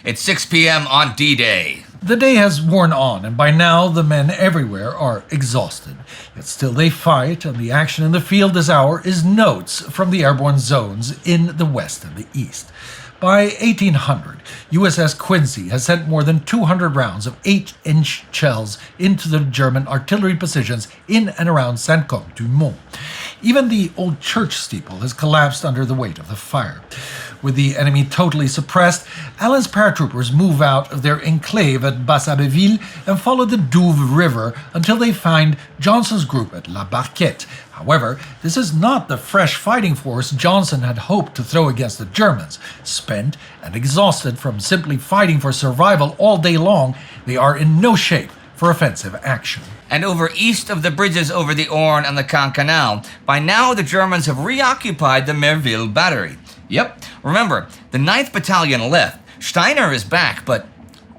It's 6 p.m. on D-Day. The day has worn on, and by now the men everywhere are exhausted. Yet still they fight, and the action in the field this hour is notes from the airborne zones in the west and the east. By 1800, USS Quincy has sent more than 200 rounds of 8-inch shells into the German artillery positions in and around Saint-Côme-du-Mont. Even the old church steeple has collapsed under the weight of the fire. With the enemy totally suppressed, Allen's paratroopers move out of their enclave at Basse-Abbeville and follow the Douve River until they find Johnson's group at La Barquette. However, this is not the fresh fighting force Johnson had hoped to throw against the Germans. Spent and exhausted from simply fighting for survival all day long, they are in no shape for offensive action. And over east of the bridges over the Orne and the Caen Canal, by now the Germans have reoccupied the Merville battery. Yep, remember, the 9th Battalion left. Steiner is back, but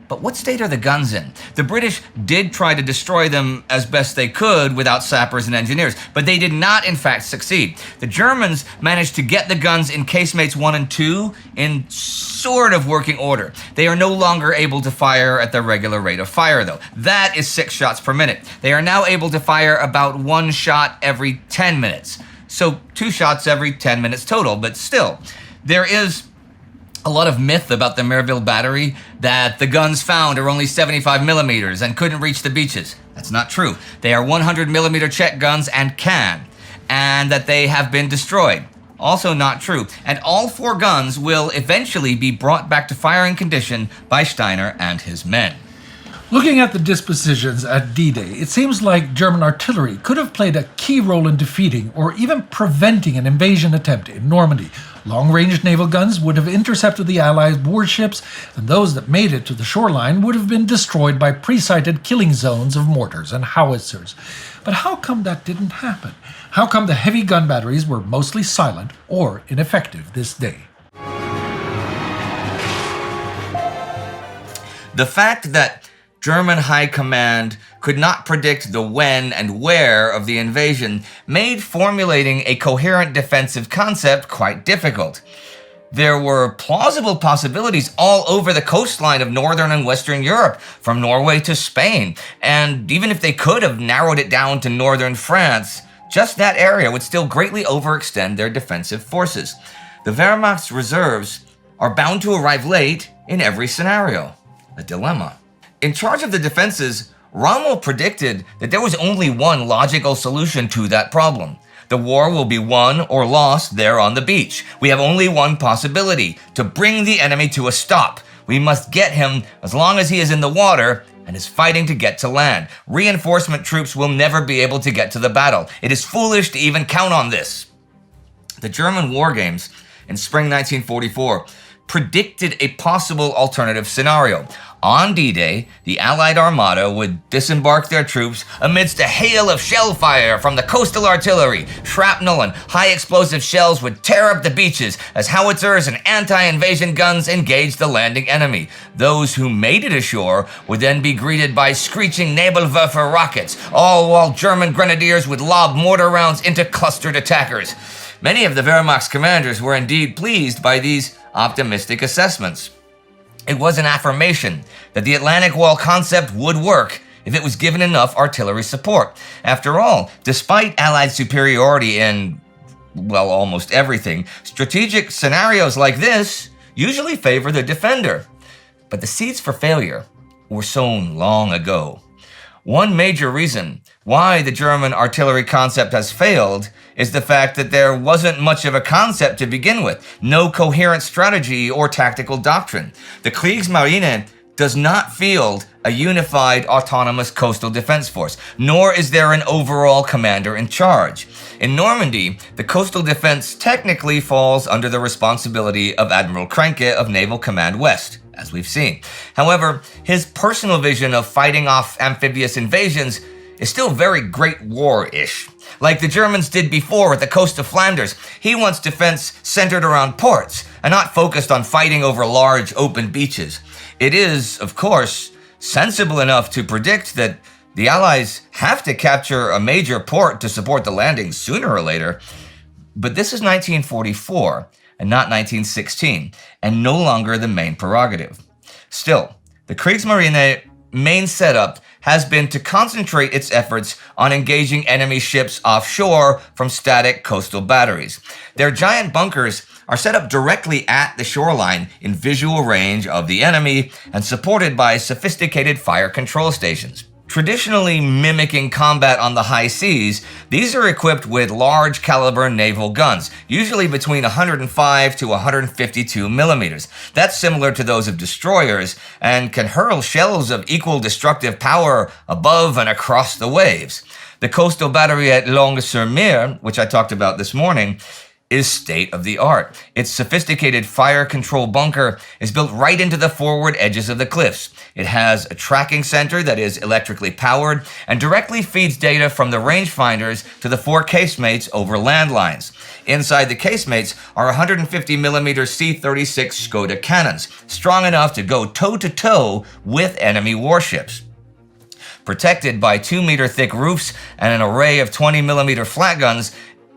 what state are the guns in? The British did try to destroy them as best they could without sappers and engineers, but they did not in fact succeed. The Germans managed to get the guns in casemates 1 and 2 in sort of working order. They are no longer able to fire at the regular rate of fire though. That is 6 shots per minute. They are now able to fire about 1 shot every 10 minutes. So 2 shots every 10 minutes total, but still, there is a lot of myth about the Merville battery that the guns found are only 75 millimeters and couldn't reach the beaches. That's not true. They are 100 millimeter Czech guns and that they have been destroyed. Also not true. And all 4 guns will eventually be brought back to firing condition by Steiner and his men. Looking at the dispositions at D-Day, it seems like German artillery could have played a key role in defeating or even preventing an invasion attempt in Normandy. Long-range naval guns would have intercepted the Allied warships, and those that made it to the shoreline would have been destroyed by pre-sighted killing zones of mortars and howitzers. But how come that didn't happen? How come the heavy gun batteries were mostly silent or ineffective this day? The fact that German high command could not predict the when and where of the invasion made formulating a coherent defensive concept quite difficult. There were plausible possibilities all over the coastline of northern and western Europe, from Norway to Spain, and even if they could have narrowed it down to northern France, just that area would still greatly overextend their defensive forces. The Wehrmacht's reserves are bound to arrive late in every scenario. A dilemma. In charge of the defenses, Rommel predicted that there was only one logical solution to that problem. The war will be won or lost there on the beach. We have only one possibility: to bring the enemy to a stop. We must get him as long as he is in the water and is fighting to get to land. Reinforcement troops will never be able to get to the battle. It is foolish to even count on this. The German war games in spring 1944 predicted a possible alternative scenario. On D-Day, the Allied Armada would disembark their troops amidst a hail of shell fire from the coastal artillery. Shrapnel and high-explosive shells would tear up the beaches as howitzers and anti-invasion guns engaged the landing enemy. Those who made it ashore would then be greeted by screeching Nebelwerfer rockets, all while German grenadiers would lob mortar rounds into clustered attackers. Many of the Wehrmacht's commanders were indeed pleased by these optimistic assessments. It was an affirmation that the Atlantic Wall concept would work if it was given enough artillery support. After all, despite Allied superiority in, well, almost everything, strategic scenarios like this usually favor the defender. But the seeds for failure were sown long ago. One major reason why the German artillery concept has failed is the fact that there wasn't much of a concept to begin with, no coherent strategy or tactical doctrine. The Kriegsmarine does not field a unified autonomous coastal defense force, nor is there an overall commander in charge. In Normandy, the coastal defense technically falls under the responsibility of Admiral Kreinke of Naval Command West, as we've seen. However, his personal vision of fighting off amphibious invasions is still very Great War-ish. Like the Germans did before at the coast of Flanders, he wants defense centered around ports and not focused on fighting over large open beaches. It is, of course, sensible enough to predict that the Allies have to capture a major port to support the landing sooner or later. But this is 1944 and not 1916, and no longer the main prerogative. Still, the Kriegsmarine main setup has been to concentrate its efforts on engaging enemy ships offshore from static coastal batteries. Their giant bunkers are set up directly at the shoreline in visual range of the enemy and supported by sophisticated fire control stations. Traditionally mimicking combat on the high seas, these are equipped with large caliber naval guns, usually between 105 to 152 millimeters. That's similar to those of destroyers and can hurl shells of equal destructive power above and across the waves. The coastal battery at Longues-sur-Mer, which I talked about this morning, is state-of-the-art. Its sophisticated fire control bunker is built right into the forward edges of the cliffs. It has a tracking center that is electrically powered and directly feeds data from the rangefinders to the 4 casemates over landlines. Inside the casemates are 150mm C-36 Skoda cannons, strong enough to go toe-to-toe with enemy warships. Protected by 2-meter-thick roofs and an array of 20mm flat guns,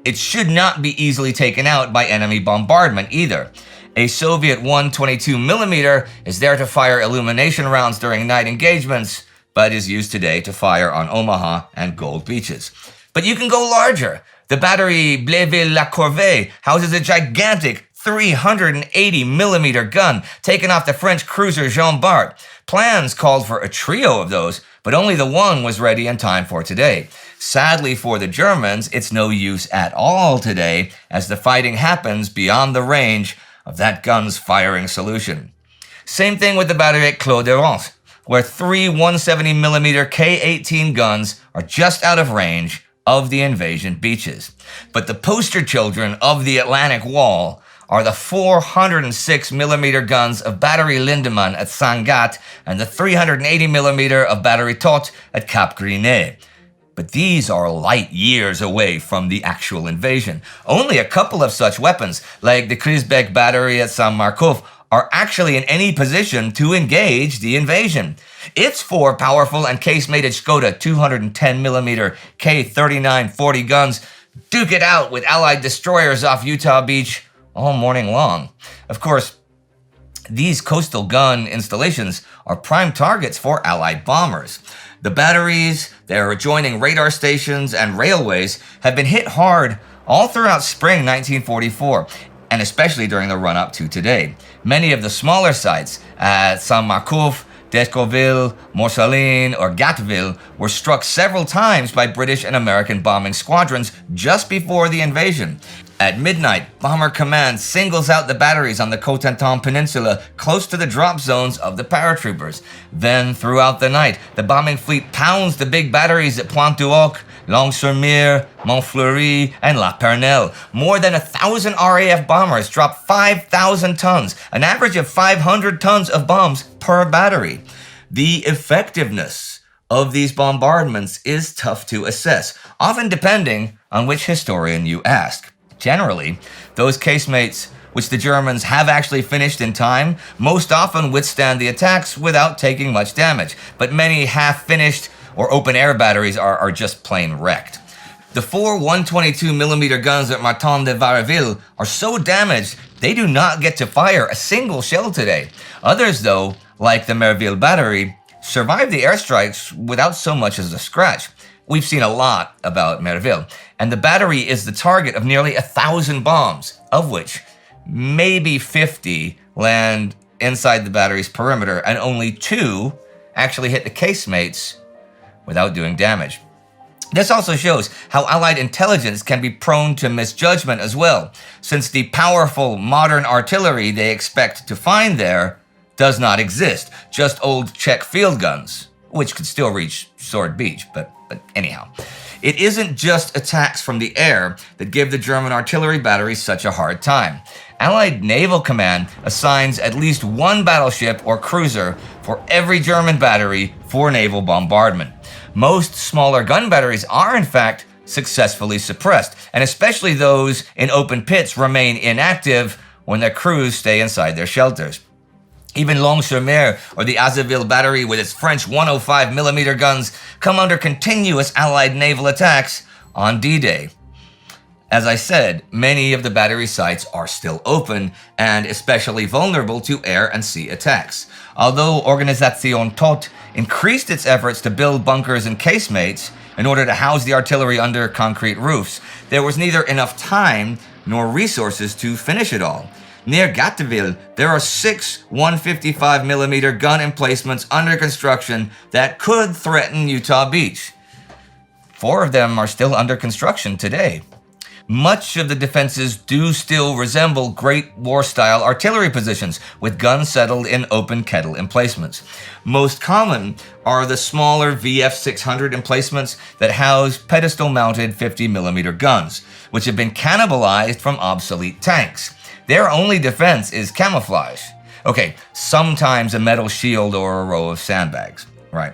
it should not be easily taken out by enemy bombardment either. A Soviet 122mm is there to fire illumination rounds during night engagements, but is used today to fire on Omaha and Gold Beaches. But you can go larger. The battery Blainville-la-Corvée houses a gigantic 380mm gun taken off the French cruiser Jean Bart. Plans called for a trio of those, but only the one was ready in time for today. Sadly for the Germans, it's no use at all today, as the fighting happens beyond the range of that gun's firing solution. Same thing with the battery at Clos de Rance, where 3 170mm K-18 guns are just out of range of the invasion beaches. But the poster children of the Atlantic Wall are the 406mm guns of Battery Lindemann at Sangatte and the 380mm of Battery Tot at Cap Grinet. But these are light years away from the actual invasion. Only a couple of such weapons, like the Krisbeck battery at Saint-Marcouf, are actually in any position to engage the invasion. Its 4 powerful and casemated Skoda 210mm K-39-40 guns duke it out with Allied destroyers off Utah Beach all morning long. Of course, these coastal gun installations are prime targets for Allied bombers. The batteries, their adjoining radar stations, and railways have been hit hard all throughout spring 1944, and especially during the run-up to today. Many of the smaller sites at Saint-Marcouf, Descoville, Morsalines, or Gatteville were struck several times by British and American bombing squadrons just before the invasion. At midnight, Bomber Command singles out the batteries on the Cotentin Peninsula close to the drop zones of the paratroopers. Then, throughout the night, the bombing fleet pounds the big batteries at Pointe-du-Hoc, Longues-sur-Mer, Montfleury, and La Pernelle. More than 1,000 RAF bombers drop 5,000 tons, an average of 500 tons of bombs per battery. The effectiveness of these bombardments is tough to assess, often depending on which historian you ask. Generally, those casemates which the Germans have actually finished in time most often withstand the attacks without taking much damage, but many half-finished or open-air batteries are just plain wrecked. The 4 122mm guns at Martin de Vareville are so damaged they do not get to fire a single shell today. Others, though, like the Merville battery, survive the airstrikes without so much as a scratch. We've seen a lot about Merville, and the battery is the target of nearly 1,000 bombs, of which maybe 50 land inside the battery's perimeter, and only 2 actually hit the casemates without doing damage. This also shows how Allied intelligence can be prone to misjudgment as well, since the powerful modern artillery they expect to find there does not exist, just old Czech field guns, which could still reach Sword Beach, but anyhow. It isn't just attacks from the air that give the German artillery batteries such a hard time. Allied Naval Command assigns at least 1 battleship or cruiser for every German battery for naval bombardment. Most smaller gun batteries are, in fact, successfully suppressed, and especially those in open pits remain inactive when their crews stay inside their shelters. Even Longues-sur-Mer or the Azeville battery with its French 105mm guns come under continuous Allied naval attacks on D-Day. As I said, many of the battery sites are still open and especially vulnerable to air and sea attacks. Although Organisation Todt increased its efforts to build bunkers and casemates in order to house the artillery under concrete roofs, there was neither enough time nor resources to finish it all. Near Gatteville, there are 6 155mm gun emplacements under construction that could threaten Utah Beach. 4 of them are still under construction today. Much of the defenses do still resemble Great War-style artillery positions, with guns settled in open kettle emplacements. Most common are the smaller VF-600 emplacements that house pedestal-mounted 50mm guns, which have been cannibalized from obsolete tanks. Their only defense is camouflage. Okay, sometimes a metal shield or a row of sandbags. Right.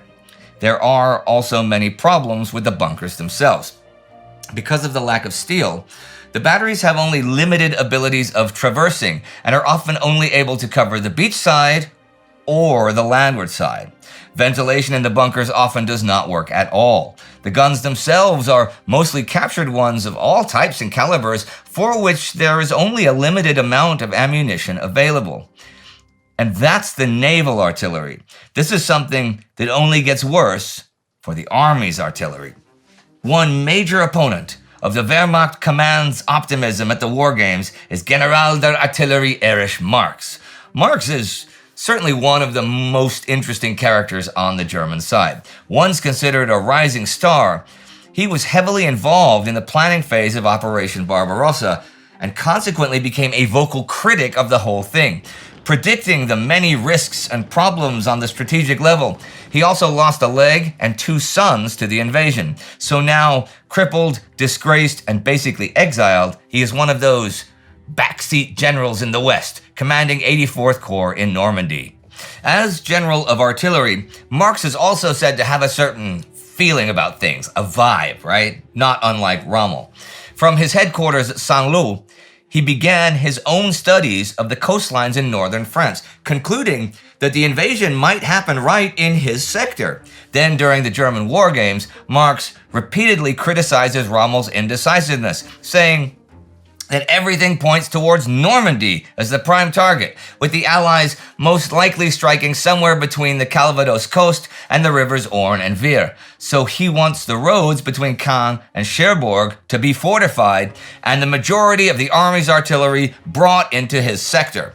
There are also many problems with the bunkers themselves. Because of the lack of steel, the batteries have only limited abilities of traversing and are often only able to cover the beach side or the landward side. Ventilation in the bunkers often does not work at all. The guns themselves are mostly captured ones of all types and calibers, for which there is only a limited amount of ammunition available. And that's the naval artillery. This is something that only gets worse for the Army's artillery. One major opponent of the Wehrmacht command's optimism at the war games is General der Artillerie Erich Marx. Marx is certainly one of the most interesting characters on the German side. Once considered a rising star, he was heavily involved in the planning phase of Operation Barbarossa and consequently became a vocal critic of the whole thing, predicting the many risks and problems on the strategic level. He also lost a leg and 2 sons to the invasion. So now, crippled, disgraced, and basically exiled, he is one of those backseat generals in the West, commanding 84th Corps in Normandy. As General of Artillery, Marx is also said to have a certain feeling about things, a vibe, right? Not unlike Rommel. From his headquarters at Saint-Lô, he began his own studies of the coastlines in northern France, concluding that the invasion might happen right in his sector. Then, during the German war games, Marx repeatedly criticizes Rommel's indecisiveness, saying that everything points towards Normandy as the prime target, with the Allies most likely striking somewhere between the Calvados coast and the rivers Orne and Vire. So he wants the roads between Caen and Cherbourg to be fortified and the majority of the army's artillery brought into his sector.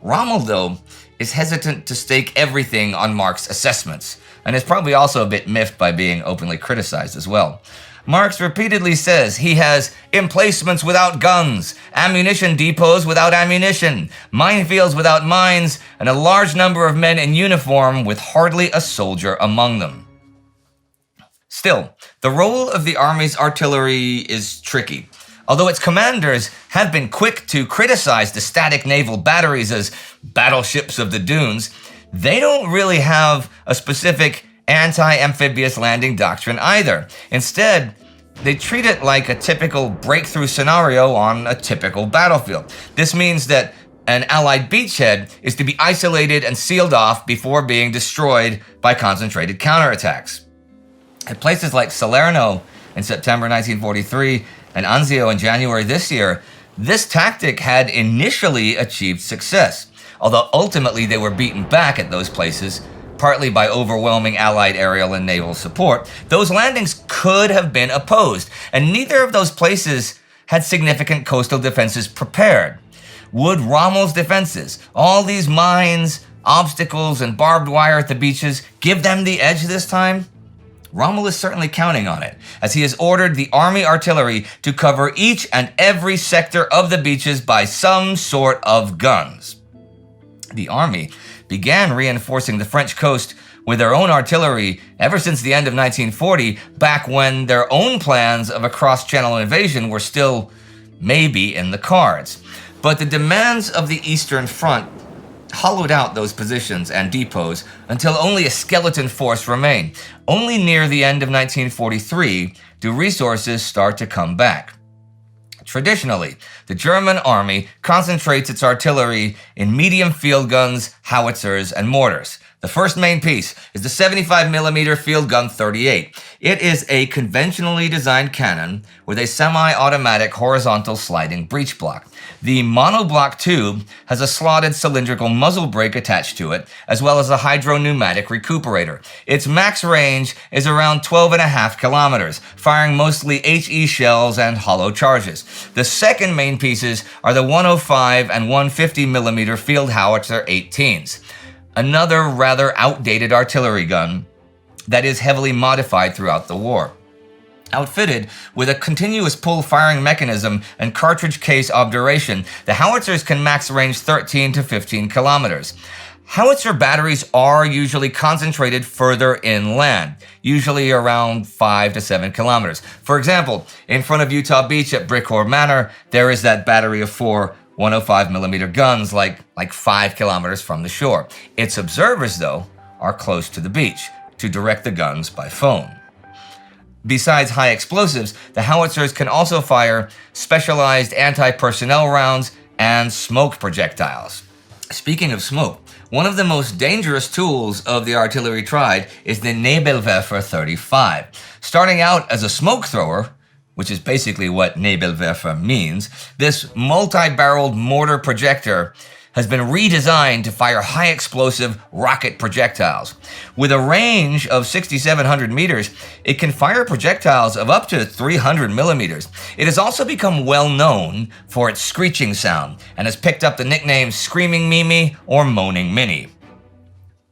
Rommel, though, is hesitant to stake everything on Marx's assessments, and is probably also a bit miffed by being openly criticized as well. Marx repeatedly says he has emplacements without guns, ammunition depots without ammunition, minefields without mines, and a large number of men in uniform with hardly a soldier among them. Still, the role of the Army's artillery is tricky. Although its commanders have been quick to criticize the static naval batteries as battleships of the dunes, they don't really have a specific anti-amphibious landing doctrine either. Instead, they treat it like a typical breakthrough scenario on a typical battlefield. This means that an Allied beachhead is to be isolated and sealed off before being destroyed by concentrated counterattacks. At places like Salerno in September 1943 and Anzio in January this year, this tactic had initially achieved success, although ultimately they were beaten back at those places, partly by overwhelming Allied aerial and naval support. Those landings could have been opposed, and neither of those places had significant coastal defenses prepared. Would Rommel's defenses, all these mines, obstacles, and barbed wire at the beaches, give them the edge this time? Rommel is certainly counting on it, as he has ordered the Army artillery to cover each and every sector of the beaches by some sort of guns. The Army began reinforcing the French coast with their own artillery ever since the end of 1940, back when their own plans of a cross-channel invasion were still maybe in the cards. But the demands of the Eastern Front hollowed out those positions and depots until only a skeleton force remained. Only near the end of 1943 do resources start to come back. Traditionally, the German army concentrates its artillery in medium field guns, howitzers, and mortars. The The first main piece is the 75mm Field Gun 38. It is a conventionally designed cannon with a semi-automatic horizontal sliding breech block. The monoblock tube has a slotted cylindrical muzzle brake attached to it, as well as a hydro-pneumatic recuperator. Its max range is around 12.5 kilometers, firing mostly HE shells and hollow charges. The second main pieces are the 105 and 150mm Field Howitzer 18s. Another rather outdated artillery gun that is heavily modified throughout the war. Outfitted with a continuous pull firing mechanism and cartridge case obturation, the howitzers can max range 13 to 15 kilometers. Howitzer batteries are usually concentrated further inland, usually around 5 to 7 kilometers. For example, in front of Utah Beach at Brickhor Manor, there is that battery of 4 105mm guns like 5 kilometers from the shore. Its observers, though, are close to the beach to direct the guns by phone. Besides high explosives, the howitzers can also fire specialized anti-personnel rounds and smoke projectiles. Speaking of smoke, one of the most dangerous tools of the artillery triad is the Nebelwerfer 35. Starting out as a smoke thrower, which is basically what Nebelwerfer means, this multi-barreled mortar projector has been redesigned to fire high-explosive rocket projectiles. With a range of 6,700 meters, it can fire projectiles of up to 300 millimeters. It has also become well known for its screeching sound and has picked up the nicknames Screaming Mimi or Moaning Minnie.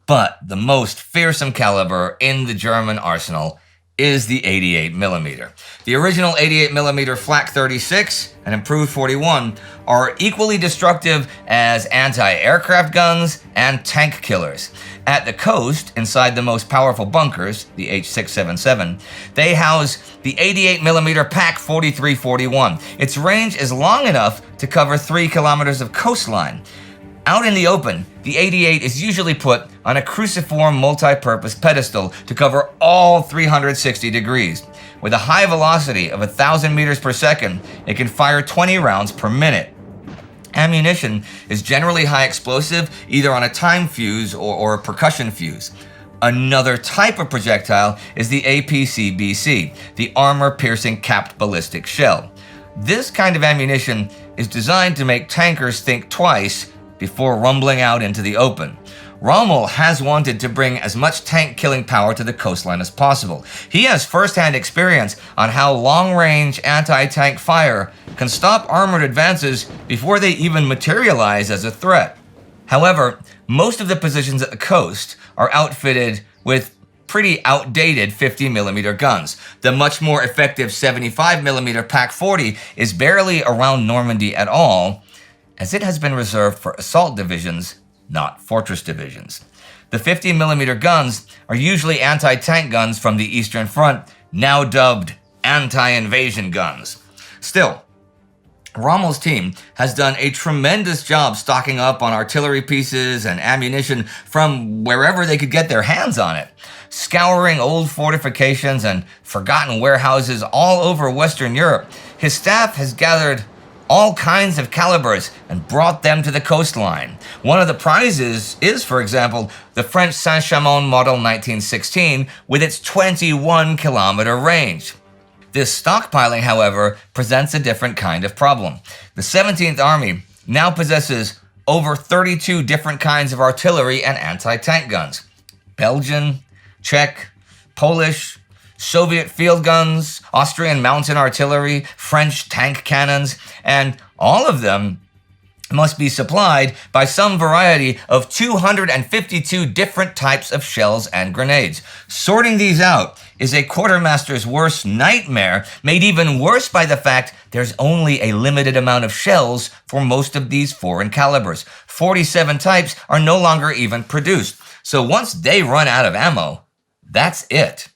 But the most fearsome caliber in the German arsenal is the 88mm. The original 88mm Flak 36 and improved 41 are equally destructive as anti-aircraft guns and tank killers. At the coast, inside the most powerful bunkers, the H677, they house the 88mm Pak 4341. Its range is long enough to cover 3 kilometers of coastline. Out in the open, the 88 is usually put on a cruciform multi-purpose pedestal to cover all 360 degrees. With a high velocity of 1,000 meters per second, it can fire 20 rounds per minute. Ammunition is generally high explosive, either on a time fuse or a percussion fuse. Another type of projectile is the APC-BC, the armor-piercing capped ballistic shell. This kind of ammunition is designed to make tankers think twice before rumbling out into the open. Rommel has wanted to bring as much tank-killing power to the coastline as possible. He has first-hand experience on how long-range anti-tank fire can stop armored advances before they even materialize as a threat. However, most of the positions at the coast are outfitted with pretty outdated 50mm guns. The much more effective 75mm Pak 40 is barely around Normandy at all, as it has been reserved for assault divisions, not fortress divisions. The 50mm guns are usually anti-tank guns from the Eastern Front, now dubbed anti-invasion guns. Still, Rommel's team has done a tremendous job stocking up on artillery pieces and ammunition from wherever they could get their hands on it. Scouring old fortifications and forgotten warehouses all over Western Europe, his staff has gathered all kinds of calibers and brought them to the coastline. One of the prizes is, for example, the French Saint-Chamond Model 1916 with its 21-kilometer range. This stockpiling, however, presents a different kind of problem. The 17th Army now possesses over 32 different kinds of artillery and anti-tank guns. Belgian, Czech, Polish, Soviet field guns, Austrian mountain artillery, French tank cannons, and all of them must be supplied by some variety of 252 different types of shells and grenades. Sorting these out is a quartermaster's worst nightmare, made even worse by the fact there's only a limited amount of shells for most of these foreign calibers. 47 types are no longer even produced. So once they run out of ammo, that's it.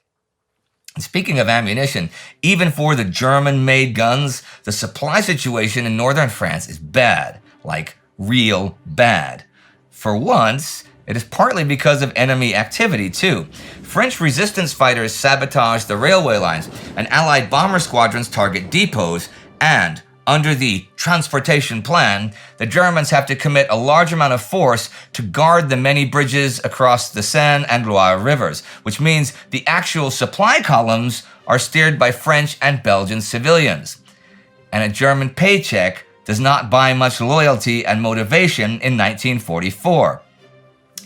Speaking of ammunition, even for the German-made guns, the supply situation in northern France is bad, like real bad. For once, it is partly because of enemy activity too. French resistance fighters sabotage the railway lines, and Allied bomber squadrons target depots, and Under the transportation plan, the Germans have to commit a large amount of force to guard the many bridges across the Seine and Loire rivers, which means the actual supply columns are steered by French and Belgian civilians. And a German paycheck does not buy much loyalty and motivation in 1944.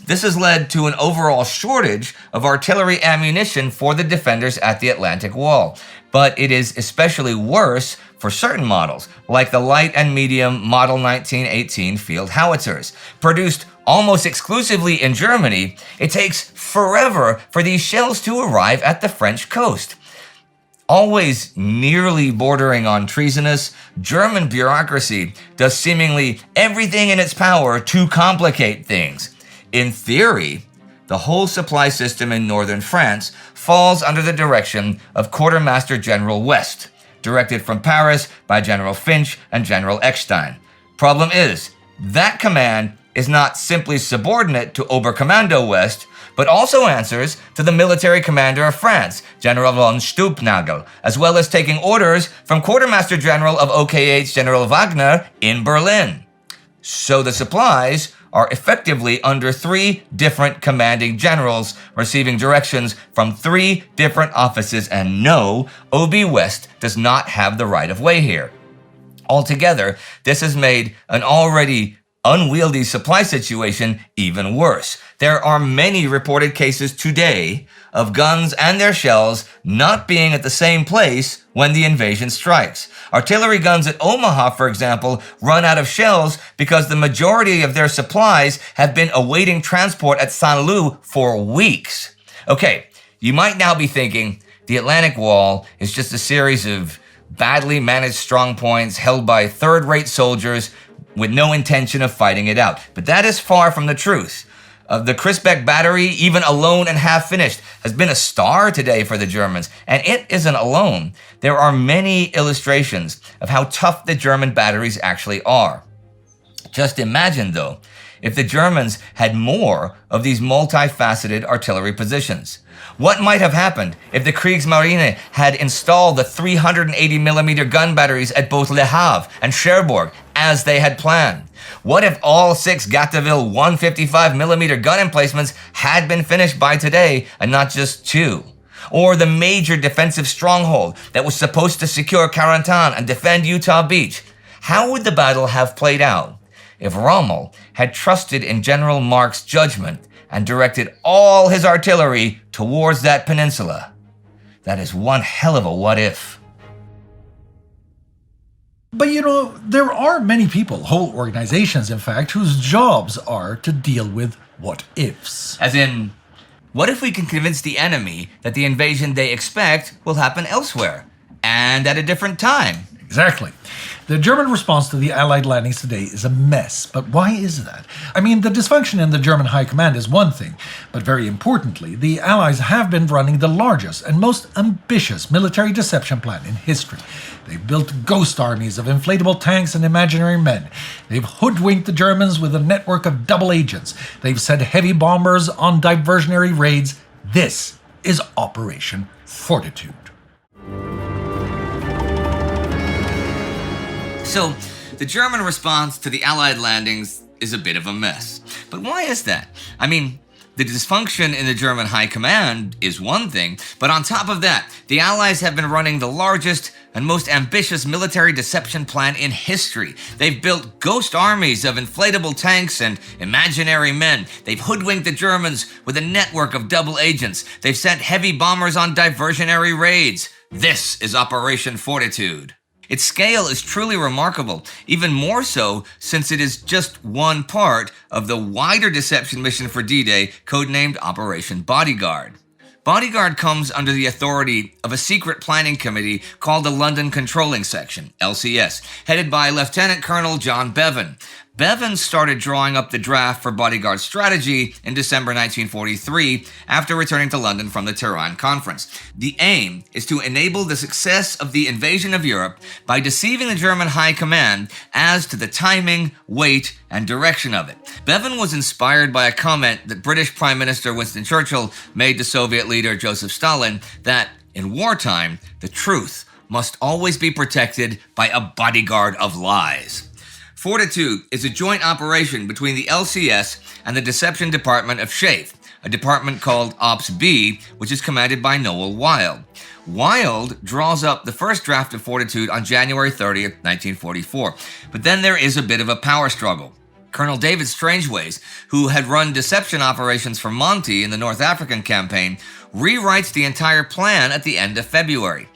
This has led to an overall shortage of artillery ammunition for the defenders at the Atlantic Wall, but it is especially worse for certain models, like the light and medium Model 1918 field howitzers. Produced almost exclusively in Germany, it takes forever for these shells to arrive at the French coast. Always nearly bordering on treasonous, German bureaucracy does seemingly everything in its power to complicate things. In theory, the whole supply system in northern France falls under the direction of Quartermaster General West, directed from Paris by General Finch and General Eckstein. Problem is, that command is not simply subordinate to Oberkommando West, but also answers to the military commander of France, General von Stülpnagel, as well as taking orders from Quartermaster General of OKH General Wagner in Berlin. So the supplies are effectively under 3 different commanding generals, receiving directions from 3 different offices, and no, OB West does not have the right of way here. Altogether, this has made an already unwieldy supply situation even worse. There are many reported cases today of guns and their shells not being at the same place when the invasion strikes. Artillery guns at Omaha, for example, run out of shells because the majority of their supplies have been awaiting transport at Saint-Lô for weeks. Okay, you might now be thinking, the Atlantic Wall is just a series of badly managed strongpoints held by third-rate soldiers with no intention of fighting it out. But that is far from the truth. The Crisbeck battery, even alone and half-finished, has been a star today for the Germans. And it isn't alone. There are many illustrations of how tough the German batteries actually are. Just imagine, though, if the Germans had more of these multifaceted artillery positions. What might have happened if the Kriegsmarine had installed the 380mm gun batteries at both Le Havre and Cherbourg as they had planned? What if all 6 Gatteville 155mm gun emplacements had been finished by today and not just 2? Or the major defensive stronghold that was supposed to secure Carentan and defend Utah Beach? How would the battle have played out if Rommel had trusted in General Mark's judgment and directed all his artillery towards that peninsula? That is one hell of a what if. But there are many people, whole organizations in fact, whose jobs are to deal with what ifs. As in, what if we can convince the enemy that the invasion they expect will happen elsewhere, and at a different time? Exactly. The German response to the Allied landings today is a mess. But why is that? I mean, the dysfunction in the German high command is one thing, but very importantly, the Allies have been running the largest and most ambitious military deception plan in history. They've built ghost armies of inflatable tanks and imaginary men. They've hoodwinked the Germans with a network of double agents. They've sent heavy bombers on diversionary raids. This is Operation Fortitude. So, the German response to the Allied landings is a bit of a mess. But why is that? I mean, the dysfunction in the German high command is one thing, but on top of that, the Allies have been running the largest and most ambitious military deception plan in history. They've built ghost armies of inflatable tanks and imaginary men. They've hoodwinked the Germans with a network of double agents. They've sent heavy bombers on diversionary raids. This is Operation Fortitude. Its scale is truly remarkable, even more so since it is just one part of the wider deception mission for D-Day, codenamed Operation Bodyguard. Bodyguard comes under the authority of a secret planning committee called the London Controlling Section, LCS, headed by Lieutenant Colonel John Bevan. Bevan started drawing up the draft for Bodyguard strategy in December 1943 after returning to London from the Tehran Conference. The aim is to enable the success of the invasion of Europe by deceiving the German High Command as to the timing, weight, and direction of it. Bevan was inspired by a comment that British Prime Minister Winston Churchill made to Soviet leader Joseph Stalin that, in wartime, the truth must always be protected by a bodyguard of lies. Fortitude is a joint operation between the LCS and the Deception Department of SHAEF, a department called Ops B, which is commanded by Noel Wild. Wild draws up the first draft of Fortitude on January 30th, 1944, but then there is a bit of a power struggle. Colonel David Strangeways, who had run deception operations for Monty in the North African campaign, rewrites the entire plan at the end of February.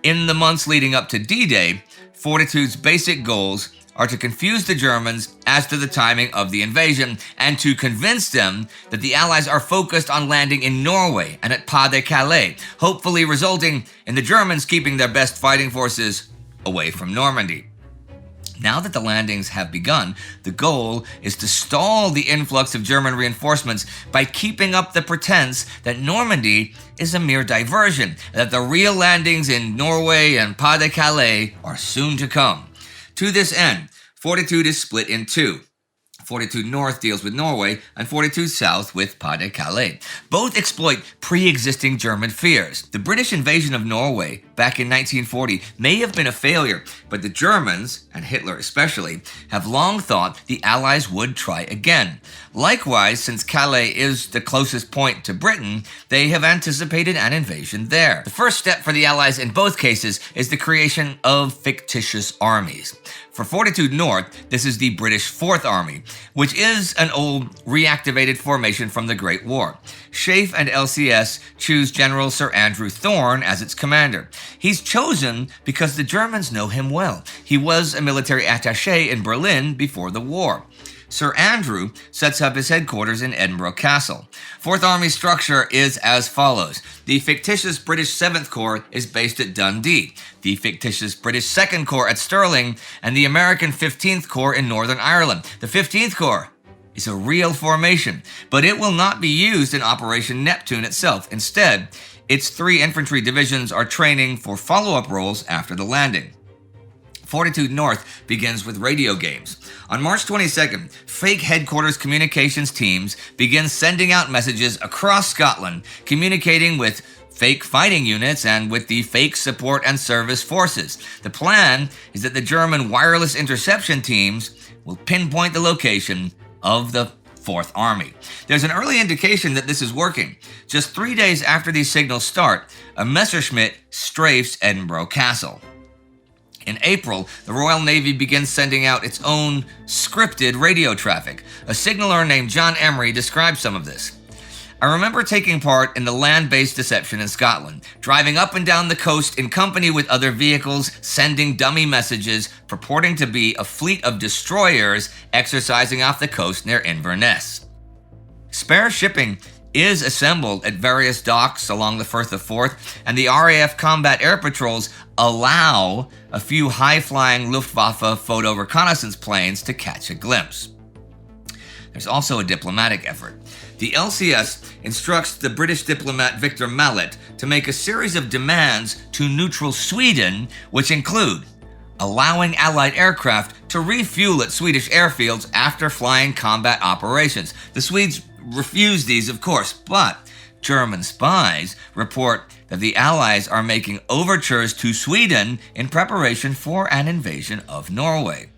In the months leading up to D-Day, Fortitude's basic goals are to confuse the Germans as to the timing of the invasion and to convince them that the Allies are focused on landing in Norway and at Pas de Calais, hopefully resulting in the Germans keeping their best fighting forces away from Normandy. Now that the landings have begun, the goal is to stall the influx of German reinforcements by keeping up the pretense that Normandy is a mere diversion, and that the real landings in Norway and Pas de Calais are soon to come. To this end, Fortitude is split in two. Fortitude North deals with Norway, and Fortitude South with Pas de Calais. Both exploit pre-existing German fears. The British invasion of Norway back in 1940 may have been a failure, but the Germans, and Hitler especially, have long thought the Allies would try again. Likewise, since Calais is the closest point to Britain, they have anticipated an invasion there. The first step for the Allies in both cases is the creation of fictitious armies. For Fortitude North, this is the British Fourth Army, which is an old reactivated formation from the Great War. SHAEF and LCS choose General Sir Andrew Thorne as its commander. He's chosen because the Germans know him well. He was a military attaché in Berlin before the war. Sir Andrew sets up his headquarters in Edinburgh Castle. Fourth Army structure is as follows. The fictitious British 7th Corps is based at Dundee, the fictitious British 2nd Corps at Stirling, and the American 15th Corps in Northern Ireland. The 15th Corps is a real formation, but it will not be used in Operation Neptune itself. Instead, its 3 infantry divisions are training for follow-up roles after the landing. Fortitude North begins with radio games. On March 22nd, fake headquarters communications teams begin sending out messages across Scotland, communicating with fake fighting units and with the fake support and service forces. The plan is that the German wireless interception teams will pinpoint the location of the Fourth Army. There's an early indication that this is working. Just 3 days after these signals start, a Messerschmitt strafes Edinburgh Castle. In April, the Royal Navy begins sending out its own scripted radio traffic. A signaller named John Emery describes some of this. I remember taking part in the land-based deception in Scotland, driving up and down the coast in company with other vehicles, sending dummy messages purporting to be a fleet of destroyers exercising off the coast near Inverness. Spare shipping is assembled at various docks along the Firth of Forth, and the RAF combat air patrols allow a few high-flying Luftwaffe photo reconnaissance planes to catch a glimpse. There's also a diplomatic effort. The LCS instructs the British diplomat Victor Mallet to make a series of demands to neutral Sweden, which include allowing Allied aircraft to refuel at Swedish airfields after flying combat operations. The Swedes refuse these, of course, but German spies report that the Allies are making overtures to Sweden in preparation for an invasion of Norway.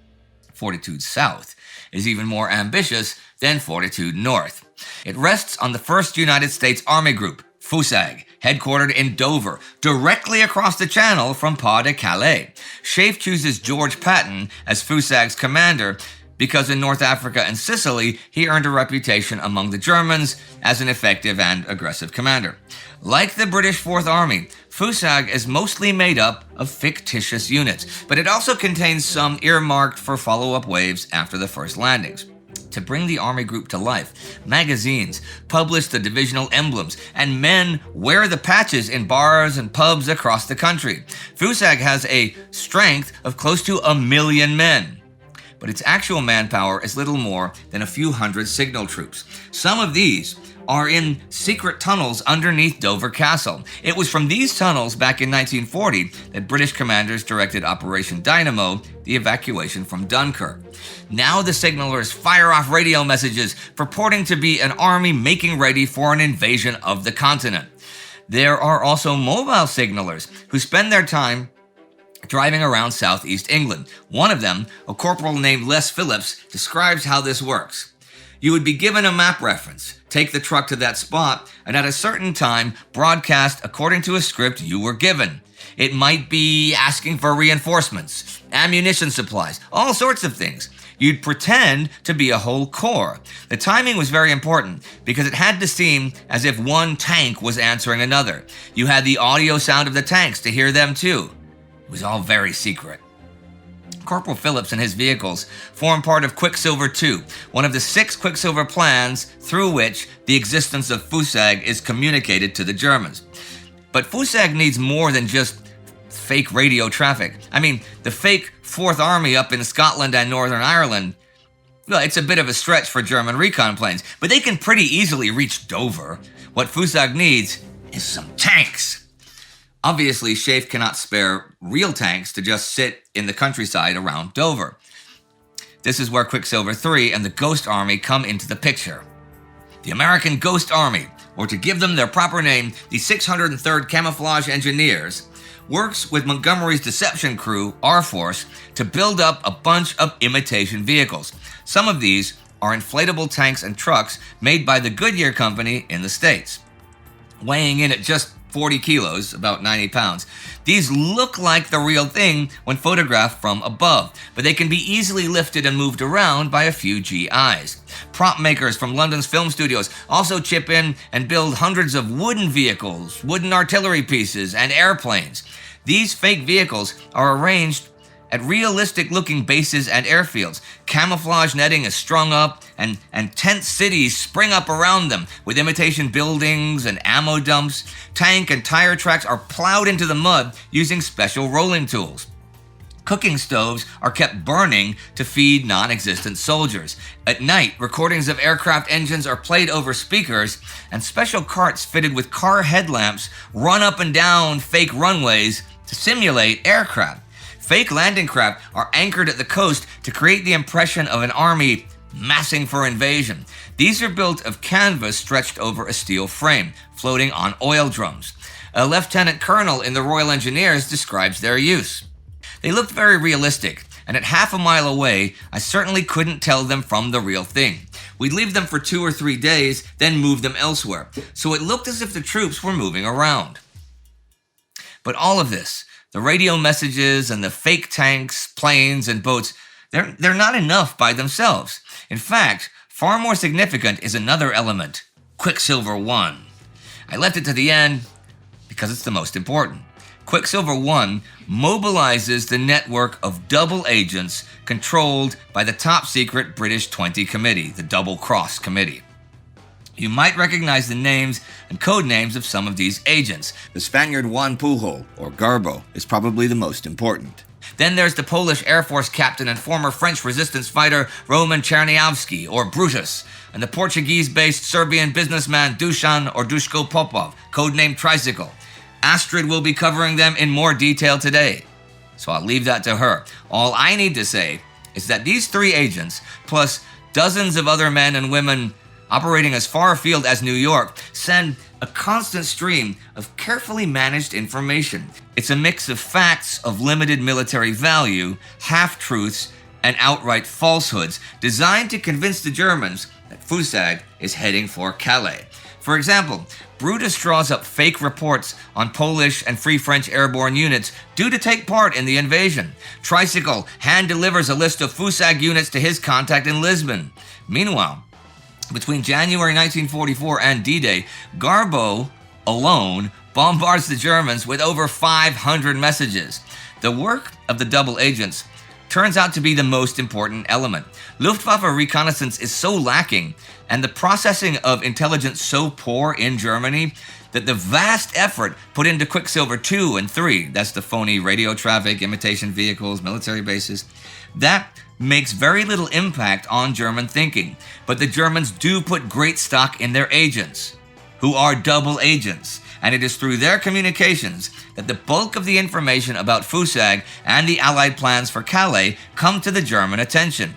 Fortitude South is even more ambitious than Fortitude North. It rests on the 1st United States Army Group, Woodage, headquartered in Dover, directly across the channel from Pas de Calais. SHAEF chooses George Patton as Wodage's commander because in North Africa and Sicily, he earned a reputation among the Germans as an effective and aggressive commander. Like the British Fourth Army, Woodage is mostly made up of fictitious units, but it also contains some earmarked for follow-up waves after the first landings. To bring the army group to life, magazines publish the divisional emblems, and men wear the patches in bars and pubs across the country. Woodage has a strength of close to 1 million men, but its actual manpower is little more than a few hundred signal troops. Some of these are in secret tunnels underneath Dover Castle. It was from these tunnels back in 1940 that British commanders directed Operation Dynamo, the evacuation from Dunkirk. Now the signalers fire off radio messages purporting to be an army making ready for an invasion of the continent. There are also mobile signalers who spend their time driving around southeast England. One of them, a corporal named Les Phillips, describes how this works. You would be given a map reference, take the truck to that spot, and at a certain time, broadcast according to a script you were given. It might be asking for reinforcements, ammunition supplies, all sorts of things. You'd pretend to be a whole corps. The timing was very important because it had to seem as if one tank was answering another. You had the audio sound of the tanks to hear them too. It was all very secret. Corporal Phillips and his vehicles form part of Quicksilver 2, one of the 6 Quicksilver plans through which the existence of Fusag is communicated to the Germans. But Fusag needs more than just fake radio traffic. I mean, the fake 4th Army up in Scotland and Northern Ireland, well, it's a bit of a stretch for German recon planes, but they can pretty easily reach Dover. What Fusag needs is some tanks. Obviously, SHAEF cannot spare real tanks to just sit in the countryside around Dover. This is where Quicksilver 3 and the Ghost Army come into the picture. The American Ghost Army, or to give them their proper name, the 603rd Camouflage Engineers, works with Montgomery's Deception Crew, R-Force, to build up a bunch of imitation vehicles. Some of these are inflatable tanks and trucks made by the Goodyear Company in the States. Weighing in at just 40 kilos, about 90 pounds. These look like the real thing when photographed from above, but they can be easily lifted and moved around by a few GIs. Prop makers from London's film studios also chip in and build hundreds of wooden vehicles, wooden artillery pieces, and airplanes. These fake vehicles are arranged at realistic-looking bases and airfields. Camouflage netting is strung up, and tent cities spring up around them with imitation buildings and ammo dumps. Tank and tire tracks are plowed into the mud using special rolling tools. Cooking stoves are kept burning to feed non-existent soldiers. At night, recordings of aircraft engines are played over speakers, and special carts fitted with car headlamps run up and down fake runways to simulate aircraft. Fake landing craft are anchored at the coast to create the impression of an army massing for invasion. These are built of canvas stretched over a steel frame, floating on oil drums. A lieutenant colonel in the Royal Engineers describes their use. They looked very realistic, and at half a mile away, I certainly couldn't tell them from the real thing. We'd leave them for 2 or 3 days, then move them elsewhere, so it looked as if the troops were moving around. But all of this, the radio messages and the fake tanks, planes, and boats, they're not enough by themselves. In fact, far more significant is another element, Quicksilver 1. I left it to the end because it's the most important. Quicksilver 1 mobilizes the network of double agents controlled by the top-secret British 20 Committee, the Double Cross Committee. You might recognize the names and code names of some of these agents. The Spaniard Juan Pujol, or Garbo, is probably the most important. Then there's the Polish Air Force captain and former French resistance fighter Roman Czerniawski, or Brutus, and the Portuguese-based Serbian businessman Dusan or Duško Popov, codenamed Tricycle. Astrid will be covering them in more detail today, so I'll leave that to her. All I need to say is that these 3 agents, plus dozens of other men and women operating as far afield as New York, send a constant stream of carefully managed information. It's a mix of facts of limited military value, half-truths, and outright falsehoods designed to convince the Germans that Fusag is heading for Calais. For example, Brutus draws up fake reports on Polish and Free French airborne units due to take part in the invasion. Tricycle hand-delivers a list of Fusag units to his contact in Lisbon. Meanwhile, between January 1944 and D-Day, Garbo alone bombards the Germans with over 500 messages. The work of the double agents turns out to be the most important element. Luftwaffe reconnaissance is so lacking, and the processing of intelligence so poor in Germany, that the vast effort put into Quicksilver 2 and 3, that's the phony radio traffic, imitation vehicles, military bases, that makes very little impact on German thinking. But the Germans do put great stock in their agents, who are double agents, and it is through their communications that the bulk of the information about Fusag and the Allied plans for Calais come to the German attention.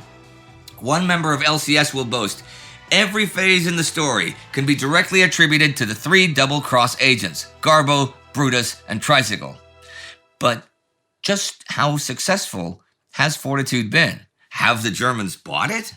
One member of LCS will boast, every phase in the story can be directly attributed to the 3 double-cross agents, Garbo, Brutus, and Tricycle. But Just how successful has Fortitude been? Have the Germans bought it?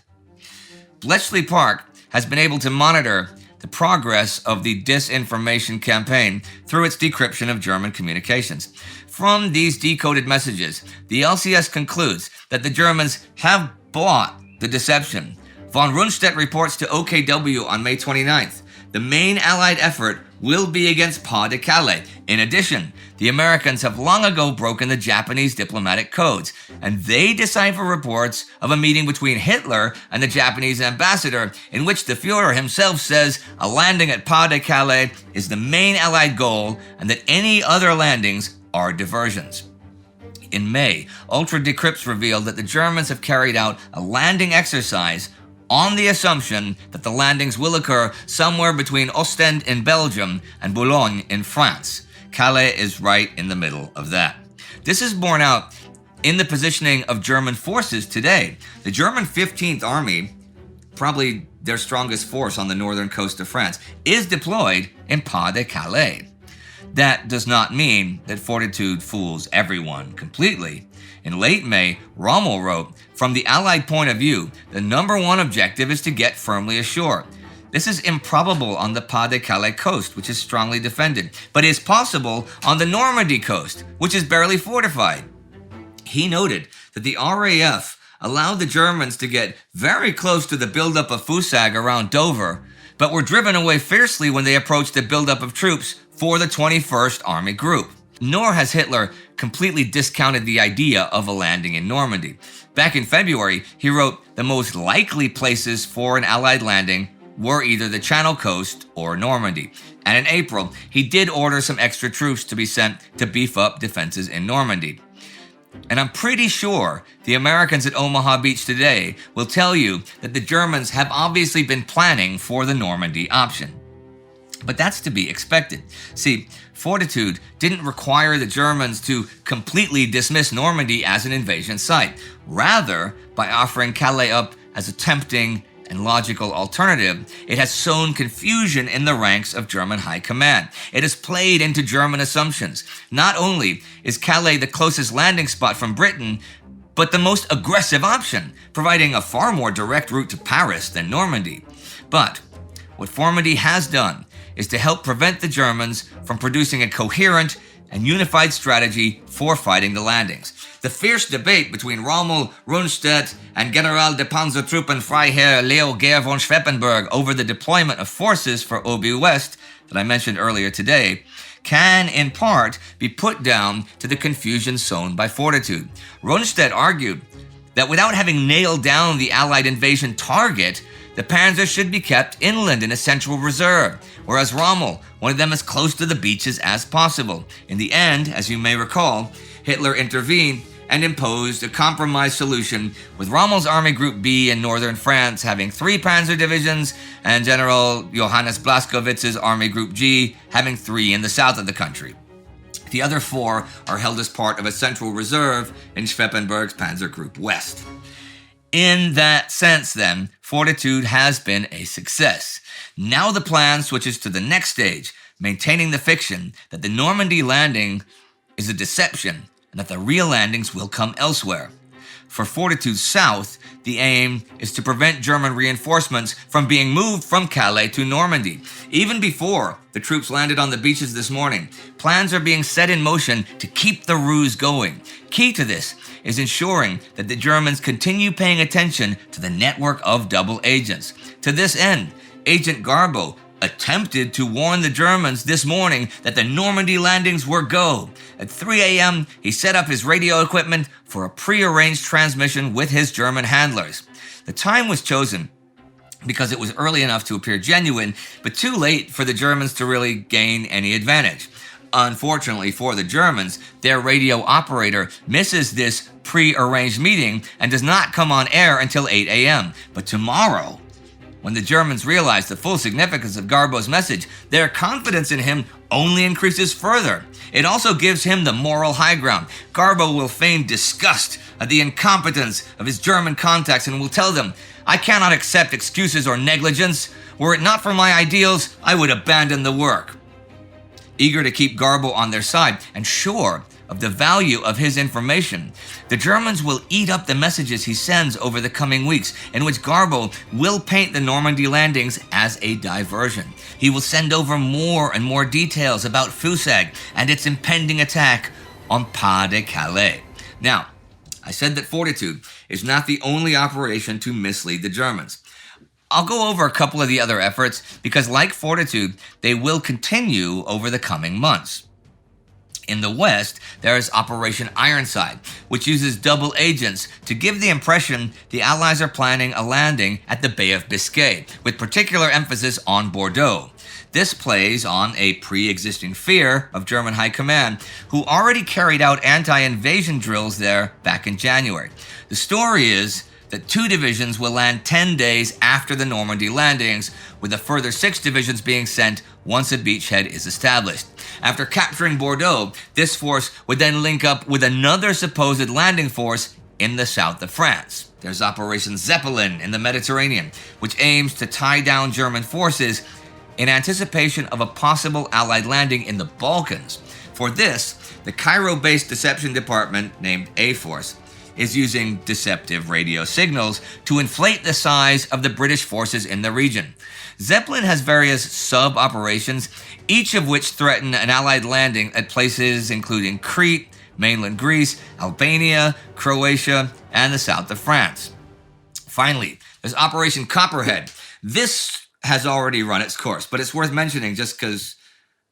Bletchley Park has been able to monitor the progress of the disinformation campaign through its decryption of German communications. From these decoded messages, the LCS concludes that the Germans have bought the deception. Von Rundtsedt reports to OKW on May 29th. The main Allied effort will be against Pas-de-Calais. In addition, the Americans have long ago broken the Japanese diplomatic codes, and they decipher reports of a meeting between Hitler and the Japanese ambassador in which the Führer himself says a landing at Pas-de-Calais is the main Allied goal and that any other landings are diversions. In May, Ultra Decrypts revealed that the Germans have carried out a landing exercise on the assumption that the landings will occur somewhere between Ostend in Belgium and Boulogne in France. Calais is right in the middle of that. This is borne out in the positioning of German forces today. The German 15th Army, probably their strongest force on the northern coast of France, is deployed in Pas-de-Calais. That does not mean that Fortitude fools everyone completely. In late May, Rommel wrote, "From the Allied point of view, the number one objective is to get firmly ashore. This is improbable on the Pas-de-Calais coast, which is strongly defended, but is possible on the Normandy coast, which is barely fortified." He noted that the RAF allowed the Germans to get very close to the buildup of Fusag around Dover, but were driven away fiercely when they approached the buildup of troops for the 21st Army Group. Nor has Hitler completely discounted the idea of a landing in Normandy. Back in February, he wrote the most likely places for an Allied landing were either the Channel Coast or Normandy. And in April, he did order some extra troops to be sent to beef up defenses in Normandy. And I'm pretty sure the Americans at Omaha Beach today will tell you that the Germans have obviously been planning for the Normandy option. But that's to be expected. See, Fortitude didn't require the Germans to completely dismiss Normandy as an invasion site. Rather, by offering Calais up as a tempting and logical alternative, it has sown confusion in the ranks of German high command. It has played into German assumptions. Not only is Calais the closest landing spot from Britain, but the most aggressive option, providing a far more direct route to Paris than Normandy. But what Formandy has done is to help prevent the Germans from producing a coherent and unified strategy for fighting the landings. The fierce debate between Rommel, Rundtsedt, and General de Panzertruppen Freiherr Leo Gehr von Schweppenberg over the deployment of forces for Obi West that I mentioned earlier today can, in part, be put down to the confusion sown by Fortitude. Rundtsedt argued that without having nailed down the Allied invasion target, the Panzers should be kept inland in a central reserve, whereas Rommel wanted them as close to the beaches as possible. In the end, as you may recall, Hitler intervened and imposed a compromise solution, with Rommel's Army Group B in northern France having 3 panzer divisions and General Johannes Blaskowitz's Army Group G having 3 in the south of the country. The other 4 are held as part of a central reserve in Schweppenberg's Panzer Group West. In that sense, then, Fortitude has been a success. Now the plan switches to the next stage, maintaining the fiction that the Normandy landing is a deception and that the real landings will come elsewhere. For Fortitude South, the aim is to prevent German reinforcements from being moved from Calais to Normandy. Even before the troops landed on the beaches this morning, plans are being set in motion to keep the ruse going. Key to this is ensuring that the Germans continue paying attention to the network of double agents. To this end, Agent Garbo attempted to warn the Germans this morning that the Normandy landings were go. At 3 a.m., he set up his radio equipment for a pre-arranged transmission with his German handlers. The time was chosen because it was early enough to appear genuine, but too late for the Germans to really gain any advantage. Unfortunately for the Germans, their radio operator misses this pre-arranged meeting and does not come on air until 8 a.m. But tomorrow, when the Germans realize the full significance of Garbo's message, their confidence in him only increases further. It also gives him the moral high ground. Garbo will feign disgust at the incompetence of his German contacts and will tell them, "I cannot accept excuses or negligence. Were it not for my ideals, I would abandon the work." Eager to keep Garbo on their side and sure of the value of his information, the Germans will eat up the messages he sends over the coming weeks, in which Garbo will paint the Normandy landings as a diversion. He will send over more and more details about Fusag and its impending attack on Pas-de-Calais. Now, I said that Fortitude is not the only operation to mislead the Germans. I'll go over a couple of the other efforts because, like Fortitude, they will continue over the coming months. In the west, there is Operation Ironside, which uses double agents to give the impression the Allies are planning a landing at the Bay of Biscay, with particular emphasis on Bordeaux. This plays on a pre-existing fear of German High Command, who already carried out anti-invasion drills there back in January. The story is that 2 divisions will land 10 days after the Normandy landings, with a further 6 divisions being sent once a beachhead is established. After capturing Bordeaux, this force would then link up with another supposed landing force in the south of France. There's Operation Zeppelin in the Mediterranean, which aims to tie down German forces in anticipation of a possible Allied landing in the Balkans. For this, the Cairo-based deception department, named A-Force, is using deceptive radio signals to inflate the size of the British forces in the region. Zeppelin has various sub-operations, each of which threaten an Allied landing at places including Crete, mainland Greece, Albania, Croatia, and the south of France. Finally, there's Operation Copperhead. This has already run its course, but it's worth mentioning just because,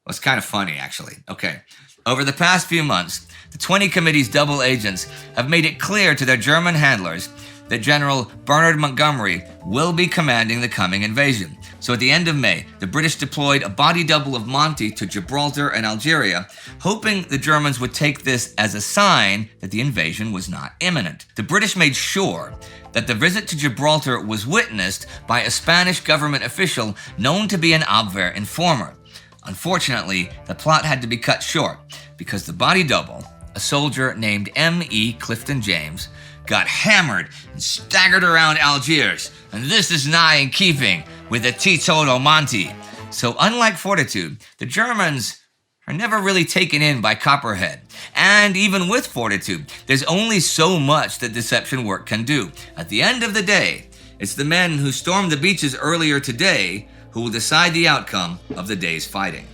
well, it's kind of funny, actually. Okay. Over the past few months, the 20 Committee's double agents have made it clear to their German handlers that General Bernard Montgomery will be commanding the coming invasion. So at the end of May, the British deployed a body double of Monty to Gibraltar and Algeria, hoping the Germans would take this as a sign that the invasion was not imminent. The British made sure that the visit to Gibraltar was witnessed by a Spanish government official known to be an Abwehr informer. Unfortunately, the plot had to be cut short because the body double, a soldier named M.E. Clifton James, got hammered and staggered around Algiers, and this is not in keeping with the teetotal Monty. So unlike Fortitude, the Germans are never really taken in by Copperhead. And even with Fortitude, there's only so much that deception work can do. At the end of the day, it's the men who stormed the beaches earlier today who will decide the outcome of the day's fighting.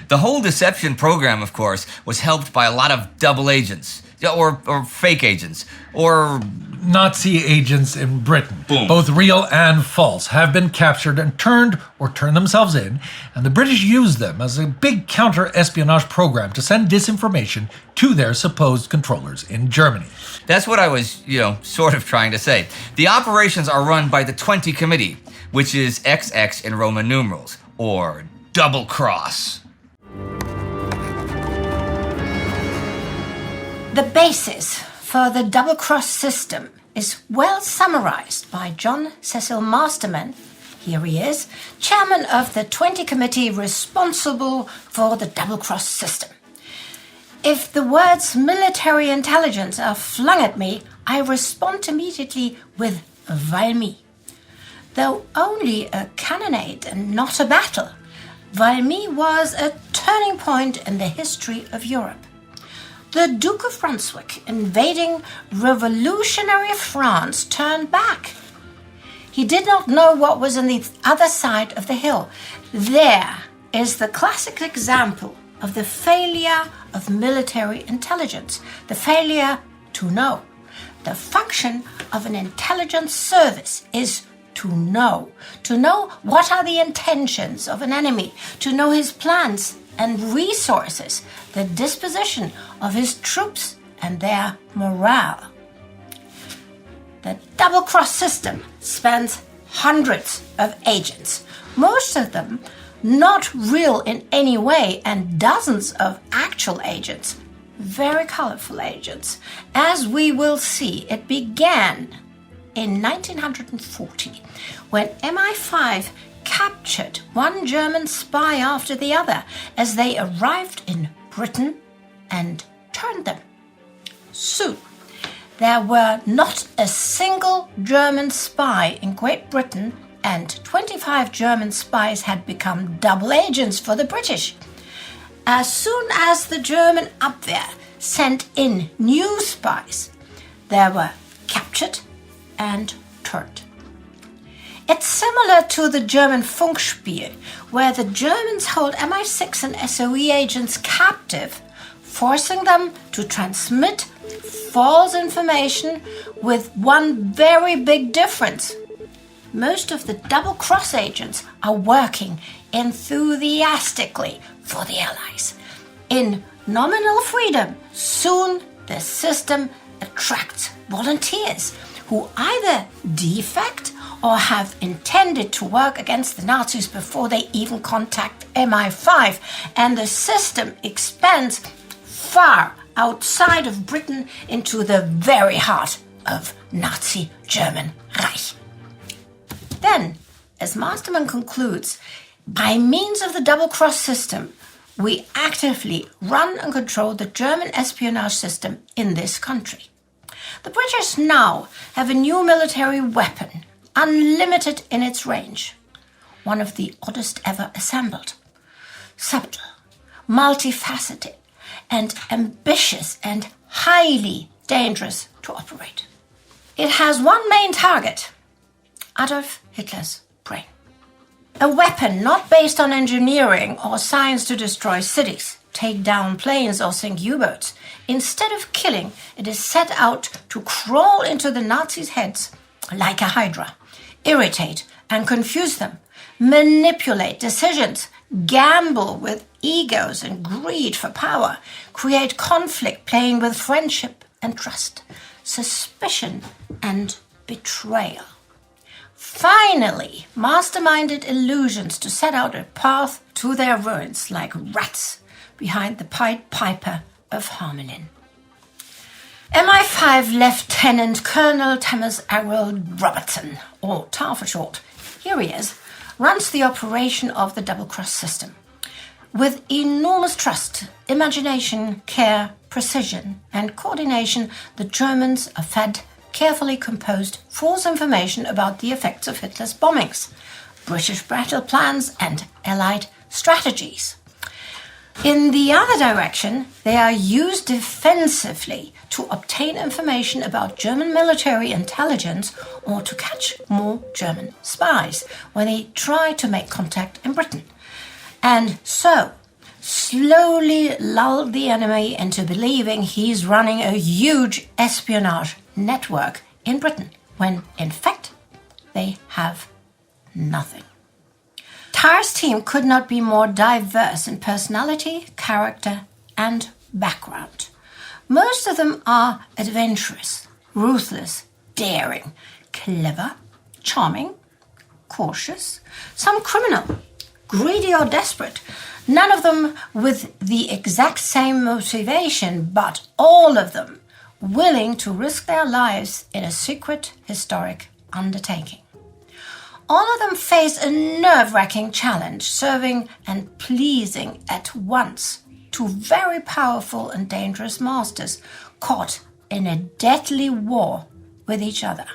The whole deception program, of course, was helped by a lot of double agents, or fake agents, or Nazi agents in Britain. Boom. Both real and false have been captured and turned themselves in, and the British used them as a big counter-espionage program to send disinformation to their supposed controllers in Germany. That's what I was, sort of trying to say. The operations are run by the 20 Committee, which is XX in Roman numerals, or double cross. The basis for the double-cross system is well summarized by John Cecil Masterman. Here he is, chairman of the 20 Committee responsible for the double-cross system. If the words military intelligence are flung at me, I respond immediately with Valmy. Though only a cannonade and not a battle, Valmy was a turning point in the history of Europe. The Duke of Brunswick, invading revolutionary France, turned back. He did not know what was on the other side of the hill. There is the classic example of the failure of military intelligence, the failure to know. The function of an intelligence service is to know what are the intentions of an enemy, to know his plans and resources, the disposition of his troops and their morale. The double-cross system spans hundreds of agents, most of them not real in any way, and dozens of actual agents, very colorful agents. As we will see, it began in 1940 when MI5 captured one German spy after the other as they arrived in Britain and turned them. Soon, there were not a single German spy in Great Britain, and 25 German spies had become double agents for the British. As soon as the German Abwehr sent in new spies, they were captured and turned. It's similar to the German Funkspiel, where the Germans hold MI6 and SOE agents captive, forcing them to transmit false information with one very big difference. Most of the double-cross agents are working enthusiastically for the Allies. In nominal freedom, soon the system attracts volunteers who either defect or have intended to work against the Nazis before they even contact MI5, and the system expands far outside of Britain into the very heart of Nazi German Reich. Then, as Masterman concludes, by means of the double-cross system, we actively run and control the German espionage system in this country. The British now have a new military weapon, unlimited in its range, one of the oddest ever assembled, subtle, multifaceted, and ambitious and highly dangerous to operate. It has one main target: Adolf Hitler's brain. A weapon not based on engineering or science to destroy cities, take down planes or sink U-boats. Instead of killing, it is set out to crawl into the Nazis' heads like a hydra, irritate and confuse them, manipulate decisions, gamble with egos and greed for power, create conflict playing with friendship and trust, suspicion and betrayal. Finally, masterminded illusions to set out a path to their ruins like rats behind the Pied Piper of Hamelin. MI5 Lieutenant Colonel Thomas Arnold Robertson, or TAR for short, here he is, runs the operation of the double-cross system. With enormous trust, imagination, care, precision, and coordination, the Germans are fed carefully composed false information about the effects of Hitler's bombings, British battle plans, and Allied strategies. In the other direction, they are used defensively to obtain information about German military intelligence or to catch more German spies when they try to make contact in Britain, and so slowly lull the enemy into believing he's running a huge espionage network in Britain, when in fact they have nothing. TAR's team could not be more diverse in personality, character, and background. Most of them are adventurous, ruthless, daring, clever, charming, cautious, some criminal, greedy or desperate, none of them with the exact same motivation, but all of them willing to risk their lives in a secret, historic undertaking. All of them face a nerve-wracking challenge, serving and pleasing at once two very powerful and dangerous masters caught in a deadly war with each other.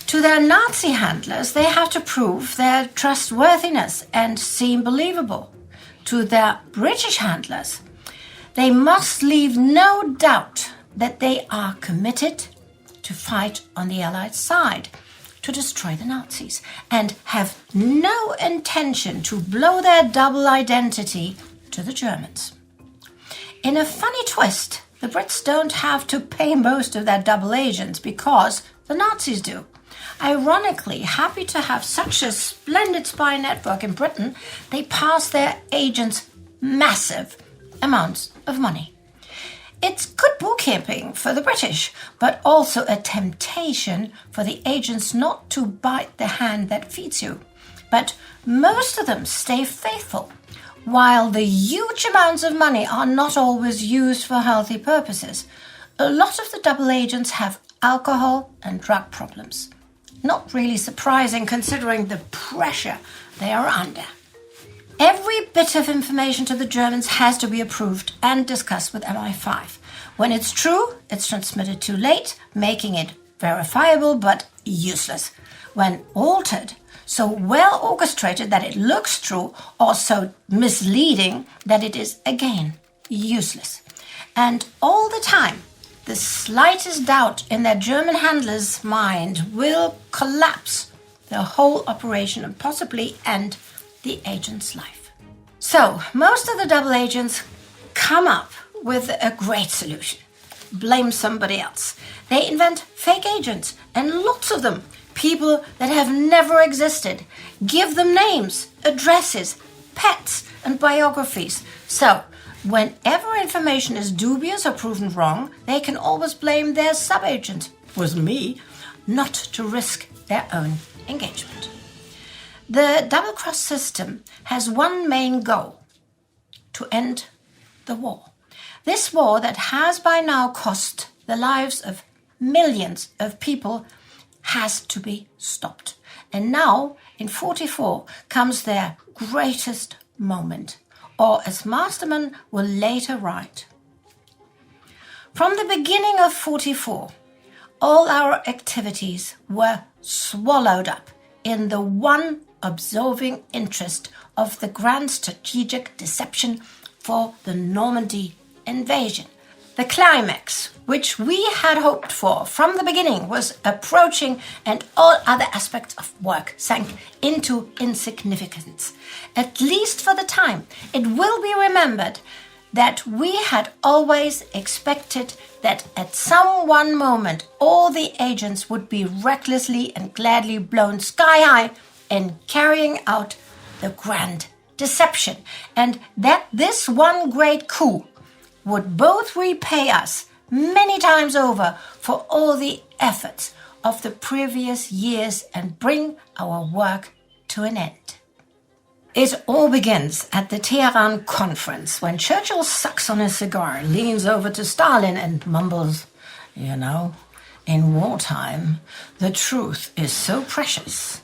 To their Nazi handlers, they have to prove their trustworthiness and seem believable. To their British handlers, they must leave no doubt that they are committed to fight on the Allied side, to destroy the Nazis, and have no intention to blow their double identity to the Germans. In a funny twist, the Brits don't have to pay most of their double agents because the Nazis do. Ironically, happy to have such a splendid spy network in Britain, they pass their agents massive amounts of money. It's good bookkeeping for the British, but also a temptation for the agents not to bite the hand that feeds you. But most of them stay faithful, while the huge amounts of money are not always used for healthy purposes. A lot of the double agents have alcohol and drug problems. Not really surprising considering the pressure they are under. Every bit of information to the Germans has to be approved and discussed with MI5. When it's true, it's transmitted too late, making it verifiable but useless. When altered, so well orchestrated that it looks true, or so misleading that it is, again, useless. And all the time, the slightest doubt in their German handler's mind will collapse the whole operation and possibly end the agent's life. So, most of the double agents come up with a great solution. Blame somebody else. They invent fake agents, and lots of them. People that have never existed. Give them names, addresses, pets, and biographies. So, whenever information is dubious or proven wrong, they can always blame their sub-agent, was me, not to risk their own engagement. The double-cross system has one main goal: to end the war. This war that has by now cost the lives of millions of people has to be stopped. And now, in 44, comes their greatest moment, or as Masterman will later write. From the beginning of 44, all our activities were swallowed up in the one absorbing interest of the grand strategic deception for the Normandy invasion. The climax, which we had hoped for from the beginning, was approaching, and all other aspects of work sank into insignificance. At least for the time, it will be remembered that we had always expected that at some one moment all the agents would be recklessly and gladly blown sky high in carrying out the grand deception, and that this one great coup would both repay us many times over for all the efforts of the previous years and bring our work to an end. It all begins at the Tehran conference when Churchill sucks on his cigar, leans over to Stalin and mumbles, "You know, in wartime, the truth is so precious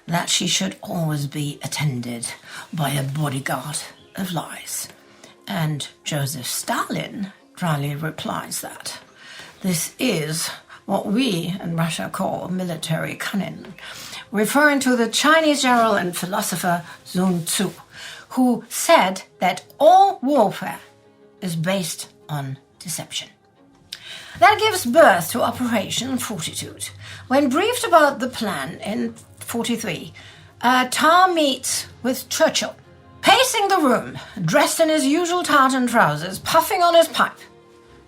that she should always be attended by a bodyguard of lies." And Joseph Stalin dryly replies that this is what we in Russia call military cunning, referring to the Chinese general and philosopher Sun Tzu, who said that all warfare is based on deception. That gives birth to Operation Fortitude. When briefed about the plan in 43, Tar meets with Churchill, pacing the room, dressed in his usual tartan trousers, puffing on his pipe.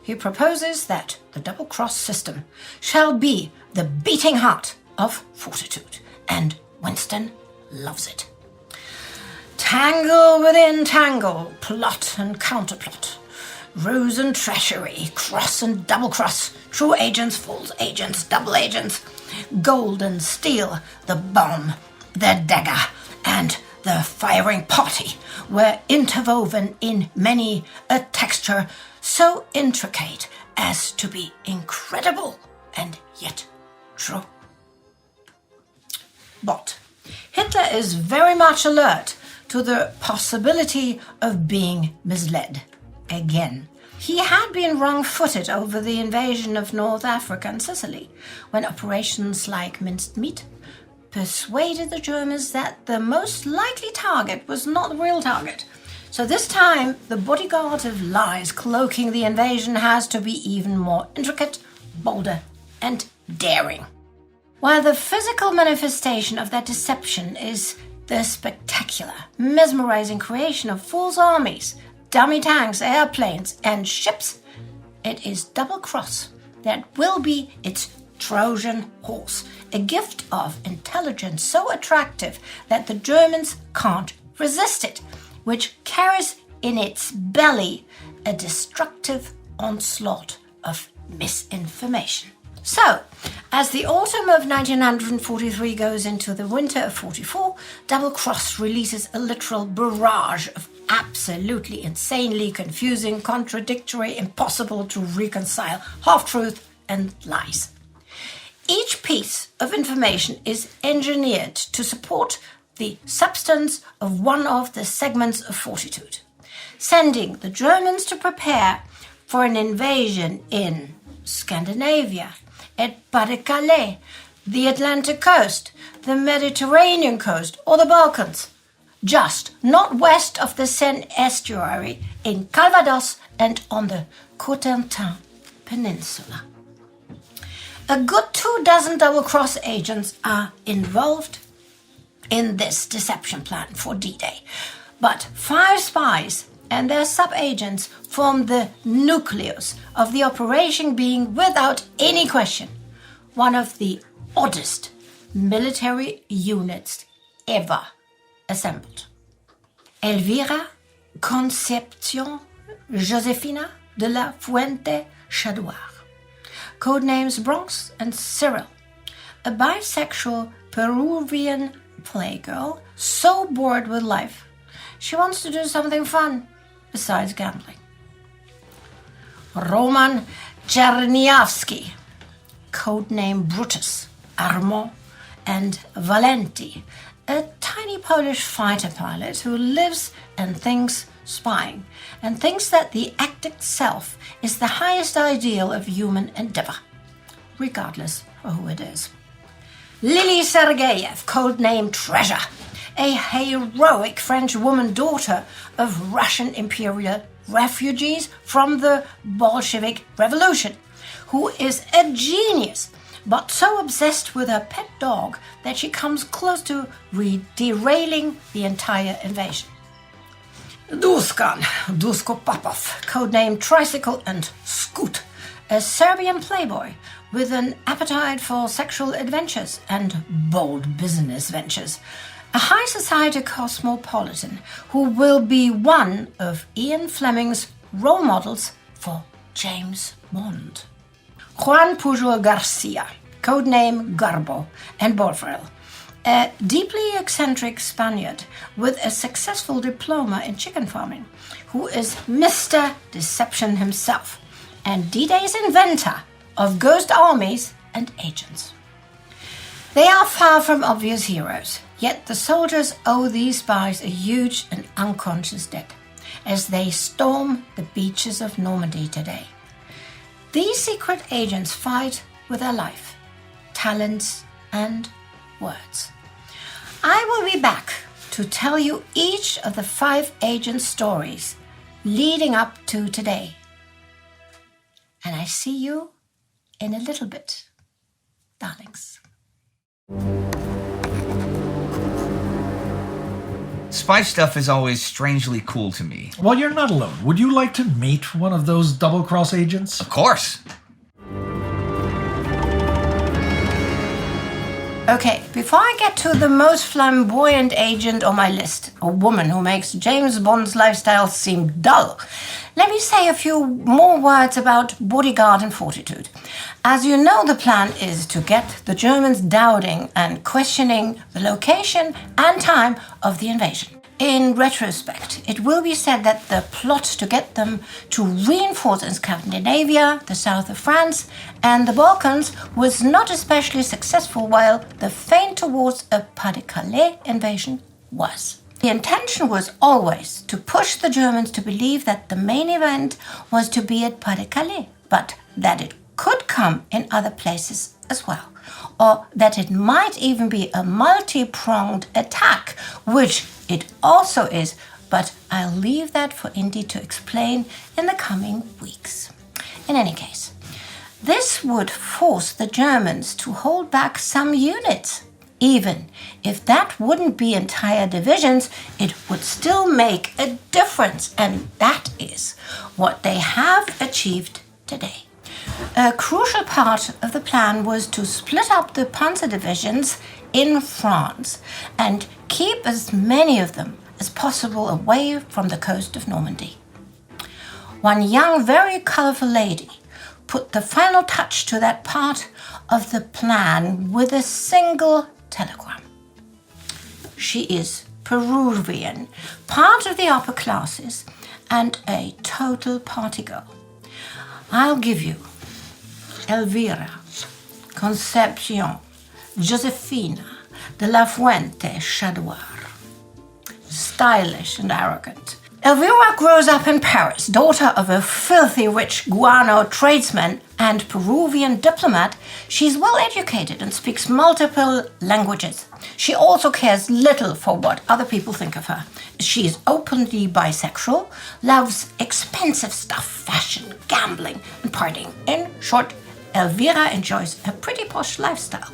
He proposes that the double-cross system shall be the beating heart of fortitude, and Winston loves it. Tangle within tangle, plot and counterplot, ruse and treachery, cross and double-cross, true agents, false agents, double agents, gold and steel, the bomb, the dagger, and the firing party were interwoven in many a texture so intricate as to be incredible and yet true. But Hitler is very much alert to the possibility of being misled again. He had been wrong-footed over the invasion of North Africa and Sicily, when operations like minced meat persuaded the Germans that the most likely target was not the real target. So this time, the bodyguard of lies cloaking the invasion has to be even more intricate, bolder, and daring. While the physical manifestation of that deception is the spectacular, mesmerizing creation of false armies, dummy tanks, airplanes, and ships, it is double-cross that will be its Trojan horse, a gift of intelligence so attractive that the Germans can't resist it, which carries in its belly a destructive onslaught of misinformation. So, as the autumn of 1943 goes into the winter of 44, Double Cross releases a literal barrage of absolutely insanely confusing, contradictory, impossible to reconcile half-truth and lies. Each piece of information is engineered to support the substance of one of the segments of fortitude, sending the Germans to prepare for an invasion in Scandinavia, at Pas-de-Calais, the Atlantic coast, the Mediterranean coast, or the Balkans. Just not west of the Seine estuary, in Calvados and on the Cotentin Peninsula. A good 24 double-cross agents are involved in this deception plan for D-Day, but 5 spies and their sub-agents form the nucleus of the operation, being without any question one of the oddest military units ever assembled. Elvira Concepcion Josefina de la Fuente Chadouard, codenames Bronx and Cyril, a bisexual Peruvian playgirl so bored with life she wants to do something fun besides gambling. Roman Czerniawski, codename Brutus, Armand, and Valenti, a tiny Polish fighter pilot who lives and thinks spying, and thinks that the act itself is the highest ideal of human endeavor, regardless of who it is. Lily Sergeyev, codename Treasure, a heroic French woman daughter of Russian imperial refugees from the Bolshevik Revolution, who is a genius, but so obsessed with her pet dog that she comes close to derailing the entire invasion. Dusko Popov, codenamed Tricycle and Scoot, a Serbian playboy with an appetite for sexual adventures and bold business ventures, a high society cosmopolitan who will be one of Ian Fleming's role models for James Bond. Juan Pujol Garcia, codename Garbo and Borfrel, a deeply eccentric Spaniard with a successful diploma in chicken farming, who is Mr. Deception himself and D-Day's inventor of ghost armies and agents. They are far from obvious heroes, yet the soldiers owe these spies a huge and unconscious debt as they storm the beaches of Normandy today. These secret agents fight with their life, talents, and words. I will be back to tell you each of the 5 agent stories leading up to today. And I see you in a little bit, darlings. Spy stuff is always strangely cool to me. Well, you're not alone. Would you like to meet one of those double-cross agents? Of course. Okay, before I get to the most flamboyant agent on my list, a woman who makes James Bond's lifestyle seem dull, let me say a few more words about bodyguard and fortitude. As you know, the plan is to get the Germans doubting and questioning the location and time of the invasion. In retrospect, it will be said that the plot to get them to reinforce in Scandinavia, the south of France, and the Balkans was not especially successful, while the feint towards a Pas-de-Calais invasion was. The intention was always to push the Germans to believe that the main event was to be at Pas-de-Calais, but that it could come in other places as well, or that it might even be a multi-pronged attack, which it also is, but I'll leave that for Indy to explain in the coming weeks. In any case, this would force the Germans to hold back some units. Even if that wouldn't be entire divisions, it would still make a difference, and that is what they have achieved today. A crucial part of the plan was to split up the Panzer divisions in France and keep as many of them as possible away from the coast of Normandy. One young, very colorful lady put the final touch to that part of the plan with a single telegram. She is Peruvian, part of the upper classes, and a total party girl. I'll give you Elvira Concepcion Josefina de la Fuente Chadouard. Stylish and arrogant, Elvira grows up in Paris, daughter of a filthy rich guano tradesman and Peruvian diplomat. She's well educated and speaks multiple languages. She also cares little for what other people think of her. She's openly bisexual, loves expensive stuff, fashion, gambling, and partying. In short, Elvira enjoys a pretty posh lifestyle.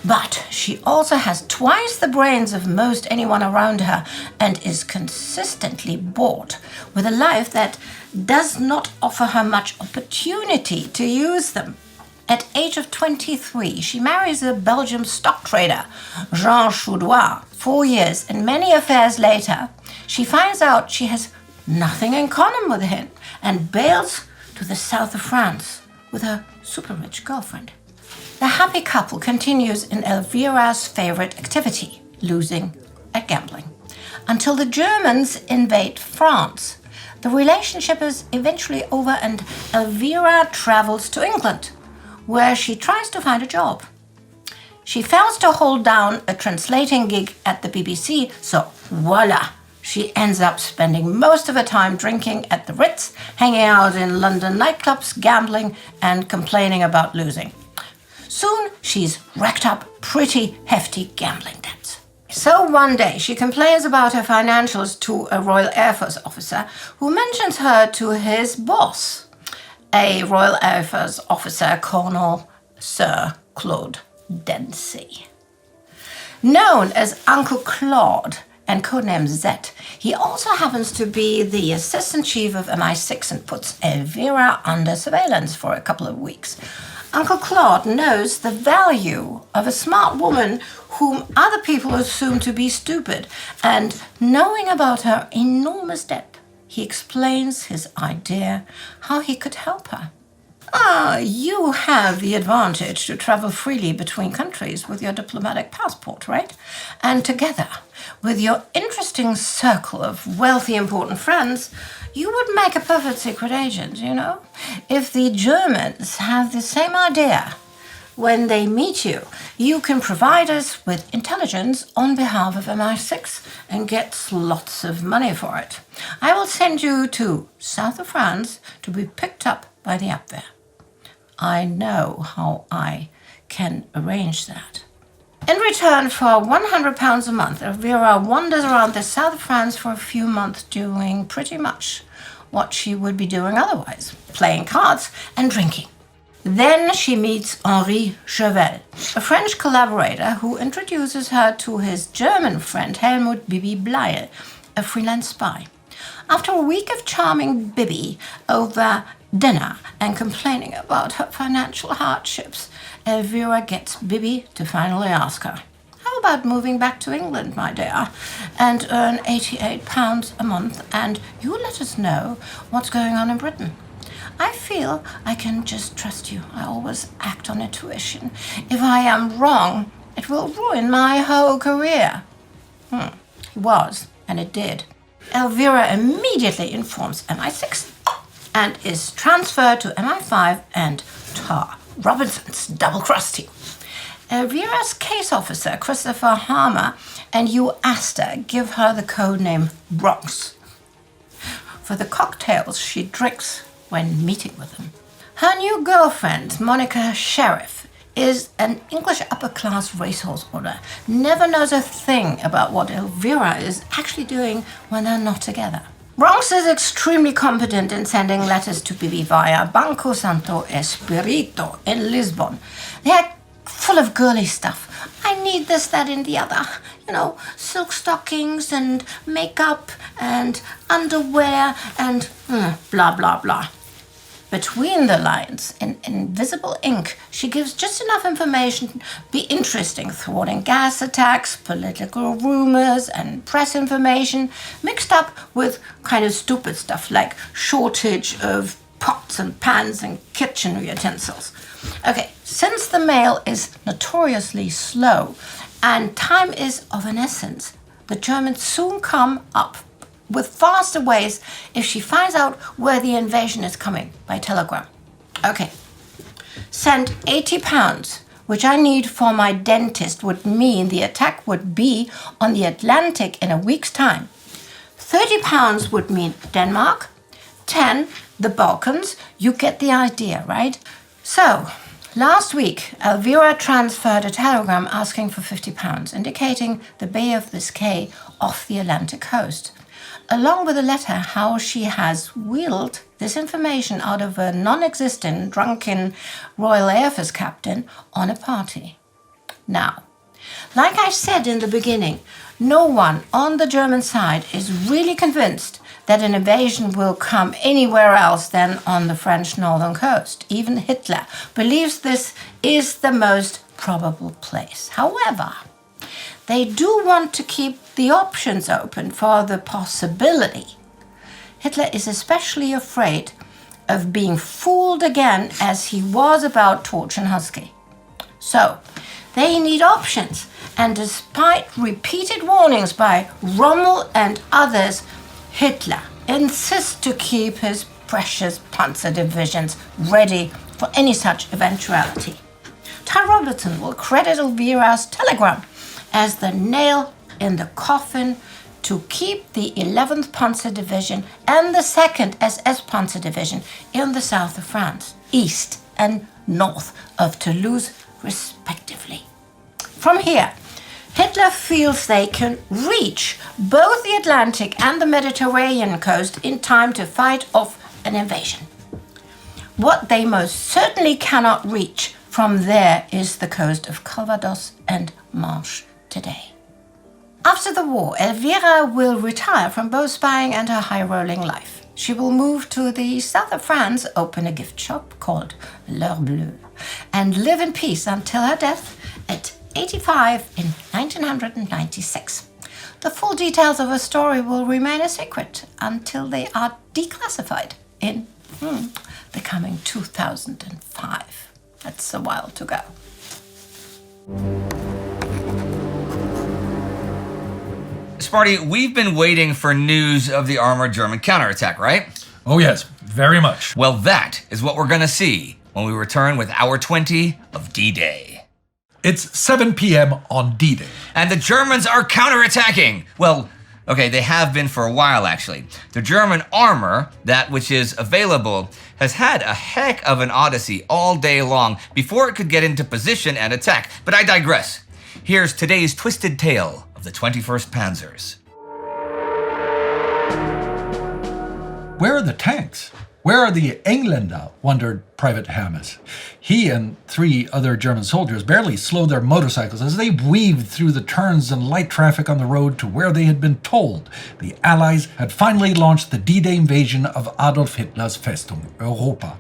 But she also has twice the brains of most anyone around her and is consistently bored with a life that does not offer her much opportunity to use them. At age of 23, she marries a Belgian stock trader, Jean Choudoir. 4 years and many affairs later, she finds out she has nothing in common with him and bails to the south of France with her super-rich girlfriend. The happy couple continues in Elvira's favorite activity, losing at gambling, until the Germans invade France. The relationship is eventually over and Elvira travels to England, where she tries to find a job. She fails to hold down a translating gig at the BBC, so voila, she ends up spending most of her time drinking at the Ritz, hanging out in London nightclubs, gambling, and complaining about losing. Soon, she's racked up pretty hefty gambling debts. So one day, she complains about her financials to a Royal Air Force officer who mentions her to his boss, a Royal Air Force officer, Colonel Sir Claude Dempsey. Known as Uncle Claude and codename Zet, he also happens to be the assistant chief of MI6 and puts Elvira under surveillance for a couple of weeks. Uncle Claude knows the value of a smart woman whom other people assume to be stupid, and knowing about her enormous debt, he explains his idea how he could help her. You have the advantage to travel freely between countries with your diplomatic passport, right? And together, with your interesting circle of wealthy, important friends, you would make a perfect secret agent, you know? If the Germans have the same idea when they meet you, you can provide us with intelligence on behalf of MI6 and get lots of money for it. I will send you to south of France to be picked up by the Abwehr. I know how I can arrange that. In return for £100 a month, Elvira wanders around the south of France for a few months doing pretty much what she would be doing otherwise, playing cards and drinking. Then she meets Henri Chevel, a French collaborator who introduces her to his German friend Helmut Bibi Bleil, a freelance spy. After a week of charming Bibi over dinner and complaining about her financial hardships, Elvira gets Bibi to finally ask her, "How about moving back to England, my dear, and earn £88 a month, and you let us know what's going on in Britain? I feel I can just trust you. I always act on intuition. If I am wrong, it will ruin my whole career." It was, and it did. Elvira immediately informs MI6 and is transferred to MI5 and Tar Robinson's double-cross team. Elvira's case officer, Christopher Harmer, and Hugh Astor give her the codename Bronx for the cocktails she drinks when meeting with them. Her new girlfriend, Monica Sheriff, is an English upper-class racehorse owner, never knows a thing about what Elvira is actually doing when they're not together. Bronx is extremely competent in sending letters to Bibi via Banco Santo Espirito in Lisbon. They're full of girly stuff. I need this, that, and the other. You know, silk stockings and makeup and underwear and blah, blah, blah. Between the lines, in invisible ink, she gives just enough information to be interesting, thwarting gas attacks, political rumors, and press information, mixed up with kind of stupid stuff like shortage of pots and pans and kitchen utensils. Okay, since the mail is notoriously slow and time is of an essence, the Germans soon come up with faster ways if she finds out where the invasion is coming by telegram. Okay, send £80, which I need for my dentist, would mean the attack would be on the Atlantic in a week's time. £30 would mean Denmark, 10 the Balkans. You get the idea, right? So, last week, Elvira transferred a telegram asking for £50, indicating the Bay of Biscay off the Atlantic coast, along with a letter how she has wheeled this information out of a non-existent, drunken Royal Air Force captain on a party. Now, like I said in the beginning, no one on the German side is really convinced that an invasion will come anywhere else than on the French northern coast. Even Hitler believes this is the most probable place. However, they do want to keep the options open for the possibility. Hitler is especially afraid of being fooled again as he was about Torch and Husky. So, they need options, and despite repeated warnings by Rommel and others, Hitler insists to keep his precious panzer divisions ready for any such eventuality. Ty Robertson will credit Elvira's telegram as the nail in the coffin to keep the 11th Panzer Division and the 2nd SS Panzer Division in the south of France, east and north of Toulouse, respectively. From here, Hitler feels they can reach both the Atlantic and the Mediterranean coast in time to fight off an invasion. What they most certainly cannot reach from there is the coast of Calvados and Manche today. After the war, Elvira will retire from both spying and her high-rolling life. She will move to the south of France, open a gift shop called L'Heure Bleue, and live in peace until her death at 85 in 1996. The full details of her story will remain a secret until they are declassified in the coming 2005. That's a while to go. Sparty, we've been waiting for news of the armored German counterattack, right? Oh yes, very much. Well, that is what we're gonna see when we return with Hour 20 of D-Day. It's 7 p.m. on D-Day. And the Germans are counterattacking! Well, okay, they have been for a while, actually. The German armor, that which is available, has had a heck of an odyssey all day long before it could get into position and attack. But I digress. Here's today's twisted tale of the 21st Panzers. Where are the tanks? Where are the Engländer? Wondered Private Hammes. He and 3 other German soldiers barely slowed their motorcycles as they weaved through the turns and light traffic on the road to where they had been told the Allies had finally launched the D-Day invasion of Adolf Hitler's Festung Europa.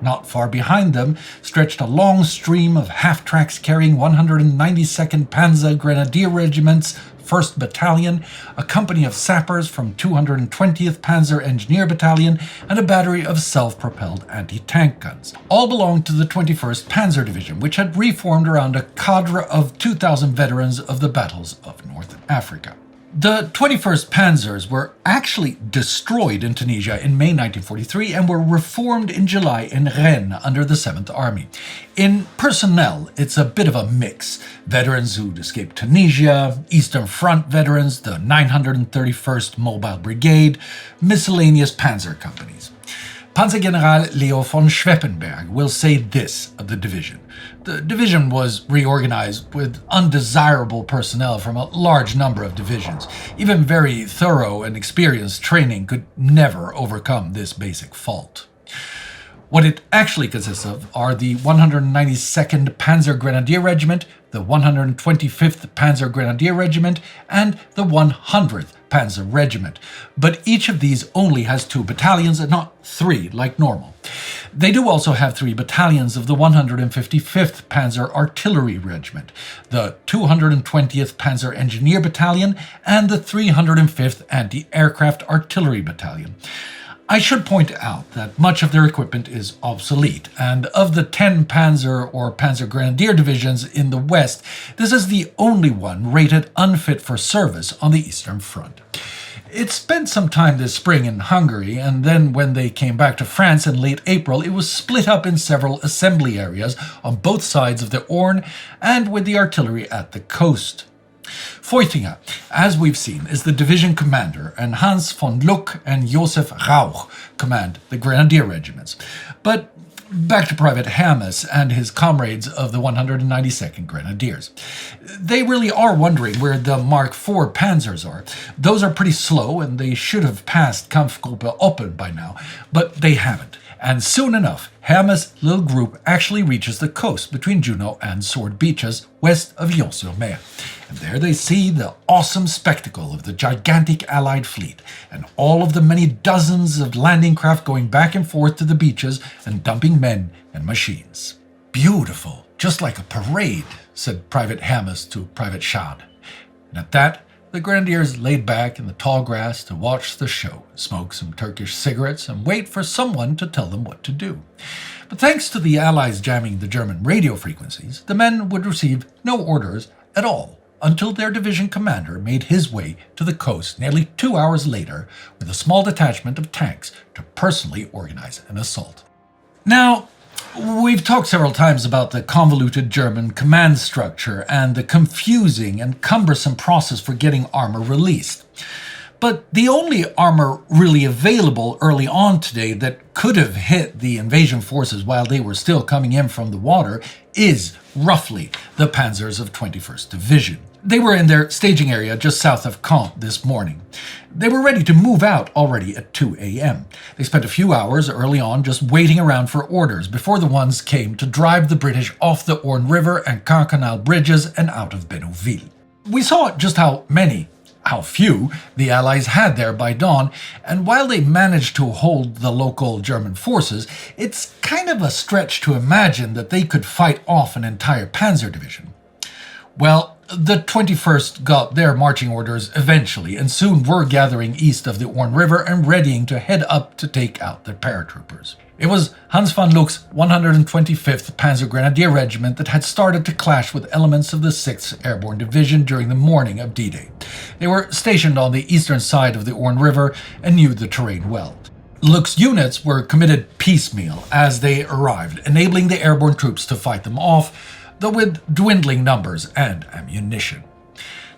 Not far behind them stretched a long stream of half-tracks carrying 192nd Panzer Grenadier Regiment's 1st Battalion, a company of sappers from 220th Panzer Engineer Battalion, and a battery of self-propelled anti-tank guns. All belonged to the 21st Panzer Division, which had reformed around a cadre of 2,000 veterans of the battles of North Africa. The 21st Panzers were actually destroyed in Tunisia in May 1943 and were reformed in July in Rennes under the 7th Army. In personnel, it's a bit of a mix. Veterans who'd escaped Tunisia, Eastern Front veterans, the 931st Mobile Brigade, miscellaneous panzer companies. Panzergeneral Leo von Schweppenberg will say this of the division. The division was reorganized with undesirable personnel from a large number of divisions. Even very thorough and experienced training could never overcome this basic fault. What it actually consists of are the 192nd Panzer Grenadier Regiment, the 125th Panzer Grenadier Regiment, and the 100th Panzer Regiment. But each of these only has 2 battalions and not 3 like normal. They do also have 3 battalions of the 155th Panzer Artillery Regiment, the 220th Panzer Engineer Battalion, and the 305th Anti-Aircraft Artillery Battalion. I should point out that much of their equipment is obsolete, and of the 10 Panzer or Panzer Grenadier divisions in the West, this is the only one rated unfit for service on the Eastern Front. It spent some time this spring in Hungary, and then when they came back to France in late April, it was split up in several assembly areas on both sides of the Orne and with the artillery at the coast. Feuchtinger, as we've seen, is the division commander, and Hans von Luck and Josef Rauch command the grenadier regiments. But back to Private Hermes and his comrades of the 192nd Grenadiers. They really are wondering where the Mark IV Panzers are. Those are pretty slow, and they should have passed Kampfgruppe Oppen by now, but they haven't. And soon enough, Hermes' little group actually reaches the coast between Juno and Sword Beaches, west of Lyon-sur-Mer. And there they see the awesome spectacle of the gigantic Allied fleet, and all of the many dozens of landing craft going back and forth to the beaches and dumping men and machines. Beautiful, just like a parade, said Private Hermes to Private Schad. And at that, the grenadiers laid back in the tall grass to watch the show, smoke some Turkish cigarettes, and wait for someone to tell them what to do. But thanks to the Allies jamming the German radio frequencies, the men would receive no orders at all until their division commander made his way to the coast nearly 2 hours later with a small detachment of tanks to personally organize an assault. Now, we've talked several times about the convoluted German command structure and the confusing and cumbersome process for getting armor released. But the only armor really available early on today that could have hit the invasion forces while they were still coming in from the water is roughly the Panzers of 21st Division. They were in their staging area just south of Caen this morning. They were ready to move out already at 2 a.m. They spent a few hours early on just waiting around for orders before the ones came to drive the British off the Orne River and Caen Canal bridges and out of Bénouville. We saw just how few the Allies had there by dawn, and while they managed to hold the local German forces, it's kind of a stretch to imagine that they could fight off an entire panzer division. Well, the 21st got their marching orders eventually, and soon were gathering east of the Orne River and readying to head up to take out the paratroopers. It was Hans von Luck's 125th Panzer Grenadier Regiment that had started to clash with elements of the 6th Airborne Division during the morning of D-Day. They were stationed on the eastern side of the Orne River and knew the terrain well. Luck's units were committed piecemeal as they arrived, enabling the airborne troops to fight them off, though with dwindling numbers and ammunition.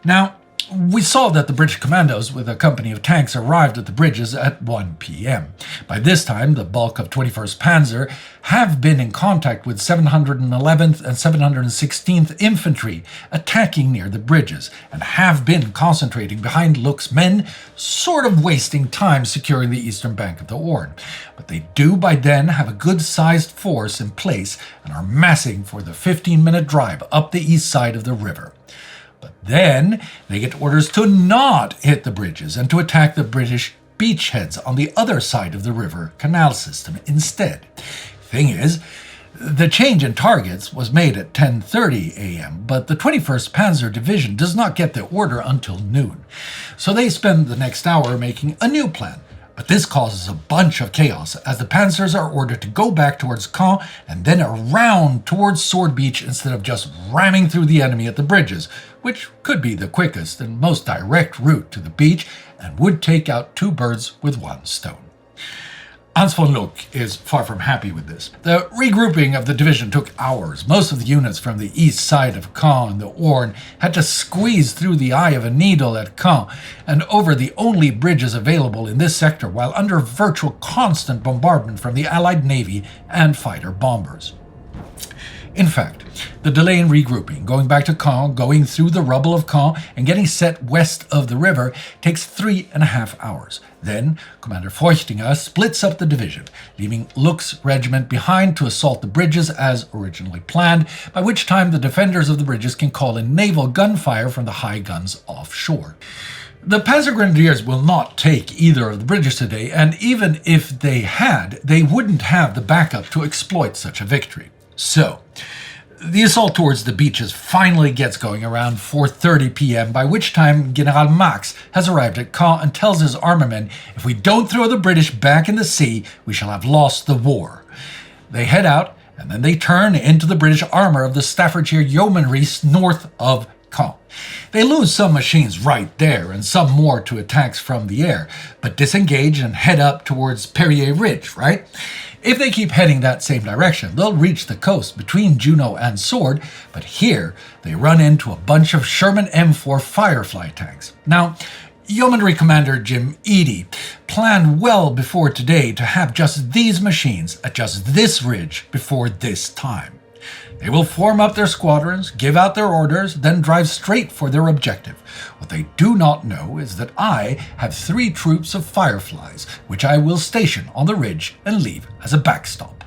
Now, we saw that the British commandos with a company of tanks arrived at the bridges at 1 p.m. By this time, the bulk of 21st Panzer have been in contact with 711th and 716th Infantry attacking near the bridges and have been concentrating behind Luck's men, sort of wasting time securing the eastern bank of the Orne. But they do by then have a good-sized force in place and are massing for the 15-minute drive up the east side of the river. But then they get orders to not hit the bridges and to attack the British beachheads on the other side of the river canal system instead. Thing is, the change in targets was made at 10:30 a.m., but the 21st Panzer Division does not get the order until noon. So they spend the next hour making a new plan. But this causes a bunch of chaos as the Panzers are ordered to go back towards Caen and then around towards Sword Beach instead of just ramming through the enemy at the bridges, which could be the quickest and most direct route to the beach and would take out 2 birds with 1 stone. Hans von Luck is far from happy with this. The regrouping of the division took hours. Most of the units from the east side of Caen and the Orne had to squeeze through the eye of a needle at Caen and over the only bridges available in this sector while under virtual constant bombardment from the Allied Navy and fighter bombers. In fact, the delay in regrouping, going back to Caen, going through the rubble of Caen, and getting set west of the river takes 3.5 hours. Then, Commander Feuchtinger splits up the division, leaving Luck's regiment behind to assault the bridges as originally planned, by which time the defenders of the bridges can call in naval gunfire from the high guns offshore. The Panzer Grenadiers will not take either of the bridges today, and even if they had, they wouldn't have the backup to exploit such a victory. So, the assault towards the beaches finally gets going around 4:30 p.m., by which time General Max has arrived at Caen and tells his armormen, if we don't throw the British back in the sea, we shall have lost the war. They head out, and then they turn into the British armor of the Staffordshire Yeomanry north of Caen. They lose some machines right there and some more to attacks from the air, but disengage and head up towards Perrier Ridge, right? If they keep heading that same direction, they'll reach the coast between Juno and Sword, but here they run into a bunch of Sherman M4 Firefly tanks. Now, Yeomanry Commander Jim Eadie planned well before today to have just these machines at just this ridge before this time. They will form up their squadrons, give out their orders, then drive straight for their objective. What they do not know is that I have 3 troops of Fireflies, which I will station on the ridge and leave as a backstop.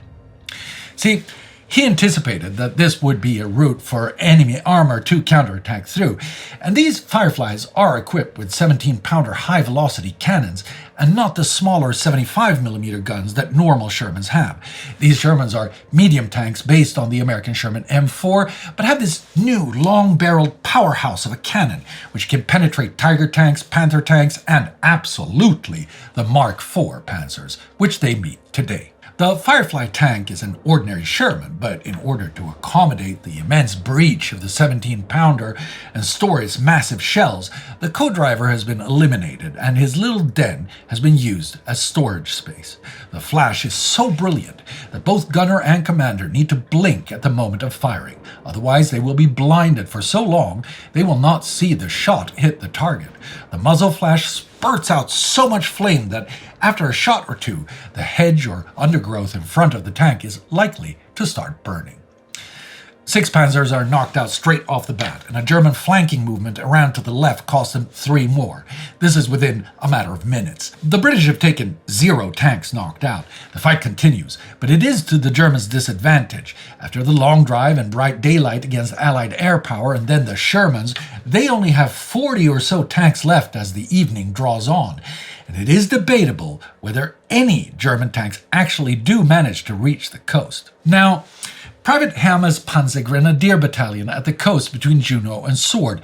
See, he anticipated that this would be a route for enemy armor to counterattack through, and these Fireflies are equipped with 17-pounder high-velocity cannons and not the smaller 75mm guns that normal Shermans have. These Shermans are medium tanks based on the American Sherman M4, but have this new long-barreled powerhouse of a cannon, which can penetrate Tiger tanks, Panther tanks, and absolutely the Mark IV Panzers, which they meet today. The Firefly tank is an ordinary Sherman, but in order to accommodate the immense breech of the 17-pounder and store its massive shells, the co-driver has been eliminated and his little den has been used as storage space. The flash is so brilliant that both gunner and commander need to blink at the moment of firing. Otherwise, they will be blinded for so long they will not see the shot hit the target. The muzzle flash spurts out so much flame that after a shot or two, the hedge or undergrowth in front of the tank is likely to start burning. 6 Panzers are knocked out straight off the bat, and a German flanking movement around to the left cost them 3 more. This is within a matter of minutes. The British have taken 0 tanks knocked out. The fight continues, but it is to the Germans' disadvantage. After the long drive and bright daylight against Allied air power and then the Shermans, they only have 40 or so tanks left as the evening draws on. And it is debatable whether any German tanks actually do manage to reach the coast. Now, Private Hammer's Panzer Grenadier Battalion at the coast between Juno and Sword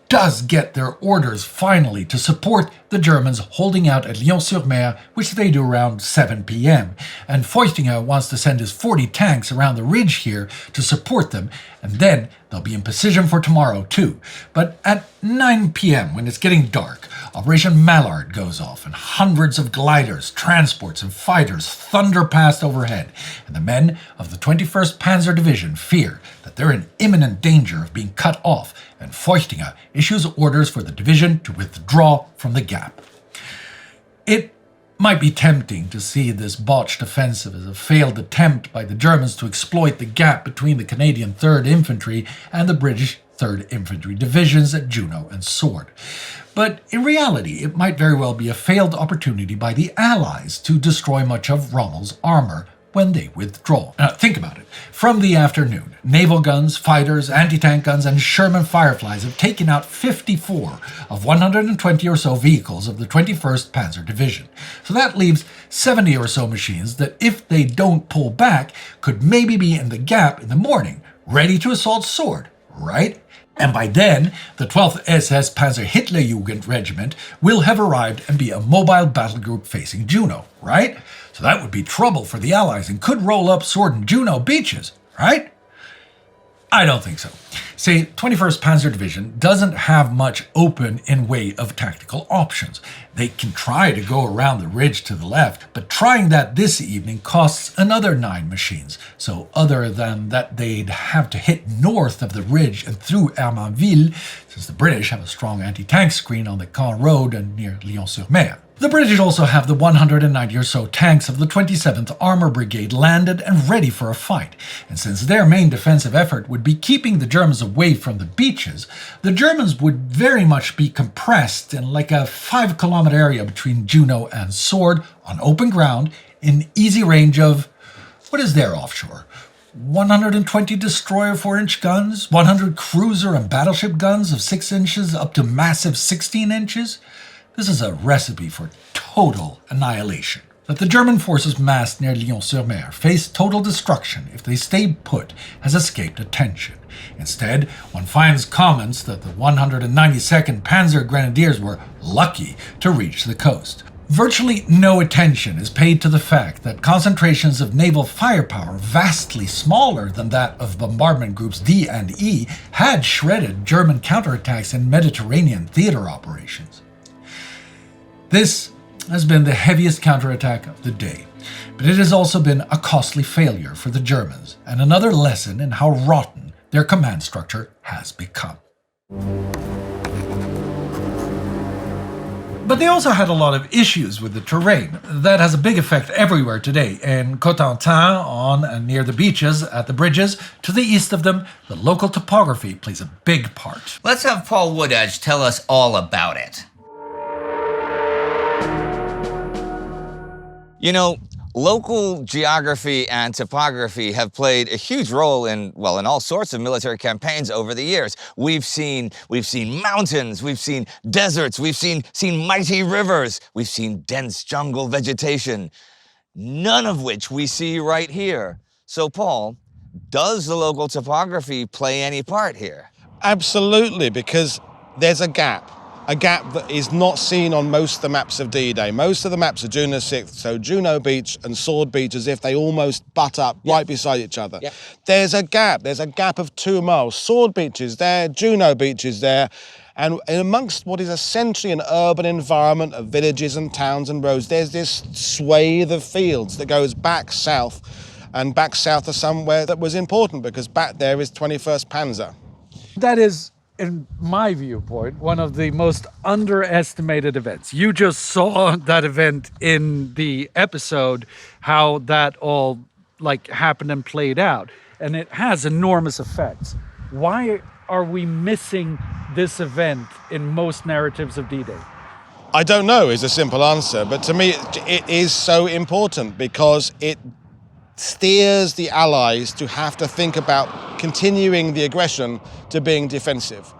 does get their orders finally to support the Germans holding out at Lyon-sur-Mer, which they do around 7 p.m. And Feuchtinger wants to send his 40 tanks around the ridge here to support them, and then they'll be in position for tomorrow too. But at 9 p.m., when it's getting dark, Operation Mallard goes off, and hundreds of gliders, transports, and fighters thunder past overhead, and the men of the 21st Panzer Division fear that they're in imminent danger of being cut off, and Feuchtinger issues orders for the division to withdraw from the gap. It might be tempting to see this botched offensive as a failed attempt by the Germans to exploit the gap between the Canadian 3rd Infantry and the British 3rd Infantry divisions at Juno and Sword. But in reality, it might very well be a failed opportunity by the Allies to destroy much of Rommel's armor when they withdraw. Now, think about it. From the afternoon, naval guns, fighters, anti-tank guns, and Sherman Fireflies have taken out 54 of 120 or so vehicles of the 21st Panzer Division. So that leaves 70 or so machines that, if they don't pull back, could maybe be in the gap in the morning, ready to assault Sword, right? And by then, the 12th SS Panzer Hitlerjugend Regiment will have arrived and be a mobile battle group facing Juno, right? So that would be trouble for the Allies and could roll up Sword and Juno beaches, right? I don't think so. See, 21st Panzer Division doesn't have much open in way of tactical options. They can try to go around the ridge to the left, but trying that this evening costs another 9 machines. So other than that, they'd have to hit north of the ridge and through Hermanville, since the British have a strong anti-tank screen on the Caen Road and near Lyon-sur-Mer. The British also have the 190 or so tanks of the 27th Armor Brigade landed and ready for a fight, and since their main defensive effort would be keeping the Germans away from the beaches, the Germans would very much be compressed in like a 5-kilometer area between Juno and Sword on open ground in easy range of, what is their offshore? 120 destroyer 4-inch guns, 100 cruiser and battleship guns of 6 inches up to massive 16 inches? This is a recipe for total annihilation. That the German forces massed near Lyon-sur-Mer face total destruction if they stay put has escaped attention. Instead, one finds comments that the 192nd Panzer Grenadiers were lucky to reach the coast. Virtually no attention is paid to the fact that concentrations of naval firepower vastly smaller than that of bombardment groups D and E had shredded German counterattacks in Mediterranean theater operations. This has been the heaviest counterattack of the day. But it has also been a costly failure for the Germans, and another lesson in how rotten their command structure has become. But they also had a lot of issues with the terrain. That has a big effect everywhere today. In Cotentin, on and near the beaches, at the bridges, to the east of them, the local topography plays a big part. Let's have Paul Woodage tell us all about it. You know, local geography and topography have played a huge role in all sorts of military campaigns over the years. We've seen mountains, we've seen deserts, we've seen mighty rivers, we've seen dense jungle vegetation, none of which we see right here. So, Paul, does the local topography play any part here? Absolutely, because there's a gap that is not seen on most of the maps of D-Day. Most of the maps are June the 6th, so Juno Beach and Sword Beach as if they almost butt up right beside each other. Yep. There's a gap of 2 miles. Sword Beach is there, Juno Beach is there, and amongst what is essentially an urban environment of villages and towns and roads, there's this swathe of fields that goes back south, and back south to somewhere that was important, because back there is 21st Panzer. That is, in my viewpoint, one of the most underestimated events. You just saw that event in the episode, how that all happened and played out. And it has enormous effects. Why are we missing this event in most narratives of D-Day? I don't know is a simple answer, but to me it is so important because it steers the Allies to have to think about continuing the aggression to being defensive.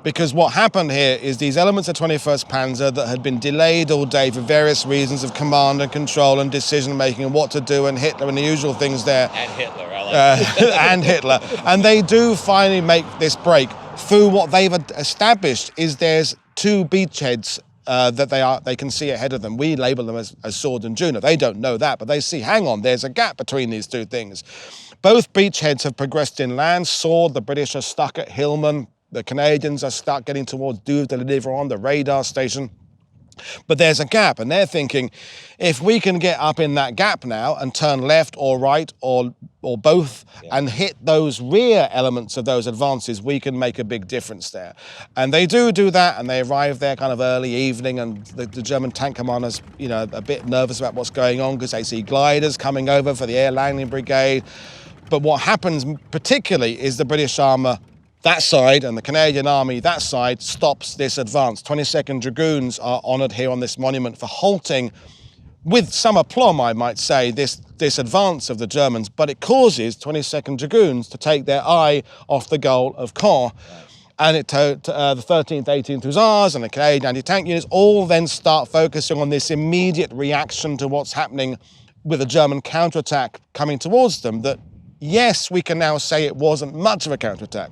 Because what happened here is these elements of 21st Panzer that had been delayed all day for various reasons of command and control and decision-making and what to do, and Hitler and the usual things there. And Hitler, I like and Hitler. And they do finally make this break through what they've established is there's 2 beachheads that they can see ahead of them. We label them as Sword and Juno. They don't know that, but they see, hang on, there's a gap between these 2 things. Both beachheads have progressed inland. Sword, the British are stuck at Hillman. The Canadians are stuck getting towards Douve de l'Ivron, the radar station. But there's a gap, and they're thinking, if we can get up in that gap now and turn left or right or both and hit those rear elements of those advances, we can make a big difference there. And they do that, and they arrive there kind of early evening, and the German tank commander's, a bit nervous about what's going on because they see gliders coming over for the air landing brigade. But what happens particularly is the British armour that side and the Canadian Army that side stops this advance. 22nd Dragoons are honoured here on this monument for halting with some aplomb, I might say, this advance of the Germans, but it causes 22nd Dragoons to take their eye off the goal of Caen. And the 13th, 18th Hussars and the Canadian anti-tank units all then start focusing on this immediate reaction to what's happening with a German counterattack coming towards them that, yes, we can now say it wasn't much of a counterattack.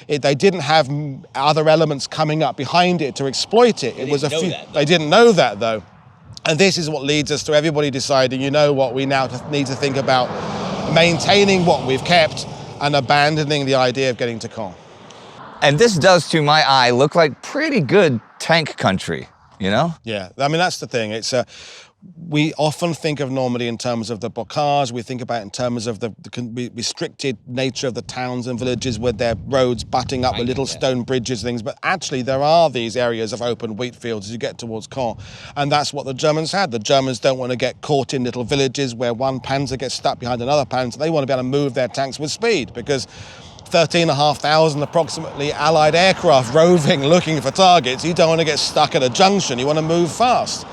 They didn't have other elements coming up behind it to exploit it. They didn't know that, though. And this is what leads us to everybody deciding, we now need to think about maintaining what we've kept and abandoning the idea of getting to Caen. And this does, to my eye, look like pretty good tank country, Yeah, I mean, that's the thing. We often think of Normandy in terms of the blockage. We think about it in terms of the restricted nature of the towns and villages with their roads butting up with little stone bridges and things. But actually, there are these areas of open wheat fields as you get towards Caen. And that's what the Germans had. The Germans don't want to get caught in little villages where one panzer gets stuck behind another panzer. They want to be able to move their tanks with speed because 13,500 approximately Allied aircraft roving, looking for targets. You don't want to get stuck at a junction. You want to move fast.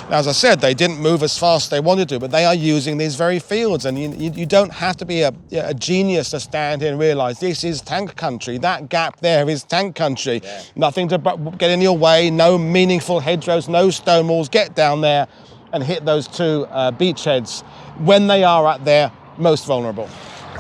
Now, as I said, they didn't move as fast as they wanted to, but they are using these very fields. And you don't have to be a genius to stand here and realise this is tank country. That gap there is tank country. Yeah. Nothing to get in your way, no meaningful hedgerows, no stone walls. Get down there and hit those 2 beachheads when they are at their most vulnerable.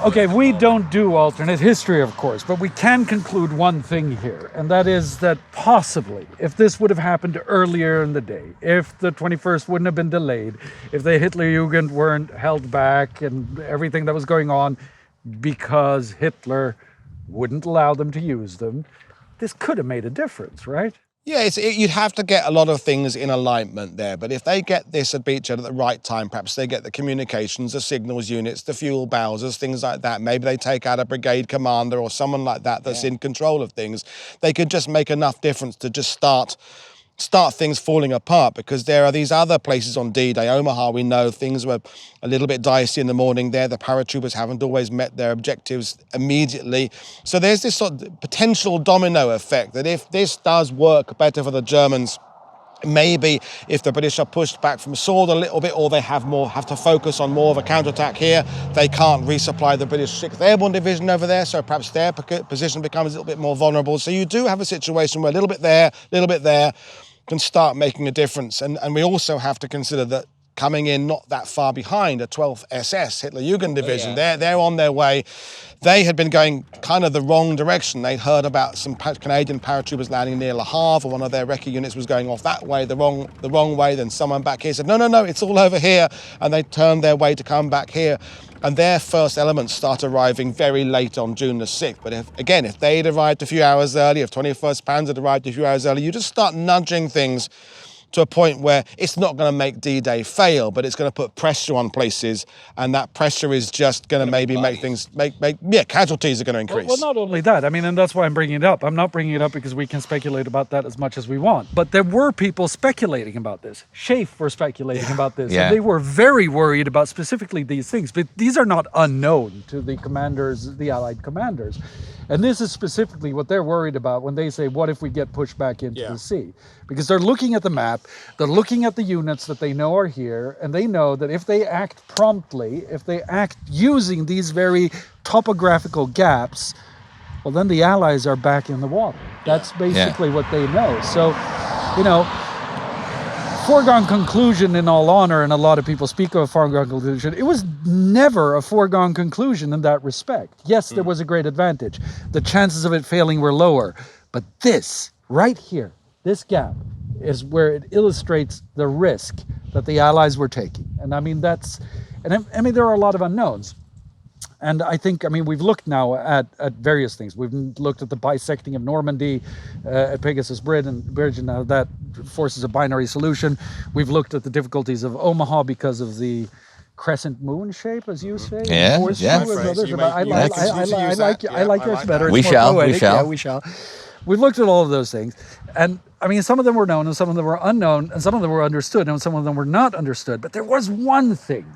Okay, we don't do alternate history, of course, but we can conclude one thing here, and that is that possibly, if this would have happened earlier in the day, if the 21st wouldn't have been delayed, if the Hitlerjugend weren't held back and everything that was going on because Hitler wouldn't allow them to use them, this could have made a difference, right? Yeah, you'd have to get a lot of things in alignment there. But if they get this at beachhead at the right time, perhaps they get the communications, the signals units, the fuel bowsers, things like that. Maybe they take out a brigade commander or someone like that that's in control of things. They could just make enough difference to just start things falling apart, because there are these other places on D-Day. Omaha, we know things were a little bit dicey in the morning there. The paratroopers haven't always met their objectives immediately. So there's this sort of potential domino effect that if this does work better for the Germans, maybe if the British are pushed back from Sword a little bit, or they have to focus on more of a counterattack here, they can't resupply the British 6th Airborne Division over there, so perhaps their position becomes a little bit more vulnerable. So you do have a situation where a little bit there, can start making a difference. And we also have to consider that coming in not that far behind, a 12th SS, Hitlerjugend Division, they're on their way. They had been going kind of the wrong direction. They'd heard about some Canadian paratroopers landing near Le Havre, or one of their recce units was going off that way, the wrong way. Then someone back here said, no, it's all over here. And they turned their way to come back here. And their first elements start arriving very late on June the 6th. But if they'd arrived a few hours early, if 21st Panzer had arrived a few hours early, you just start nudging things to a point where it's not going to make D-Day fail, but it's going to put pressure on places, and that pressure is just going to maybe make things, casualties are going to increase. Well, not only that, I mean, and that's why I'm bringing it up. I'm not bringing it up because we can speculate about that as much as we want, but there were people speculating about this. Schaeff were speculating about this, and they were very worried about specifically these things, but these are not unknown to the commanders, the Allied commanders. And this is specifically what they're worried about when they say, what if we get pushed back into the sea? Because they're looking at the map, they're looking at the units that they know are here, and they know that if they act promptly, if they act using these very topographical gaps, well, then the Allies are back in the water. That's basically what they know. So, foregone conclusion, in all honor, and a lot of people speak of a foregone conclusion, it was never a foregone conclusion in that respect. Yes, there was a great advantage. The chances of it failing were lower. But this, right here, this gap, is where it illustrates the risk that the Allies were taking. And I mean, there are a lot of unknowns. And I think, we've looked now at various things. We've looked at the bisecting of Normandy at Pegasus Bridge, and now that forces a binary solution. We've looked at the difficulties of Omaha because of the crescent moon shape, as you say. Yeah. I like yours better. We shall. Yeah, we shall. We've looked at all of those things. And some of them were known, and some of them were unknown, and some of them were understood, and some of them were not understood. But there was one thing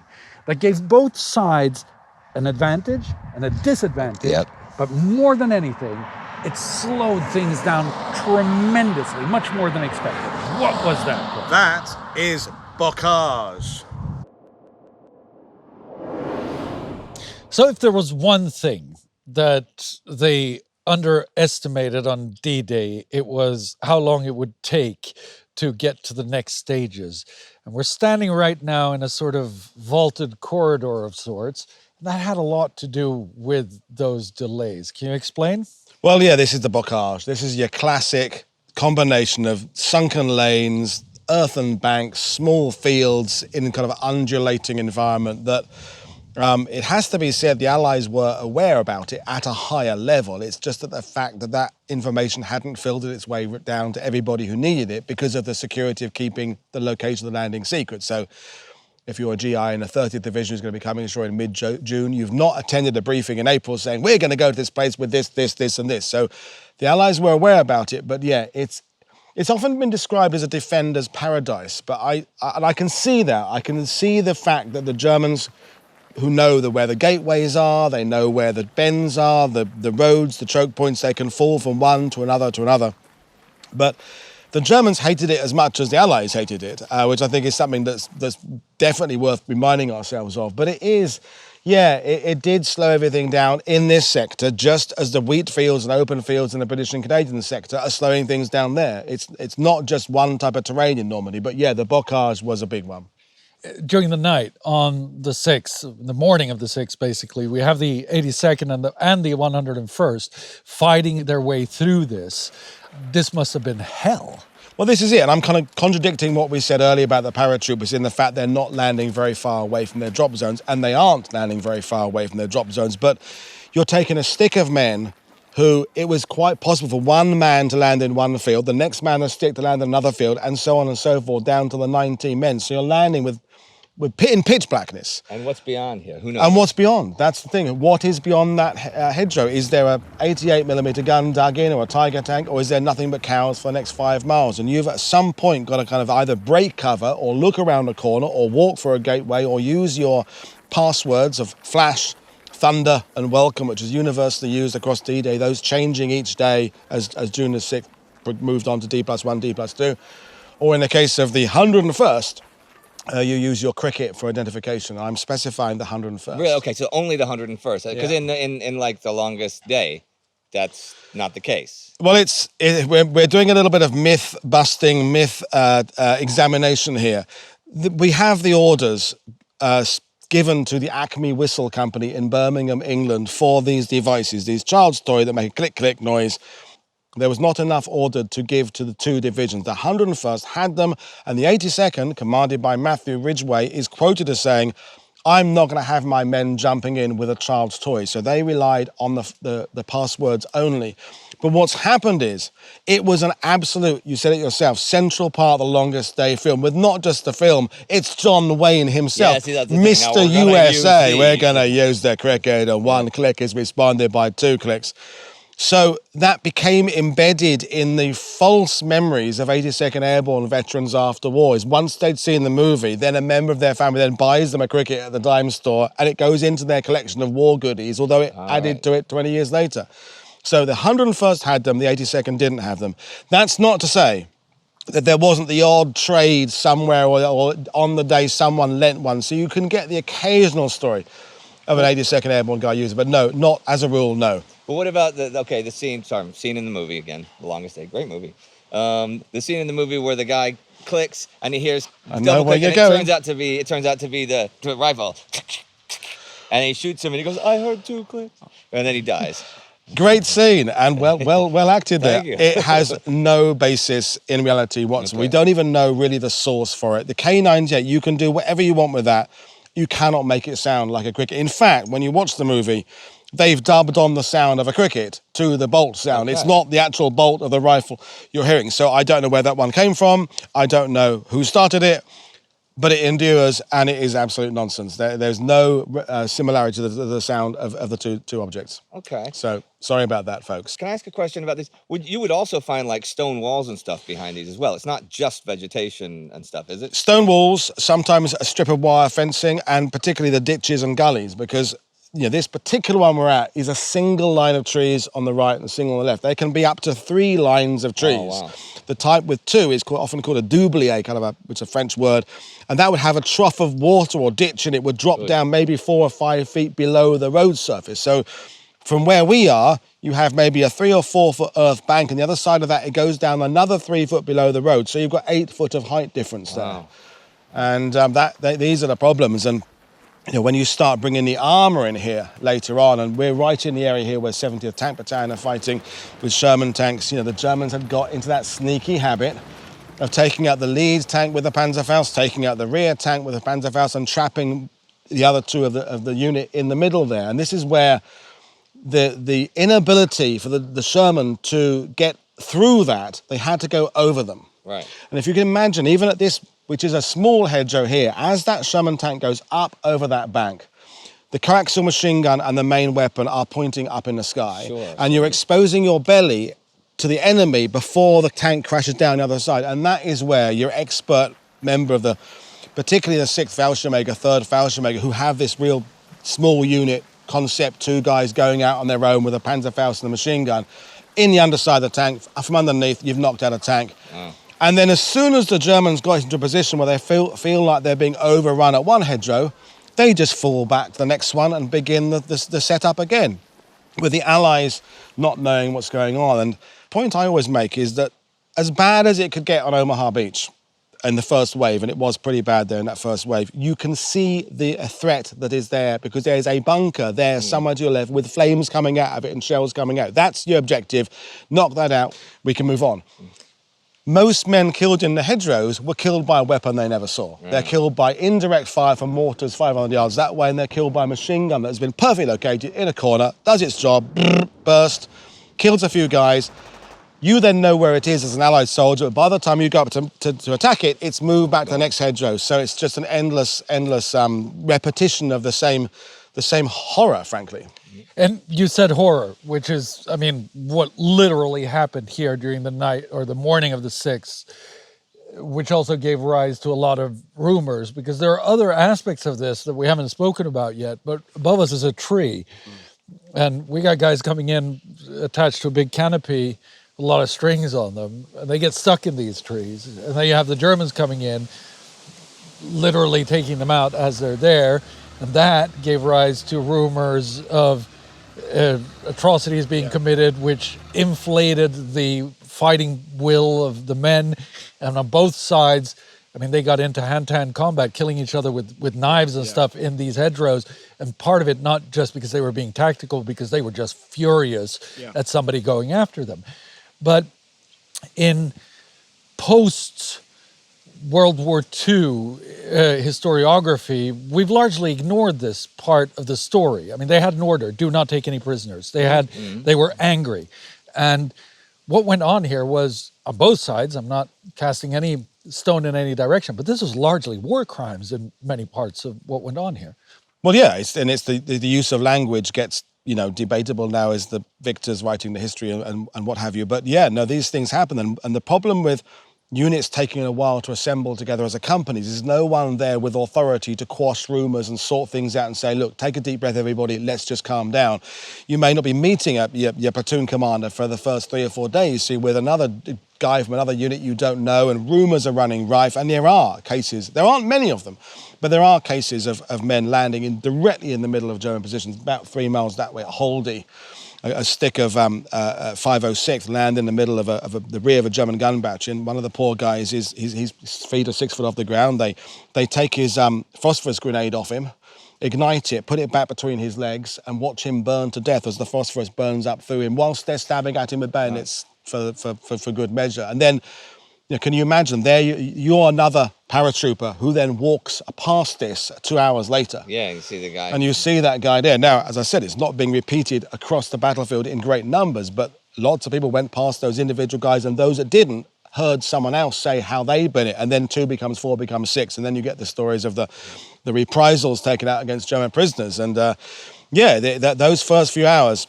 that gave both sides an advantage and a disadvantage. Yep. But more than anything, it slowed things down tremendously, much more than expected. What was that? That is Bocage. So if there was one thing that they underestimated on D-Day, it was how long it would take to get to the next stages. And we're standing right now in a sort of vaulted corridor of sorts. That had a lot to do with those delays. Can you explain? Well, yeah, this is the Bocage. This is your classic combination of sunken lanes, earthen banks, small fields in kind of an undulating environment that it has to be said the Allies were aware about it at a higher level. It's just that the fact that information hadn't filtered its way down to everybody who needed it because of the security of keeping the location of the landing secret. So if you're a GI in the 30th Division who's going to be coming ashore in mid-June, you've not attended a briefing in April saying, we're going to go to this place with this, and this. So the Allies were aware about it, but yeah, it's often been described as a defender's paradise, but I can see that. I can see the fact that the Germans, who know where the gateways are, they know where the bends are, the roads, the choke points, they can fall from one to another. But the Germans hated it as much as the Allies hated it, which I think is something that's definitely worth reminding ourselves of. But it did slow everything down in this sector, just as the wheat fields and open fields in the British and Canadian sector are slowing things down there. It's not just one type of terrain in Normandy, but yeah, the Bocage was a big one. During the night on the 6th, the morning of the 6th, basically, we have the 82nd and the 101st fighting their way through this. This must have been hell. Well, this is it, and I'm kind of contradicting what we said earlier about the paratroopers in the fact they're not landing very far away from their drop zones, and they aren't landing very far away from their drop zones, but you're taking a stick of men who it was quite possible for one man to land in one field, the next man a stick to land in another field, and so on and so forth, down to the 19 men. So you're landing with in pitch blackness. And what's beyond here? Who knows? And what's beyond? That's the thing. What is beyond that hedgerow? Is there a 88mm gun dug in, or a Tiger tank, or is there nothing but cows for the next 5 miles? And you've at some point got to kind of either break cover, or look around a corner, or walk for a gateway, or use your passwords of flash, thunder, and welcome, which is universally used across D-Day, those changing each day as June the 6th moved on to D+1, D+2. Or in the case of the 101st, you use your cricket for identification. I'm specifying the 101st. Really? Okay, so only the 101st. Because in like the longest day, that's not the case. Well, we're doing a little bit of myth busting, myth examination here. We have the orders given to the Acme Whistle Company in Birmingham, England, for these devices, these child's toy that make a click-click noise. There was not enough ordered to give to the 2 divisions. The 101st had them, and the 82nd, commanded by Matthew Ridgway, is quoted as saying, I'm not going to have my men jumping in with a child's toy. So they relied on the passwords only. But what's happened is, it was an absolute, you said it yourself, central part of the longest day film, with not just the film, it's John Wayne himself. Yeah, see, that's the Mr. thing. Now USA, we're going to use the cricket, and 1 click is responded by 2 clicks. So that became embedded in the false memories of 82nd Airborne veterans after wars. Once they'd seen the movie, then a member of their family then buys them a cricket at the dime store, and it goes into their collection of war goodies, although it added to it 20 years later. So the 101st had them, the 82nd didn't have them. That's not to say that there wasn't the odd trade somewhere, or on the day someone lent one. So you can get the occasional story of an 82nd Airborne guy using it, but no, not as a rule, no. But what about the scene in the movie again, The Longest Day, great movie. The scene in the movie where the guy clicks and he hears double click, and it turns out to be the rifle. And he shoots him and he goes, I heard 2 clicks. And then he dies. Great scene, and well acted there. Thank you. It has no basis in reality whatsoever. Okay. We don't even know really the source for it. The K98, you can do whatever you want with that. You cannot make it sound like a cricket. In fact, when you watch the movie, they've dubbed on the sound of a cricket to the bolt sound. Okay. It's not the actual bolt of the rifle you're hearing. So I don't know where that one came from. I don't know who started it, but it endures, and it is absolute nonsense. There's no similarity to the sound of the two objects. Okay. So sorry about that, folks. Can I ask a question about this? You would also find like stone walls and stuff behind these as well. It's not just vegetation and stuff, is it? Stone walls, sometimes a strip of wire fencing, and particularly the ditches and gullies, because this particular one we're at is a single line of trees on the right and a single on the left. There can be up to 3 lines of trees. Oh, wow. The type with 2 is often called a doublier, which is a French word, and that would have a trough of water or ditch, and it would drop down maybe 4 or 5 feet below the road surface. So from where we are, you have maybe a 3 or 4 foot earth bank, and the other side of that, it goes down another 3 foot below the road. So you've got 8 foot of height difference there. Wow. And these are the problems. And when you start bringing the armour in here later on, and we're right in the area here where 70th Tank Battalion are fighting with Sherman tanks, the Germans had got into that sneaky habit of taking out the lead tank with the Panzerfaust, taking out the rear tank with the Panzerfaust, and trapping the other 2 of the unit in the middle there. And this is where the inability for the Sherman to get through that, they had to go over them. Right. And if you can imagine, even at this, which is a small hedgerow here, as that Sherman tank goes up over that bank, the coaxial machine gun and the main weapon are pointing up in the sky. Sure. And you're exposing your belly to the enemy before the tank crashes down the other side. And that is where your expert member of particularly the 6th Fallschirmjäger, 3rd Fallschirmjäger, who have this real small unit concept, 2 guys going out on their own with a Panzerfaust and a machine gun, in the underside of the tank, from underneath, you've knocked out a tank. Oh. And then as soon as the Germans got into a position where they feel like they're being overrun at one hedgerow, they just fall back to the next one and begin the setup again, with the Allies not knowing what's going on. And the point I always make is that as bad as it could get on Omaha Beach in the first wave, and it was pretty bad there in that first wave, you can see the threat that is there, because there's a bunker there somewhere to your left with flames coming out of it and shells coming out. That's your objective. Knock that out, we can move on. Most men killed in the hedgerows were killed by a weapon they never saw. Yeah. They're killed by indirect fire from mortars 500 yards that way, and they're killed by a machine gun that has been perfectly located in a corner, does its job, burst, kills a few guys. You then know where it is as an Allied soldier, but by the time you go up to attack it, it's moved back to the next hedgerow. So it's just an endless repetition of the same horror, frankly. And you said horror, which is, I mean, what literally happened here during the night or the morning of the 6th, which also gave rise to a lot of rumors, because there are other aspects of this that we haven't spoken about yet, but above us is a tree. And we got guys coming in attached to a big canopy, a lot of strings on them, and they get stuck in these trees. And then you have the Germans coming in, literally taking them out as they're there, and that gave rise to rumors of atrocities being committed, which inflated the fighting will of the men. And on both sides, I mean, they got into hand-to-hand combat, killing each other with knives and stuff in these hedgerows. And part of it, not just because they were being tactical, because they were just furious at somebody going after them. But in post-World War II historiography, we've largely ignored this part of the story. I mean, they had an order, do not take any prisoners. They were angry. And what went on here was, on both sides, I'm not casting any stone in any direction, but this was largely war crimes in many parts of what went on here. Well, yeah, it's the use of language gets, debatable now as the victors writing the history and what have you. But yeah, no, these things happen. And the problem with units taking a while to assemble together as a company, there's no one there with authority to quash rumours and sort things out and say, look, take a deep breath, everybody, let's just calm down. You may not be meeting your platoon commander for the first 3 or 4 days, so with another guy from another unit you don't know, and rumours are running rife, and there are cases, there aren't many of them, but there are cases of men landing directly in the middle of German positions, about 3 miles that way at Holdy. A stick of 506 land in the middle of the rear of a German gun battery, and one of the poor guys his feet are 6 foot off the ground. They take his phosphorus grenade off him, ignite it, put it back between his legs, and watch him burn to death as the phosphorus burns up through him, whilst they're stabbing at him with bayonets for good measure. And then, can you imagine? There you're another paratrooper who then walks past this 2 hours later. Yeah, you see the guy. And you see that guy there. Now, as I said, it's not being repeated across the battlefield in great numbers, but lots of people went past those individual guys, and those that didn't heard someone else say how they'd been it. And then 2 becomes 4, becomes 6. And then you get the stories of the reprisals taken out against German prisoners. And those first few hours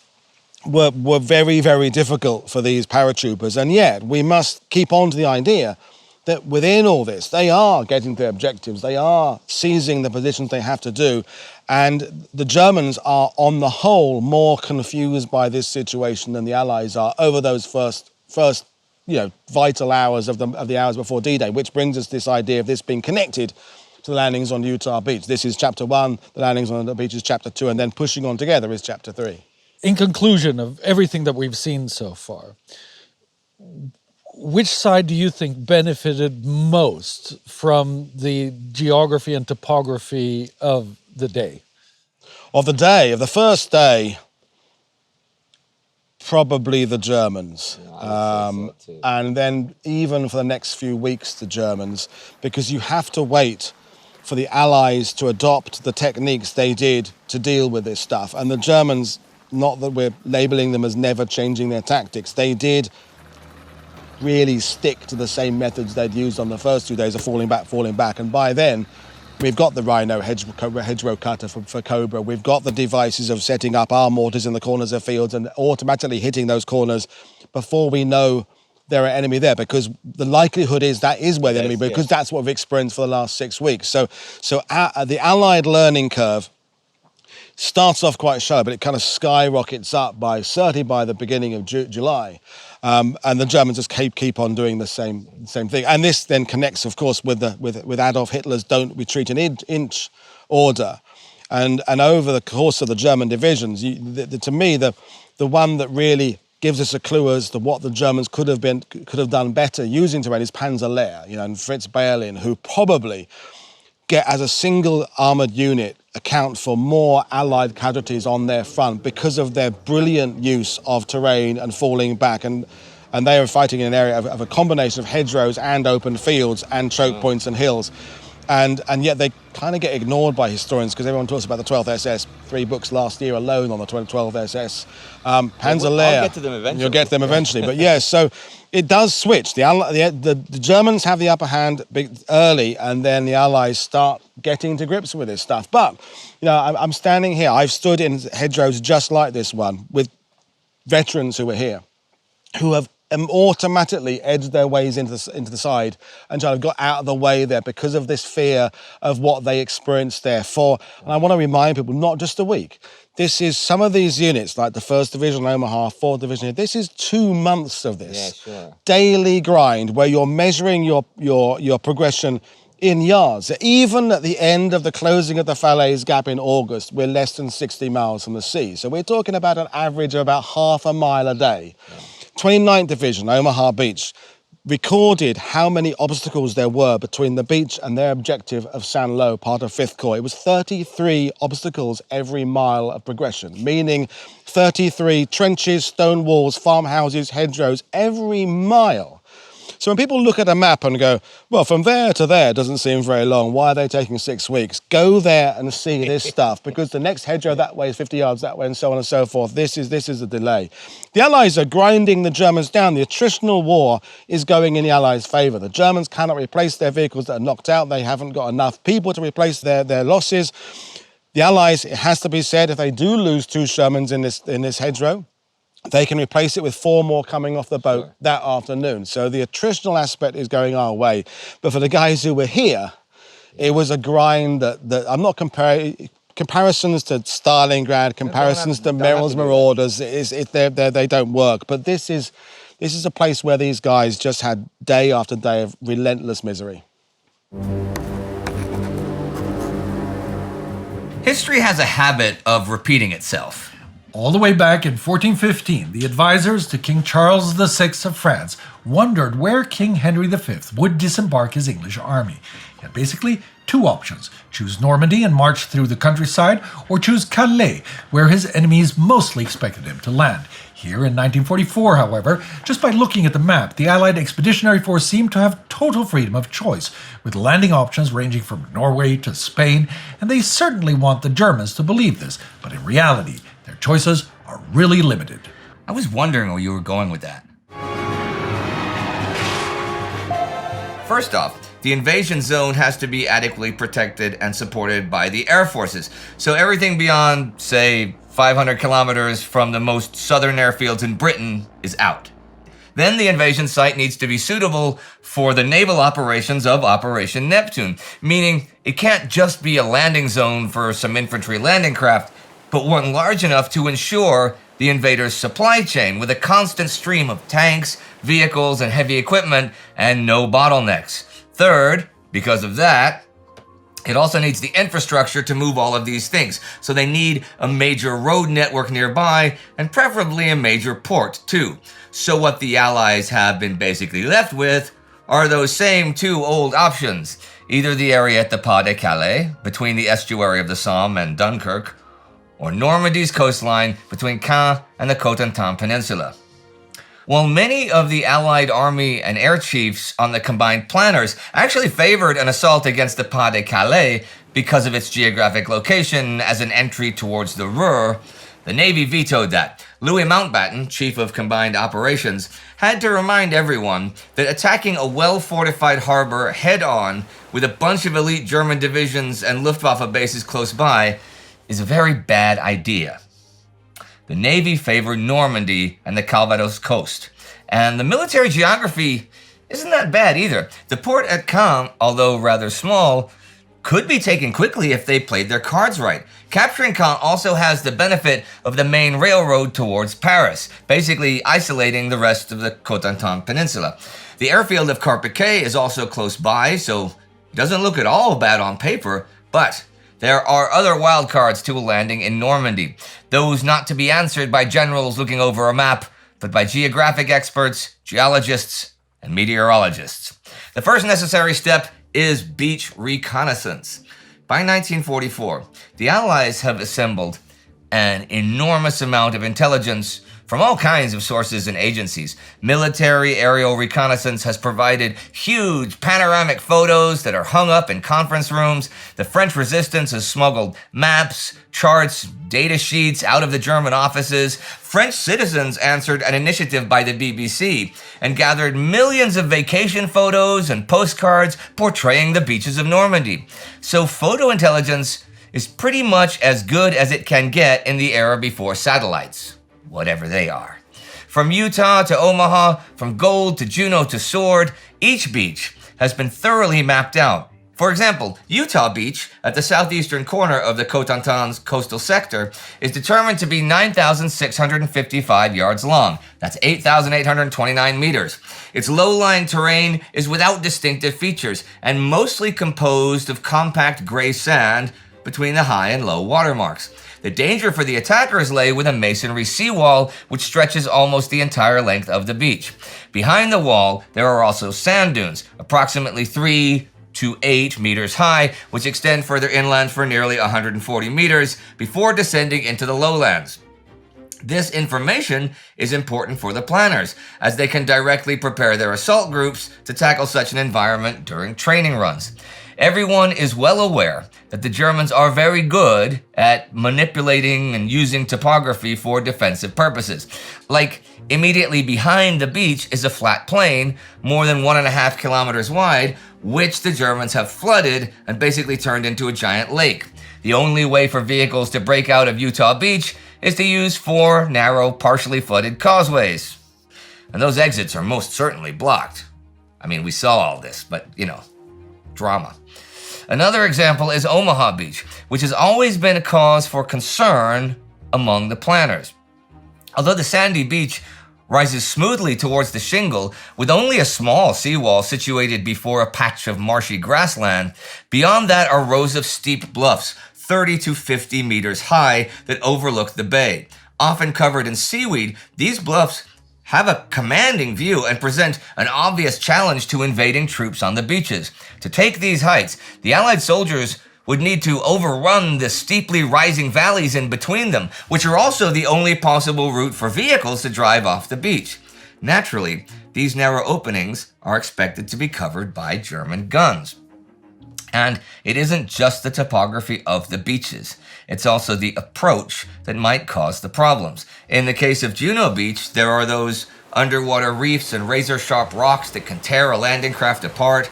were very, very difficult for these paratroopers. And yet we must keep on to the idea that within all this, they are getting their objectives. They are seizing the positions they have to do. And the Germans are, on the whole, more confused by this situation than the Allies are over those first vital hours of the hours before D-Day, which brings us this idea of this being connected to the landings on Utah Beach. This is chapter 1, the landings on the beach is chapter 2, and then pushing on together is chapter 3. In conclusion of everything that we've seen so far, which side do you think benefited most from the geography and topography of the day? Of the first day, probably the Germans. And then even for the next few weeks, the Germans, because you have to wait for the Allies to adopt the techniques they did to deal with this stuff. And the Germans, not that we're labeling them as never changing their tactics, they did really stick to the same methods they'd used on the first 2 days of falling back. And by then, we've got the Rhino hedgerow cutter for Cobra. We've got the devices of setting up our mortars in the corners of fields and automatically hitting those corners before we know there are enemy there, because the likelihood is that is where the enemy, because that's what we've experienced for the last 6 weeks. So the Allied learning curve starts off quite shallow, but it kind of skyrockets up certainly by the beginning of July. And the Germans just keep on doing the same thing. And this then connects, of course, with Adolf Hitler's "Don't retreat an inch" order. And over the course of the German divisions, to me, the one that really gives us a clue as to what the Germans could have done better using terrain is Panzerlehr, and Fritz Bayerlin, who probably get as a single armoured unit account for more Allied casualties on their front because of their brilliant use of terrain and falling back. And they are fighting in an area of a combination of hedgerows and open fields and choke points and hills. And yet they kind of get ignored by historians because everyone talks about the 12th SS. 3 books last year alone on the 12th SS. Panzer Lehr. I'll get to them eventually. You'll get to them eventually. But yes, so it does switch. The Germans have the upper hand early, and then the Allies start getting to grips with this stuff. But, you know, I'm standing here. I've stood in hedgerows just like this one with veterans who were here, who have automatically edged their ways into the side and kind of got out of the way there because of this fear of what they experienced there. And I want to remind people, not just a week. This is some of these units, like the 1st Division, Omaha, 4th Division. This is 2 months of this daily grind where you're measuring your progression in yards. Even at the end of the closing of the Falaise Gap in August, we're less than 60 miles from the sea. So we're talking about an average of about half a mile a day. 29th Division, Omaha Beach, recorded how many obstacles there were between the beach and their objective of Saint-Lô, part of 5th Corps. It was 33 obstacles every mile of progression, meaning 33 trenches, stone walls, farmhouses, hedgerows, every mile. So when people look at a map and go, well, from there to there doesn't seem very long, why are they taking 6 weeks? Go there and see this stuff, because the next hedgerow that way is 50 yards that way, and so on and so forth. This is a delay. The Allies are grinding the Germans down. The attritional war is going in the Allies' favour. The Germans cannot replace their vehicles that are knocked out. They haven't got enough people to replace their losses. The Allies, it has to be said, if they do lose 2 Shermans in this hedgerow, they can replace it with 4 more coming off the boat that afternoon. So the attritional aspect is going our way. But for the guys who were here, it was a grind that I'm not comparisons to Stalingrad, comparisons to Merrill's Marauders. They don't work. But this is a place where these guys just had day after day of relentless misery. History has a habit of repeating itself. All the way back in 1415, the advisors to King Charles VI of France wondered where King Henry V would disembark his English army. He had basically 2 options: choose Normandy and march through the countryside, or choose Calais, where his enemies mostly expected him to land. Here in 1944, however, just by looking at the map, the Allied Expeditionary Force seemed to have total freedom of choice, with landing options ranging from Norway to Spain, and they certainly want the Germans to believe this, but in reality, their choices are really limited. I was wondering where you were going with that. First off, the invasion zone has to be adequately protected and supported by the air forces. So everything beyond, say, 500 kilometers from the most southern airfields in Britain is out. Then the invasion site needs to be suitable for the naval operations of Operation Neptune, meaning it can't just be a landing zone for some infantry landing craft, but one large enough to ensure the invaders' supply chain with a constant stream of tanks, vehicles, and heavy equipment, and no bottlenecks. Third, because of that, it also needs the infrastructure to move all of these things. So they need a major road network nearby, and preferably a major port too. So what the Allies have been basically left with are those same 2 old options. Either the area at the Pas de Calais, between the estuary of the Somme and Dunkirk, or Normandy's coastline between Caen and the Cotentin Peninsula. While many of the Allied army and air chiefs on the combined planners actually favored an assault against the Pas de Calais because of its geographic location as an entry towards the Ruhr, the Navy vetoed that. Louis Mountbatten, chief of combined operations, had to remind everyone that attacking a well-fortified harbor head-on with a bunch of elite German divisions and Luftwaffe bases close by is a very bad idea. The Navy favored Normandy and the Calvados coast, and the military geography isn't that bad either. The port at Caen, although rather small, could be taken quickly if they played their cards right. Capturing Caen also has the benefit of the main railroad towards Paris, basically isolating the rest of the Cotentin Peninsula. The airfield of Carpiquet is also close by, so it doesn't look at all bad on paper, but there are other wildcards to a landing in Normandy, those not to be answered by generals looking over a map, but by geographic experts, geologists, and meteorologists. The first necessary step is beach reconnaissance. By 1944, the Allies have assembled an enormous amount of intelligence from all kinds of sources and agencies. Military aerial reconnaissance has provided huge panoramic photos that are hung up in conference rooms. The French resistance has smuggled maps, charts, data sheets out of the German offices. French citizens answered an initiative by the BBC and gathered millions of vacation photos and postcards portraying the beaches of Normandy. So photo intelligence is pretty much as good as it can get in the era before satellites, whatever they are. From Utah to Omaha, from Gold to Juneau to Sword, each beach has been thoroughly mapped out. For example, Utah Beach, at the southeastern corner of the Cotentin's coastal sector, is determined to be 9,655 yards long. That's 8,829 meters. Its low-lying terrain is without distinctive features and mostly composed of compact gray sand between the high and low watermarks. The danger for the attackers lay with a masonry seawall, which stretches almost the entire length of the beach. Behind the wall, there are also sand dunes, approximately 3 to 8 meters high, which extend further inland for nearly 140 meters before descending into the lowlands. This information is important for the planners, as they can directly prepare their assault groups to tackle such an environment during training runs. Everyone is well aware that the Germans are very good at manipulating and using topography for defensive purposes. Like, immediately behind the beach is a flat plain, more than 1.5 kilometers wide, which the Germans have flooded and basically turned into a giant lake. The only way for vehicles to break out of Utah Beach is to use 4 narrow, partially flooded causeways. And those exits are most certainly blocked. I mean, we saw all this, but, drama. Another example is Omaha Beach, which has always been a cause for concern among the planners. Although the sandy beach rises smoothly towards the shingle, with only a small seawall situated before a patch of marshy grassland, beyond that are rows of steep bluffs, 30 to 50 meters high, that overlook the bay. Often covered in seaweed, these bluffs have a commanding view and present an obvious challenge to invading troops on the beaches. To take these heights, the Allied soldiers would need to overrun the steeply rising valleys in between them, which are also the only possible route for vehicles to drive off the beach. Naturally, these narrow openings are expected to be covered by German guns. And it isn't just the topography of the beaches. It's also the approach that might cause the problems. In the case of Juneau Beach, there are those underwater reefs and razor-sharp rocks that can tear a landing craft apart.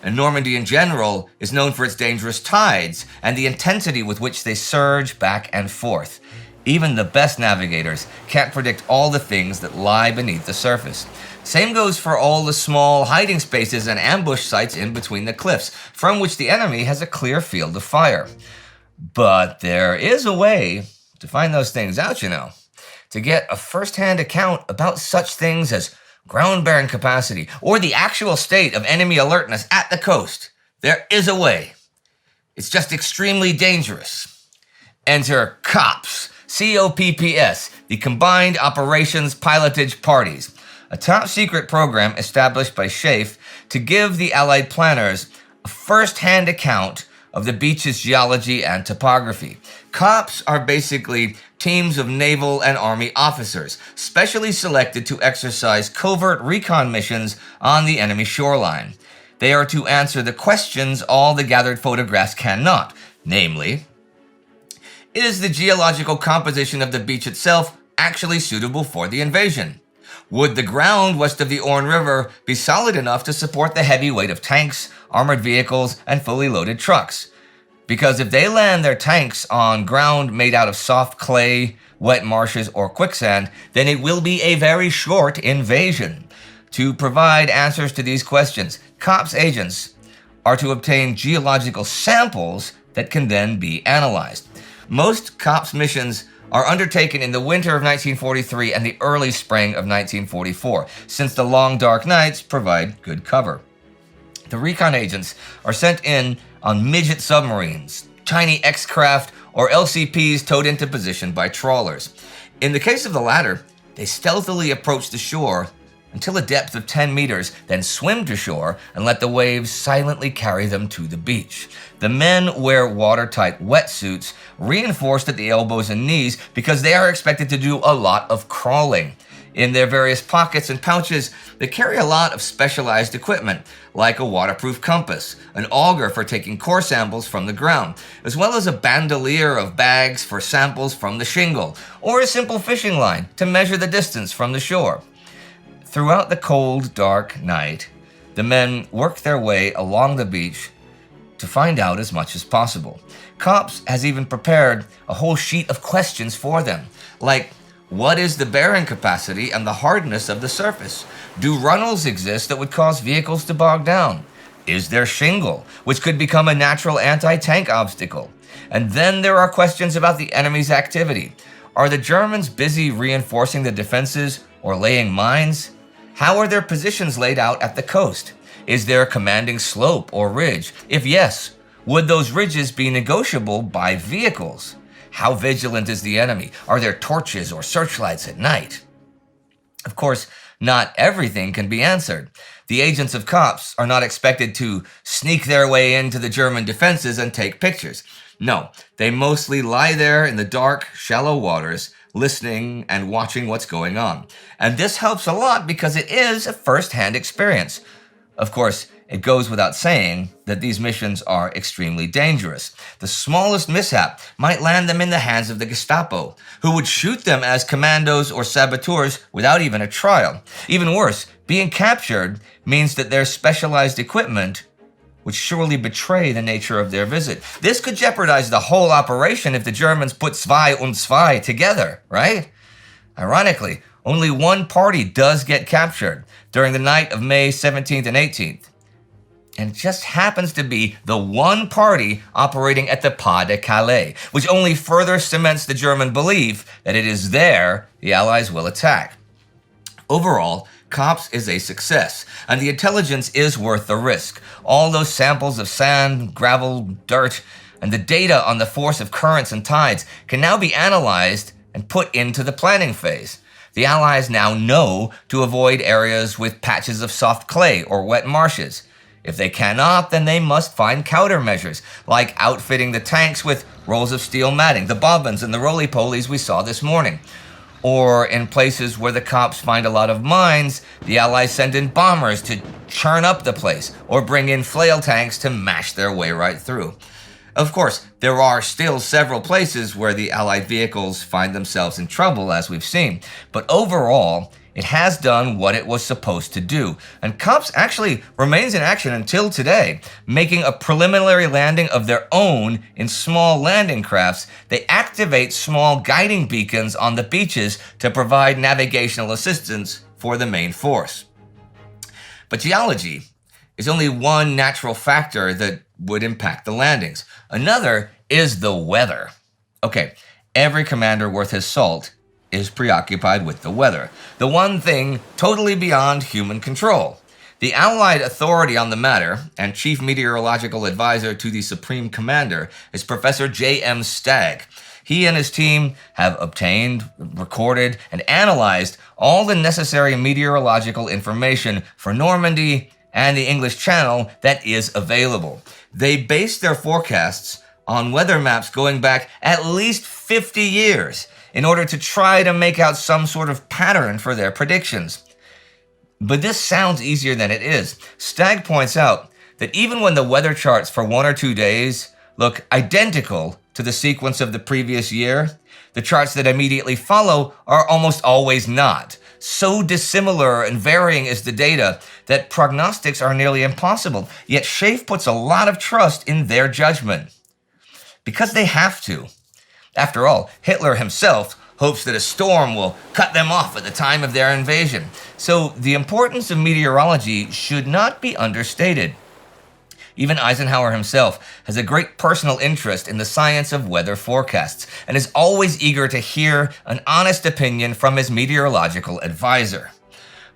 And Normandy in general is known for its dangerous tides and the intensity with which they surge back and forth. Even the best navigators can't predict all the things that lie beneath the surface. Same goes for all the small hiding spaces and ambush sites in between the cliffs, from which the enemy has a clear field of fire. But there is a way to find those things out, to get a first-hand account about such things as ground-bearing capacity or the actual state of enemy alertness at the coast. There is a way. It's just extremely dangerous. Enter COPS, C-O-P-P-S, the Combined Operations Pilotage Parties, a top-secret program established by SHAEF to give the Allied planners a first-hand account of the beach's geology and topography. COPS are basically teams of naval and army officers, specially selected to exercise covert recon missions on the enemy shoreline. They are to answer the questions all the gathered photographs cannot, namely, is the geological composition of the beach itself actually suitable for the invasion? Would the ground west of the Orne River be solid enough to support the heavy weight of tanks, armored vehicles, and fully loaded trucks? Because if they land their tanks on ground made out of soft clay, wet marshes, or quicksand, then it will be a very short invasion. To provide answers to these questions, COPS agents are to obtain geological samples that can then be analyzed. Most COPS missions are undertaken in the winter of 1943 and the early spring of 1944, since the long dark nights provide good cover. The recon agents are sent in on midget submarines, tiny X-craft, or LCPs towed into position by trawlers. In the case of the latter, they stealthily approach the shore until a depth of 10 meters, then swim to shore and let the waves silently carry them to the beach. The men wear watertight wetsuits reinforced at the elbows and knees because they are expected to do a lot of crawling. In their various pockets and pouches, they carry a lot of specialized equipment, like a waterproof compass, an auger for taking core samples from the ground, as well as a bandolier of bags for samples from the shingle, or a simple fishing line to measure the distance from the shore. Throughout the cold, dark night, the men work their way along the beach to find out as much as possible. COPS has even prepared a whole sheet of questions for them, like, what is the bearing capacity and the hardness of the surface? Do runnels exist that would cause vehicles to bog down? Is there shingle, which could become a natural anti-tank obstacle? And then there are questions about the enemy's activity. Are the Germans busy reinforcing the defenses or laying mines? How are their positions laid out at the coast? Is there a commanding slope or ridge? If yes, would those ridges be negotiable by vehicles? How vigilant is the enemy? Are there torches or searchlights at night? Of course, not everything can be answered. The agents of COPS are not expected to sneak their way into the German defenses and take pictures. No, they mostly lie there in the dark, shallow waters, listening and watching what's going on. And this helps a lot because it is a first-hand experience. Of course, it goes without saying that these missions are extremely dangerous. The smallest mishap might land them in the hands of the Gestapo, who would shoot them as commandos or saboteurs without even a trial. Even worse, being captured means that their specialized equipment would surely betray the nature of their visit. This could jeopardize the whole operation if the Germans put zwei und zwei together, right? Ironically, only one party does get captured during the night of May 17th and 18th. And it just happens to be the one party operating at the Pas de Calais, which only further cements the German belief that it is there the Allies will attack. Overall, COPS is a success, and the intelligence is worth the risk. All those samples of sand, gravel, dirt, and the data on the force of currents and tides can now be analyzed and put into the planning phase. The Allies now know to avoid areas with patches of soft clay or wet marshes. If they cannot, then they must find countermeasures, like outfitting the tanks with rolls of steel matting, the bobbins and the roly-polies we saw this morning. Or in places where the COPS find a lot of mines, the Allies send in bombers to churn up the place, or bring in flail tanks to mash their way right through. Of course, there are still several places where the Allied vehicles find themselves in trouble, as we've seen, but overall, it has done what it was supposed to do, and COPS actually remains in action until today, making a preliminary landing of their own in small landing crafts. They activate small guiding beacons on the beaches to provide navigational assistance for the main force. But geology is only one natural factor that would impact the landings. Another is the weather. Okay, every commander worth his salt is preoccupied with the weather, the one thing totally beyond human control. The Allied authority on the matter and chief meteorological advisor to the Supreme Commander is Professor J.M. Stagg. He and his team have obtained, recorded, and analyzed all the necessary meteorological information for Normandy and the English Channel that is available. They base their forecasts on weather maps going back at least 50 years in order to try to make out some sort of pattern for their predictions. But this sounds easier than it is. Stagg points out that even when the weather charts for 1 or 2 days look identical to the sequence of the previous year, the charts that immediately follow are almost always not. So dissimilar and varying is the data that prognostics are nearly impossible, yet Schaef puts a lot of trust in their judgment. Because they have to. After all, Hitler himself hopes that a storm will cut them off at the time of their invasion. So the importance of meteorology should not be understated. Even Eisenhower himself has a great personal interest in the science of weather forecasts and is always eager to hear an honest opinion from his meteorological advisor.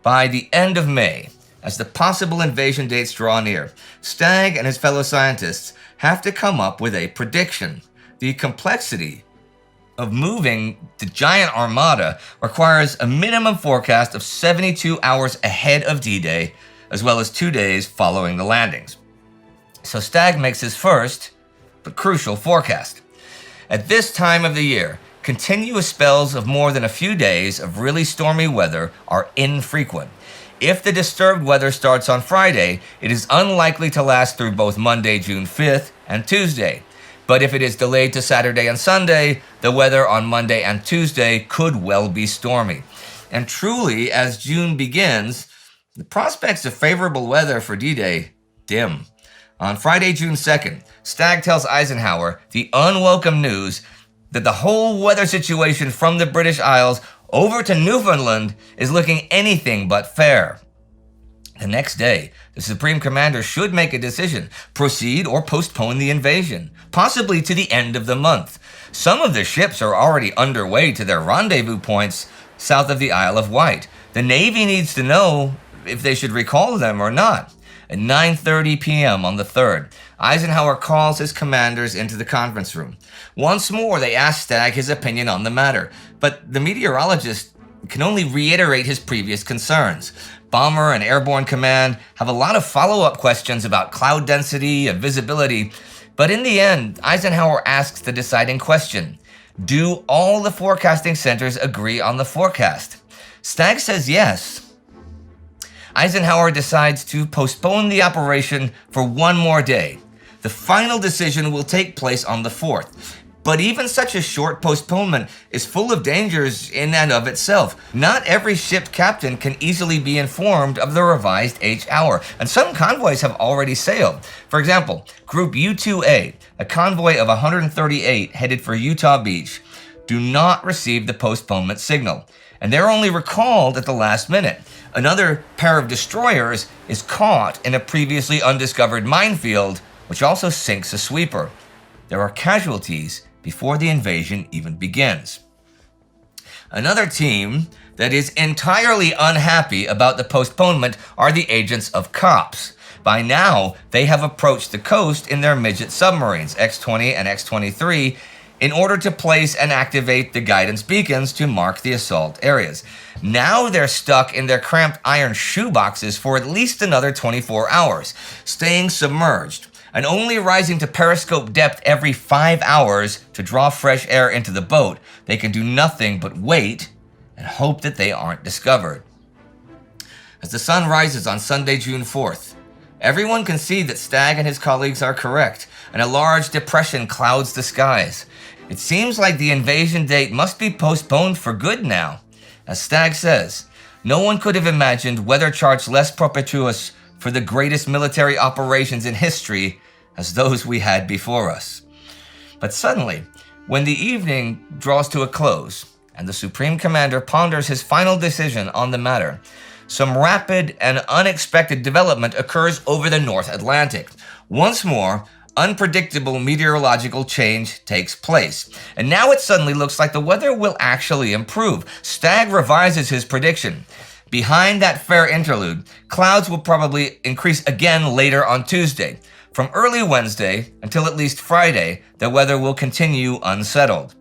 By the end of May, as the possible invasion dates draw near, Stagg and his fellow scientists have to come up with a prediction. The complexity of moving the giant armada requires a minimum forecast of 72 hours ahead of D-Day, as well as 2 days following the landings. So Stagg makes his first, but crucial forecast. At this time of the year, continuous spells of more than a few days of really stormy weather are infrequent. If the disturbed weather starts on Friday, it is unlikely to last through both Monday, June 5th, and Tuesday. But if it is delayed to Saturday and Sunday, the weather on Monday and Tuesday could well be stormy. And truly, as June begins, the prospects of favorable weather for D-Day dim. On Friday, June 2nd, Stagg tells Eisenhower the unwelcome news that the whole weather situation from the British Isles over to Newfoundland is looking anything but fair. The next day, the Supreme Commander should make a decision, proceed or postpone the invasion, possibly to the end of the month. Some of the ships are already underway to their rendezvous points south of the Isle of Wight. The Navy needs to know if they should recall them or not. At 9:30 p.m. on the 3rd, Eisenhower calls his commanders into the conference room. Once more, they ask Stagg his opinion on the matter, but the meteorologist can only reiterate his previous concerns. Bomber and Airborne Command have a lot of follow-up questions about cloud density and visibility, but in the end, Eisenhower asks the deciding question: do all the forecasting centers agree on the forecast? Stagg says yes. Eisenhower decides to postpone the operation for one more day. The final decision will take place on the 4th. But even such a short postponement is full of dangers in and of itself. Not every ship captain can easily be informed of the revised H hour, and some convoys have already sailed. For example, Group U-2A, a convoy of 138 headed for Utah Beach, do not receive the postponement signal, and they're only recalled at the last minute. Another pair of destroyers is caught in a previously undiscovered minefield, which also sinks a sweeper. There are casualties before the invasion even begins. Another team that is entirely unhappy about the postponement are the agents of COPS. By now, they have approached the coast in their midget submarines, X-20 and X-23, in order to place and activate the guidance beacons to mark the assault areas. Now they're stuck in their cramped iron shoeboxes for at least another 24 hours, staying submerged and only rising to periscope depth every 5 hours to draw fresh air into the boat. They can do nothing but wait and hope that they aren't discovered. As the sun rises on Sunday, June 4th, everyone can see that Stagg and his colleagues are correct, and a large depression clouds the skies. It seems like the invasion date must be postponed for good now. As Stagg says, no one could have imagined weather charts less propitious for the greatest military operations in history as those we had before us. But suddenly, when the evening draws to a close and the Supreme Commander ponders his final decision on the matter, some rapid and unexpected development occurs over the North Atlantic. Once more, unpredictable meteorological change takes place. And now it suddenly looks like the weather will actually improve. Stagg revises his prediction. Behind that fair interlude, clouds will probably increase again later on Tuesday. From early Wednesday until at least Friday, the weather will continue unsettled.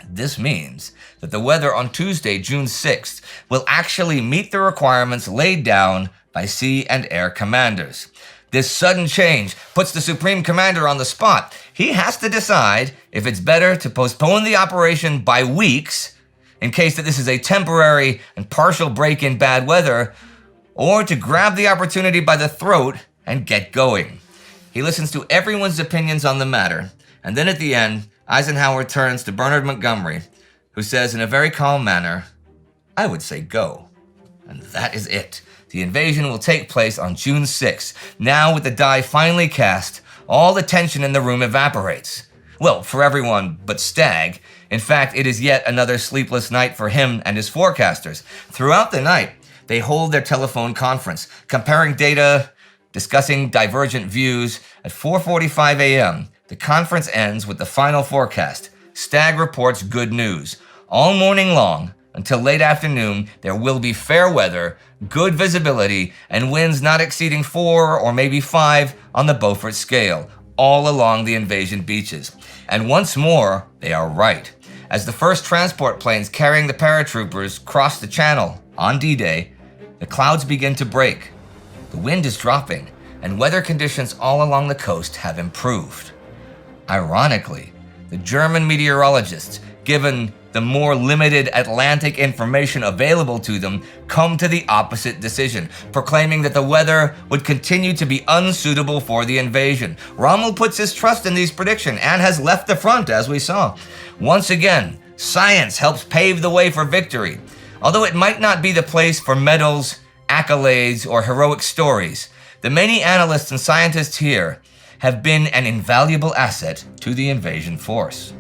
This means that the weather on Tuesday, June 6th, will actually meet the requirements laid down by sea and air commanders. This sudden change puts the Supreme Commander on the spot. He has to decide if it's better to postpone the operation by weeks, in case that this is a temporary and partial break in bad weather, or to grab the opportunity by the throat and get going. He listens to everyone's opinions on the matter, and then at the end, Eisenhower turns to Bernard Montgomery, who says in a very calm manner, "I would say go." And that is it. The invasion will take place on June 6th. Now, with the die finally cast, all the tension in the room evaporates. Well, for everyone but Stagg. In fact, it is yet another sleepless night for him and his forecasters. Throughout the night, they hold their telephone conference, comparing data, discussing divergent views. At 4:45 a.m., the conference ends with the final forecast. Stagg reports good news. All morning long, until late afternoon, there will be fair weather, good visibility, and winds not exceeding 4 or maybe 5 on the Beaufort scale, all along the invasion beaches. And once more, they are right. As the first transport planes carrying the paratroopers cross the channel on D-Day, the clouds begin to break. The wind is dropping, and weather conditions all along the coast have improved. Ironically, the German meteorologists, given the more limited Atlantic information available to them, come to the opposite decision, proclaiming that the weather would continue to be unsuitable for the invasion. Rommel puts his trust in these predictions and has left the front, as we saw. Once again, science helps pave the way for victory. Although it might not be the place for medals, accolades, or heroic stories, the many analysts and scientists here have been an invaluable asset to the invasion force.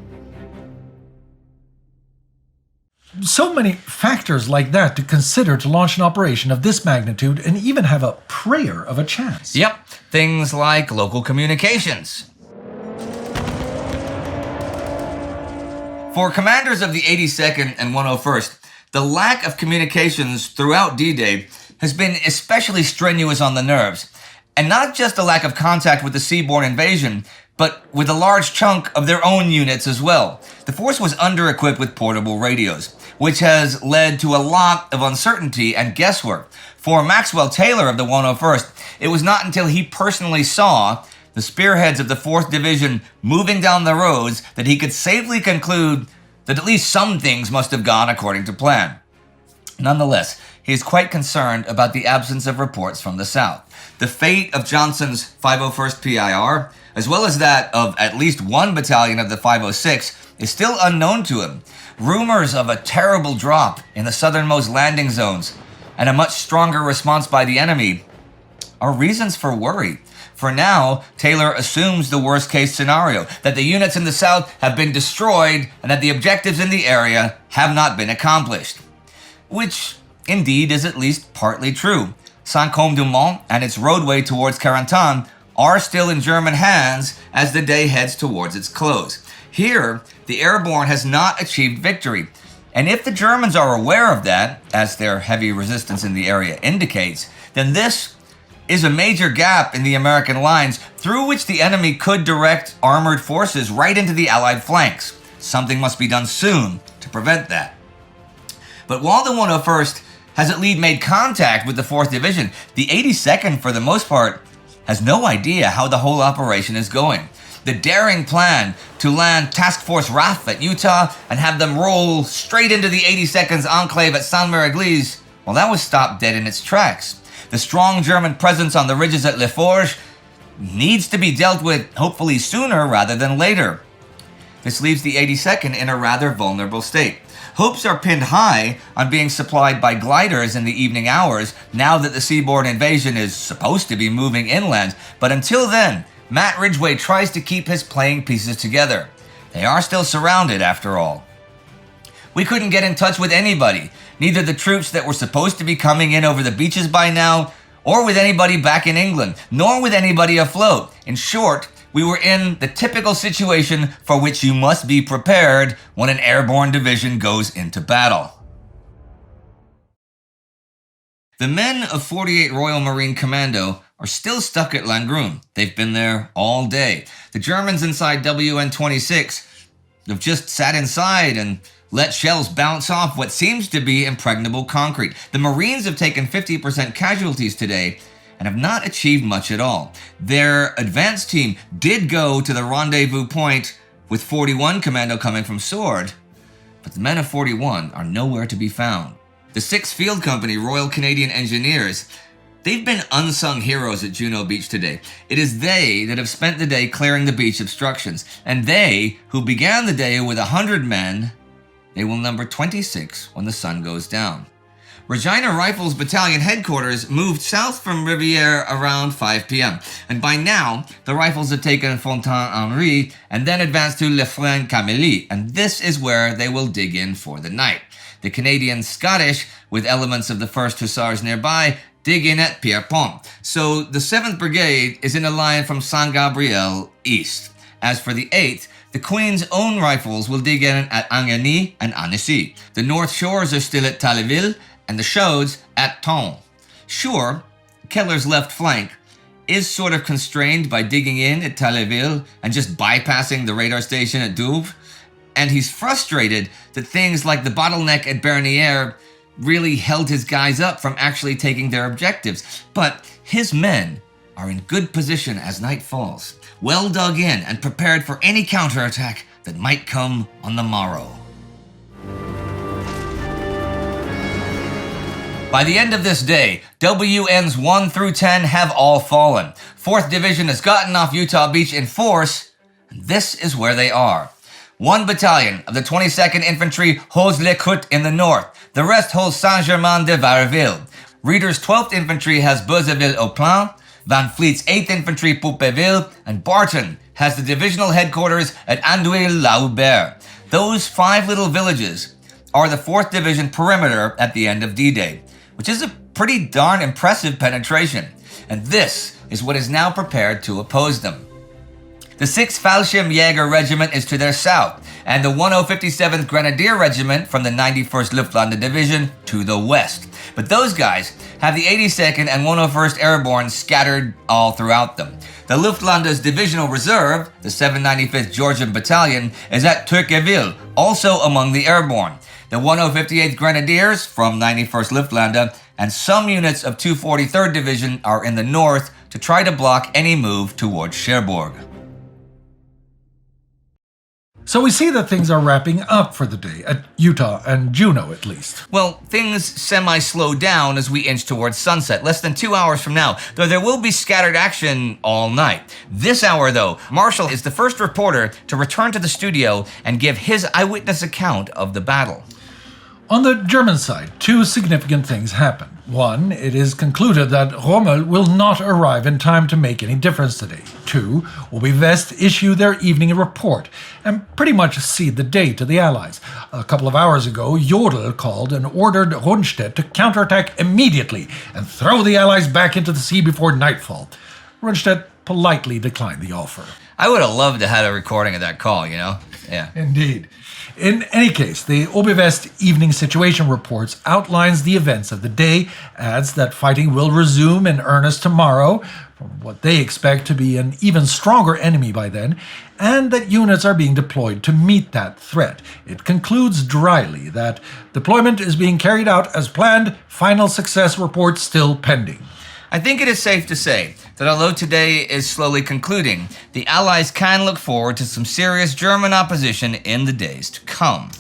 So many factors like that to consider to launch an operation of this magnitude and even have a prayer of a chance. Yep, things like local communications. For commanders of the 82nd and 101st, the lack of communications throughout D-Day has been especially strenuous on the nerves. And not just a lack of contact with the seaborne invasion, but with a large chunk of their own units as well. The force was under-equipped with portable radios, which has led to a lot of uncertainty and guesswork. For Maxwell Taylor of the 101st, it was not until he personally saw the spearheads of the 4th Division moving down the roads that he could safely conclude that at least some things must have gone according to plan. Nonetheless, he is quite concerned about the absence of reports from the south. The fate of Johnson's 501st PIR, as well as that of at least one battalion of the 506, is still unknown to him. Rumors of a terrible drop in the southernmost landing zones and a much stronger response by the enemy are reasons for worry. For now, Taylor assumes the worst-case scenario, that the units in the south have been destroyed and that the objectives in the area have not been accomplished. Which, indeed, is at least partly true. Saint-Côme-du-Mont and its roadway towards Carentan are still in German hands as the day heads towards its close. Here, the airborne has not achieved victory. And if the Germans are aware of that, as their heavy resistance in the area indicates, then this is a major gap in the American lines through which the enemy could direct armored forces right into the Allied flanks. Something must be done soon to prevent that. But while the 101st has at least made contact with the 4th Division, the 82nd, for the most part, has no idea how the whole operation is going. The daring plan to land Task Force RAF at Utah and have them roll straight into the 82nd's enclave at Saint-Mère-Église, well, that was stopped dead in its tracks. The strong German presence on the ridges at Le Forge needs to be dealt with, hopefully sooner rather than later. This leaves the 82nd in a rather vulnerable state. Hopes are pinned high on being supplied by gliders in the evening hours now that the seaborne invasion is supposed to be moving inland, but until then, Matt Ridgway tries to keep his playing pieces together. They are still surrounded, after all. We couldn't get in touch with anybody, neither the troops that were supposed to be coming in over the beaches by now, or with anybody back in England, nor with anybody afloat. In short, we were in the typical situation for which you must be prepared when an airborne division goes into battle. The men of 48 Royal Marine Commando are still stuck at Langrune. They've been there all day. The Germans inside WN-26 have just sat inside and let shells bounce off what seems to be impregnable concrete. The Marines have taken 50% casualties today and have not achieved much at all. Their advance team did go to the rendezvous point with 41 Commando coming from Sword, but the men of 41 are nowhere to be found. The 6th Field Company Royal Canadian Engineers, they've been unsung heroes at Juno Beach today. It is they that have spent the day clearing the beach obstructions, and they who began the day with 100 men, they will number 26 when the sun goes down. Regina Rifles Battalion Headquarters moved south from Rivière around 5 p.m. And by now, the Rifles have taken Fontaine-Henri and then advanced to Le Frein-Camélie, and this is where they will dig in for the night. The Canadian Scottish, with elements of the 1st Hussars nearby, dig in at Pierrepont. So the 7th Brigade is in a line from Saint-Gabriel east. As for the 8th, the Queen's own rifles will dig in at Angeny and Annecy. The North Shores are still at Tailleville, and the Chaudes at Tons. Sure, Keller's left flank is sort of constrained by digging in at Tailleville and just bypassing the radar station at Douvres, and he's frustrated that things like the bottleneck at Bernier really held his guys up from actually taking their objectives. But his men are in good position as night falls, well dug in and prepared for any counterattack that might come on the morrow. By the end of this day, WNs 1 through 10 have all fallen. 4th Division has gotten off Utah Beach in force, and this is where they are. 1 battalion of the 22nd Infantry holds Le Coute in the north. The rest holds Saint-Germain-de-Vareville. Reeder's 12th Infantry has Beuzeville-au-Plan. Van Fleet's 8th Infantry Poupeville, and Barton has the divisional headquarters at Andouille-la-Hubert. Those 5 little villages are the 4th Division perimeter at the end of D-Day, which is a pretty darn impressive penetration. And this is what is now prepared to oppose them. The 6th Fallschirmjäger Regiment is to their south, and the 1057th Grenadier Regiment from the 91st Luftlandedivision Division to the west. But those guys have the 82nd and 101st Airborne scattered all throughout them. The Luftlande's Divisional Reserve, the 795th Georgian Battalion, is at Turqueville, also among the airborne. The 1058th Grenadiers from 91st Luftlande and some units of 243rd Division are in the north to try to block any move towards Cherbourg. So we see that things are wrapping up for the day, at Utah and Juneau at least. Well, things semi-slow down as we inch towards sunset, less than 2 hours from now, though there will be scattered action all night. This hour, though, Marshall is the first reporter to return to the studio and give his eyewitness account of the battle. On the German side, 2 significant things happen. 1, it is concluded that Rommel will not arrive in time to make any difference today. 2, Obi West issue their evening report and pretty much cede the day to the Allies. A couple of hours ago, Jodl called and ordered Rundtsedt to counterattack immediately and throw the Allies back into the sea before nightfall. Rundtsedt politely declined the offer. I would have loved to have a recording of that call, you know? Yeah. Indeed. In any case, the Obi West Evening Situation Reports outlines the events of the day, adds that fighting will resume in earnest tomorrow, from what they expect to be an even stronger enemy by then, and that units are being deployed to meet that threat. It concludes dryly that deployment is being carried out as planned, final success report still pending. I think it is safe to say that although today is slowly concluding, the Allies can look forward to some serious German opposition in the days to come.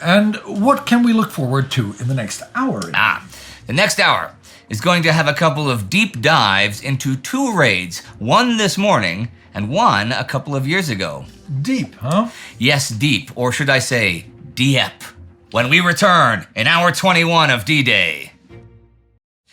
And what can we look forward to in the next hour? The next hour is going to have a couple of deep dives into 2 raids, one this morning and one a couple of years ago. Deep, huh? Yes, deep, or should I say, Dieppe, when we return in hour 21 of D-Day.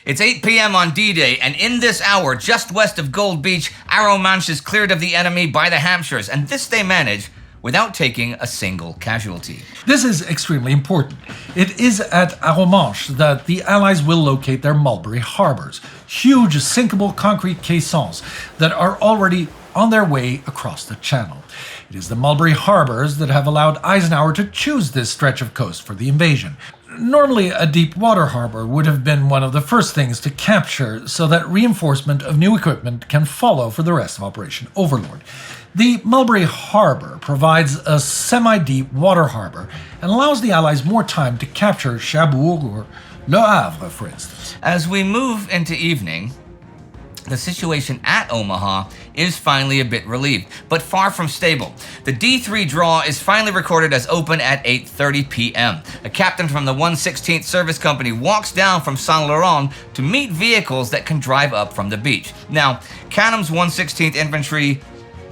It's 8 p.m. on D-Day, and in this hour, just west of Gold Beach, Arromanches is cleared of the enemy by the Hampshires, and this they manage without taking a single casualty. This is extremely important. It is at Arromanches that the Allies will locate their Mulberry harbors, huge sinkable concrete caissons that are already on their way across the channel. It is the Mulberry harbors that have allowed Eisenhower to choose this stretch of coast for the invasion. Normally, a deep water harbor would have been one of the first things to capture so that reinforcement of new equipment can follow for the rest of Operation Overlord. The Mulberry Harbor provides a semi-deep water harbor and allows the Allies more time to capture Cherbourg or Le Havre, for instance. As we move into evening, the situation at Omaha is finally a bit relieved, but far from stable. The D3 draw is finally recorded as open at 8:30 p.m. A captain from the 116th Service Company walks down from Saint-Laurent to meet vehicles that can drive up from the beach. Now, Canham's 116th Infantry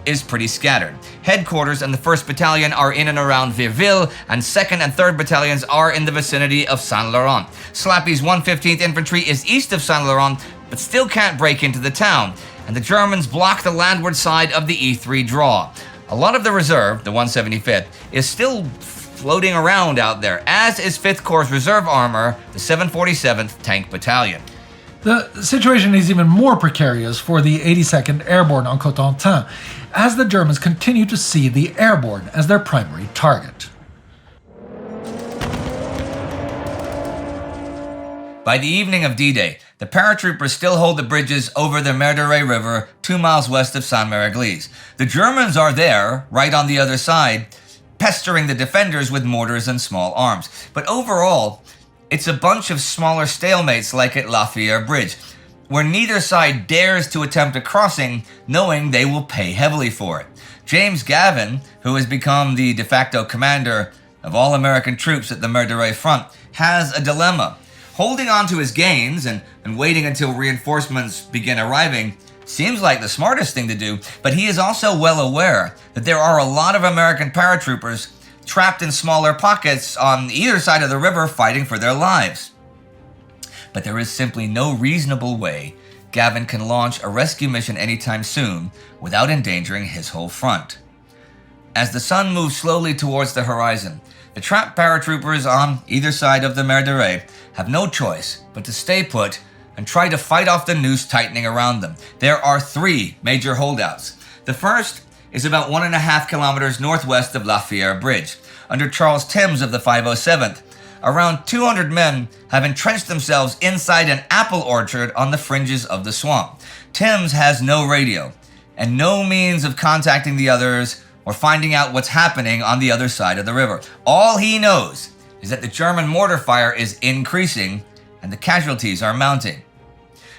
is pretty scattered. Headquarters and the 1st Battalion are in and around Virville, and 2nd and 3rd Battalions are in the vicinity of Saint-Laurent. Slappy's 115th Infantry is east of Saint-Laurent, but still can't break into the town, and the Germans block the landward side of the E3 draw. A lot of the reserve, the 175th, is still floating around out there, as is 5th Corps Reserve Armor, the 747th Tank Battalion. The situation is even more precarious for the 82nd Airborne on Cotentin, as the Germans continue to see the airborne as their primary target. By the evening of D-Day, the paratroopers still hold the bridges over the Merderet River 2 miles west of Saint-Mère-Église. The Germans are there, right on the other side, pestering the defenders with mortars and small arms. But overall, it's a bunch of smaller stalemates like at La Fière Bridge, where neither side dares to attempt a crossing, knowing they will pay heavily for it. James Gavin, who has become the de facto commander of all American troops at the Mer de Ray front, has a dilemma. Holding on to his gains and waiting until reinforcements begin arriving seems like the smartest thing to do, but he is also well aware that there are a lot of American paratroopers trapped in smaller pockets on either side of the river fighting for their lives. But there is simply no reasonable way Gavin can launch a rescue mission anytime soon without endangering his whole front. As the sun moves slowly towards the horizon, the trapped paratroopers on either side of the Mer de Ray have no choice but to stay put and try to fight off the noose tightening around them. There are 3 major holdouts. The first is about 1.5 kilometers northwest of La Fière Bridge, under Charles Timms of the 507th. Around 200 men have entrenched themselves inside an apple orchard on the fringes of the swamp. Timms has no radio and no means of contacting the others or finding out what's happening on the other side of the river. All he knows is that the German mortar fire is increasing and the casualties are mounting.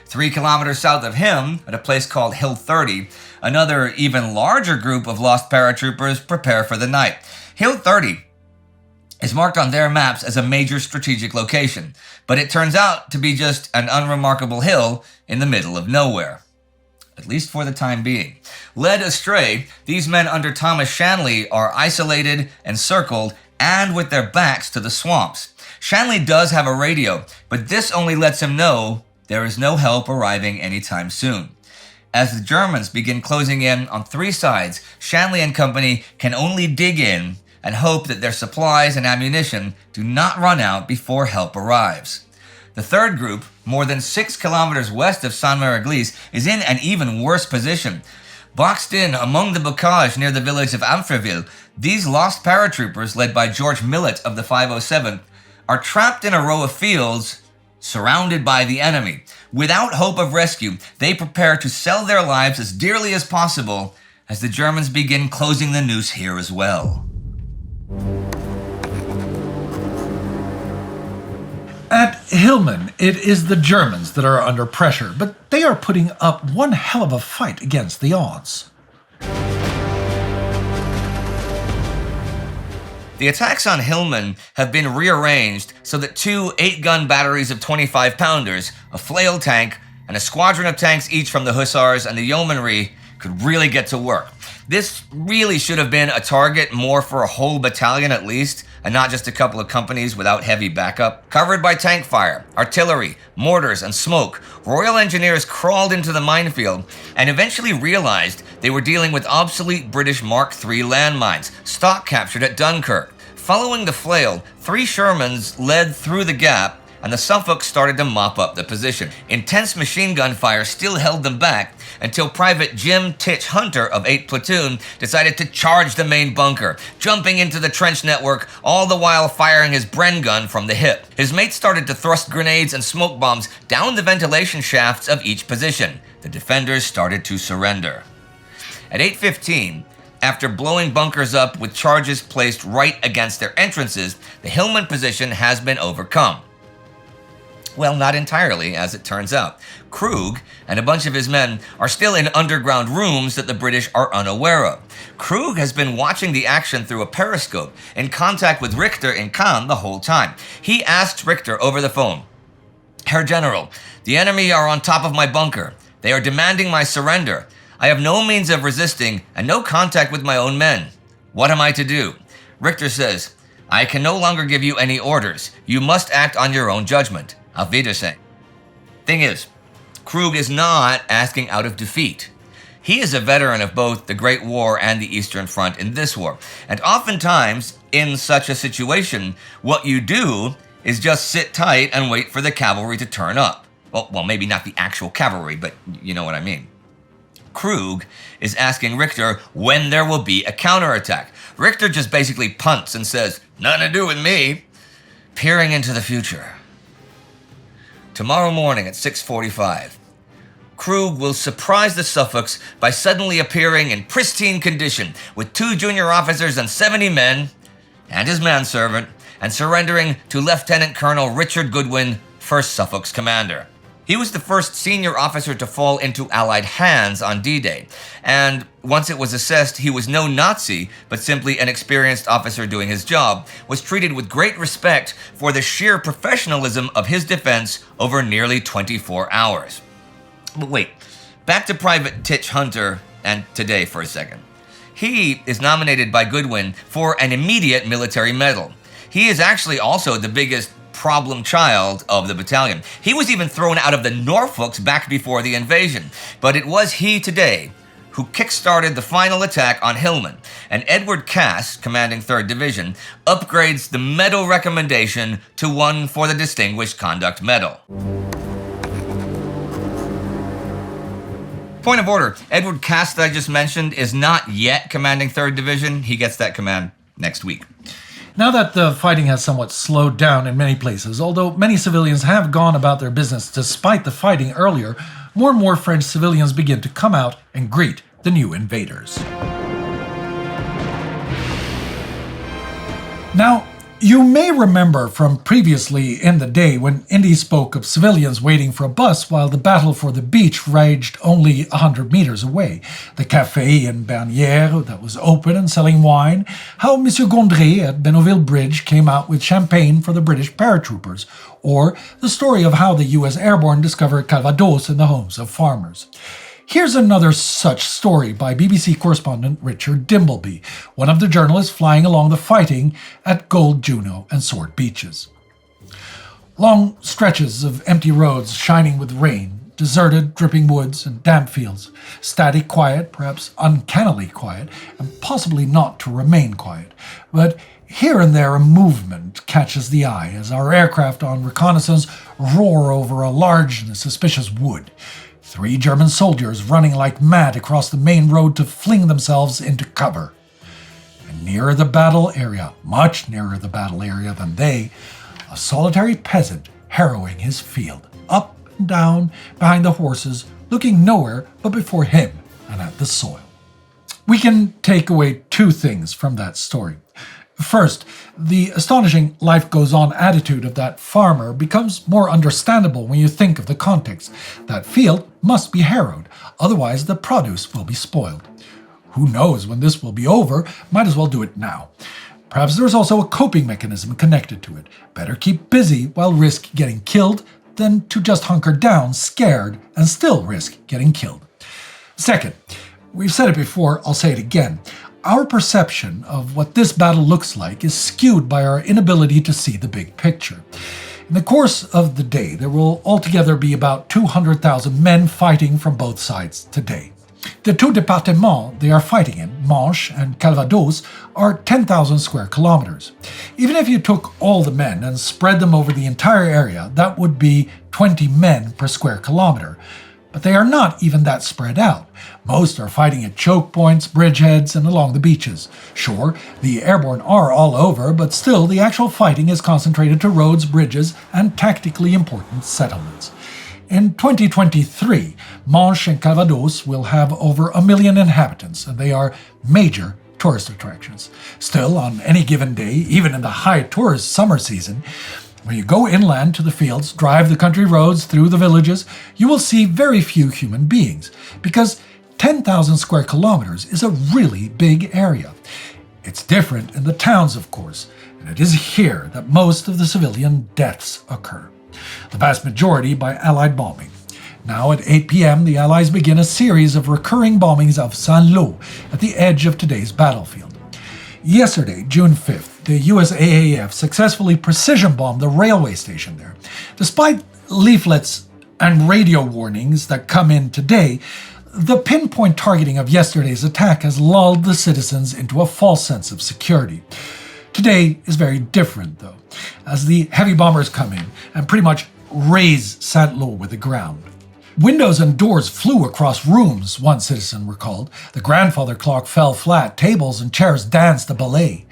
3 kilometers south of him, at a place called Hill 30, another even larger group of lost paratroopers prepare for the night. Hill 30 is marked on their maps as a major strategic location, but it turns out to be just an unremarkable hill in the middle of nowhere. At least for the time being. Led astray, these men under Thomas Shanley are isolated, encircled, and with their backs to the swamps. Shanley does have a radio, but this only lets him know there is no help arriving anytime soon. As the Germans begin closing in on 3 sides, Shanley and company can only dig in and hope that their supplies and ammunition do not run out before help arrives. The third group, more than 6 kilometers west of Saint-Mère-Église, is in an even worse position. Boxed in among the bocage near the village of Amfreville, these lost paratroopers, led by George Millett of the 507th, are trapped in a row of fields surrounded by the enemy. Without hope of rescue, they prepare to sell their lives as dearly as possible as the Germans begin closing the noose here as well. At Hillman, it is the Germans that are under pressure, but they are putting up one hell of a fight against the odds. The attacks on Hillman have been rearranged so that 2 8-gun batteries of 25-pounders, a flail tank, and a squadron of tanks each from the Hussars and the Yeomanry could really get to work. This really should have been a target more for a whole battalion at least, and not just a couple of companies without heavy backup. Covered by tank fire, artillery, mortars, and smoke, Royal Engineers crawled into the minefield and eventually realized they were dealing with obsolete British Mark III landmines, stock captured at Dunkirk. Following the flail, 3 Shermans led through the gap, and the Suffolks started to mop up the position. Intense machine gun fire still held them back until Private Jim Titch Hunter of 8th Platoon decided to charge the main bunker, jumping into the trench network, all the while firing his Bren gun from the hip. His mates started to thrust grenades and smoke bombs down the ventilation shafts of each position. The defenders started to surrender. At 8:15, after blowing bunkers up with charges placed right against their entrances, the Hillman position has been overcome. Well, not entirely, as it turns out. Krug and a bunch of his men are still in underground rooms that the British are unaware of. Krug has been watching the action through a periscope, in contact with Richter in Cannes the whole time. He asks Richter over the phone, "Herr General, the enemy are on top of my bunker. They are demanding my surrender. I have no means of resisting and no contact with my own men. What am I to do?" Richter says, "I can no longer give you any orders. You must act on your own judgment. Auf Wiedersehen." Thing is, Krug is not asking out of defeat. He is a veteran of both the Great War and the Eastern Front in this war. And oftentimes, in such a situation, what you do is just sit tight and wait for the cavalry to turn up. Well, maybe not the actual cavalry, but you know what I mean. Krug is asking Richter when there will be a counterattack. Richter just basically punts and says, "Nothing to do with me," peering into the future. Tomorrow morning at 6:45, Krug will surprise the Suffolks by suddenly appearing in pristine condition with 2 junior officers and 70 men and his manservant, and surrendering to Lieutenant Colonel Richard Goodwin, 1st Suffolk's commander. He was the first senior officer to fall into Allied hands on D-Day, and once it was assessed he was no Nazi, but simply an experienced officer doing his job, was treated with great respect for the sheer professionalism of his defense over nearly 24 hours. But wait, back to Private Titch Hunter and today for a second. He is nominated by Goodwin for an immediate military medal. He is actually also the biggest problem child of the battalion. He was even thrown out of the Norfolks back before the invasion, but it was he today who kick-started the final attack on Hillman, and Edward Cass, commanding 3rd Division, upgrades the medal recommendation to one for the Distinguished Conduct Medal. Point of order, Edward Cass that I just mentioned is not yet commanding 3rd Division. He gets that command next week. Now that the fighting has somewhat slowed down in many places, although many civilians have gone about their business despite the fighting earlier, more and more French civilians begin to come out and greet the new invaders. Now, you may remember from previously in the day when Indy spoke of civilians waiting for a bus while the battle for the beach raged only 100 meters away. The café in Bernières that was open and selling wine, how Monsieur Gondry at Benouville Bridge came out with champagne for the British paratroopers, or the story of how the U.S. airborne discovered Calvados in the homes of farmers. Here's another such story by BBC correspondent Richard Dimbleby, one of the journalists flying along the fighting at Gold Juno and Sword Beaches. Long stretches of empty roads shining with rain, deserted, dripping woods and damp fields, static quiet, perhaps uncannily quiet, and possibly not to remain quiet. But here and there a movement catches the eye as our aircraft on reconnaissance roar over a large and suspicious wood. 3 German soldiers running like mad across the main road to fling themselves into cover. And nearer the battle area, much nearer the battle area than they, a solitary peasant harrowing his field, up and down behind the horses, looking nowhere but before him and at the soil. We can take away 2 things from that story. First, the astonishing life-goes-on attitude of that farmer becomes more understandable when you think of the context. That field must be harrowed, otherwise the produce will be spoiled. Who knows when this will be over, might as well do it now. Perhaps there's also a coping mechanism connected to it. Better keep busy while risk getting killed than to just hunker down, scared, and still risk getting killed. Second, we've said it before, I'll say it again. Our perception of what this battle looks like is skewed by our inability to see the big picture. In the course of the day, there will altogether be about 200,000 men fighting from both sides today. The 2 départements they are fighting in, Manche and Calvados, are 10,000 square kilometers. Even if you took all the men and spread them over the entire area, that would be 20 men per square kilometer. But they are not even that spread out. Most are fighting at choke points, bridgeheads, and along the beaches. Sure, the airborne are all over, but still the actual fighting is concentrated to roads, bridges, and tactically important settlements. In 2023, Manche and Calvados will have over 1 million inhabitants, and they are major tourist attractions. Still, on any given day, even in the high tourist summer season, when you go inland to the fields, drive the country roads through the villages, you will see very few human beings, because 10,000 square kilometers is a really big area. It's different in the towns, of course, and it is here that most of the civilian deaths occur. The vast majority by Allied bombing. Now at 8 p.m., the Allies begin a series of recurring bombings of Saint-Lô at the edge of today's battlefield. Yesterday, June 5th, the USAAF successfully precision-bombed the railway station there. Despite leaflets and radio warnings that come in today, the pinpoint targeting of yesterday's attack has lulled the citizens into a false sense of security. Today is very different, though, as the heavy bombers come in and pretty much raze Saint-Lô with the ground. Windows and doors flew across rooms, one citizen recalled. The grandfather clock fell flat. Tables and chairs danced a ballet.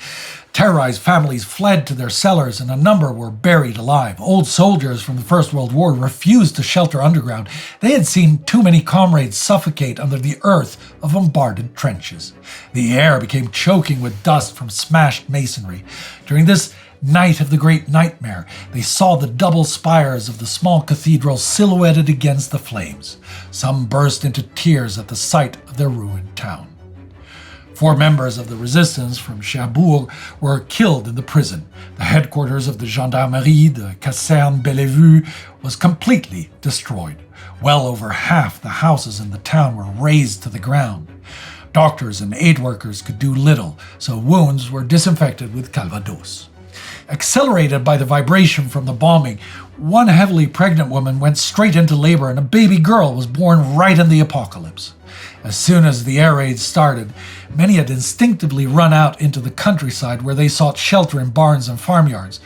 Terrorized families fled to their cellars, and a number were buried alive. Old soldiers from the First World War refused to shelter underground. They had seen too many comrades suffocate under the earth of bombarded trenches. The air became choking with dust from smashed masonry. During this night of the Great Nightmare, they saw the double spires of the small cathedral silhouetted against the flames. Some burst into tears at the sight of their ruined town. 4 members of the resistance from Cherbourg were killed in the prison. The headquarters of the Gendarmerie, the Caserne Bellevue, was completely destroyed. Well over half the houses in the town were razed to the ground. Doctors and aid workers could do little, so wounds were disinfected with Calvados. Accelerated by the vibration from the bombing, one heavily pregnant woman went straight into labor, and a baby girl was born right in the apocalypse. As soon as the air raids started, many had instinctively run out into the countryside where they sought shelter in barns and farmyards.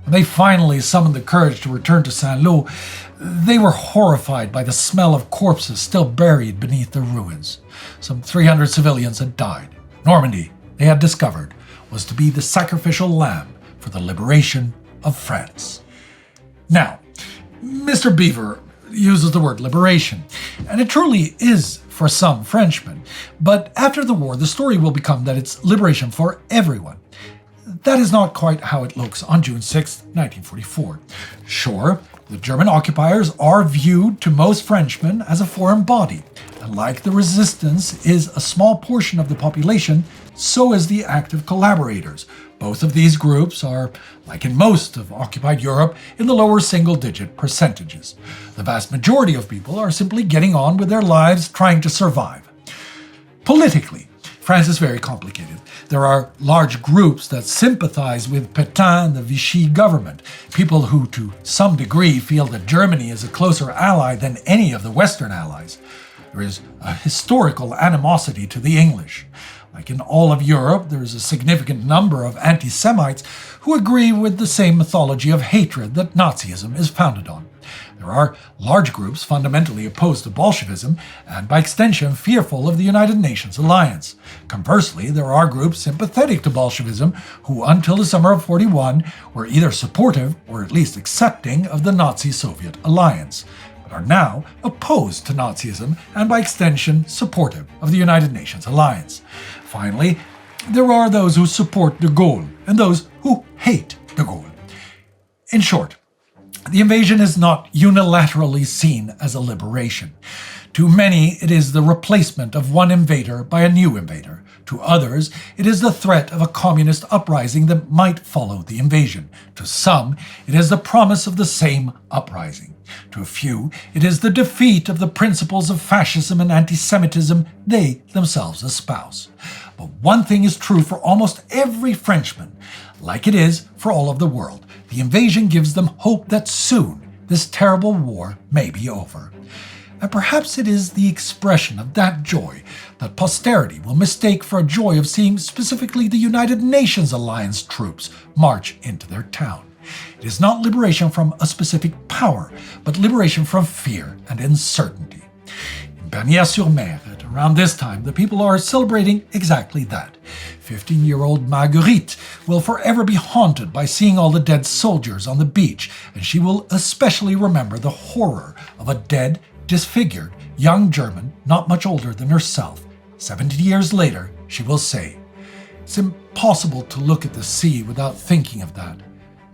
When they finally summoned the courage to return to Saint-Lô, they were horrified by the smell of corpses still buried beneath the ruins. Some 300 civilians had died. Normandy, they had discovered, was to be the sacrificial lamb for the liberation of France. Now, Mr. Beaver uses the word liberation, and it truly is for some Frenchmen. But after the war, the story will become that it's liberation for everyone. That is not quite how it looks on June 6, 1944. Sure, the German occupiers are viewed to most Frenchmen as a foreign body, and like the resistance is a small portion of the population, so is the active collaborators. Both of these groups are, like in most of occupied Europe, in the lower single-digit percentages. The vast majority of people are simply getting on with their lives, trying to survive. Politically, France is very complicated. There are large groups that sympathize with Pétain and the Vichy government, people who, to some degree, feel that Germany is a closer ally than any of the Western allies. There is a historical animosity to the English. Like in all of Europe, there is a significant number of anti-Semites who agree with the same mythology of hatred that Nazism is founded on. There are large groups fundamentally opposed to Bolshevism and, by extension, fearful of the United Nations alliance. Conversely, there are groups sympathetic to Bolshevism who, until the summer of 1941, were either supportive or at least accepting of the Nazi-Soviet alliance, but are now opposed to Nazism and, by extension, supportive of the United Nations alliance. Finally, there are those who support de Gaulle and those who hate de Gaulle. In short, the invasion is not unilaterally seen as a liberation. To many, it is the replacement of one invader by a new invader. To others, it is the threat of a communist uprising that might follow the invasion. To some, it is the promise of the same uprising. To a few, it is the defeat of the principles of fascism and anti-Semitism they themselves espouse. But one thing is true for almost every Frenchman, like it is for all of the world. The invasion gives them hope that soon this terrible war may be over. And perhaps it is the expression of that joy that posterity will mistake for a joy of seeing specifically the United Nations alliance troops march into their town. It is not liberation from a specific power, but liberation from fear and uncertainty. In Bernières-sur-Mer, at around this time, the people are celebrating exactly that. 15-year-old Marguerite will forever be haunted by seeing all the dead soldiers on the beach, and she will especially remember the horror of a dead, disfigured, young German not much older than herself. 70 years later, she will say, "It's impossible to look at the sea without thinking of that.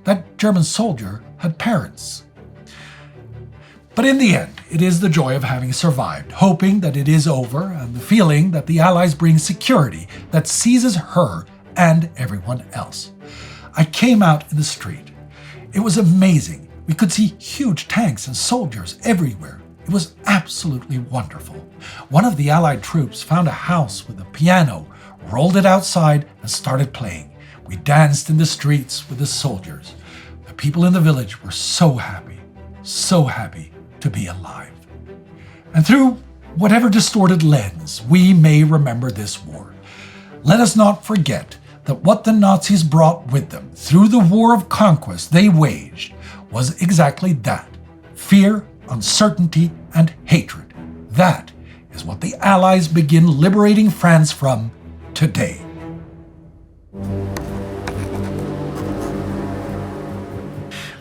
That German soldier had parents." But in the end, it is the joy of having survived, hoping that it is over, and the feeling that the Allies bring security that seizes her and everyone else. I came out in the street. It was amazing. We could see huge tanks and soldiers everywhere. It was absolutely wonderful. One of the Allied troops found a house with a piano, rolled it outside, and started playing. We danced in the streets with the soldiers. The people in the village were so happy to be alive. And through whatever distorted lens we may remember this war, let us not forget that what the Nazis brought with them through the war of conquest they waged was exactly that: fear, uncertainty, and hatred. That is what the Allies begin liberating France from today.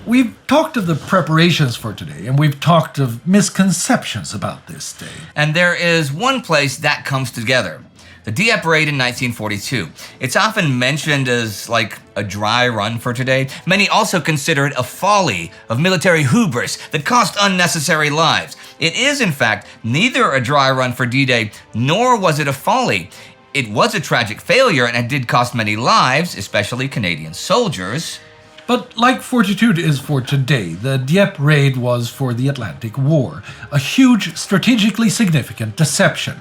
We've talked of the preparations for today, and we've talked of misconceptions about this day. And there is one place that comes together. The Dieppe raid in 1942. It's often mentioned as like a dry run for today. Many also consider it a folly of military hubris that cost unnecessary lives. It is, in fact, neither a dry run for D-Day, nor was it a folly. It was a tragic failure, and it did cost many lives, especially Canadian soldiers. But like Fortitude is for today, the Dieppe raid was for the Atlantic War, a huge, strategically significant deception.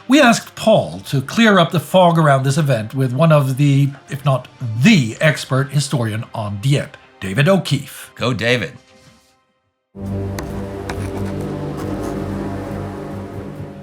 We asked Paul to clear up the fog around this event with one of the, if not the expert historian on Dieppe, David O'Keefe. Go, David.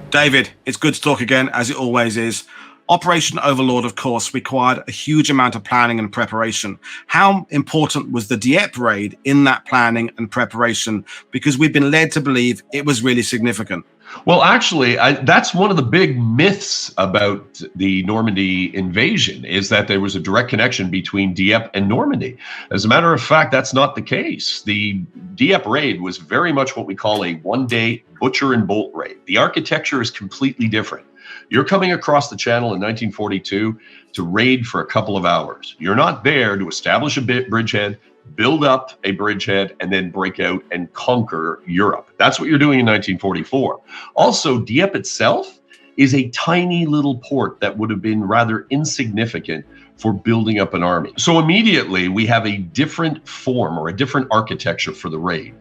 David, it's good to talk again, as it always is. Operation Overlord, of course, required a huge amount of planning and preparation. How important was the Dieppe raid in that planning and preparation? Because we've been led to believe it was really significant. Well, actually, that's one of the big myths about the Normandy invasion, is that there was a direct connection between Dieppe and Normandy. As a matter of fact, that's not the case. The Dieppe raid was very much what we call a one-day butcher and bolt raid. The architecture is completely different. You're coming across the channel in 1942 to raid for a couple of hours. You're not there to establish a bridgehead, build up a bridgehead, and then break out and conquer Europe. That's what you're doing in 1944. Also, Dieppe itself is a tiny little port that would have been rather insignificant for building up an army. So immediately we have a different form or a different architecture for the raid.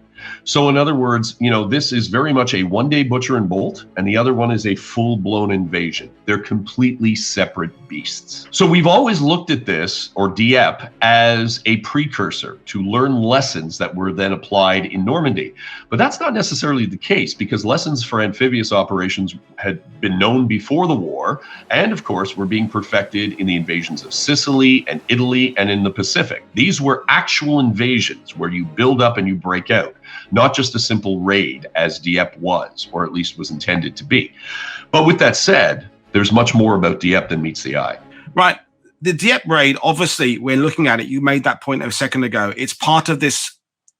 So in other words, this is very much a one-day butcher and bolt, and the other one is a full-blown invasion. They're completely separate beasts. So we've always looked at this, or Dieppe, as a precursor to learn lessons that were then applied in Normandy. But that's not necessarily the case, because lessons for amphibious operations had been known before the war, and of course were being perfected in the invasions of Sicily and Italy and in the Pacific. These were actual invasions where you build up and you break out. Not just a simple raid as Dieppe was, or at least was intended to be. But with that said, there's much more about Dieppe than meets the eye. Right. The Dieppe raid, obviously, we're looking at it. You made that point a second ago. It's part of this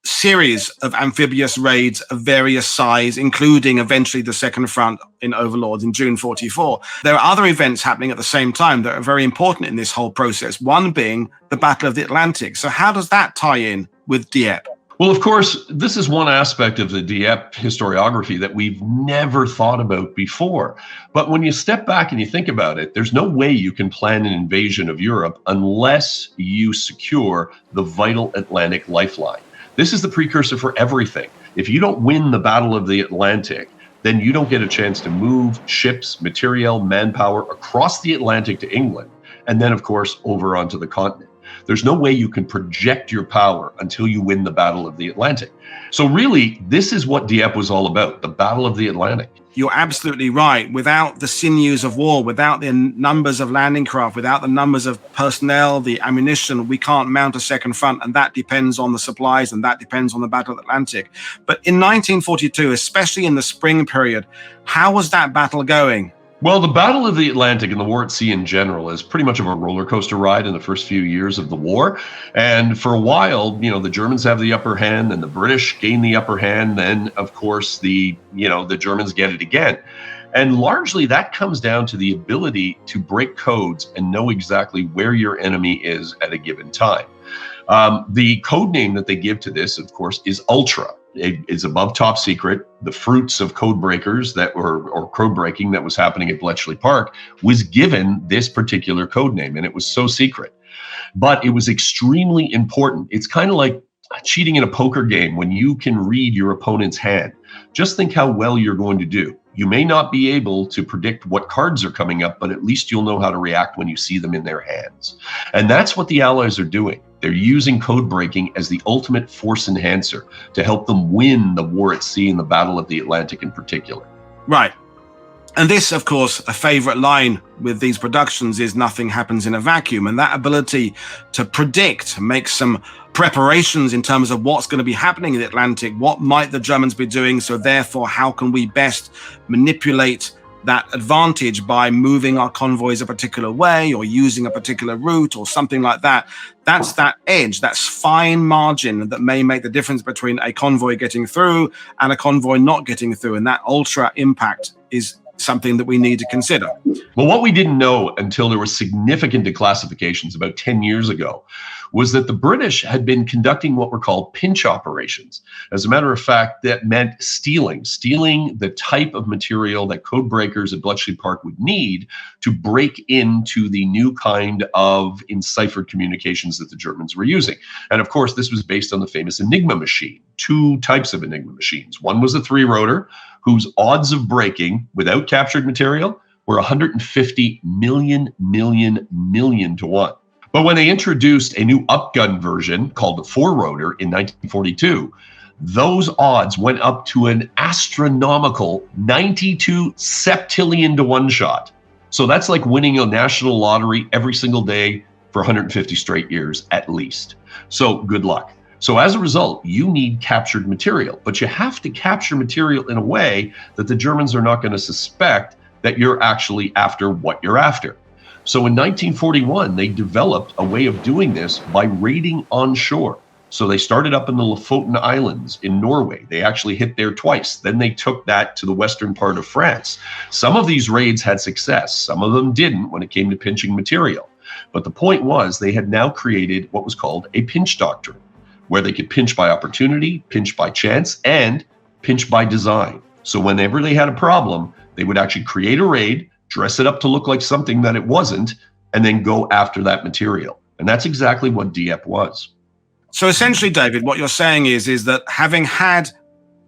series of amphibious raids of various size, including eventually the Second Front in Overlord in June 44. There are other events happening at the same time that are very important in this whole process, one being the Battle of the Atlantic. So how does that tie in with Dieppe? Well, of course, this is one aspect of the Dieppe historiography that we've never thought about before. But when you step back and you think about it, there's no way you can plan an invasion of Europe unless you secure the vital Atlantic lifeline. This is the precursor for everything. If you don't win the Battle of the Atlantic, then you don't get a chance to move ships, material, manpower across the Atlantic to England, and then, of course, over onto the continent. There's no way you can project your power until you win the Battle of the Atlantic. So really, this is what Dieppe was all about, the Battle of the Atlantic. You're absolutely right. Without the sinews of war, without the numbers of landing craft, without the numbers of personnel, the ammunition, we can't mount a second front, and that depends on the supplies, and that depends on the Battle of the Atlantic. But in 1942, especially in the spring period, how was that battle going? Well, the Battle of the Atlantic and the war at sea in general is pretty much of a roller coaster ride in the first few years of the war. And for a while, the Germans have the upper hand and the British gain the upper hand. Then, of course, the Germans get it again. And largely that comes down to the ability to break codes and know exactly where your enemy is at a given time. The code name that they give to this, of course, is Ultra. It is above top secret. The fruits of code breakers or code breaking that was happening at Bletchley Park was given this particular code name, and it was so secret. But it was extremely important. It's kind of like cheating in a poker game when you can read your opponent's hand. Just think how well you're going to do. You may not be able to predict what cards are coming up, but at least you'll know how to react when you see them in their hands. And that's what the Allies are doing. They're using code breaking as the ultimate force enhancer to help them win the war at sea and the Battle of the Atlantic in particular. Right. And this, of course, a favorite line with these productions is nothing happens in a vacuum. And that ability to predict makes some preparations in terms of what's going to be happening in the Atlantic. What might the Germans be doing? So therefore, how can we best manipulate that advantage by moving our convoys a particular way or using a particular route or something like that? That's that edge, that's fine margin that may make the difference between a convoy getting through and a convoy not getting through. And that ultra impact is something that we need to consider. Well, what we didn't know until there were significant declassifications about 10 years ago was that the British had been conducting what were called pinch operations. As a matter of fact, that meant stealing the type of material that code breakers at Bletchley Park would need to break into the new kind of enciphered communications that the Germans were using. And of course, this was based on the famous Enigma machine, two types of Enigma machines. One was a 3-rotor, whose odds of breaking without captured material were 150 million to 1. But when they introduced a new upgun version called the 4-rotor in 1942, those odds went up to an astronomical 92 septillion to 1 shot. So that's like winning a national lottery every single day for 150 straight years at least. So good luck. So as a result, you need captured material, but you have to capture material in a way that the Germans are not going to suspect that you're actually after what you're after. So in 1941, they developed a way of doing this by raiding onshore. So they started up in the Lofoten Islands in Norway. They actually hit there twice. Then they took that to the western part of France. Some of these raids had success. Some of them didn't when it came to pinching material. But the point was they had now created what was called a pinch doctrine, where they could pinch by opportunity, pinch by chance, and pinch by design. So whenever they had a problem, they would actually create a raid, dress it up to look like something that it wasn't, and then go after that material. And that's exactly what Dieppe was. So essentially, David, what you're saying is that having had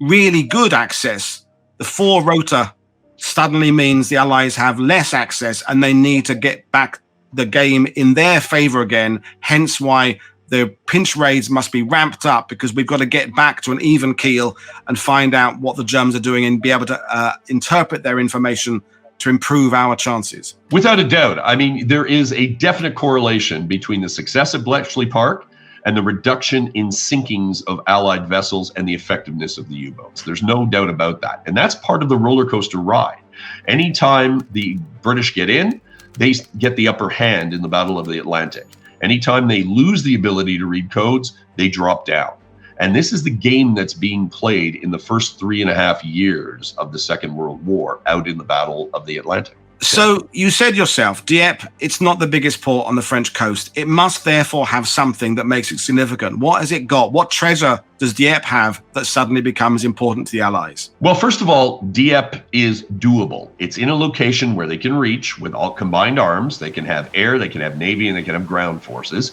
really good access, the 4-rotor suddenly means the Allies have less access and they need to get back the game in their favor again, hence why the pinch raids must be ramped up, because we've got to get back to an even keel and find out what the Germans are doing and be able to interpret their information to improve our chances. Without a doubt. I mean, there is a definite correlation between the success at Bletchley Park and the reduction in sinkings of Allied vessels and the effectiveness of the U-boats. There's no doubt about that. And that's part of the roller coaster ride. Anytime the British get in, they get the upper hand in the Battle of the Atlantic. Anytime they lose the ability to read codes, they drop down. And this is the game that's being played in the first 3.5 years of the Second World War out in the Battle of the Atlantic. So you said yourself, Dieppe, it's not the biggest port on the French coast. It must therefore have something that makes it significant. What has it got? What treasure does Dieppe have that suddenly becomes important to the Allies? Well, first of all, Dieppe is doable. It's in a location where they can reach with all combined arms. They can have air, they can have navy, and they can have ground forces.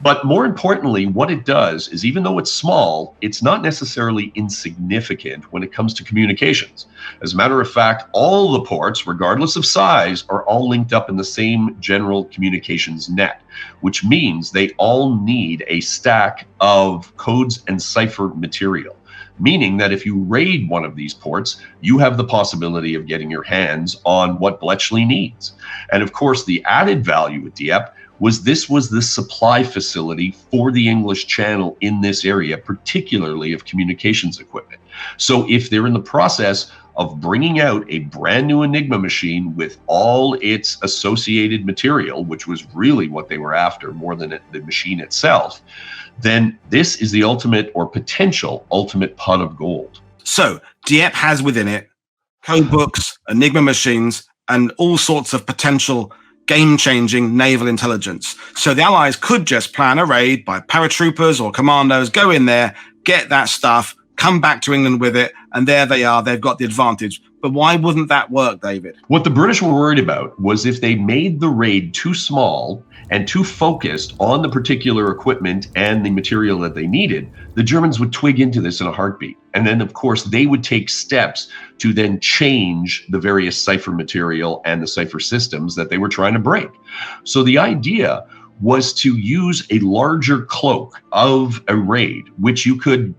But more importantly, what it does is, even though it's small, it's not necessarily insignificant when it comes to communications. As a matter of fact, all the ports, regardless of size, are all linked up in the same general communications net, which means they all need a stack of codes and cipher material. Meaning that if you raid one of these ports, you have the possibility of getting your hands on what Bletchley needs. And of course, the added value with Dieppe was this was the supply facility for the English Channel in this area, particularly of communications equipment. So if they're in the process of bringing out a brand new Enigma machine with all its associated material, which was really what they were after more than the machine itself, then this is the ultimate or potential ultimate pot of gold. So Dieppe has within it code books, Enigma machines, and all sorts of potential game-changing naval intelligence. So the Allies could just plan a raid by paratroopers or commandos, go in there, get that stuff, come back to England with it, and there they are, they've got the advantage. But why wouldn't that work, David? What the British were worried about was if they made the raid too small and too focused on the particular equipment and the material that they needed, the Germans would twig into this in a heartbeat. And then, of course, they would take steps to then change the various cipher material and the cipher systems that they were trying to break. So the idea was to use a larger cloak of a raid, which you could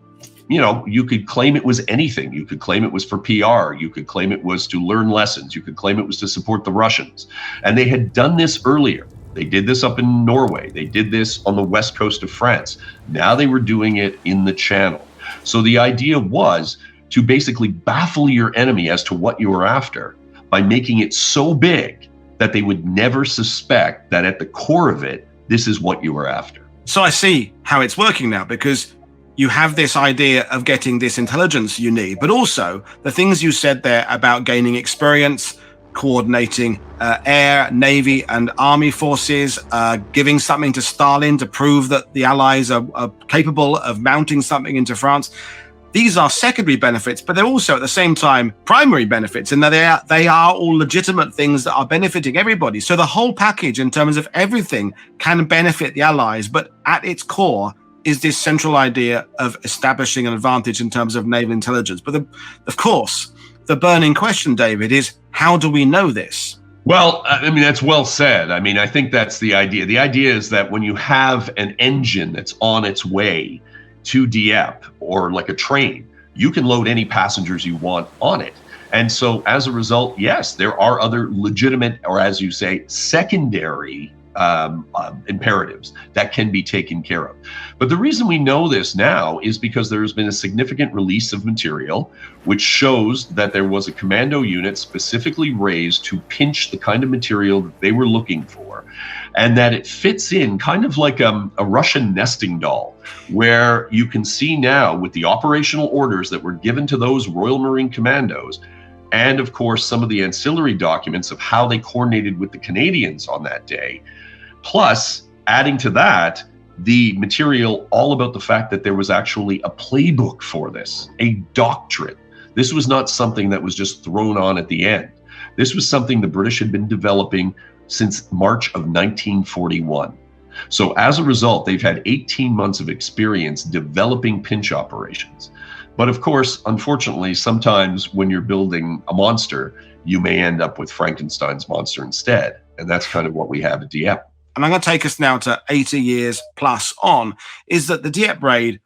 claim it was anything. You could claim it was for PR. You could claim it was to learn lessons. You could claim it was to support the Russians. And they had done this earlier. They did this up in Norway. They did this on the west coast of France. Now they were doing it in the Channel. So the idea was to basically baffle your enemy as to what you were after by making it so big that they would never suspect that at the core of it, this is what you were after. So I see how it's working now, because you have this idea of getting this intelligence you need, but also the things you said there about gaining experience, coordinating air, navy, and army forces, giving something to Stalin to prove that the Allies are capable of mounting something into France. These are secondary benefits, but they're also at the same time primary benefits, in that they are all legitimate things that are benefiting everybody. So the whole package in terms of everything can benefit the Allies, but at its core is this central idea of establishing an advantage in terms of naval intelligence. But of course, the burning question, David, is how do we know this? Well, I mean, that's well said. I mean, I think that's the idea. The idea is that when you have an engine that's on its way to Dieppe, or like a train, you can load any passengers you want on it. And so as a result, yes, there are other legitimate, or as you say, secondary imperatives that can be taken care of. But the reason we know this now is because there's been a significant release of material which shows that there was a commando unit specifically raised to pinch the kind of material that they were looking for, and that it fits in kind of like a Russian nesting doll, where you can see now with the operational orders that were given to those Royal Marine Commandos, and of course some of the ancillary documents of how they coordinated with the Canadians on that day, plus adding to that the material all about the fact that there was actually a playbook for this, a doctrine. This was not something that was just thrown on at the end. This was something the British had been developing since March of 1941. So as a result, they've had 18 months of experience developing pinch operations. But of course, unfortunately, sometimes when you're building a monster, you may end up with Frankenstein's monster instead. And that's kind of what we have at Dieppe. And I'm going to take us now to 80 years plus on, is that the Dieppe raid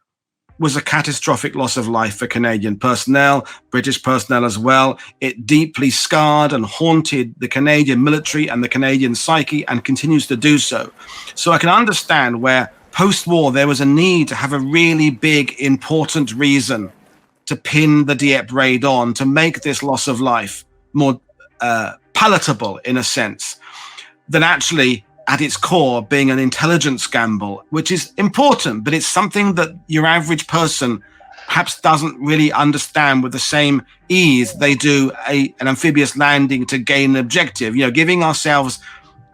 was a catastrophic loss of life for Canadian personnel, British personnel as well. It deeply scarred and haunted the Canadian military and the Canadian psyche, and continues to do so. So I can understand where post-war there was a need to have a really big, important reason to pin the Dieppe raid on, to make this loss of life more palatable in a sense, than actually at its core being an intelligence gamble, which is important, but it's something that your average person perhaps doesn't really understand with the same ease they do an amphibious landing to gain an objective. You know, giving ourselves,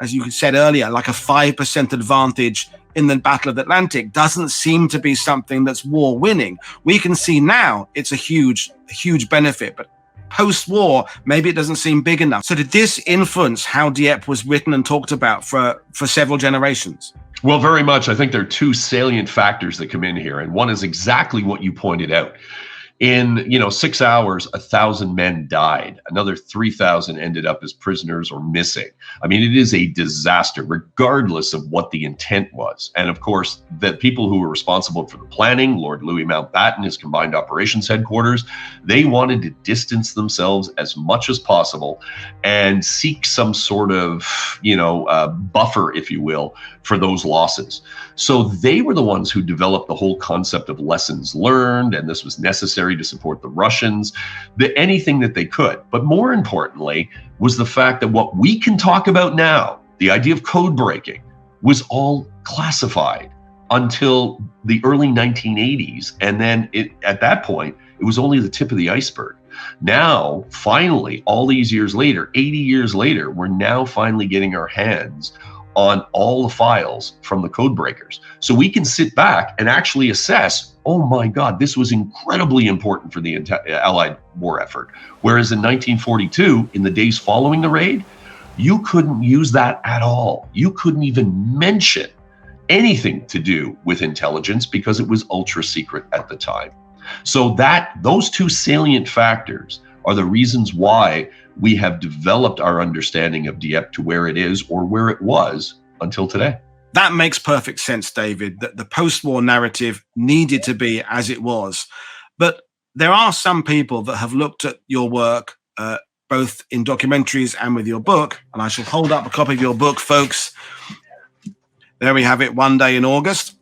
as you said earlier, like a 5% advantage in the Battle of the Atlantic doesn't seem to be something that's war winning. We can see now it's a huge benefit, but post-war, maybe it doesn't seem big enough. So did this influence how Dieppe was written and talked about for several generations? Well, very much. I think there are two salient factors that come in here. And one is exactly what you pointed out. In 6 hours, 1,000 men died. Another 3,000 ended up as prisoners or missing. I mean, it is a disaster, regardless of what the intent was. And of course, the people who were responsible for the planning, Lord Louis Mountbatten, his Combined Operations Headquarters, they wanted to distance themselves as much as possible and seek some sort of, buffer, if you will, for those losses. So they were the ones who developed the whole concept of lessons learned, and this was necessary to support the Russians, anything that they could. But more importantly was the fact that what we can talk about now, the idea of code breaking, was all classified until the early 1980s. And then at that point, it was only the tip of the iceberg. Now, finally, all these years later, 80 years later, we're now finally getting our hands on all the files from the code breakers. So we can sit back and actually assess, oh my God, this was incredibly important for the Allied war effort. Whereas in 1942, in the days following the raid, you couldn't use that at all. You couldn't even mention anything to do with intelligence because it was ultra secret at the time. So those two salient factors are the reasons why we have developed our understanding of Dieppe to where it is, or where it was, until today. That makes perfect sense, David, that the post-war narrative needed to be as it was. But there are some people that have looked at your work, both in documentaries and with your book, and I shall hold up a copy of your book, folks, there we have it, one day in August,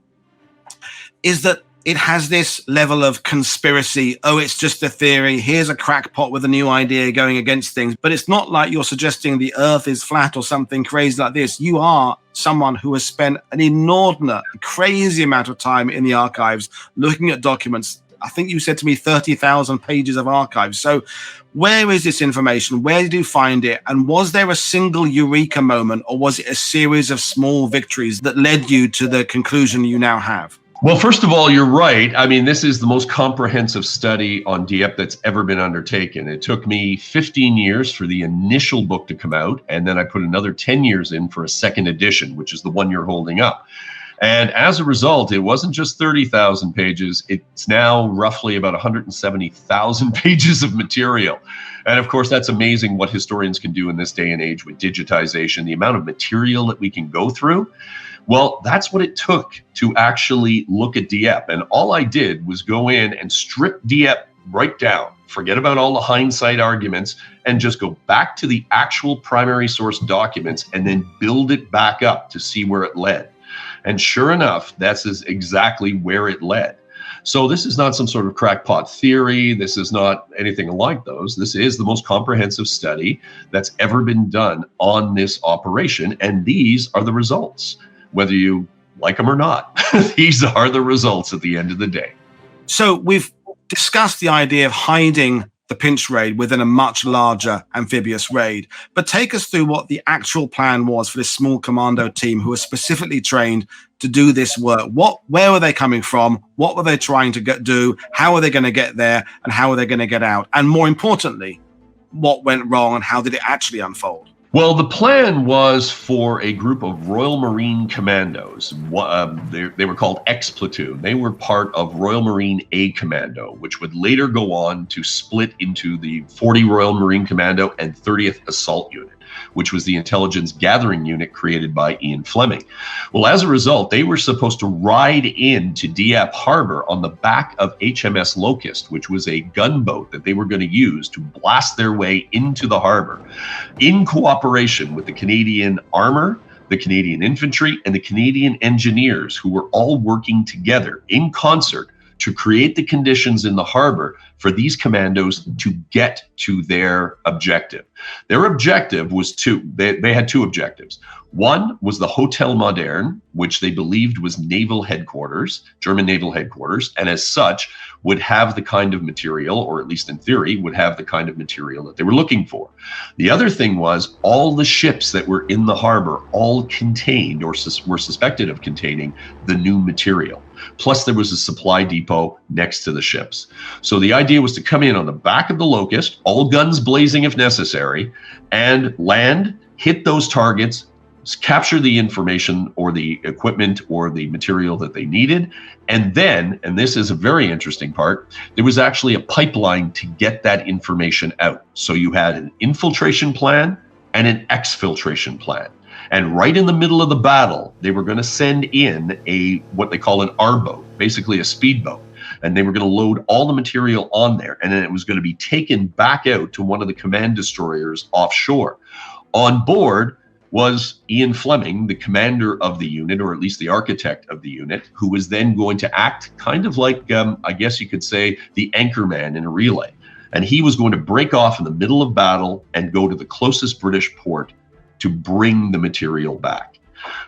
is that it has this level of conspiracy. Oh, it's just a theory. Here's a crackpot with a new idea going against things. But it's not like you're suggesting the earth is flat or something crazy like this. You are someone who has spent an inordinate, crazy amount of time in the archives looking at documents. I think you said to me 30,000 pages of archives. So where is this information? Where did you find it? And was there a single eureka moment, or was it a series of small victories that led you to the conclusion you now have? Well, first of all, you're right. I mean, this is the most comprehensive study on Dieppe that's ever been undertaken. It took me 15 years for the initial book to come out, and then I put another 10 years in for a second edition, which is the one you're holding up. And as a result, it wasn't just 30,000 pages. It's now roughly about 170,000 pages of material. And of course, that's amazing what historians can do in this day and age with digitization, the amount of material that we can go through. Well, that's what it took to actually look at Dieppe. And all I did was go in and strip Dieppe right down, forget about all the hindsight arguments, and just go back to the actual primary source documents and then build it back up to see where it led. And sure enough, that's exactly where it led. So this is not some sort of crackpot theory. This is not anything like those. This is the most comprehensive study that's ever been done on this operation. And these are the results. Whether you like them or not, these are the results at the end of the day. So we've discussed the idea of hiding the pinch raid within a much larger amphibious raid, but take us through what the actual plan was for this small commando team who were specifically trained to do this work. Where were they coming from? What were they trying to do? How are they going to get there? And how are they going to get out? And more importantly, what went wrong and how did it actually unfold? Well, the plan was for a group of Royal Marine Commandos. They were called X Platoon. They were part of Royal Marine A Commando, which would later go on to split into the 40 Royal Marine Commando and 30th Assault Unit, which was the intelligence gathering unit created by Ian Fleming. Well, as a result, they were supposed to ride into Dieppe Harbor on the back of HMS Locust, which was a gunboat that they were going to use to blast their way into the harbor in cooperation with the Canadian Armour, the Canadian Infantry, and the Canadian Engineers, who were all working together in concert to create the conditions in the harbor for these commandos to get to their objective. Their objective was they had two objectives. One was the Hotel Moderne, which they believed was naval headquarters, German naval headquarters, and as such would have the kind of material, or at least in theory, would have the kind of material that they were looking for. The other thing was all the ships that were in the harbor all contained or were suspected of containing the new material. Plus there was a supply depot next to the ships. So the idea was to come in on the back of the Locust, all guns blazing if necessary, and land, hit those targets, capture the information or the equipment or the material that they needed. And then, and this is a very interesting part, there was actually a pipeline to get that information out. So you had an infiltration plan and an exfiltration plan. And right in the middle of the battle, they were going to send in what they call an R-boat, basically a speedboat. And they were going to load all the material on there. And then it was going to be taken back out to one of the command destroyers offshore. On board was Ian Fleming, the commander of the unit, or at least the architect of the unit, who was then going to act kind of like, I guess you could say, the anchorman in a relay. And he was going to break off in the middle of battle and go to the closest British port to bring the material back.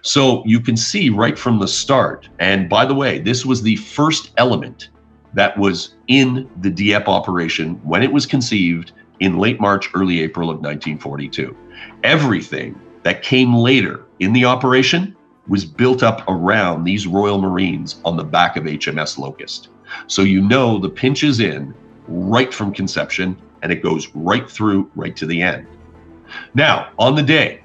So you can see right from the start, and by the way, this was the first element that was in the Dieppe operation when it was conceived in late March, early April of 1942. Everything that came later in the operation was built up around these Royal Marines on the back of HMS Locust. So you know the pinch is in right from conception, and it goes right through, right to the end. Now, on the day,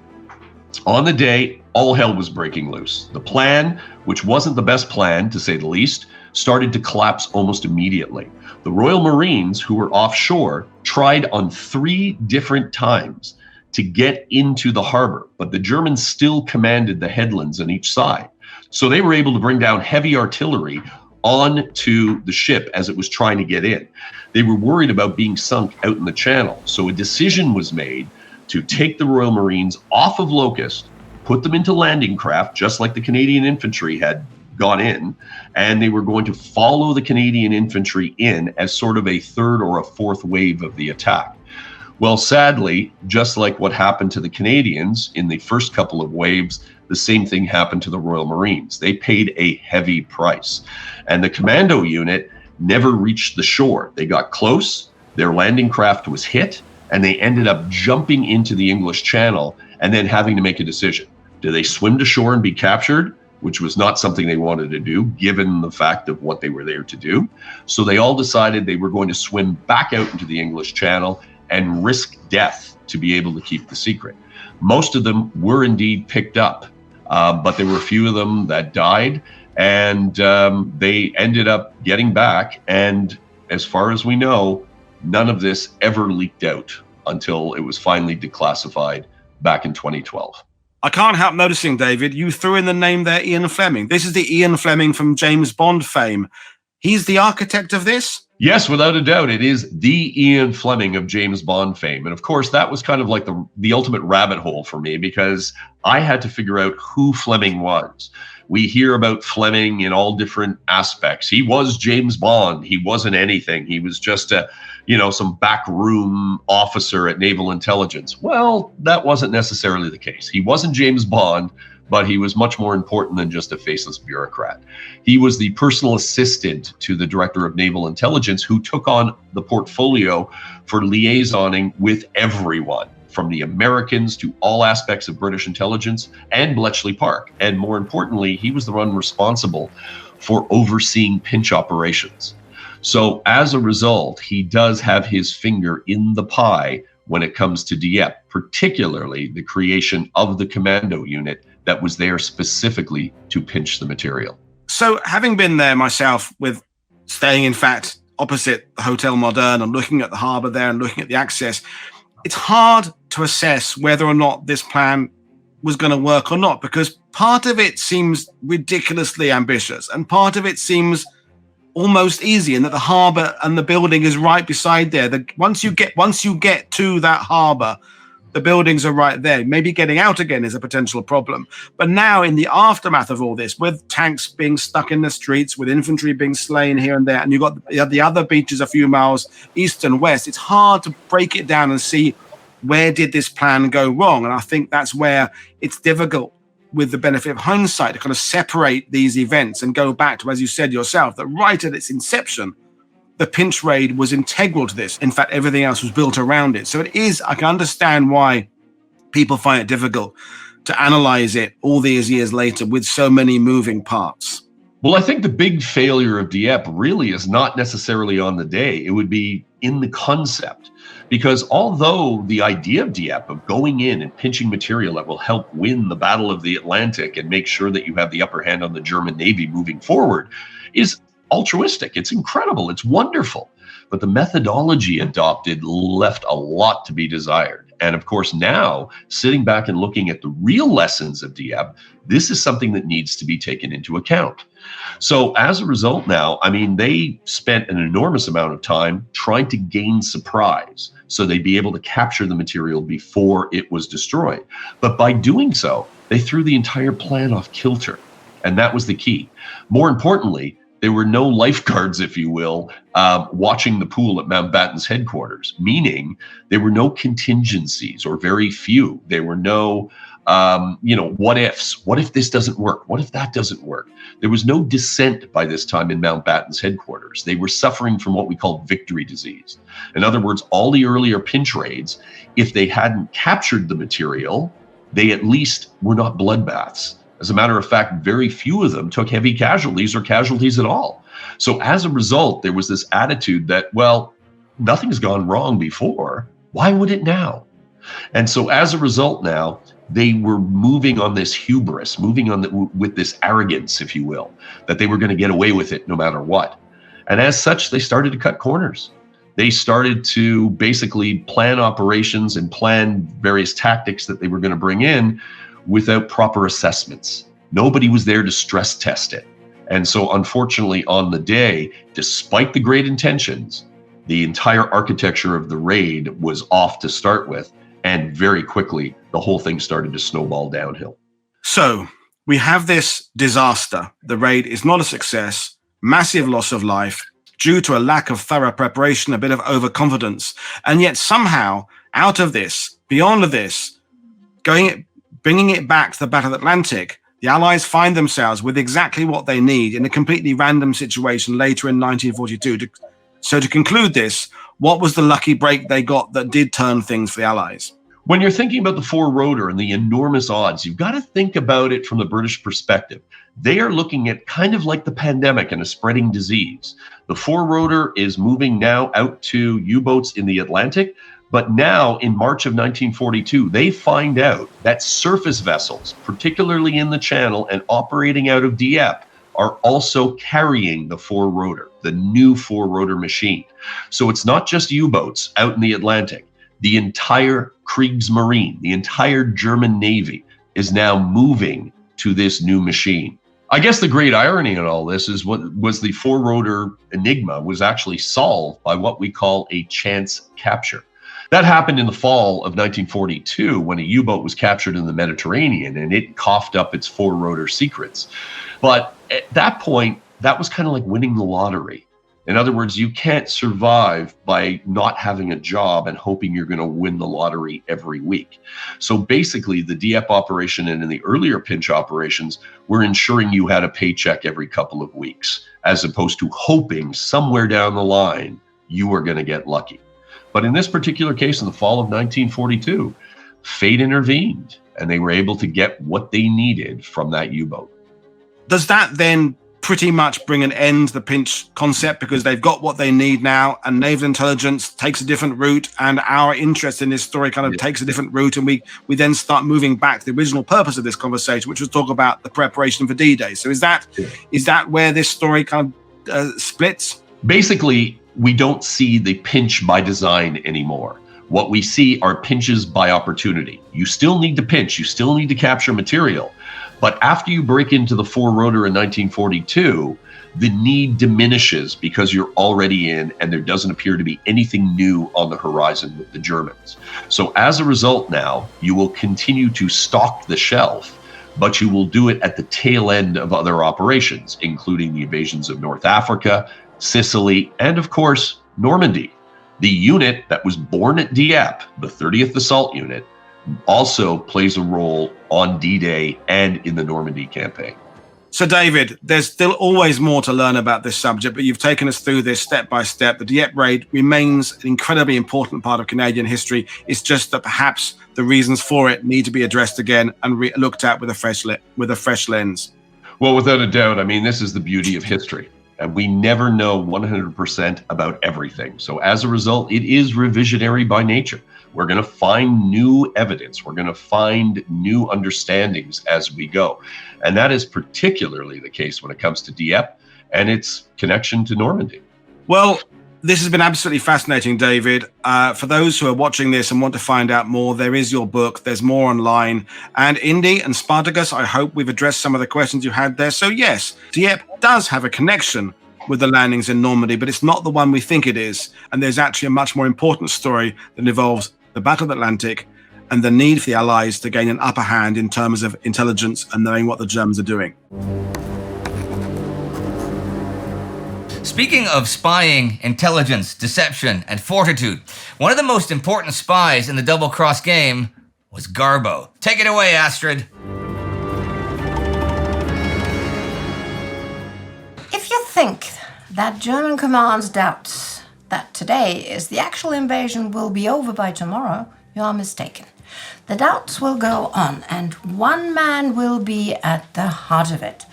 all hell was breaking loose. The plan, which wasn't the best plan, to say the least, started to collapse almost immediately. The Royal Marines, who were offshore, tried on 3 different times to get into the harbor, but the Germans still commanded the headlands on each side. So they were able to bring down heavy artillery onto the ship as it was trying to get in. They were worried about being sunk out in the channel. So a decision was made to take the Royal Marines off of Locust, put them into landing craft, just like the Canadian infantry had gone in, and they were going to follow the Canadian infantry in as sort of a third or a fourth wave of the attack. Well, sadly, just like what happened to the Canadians in the first couple of waves, the same thing happened to the Royal Marines. They paid a heavy price, and the commando unit never reached the shore. They got close, their landing craft was hit, and they ended up jumping into the English Channel and then having to make a decision. Do they swim to shore and be captured? Which was not something they wanted to do, given the fact of what they were there to do. So they all decided they were going to swim back out into the English Channel and risk death to be able to keep the secret. Most of them were indeed picked up, but there were a few of them that died, and they ended up getting back. And as far as we know, none of this ever leaked out until it was finally declassified back in 2012. I can't help noticing, David, you threw in the name there, Ian Fleming. This is the Ian Fleming from James Bond fame. He's the architect of this? Yes, without a doubt. It is the Ian Fleming of James Bond fame. And of course, that was kind of like the ultimate rabbit hole for me, because I had to figure out who Fleming was. We hear about Fleming in all different aspects. He was James Bond. He wasn't anything. He was just some backroom officer at Naval Intelligence. Well, that wasn't necessarily the case. He wasn't James Bond, but he was much more important than just a faceless bureaucrat. He was the personal assistant to the Director of Naval Intelligence, who took on the portfolio for liaisoning with everyone, from the Americans to all aspects of British intelligence and Bletchley Park. And more importantly, he was the one responsible for overseeing pinch operations. So as a result, he does have his finger in the pie when it comes to Dieppe, particularly the creation of the commando unit that was there specifically to pinch the material. So having been there myself, with staying, in fact, opposite the Hotel Moderne and looking at the harbour there and looking at the access, it's hard to assess whether or not this plan was going to work or not, because part of it seems ridiculously ambitious and part of it seems almost easy, in that the harbour and the building is right beside there. Once you get to that harbour, the buildings are right there. Maybe getting out again is a potential problem. But now, in the aftermath of all this, with tanks being stuck in the streets, with infantry being slain here and there, and you've got the other beaches a few miles east and west, it's hard to break it down and see where did this plan go wrong. And I think that's where it's difficult, with the benefit of hindsight, to kind of separate these events and go back to, as you said yourself, that right at its inception, the pinch raid was integral to this. In fact, everything else was built around it. So I can understand why people find it difficult to analyze it all these years later with so many moving parts. Well, I think the big failure of Dieppe really is not necessarily on the day. It would be in the concept. Because although the idea of Dieppe, of going in and pinching material that will help win the Battle of the Atlantic and make sure that you have the upper hand on the German Navy moving forward, is altruistic. It's incredible. It's wonderful. But the methodology adopted left a lot to be desired. And of course, now, sitting back and looking at the real lessons of Dieppe, this is something that needs to be taken into account. So as a result now, they spent an enormous amount of time trying to gain surprise so they'd be able to capture the material before it was destroyed. But by doing so, they threw the entire plan off kilter. And that was the key. More importantly, there were no lifeguards, if you will, watching the pool at Mountbatten's headquarters, meaning there were no contingencies, or very few. There were no, what ifs. What if this doesn't work? What if that doesn't work? There was no dissent by this time in Mountbatten's headquarters. They were suffering from what we call victory disease. In other words, all the earlier pinch raids, if they hadn't captured the material, they at least were not bloodbaths. As a matter of fact, very few of them took heavy casualties or casualties at all. So as a result, there was this attitude that, well, nothing's gone wrong before. Why would it now? And so as a result now, they were moving on this hubris, with this arrogance, if you will, that they were going to get away with it no matter what. And as such, they started to cut corners. They started to basically plan operations and plan various tactics that they were going to bring in without proper assessments. Nobody was there to stress test it. And so unfortunately on the day, despite the great intentions, the entire architecture of the raid was off to start with. And very quickly, the whole thing started to snowball downhill. So we have this disaster. The raid is not a success, massive loss of life due to a lack of thorough preparation, a bit of overconfidence. And yet somehow out of this, beyond this, bringing it back to the Battle of the Atlantic, the Allies find themselves with exactly what they need in a completely random situation later in 1942. So to conclude this, what was the lucky break they got that did turn things for the Allies? When you're thinking about the four-rotor and the enormous odds, you've got to think about it from the British perspective. They are looking at kind of like the pandemic and a spreading disease. The four-rotor is moving now out to U-boats in the Atlantic, but now in March of 1942, they find out that surface vessels, particularly in the Channel and operating out of Dieppe, are also carrying the four-rotor, the new four-rotor machine. So it's not just U-boats out in the Atlantic. The entire Kriegsmarine, the entire German Navy is now moving to this new machine. I guess the great irony in all this is what was the four-rotor enigma was actually solved by what we call a chance capture. That happened in the fall of 1942 when a U-boat was captured in the Mediterranean and it coughed up its four-rotor secrets. But at that point, that was kind of like winning the lottery. In other words, you can't survive by not having a job and hoping you're going to win the lottery every week. So basically, the Dieppe operation and in the earlier pinch operations were ensuring you had a paycheck every couple of weeks, as opposed to hoping somewhere down the line you were going to get lucky. But in this particular case, in the fall of 1942, fate intervened and they were able to get what they needed from that U-boat. Does that then pretty much bring an end to the pinch concept because they've got what they need now and naval intelligence takes a different route and our interest in this story kind of takes a different route and we then start moving back to the original purpose of this conversation, which was talk about the preparation for D-Day. So is that where this story kind of splits? Basically, we don't see the pinch by design anymore. What we see are pinches by opportunity. You still need to pinch, you still need to capture material. But after you break into the four-rotor in 1942, the need diminishes because you're already in and there doesn't appear to be anything new on the horizon with the Germans. So as a result now, you will continue to stock the shelf, but you will do it at the tail end of other operations, including the invasions of North Africa, Sicily, and of course, Normandy. The unit that was born at Dieppe, the 30th Assault Unit, also plays a role on D-Day and in the Normandy campaign. So, David, there's still always more to learn about this subject, but you've taken us through this step by step. The Dieppe raid remains an incredibly important part of Canadian history. It's just that perhaps the reasons for it need to be addressed again and looked at with a fresh lens. Well, without a doubt, I mean, this is the beauty of history. And we never know 100% about everything. So as a result, it is revisionary by nature. We're going to find new evidence. We're going to find new understandings as we go. And that is particularly the case when it comes to Dieppe and its connection to Normandy. Well, this has been absolutely fascinating, David. For those who are watching this and want to find out more, there is your book. There's more online. And Indy and Spartacus, I hope we've addressed some of the questions you had there. So yes, Dieppe does have a connection with the landings in Normandy, but it's not the one we think it is. And there's actually a much more important story that involves the Battle of the Atlantic and the need for the Allies to gain an upper hand in terms of intelligence and knowing what the Germans are doing. Speaking of spying, intelligence, deception, and fortitude, one of the most important spies in the double-cross game was Garbo. Take it away, Astrid. If you think that German command's doubts that today is the actual invasion will be over by tomorrow, you are mistaken. The doubts will go on, and one man will be at the heart of it.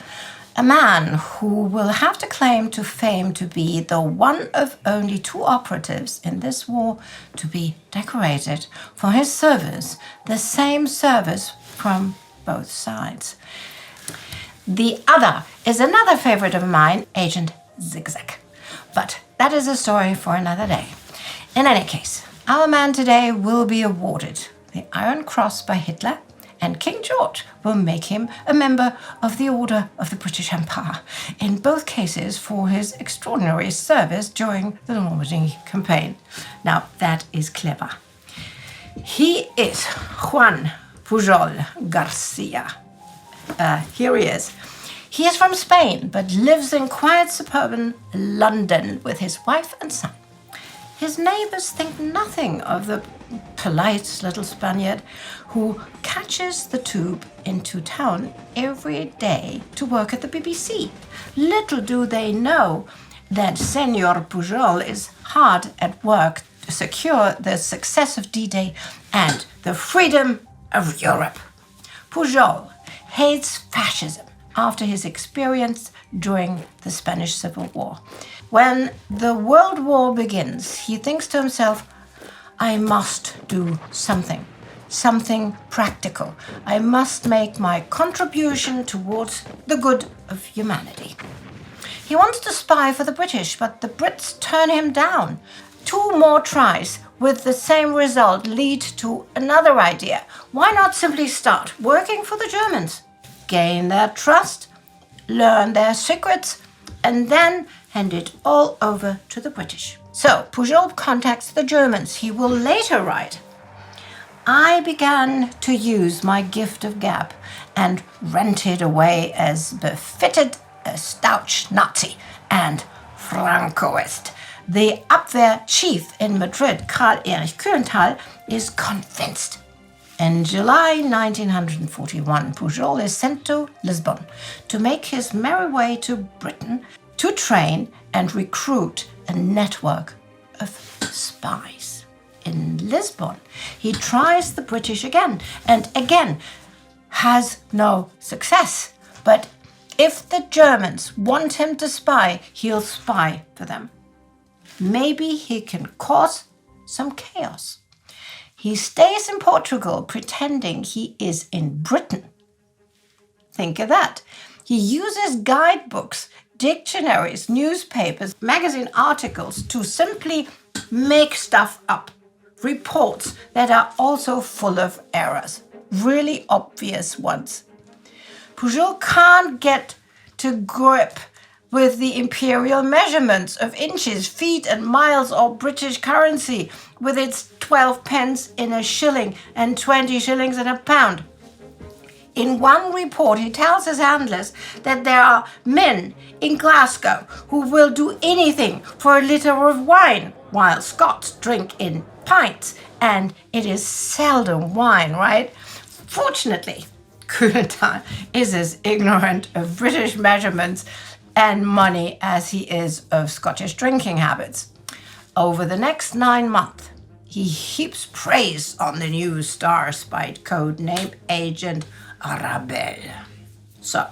A man who will have to claim to fame to be the one of only two operatives in this war to be decorated for his service, the same service from both sides. The other is another favorite of mine, Agent Zigzag. But that is a story for another day. In any case, our man today will be awarded the Iron Cross by Hitler, and King George will make him a member of the Order of the British Empire, in both cases for his extraordinary service during the Normandy campaign. Now, that is clever. He is Juan Pujol Garcia, Here he is. He is from Spain, but lives in quiet suburban London with his wife and son. His neighbors think nothing of the polite little Spaniard who catches the tube into town every day to work at the BBC. Little do they know that Senor Pujol is hard at work to secure the success of D-Day and the freedom of Europe. Pujol hates fascism after his experience during the Spanish Civil War. When the World War begins, he thinks to himself, I must do something practical. I must make my contribution towards the good of humanity. He wants to spy for the British, but the Brits turn him down. 2 more tries with the same result lead to another idea. Why not simply start working for the Germans? Gain their trust, learn their secrets, and then hand it all over to the British. So Pujol contacts the Germans. He will later write, I began to use my gift of gab and rented away as befitted a stouch Nazi and Francoist. The Abwehr chief in Madrid, Karl Erich Kuenthal, is convinced. In July 1941, Pujol is sent to Lisbon to make his merry way to Britain to train and recruit a network of spies. In Lisbon, he tries the British again and again has no success. But if the Germans want him to spy, he'll spy for them. Maybe he can cause some chaos. He stays in Portugal pretending he is in Britain. Think of that. He uses guidebooks, dictionaries, newspapers, magazine articles to simply make stuff up. Reports that are also full of errors, really obvious ones. Pujol can't get to grip with the imperial measurements of inches, feet, and miles or British currency, with its 12 pence in a shilling and 20 shillings in a pound. In one report, he tells his handlers that there are men in Glasgow who will do anything for a litre of wine, while Scots drink in pints, and it is seldom wine, right? Fortunately, Kuenthal is as ignorant of British measurements and money as he is of Scottish drinking habits. Over the next 9 months, he heaps praise on the new star-spied code name Agent Arabelle. So,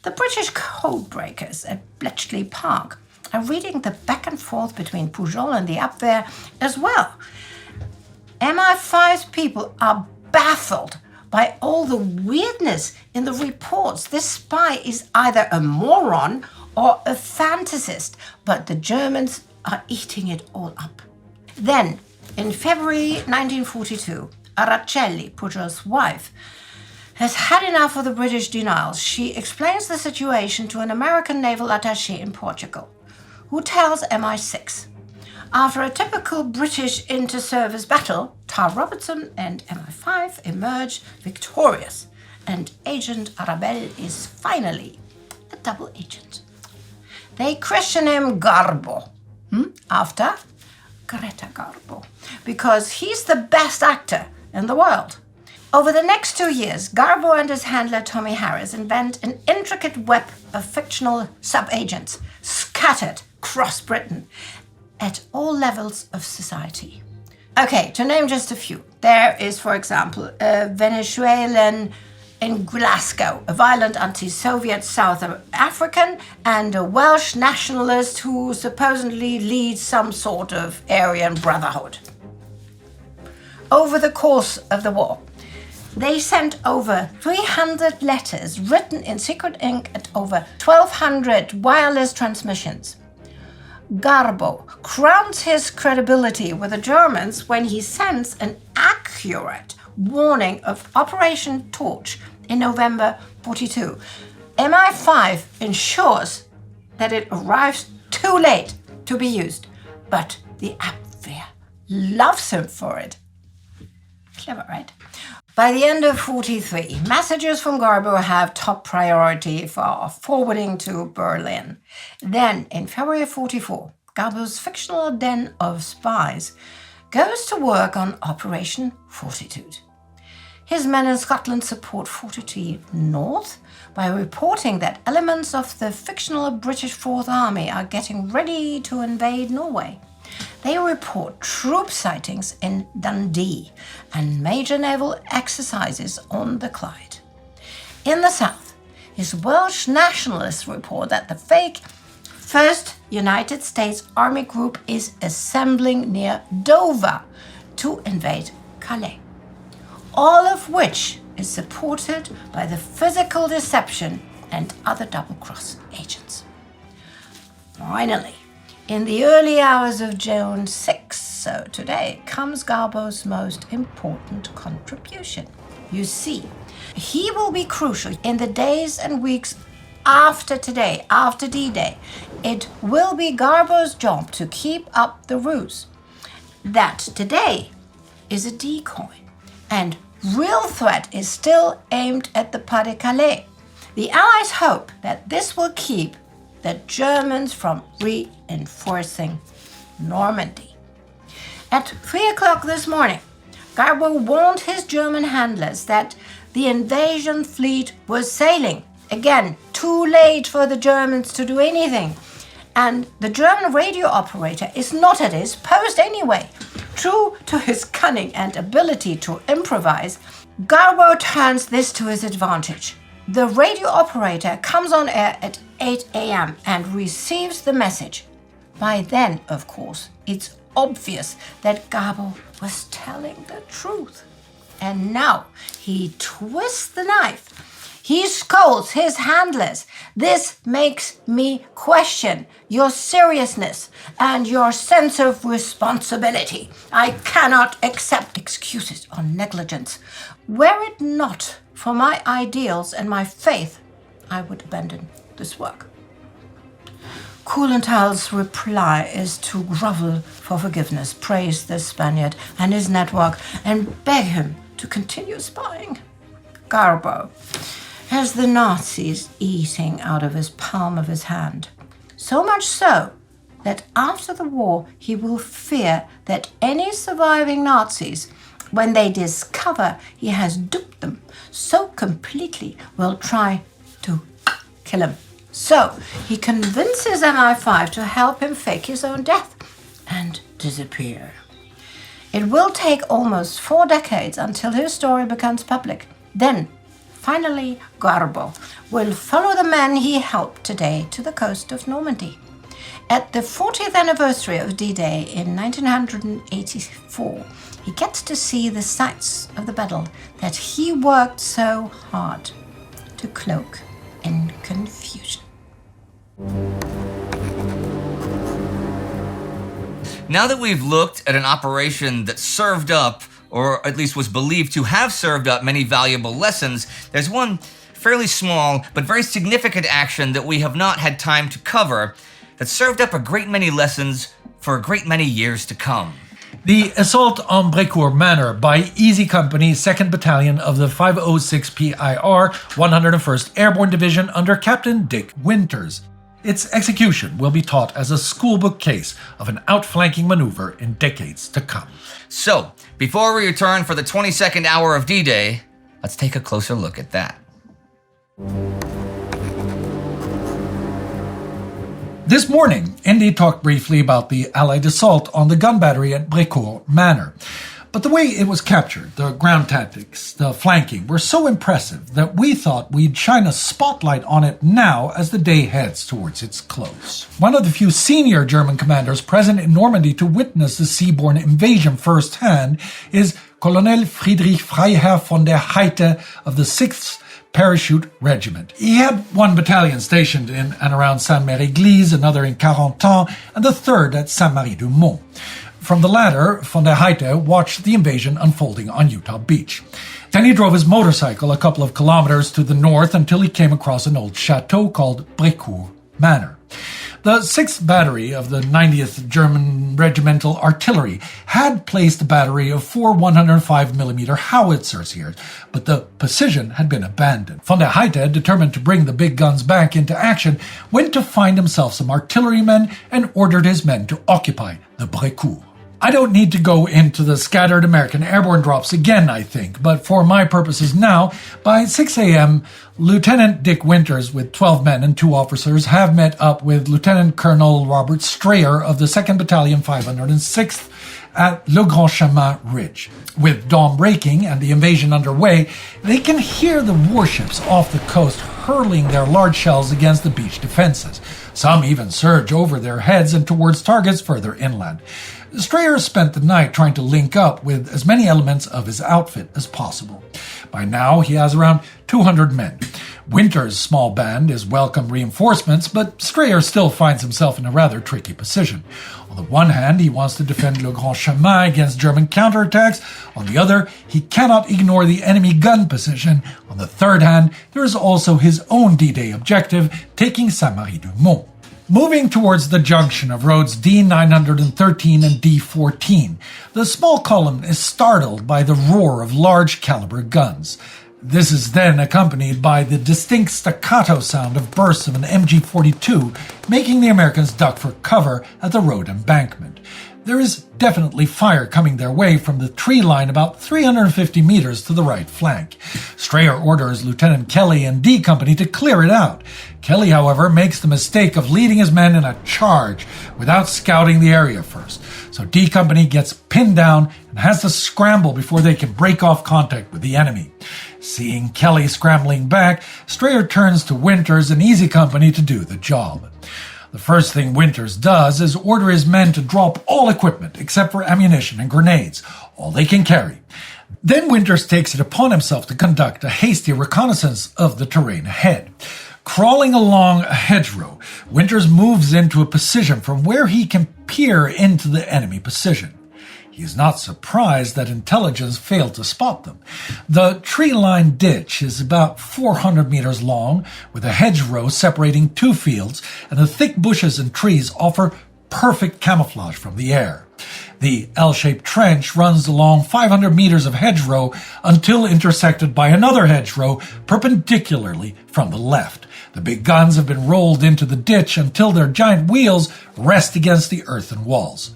the British codebreakers at Bletchley Park are reading the back and forth between Pujol and the Abwehr as well. MI5's people are baffled by all the weirdness in the reports. This spy is either a moron or a fantasist, but the Germans are eating it all up. Then, in February 1942, Araceli, Pujol's wife, has had enough of the British denials. She explains the situation to an American naval attaché in Portugal, who tells MI6. After a typical British inter-service battle, Tar Robertson and MI5 emerge victorious, and Agent Arabelle is finally a double agent. They christen him Garbo, after Greta Garbo, because he's the best actor in the world. Over the next 2 years, Garbo and his handler Tommy Harris invent an intricate web of fictional sub-agents scattered across Britain at all levels of society. Okay, to name just a few. There is, for example, a Venezuelan in Glasgow, a violent anti-Soviet South African, and a Welsh nationalist who supposedly leads some sort of Aryan Brotherhood. Over the course of the war, they sent over 300 letters written in secret ink at over 1,200 wireless transmissions. Garbo crowns his credibility with the Germans when he sends an accurate warning of Operation Torch in November 42. MI5 ensures that it arrives too late to be used, but the Abwehr loves him for it. Clever, right? By the end of 43, messages from Garbo have top priority for forwarding to Berlin. Then, in February 44, Garbo's fictional den of spies goes to work on Operation Fortitude. His men in Scotland support Fortitude North by reporting that elements of the fictional British Fourth Army are getting ready to invade Norway. They report troop sightings in Dundee and major naval exercises on the Clyde. In the south, his Welsh nationalists report that the fake 1st United States Army Group is assembling near Dover to invade Calais. All of which is supported by the physical deception and other double-cross agents. Finally, in the early hours of June 6, so today, comes Garbo's most important contribution. You see, he will be crucial in the days and weeks after today, after D-Day. It will be Garbo's job to keep up the ruse that today is a decoy, and real threat is still aimed at the Pas-de-Calais. The Allies hope that this will keep the Germans from reinforcing Normandy. At 3 o'clock this morning, Garbo warned his German handlers that the invasion fleet was sailing. Again, too late for the Germans to do anything. And the German radio operator is not at his post anyway. True to his cunning and ability to improvise, Garbo turns this to his advantage. The radio operator comes on air at 8 a.m. and receives the message. By then, of course, it's obvious that Garbo was telling the truth. And now he twists the knife. He scolds his handlers. This makes me question your seriousness and your sense of responsibility. I cannot accept excuses or negligence. Were it not for my ideals and my faith, I would abandon this work. Kuhlenthal's reply is to grovel for forgiveness, praise the Spaniard and his network, and beg him to continue spying. Garbo has the Nazis eating out of his palm of his hand. So much so that after the war he will fear that any surviving Nazis, when they discover he has duped them so completely, will try to kill him. So he convinces MI5 to help him fake his own death and disappear. It will take almost 4 decades until his story becomes public. Then, finally, Garbo will follow the men he helped today to the coast of Normandy. At the 40th anniversary of D-Day in 1984, he gets to see the sights of the battle that he worked so hard to cloak in confusion. Now that we've looked at an operation that served up, or at least was believed to have served up, many valuable lessons, there's one fairly small but very significant action that we have not had time to cover that served up a great many lessons for a great many years to come. The assault on Brécourt Manor by Easy Company, 2nd Battalion of the 506 PIR, 101st Airborne Division under Captain Dick Winters. Its execution will be taught as a schoolbook case of an outflanking maneuver in decades to come. So, before we return for the 22nd hour of D-Day, let's take a closer look at that. This morning, Indy talked briefly about the Allied assault on the gun battery at Brécourt Manor. But the way it was captured, the ground tactics, the flanking, were so impressive that we thought we'd shine a spotlight on it now as the day heads towards its close. One of the few senior German commanders present in Normandy to witness the seaborne invasion firsthand is Colonel Friedrich Freiherr von der Heide of the 6th Parachute Regiment. He had one battalion stationed in and around Saint-Mère-Église, another in Carentan, and the third at Saint-Marie-du-Mont. From the latter, von der Heide watched the invasion unfolding on Utah Beach. Then he drove his motorcycle a couple of kilometers to the north until he came across an old chateau called Brécourt Manor. The 6th Battery of the 90th German Regimental Artillery had placed a battery of 4 105mm howitzers here, but the position had been abandoned. Von der Heide, determined to bring the big guns back into action, went to find himself some artillerymen and ordered his men to occupy the Brécourt. I don't need to go into the scattered American airborne drops again, I think, but for my purposes now, by 6 a.m., Lieutenant Dick Winters with 12 men and 2 officers have met up with Lieutenant Colonel Robert Strayer of the 2nd Battalion 506th at Le Grand Chemin Ridge. With dawn breaking and the invasion underway, they can hear the warships off the coast hurling their large shells against the beach defenses. Some even surge over their heads and towards targets further inland. Strayer spent the night trying to link up with as many elements of his outfit as possible. By now, he has around 200 men. Winter's small band is welcome reinforcements, but Strayer still finds himself in a rather tricky position. On the one hand, he wants to defend Le Grand Chemin against German counterattacks. On the other, he cannot ignore the enemy gun position. On the third hand, there is also his own D-Day objective, taking Saint-Marie-du-Mont. Moving towards the junction of roads D913 and D14, the small column is startled by the roar of large caliber guns. This is then accompanied by the distinct staccato sound of bursts of an MG-42, making the Americans duck for cover at the road embankment. There is definitely fire coming their way from the tree line about 350 meters to the right flank. Strayer orders Lieutenant Kelly and D Company to clear it out. Kelly, however, makes the mistake of leading his men in a charge without scouting the area first. So D Company gets pinned down and has to scramble before they can break off contact with the enemy. Seeing Kelly scrambling back, Strayer turns to Winters and Easy Company to do the job. The first thing Winters does is order his men to drop all equipment except for ammunition and grenades, all they can carry. Then Winters takes it upon himself to conduct a hasty reconnaissance of the terrain ahead. Crawling along a hedgerow, Winters moves into a position from where he can peer into the enemy position. He is not surprised that intelligence failed to spot them. The tree-lined ditch is about 400 meters long, with a hedgerow separating 2 fields, and the thick bushes and trees offer perfect camouflage from the air. The L-shaped trench runs along 500 meters of hedgerow until intersected by another hedgerow perpendicularly from the left. The big guns have been rolled into the ditch until their giant wheels rest against the earthen walls.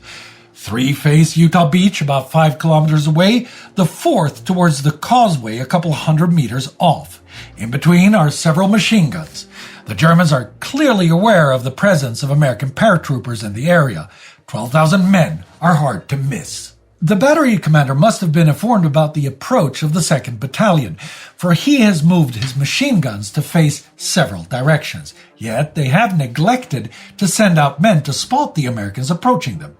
3 face Utah Beach about 5 kilometers away, the 4th towards the causeway a couple hundred meters off. In between are several machine guns. The Germans are clearly aware of the presence of American paratroopers in the area. 12,000 men are hard to miss. The battery commander must have been informed about the approach of the 2nd Battalion, for he has moved his machine guns to face several directions. Yet they have neglected to send out men to spot the Americans approaching them.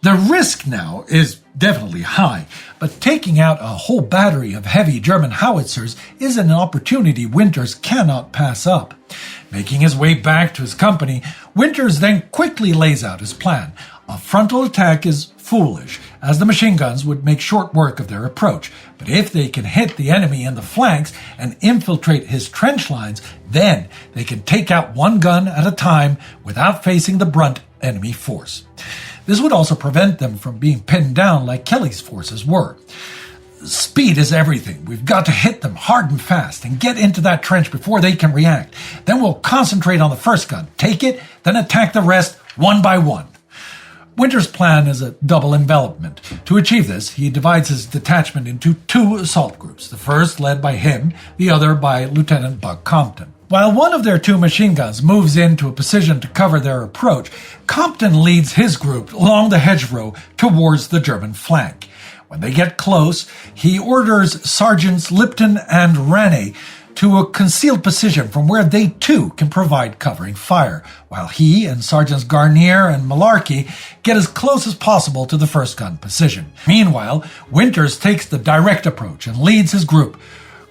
The risk now is definitely high, but taking out a whole battery of heavy German howitzers is an opportunity Winters cannot pass up. Making his way back to his company, Winters then quickly lays out his plan. A frontal attack is foolish, as the machine guns would make short work of their approach. But if they can hit the enemy in the flanks and infiltrate his trench lines, then they can take out 1 gun at a time without facing the brunt enemy force. This would also prevent them from being pinned down like Kelly's forces were. Speed is everything. We've got to hit them hard and fast and get into that trench before they can react. Then we'll concentrate on the first gun, take it, then attack the rest one by one. Winters' plan is a double envelopment. To achieve this, he divides his detachment into 2 assault groups, the first led by him, the other by Lieutenant Buck Compton. While one of their 2 machine guns moves into a position to cover their approach, Compton leads his group along the hedgerow towards the German flank. When they get close, he orders Sergeants Lipton and Rane to a concealed position from where they too can provide covering fire, while he and Sergeants Garnier and Malarkey get as close as possible to the first gun position. Meanwhile, Winters takes the direct approach and leads his group,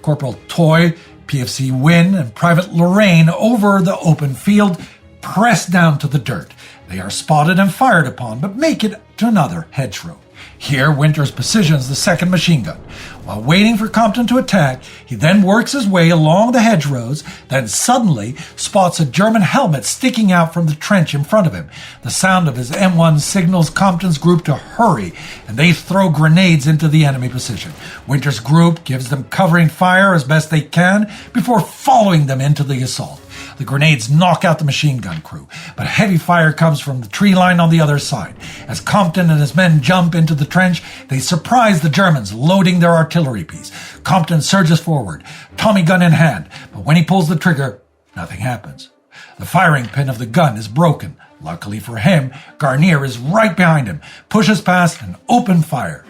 Corporal Toy, PFC Wynn, and Private Lorraine, over the open field, pressed down to the dirt. They are spotted and fired upon, but make it to another hedgerow. Here, Winters positions the 2nd machine gun. While waiting for Compton to attack, he then works his way along the hedgerows, then suddenly spots a German helmet sticking out from the trench in front of him. The sound of his M1 signals Compton's group to hurry, and they throw grenades into the enemy position. Winter's group gives them covering fire as best they can before following them into the assault. The grenades knock out the machine gun crew, but heavy fire comes from the tree line on the other side. As Compton and his men jump into the trench, they surprise the Germans, loading their artillery piece. Compton surges forward, Tommy gun in hand, but when he pulls the trigger, nothing happens. The firing pin of the gun is broken. Luckily for him, Garnier is right behind him, pushes past and open fire.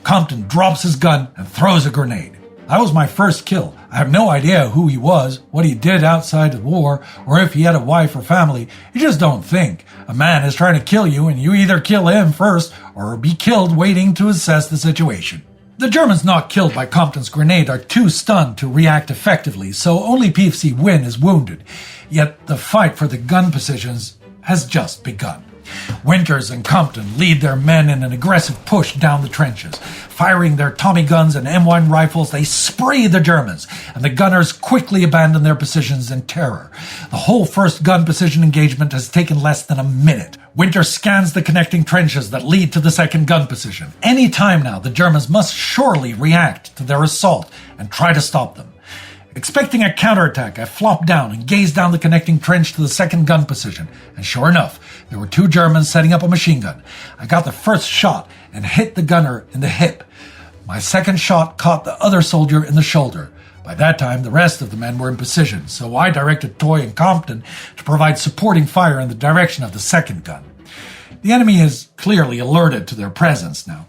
Compton drops his gun and throws a grenade. That was my first kill. I have no idea who he was, what he did outside the war, or if he had a wife or family. You just don't think. A man is trying to kill you, and you either kill him first or be killed waiting to assess the situation. The Germans not killed by Compton's grenade are too stunned to react effectively, so only PFC Win is wounded. Yet the fight for the gun positions has just begun. Winters and Compton lead their men in an aggressive push down the trenches. Firing their Tommy guns and M1 rifles, they spray the Germans, and the gunners quickly abandon their positions in terror. The whole first gun position engagement has taken less than a minute. Winter scans the connecting trenches that lead to the second gun position. Any time now, the Germans must surely react to their assault and try to stop them. Expecting a counterattack, I flopped down and gazed down the connecting trench to the second gun position, and sure enough, there were two Germans setting up a machine gun. I got the first shot and hit the gunner in the hip. My second shot caught the other soldier in the shoulder. By that time, the rest of the men were in position, so I directed Toy and Compton to provide supporting fire in the direction of the second gun. The enemy is clearly alerted to their presence now.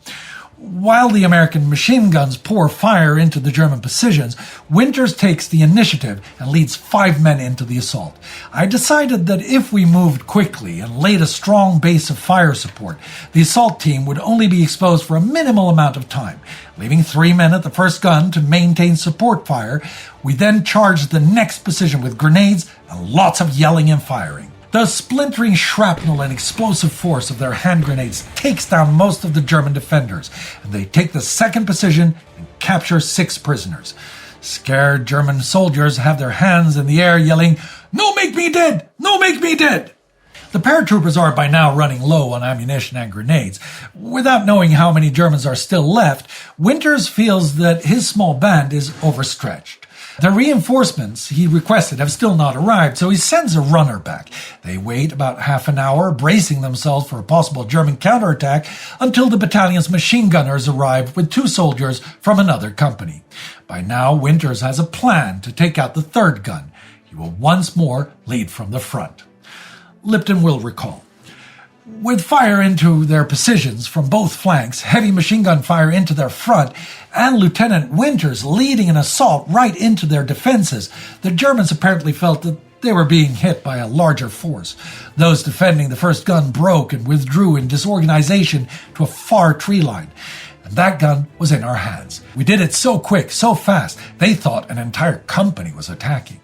While the American machine guns pour fire into the German positions, Winters takes the initiative and leads 5 men into the assault. I decided that if we moved quickly and laid a strong base of fire support, the assault team would only be exposed for a minimal amount of time. Leaving 3 men at the first gun to maintain support fire, we then charged the next position with grenades and lots of yelling and firing. The splintering shrapnel and explosive force of their hand grenades takes down most of the German defenders, and they take the second position and capture 6 prisoners. Scared German soldiers have their hands in the air yelling, "No make me dead! No make me dead!" The paratroopers are by now running low on ammunition and grenades. Without knowing how many Germans are still left, Winters feels that his small band is overstretched. The reinforcements he requested have still not arrived, so he sends a runner back. They wait about half an hour, bracing themselves for a possible German counterattack, until the battalion's machine gunners arrive with 2 soldiers from another company. By now, Winters has a plan to take out the third gun. He will once more lead from the front. Lipton will recall. With fire into their positions from both flanks, heavy machine gun fire into their front, and Lieutenant Winters leading an assault right into their defenses, the Germans apparently felt that they were being hit by a larger force. Those defending the first gun broke and withdrew in disorganization to a far tree line. And that gun was in our hands. We did it so quick, so fast, they thought an entire company was attacking.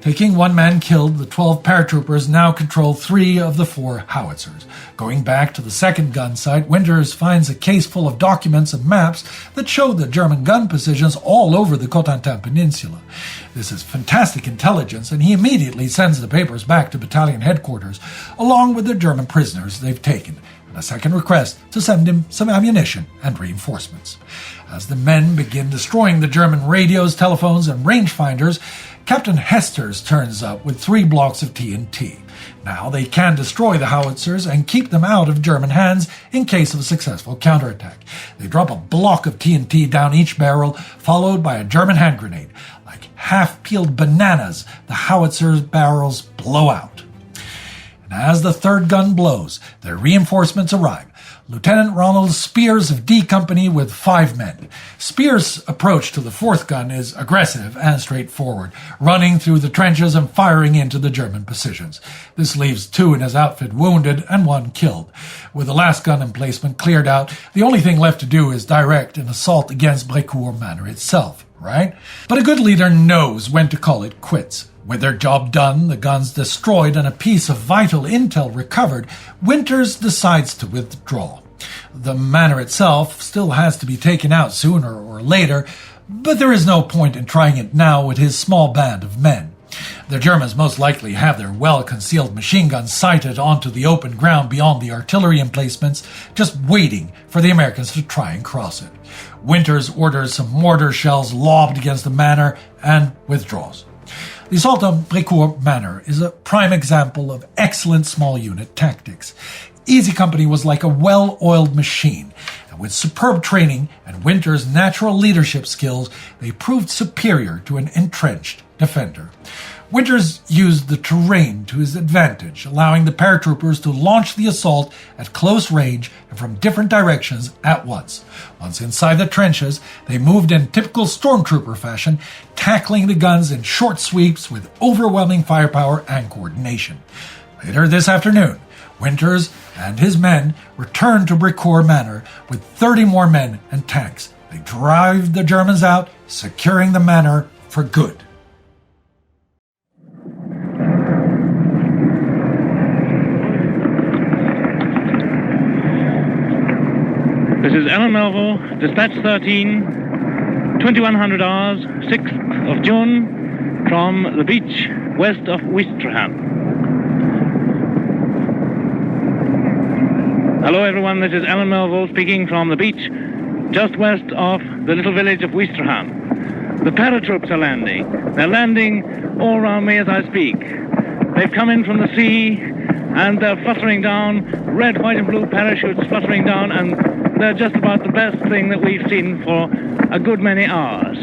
Taking 1 man killed, the 12 paratroopers now control 3 of the 4 howitzers. Going back to the second gun site, Winters finds a case full of documents and maps that show the German gun positions all over the Cotentin Peninsula. This is fantastic intelligence, and he immediately sends the papers back to battalion headquarters, along with the German prisoners they've taken, and a second request to send him some ammunition and reinforcements. As the men begin destroying the German radios, telephones, and rangefinders, Captain Hesters turns up with 3 blocks of TNT. Now they can destroy the howitzers and keep them out of German hands in case of a successful counterattack. They drop a block of TNT down each barrel, followed by a German hand grenade. Like half-peeled bananas, the howitzer barrels blow out. And as the third gun blows, their reinforcements arrive. Lieutenant Ronald Spears of D Company with 5 men. Spears' approach to the fourth gun is aggressive and straightforward, running through the trenches and firing into the German positions. This leaves 2 in his outfit wounded and 1 killed. With the last gun emplacement cleared out, the only thing left to do is direct an assault against Brécourt Manor itself, right? But a good leader knows when to call it quits. With their job done, the guns destroyed, and a piece of vital intel recovered, Winters decides to withdraw. The manor itself still has to be taken out sooner or later, but there is no point in trying it now with his small band of men. The Germans most likely have their well-concealed machine guns sighted onto the open ground beyond the artillery emplacements, just waiting for the Americans to try and cross it. Winters orders some mortar shells lobbed against the manor and withdraws. The assault on Brécourt Manor is a prime example of excellent small unit tactics. Easy Company was like a well-oiled machine, and with superb training and Winter's natural leadership skills, they proved superior to an entrenched defender. Winters used the terrain to his advantage, allowing the paratroopers to launch the assault at close range and from different directions at once. Once inside the trenches, they moved in typical stormtrooper fashion, tackling the guns in short sweeps with overwhelming firepower and coordination. Later this afternoon, Winters and his men returned to Brécourt Manor with 30 more men and tanks. They drive the Germans out, securing the manor for good. This is Alan Melville, Dispatch 13, 2100 hours, 6th of June, from the beach west of Ouistreham. Hello everyone, this is Alan Melville speaking from the beach just west of the little village of Ouistreham. The paratroops are landing. They're landing all around me as I speak. They've come in from the sea and they're fluttering down, red, white and blue parachutes fluttering down, and they're just about the best thing that we've seen for a good many hours.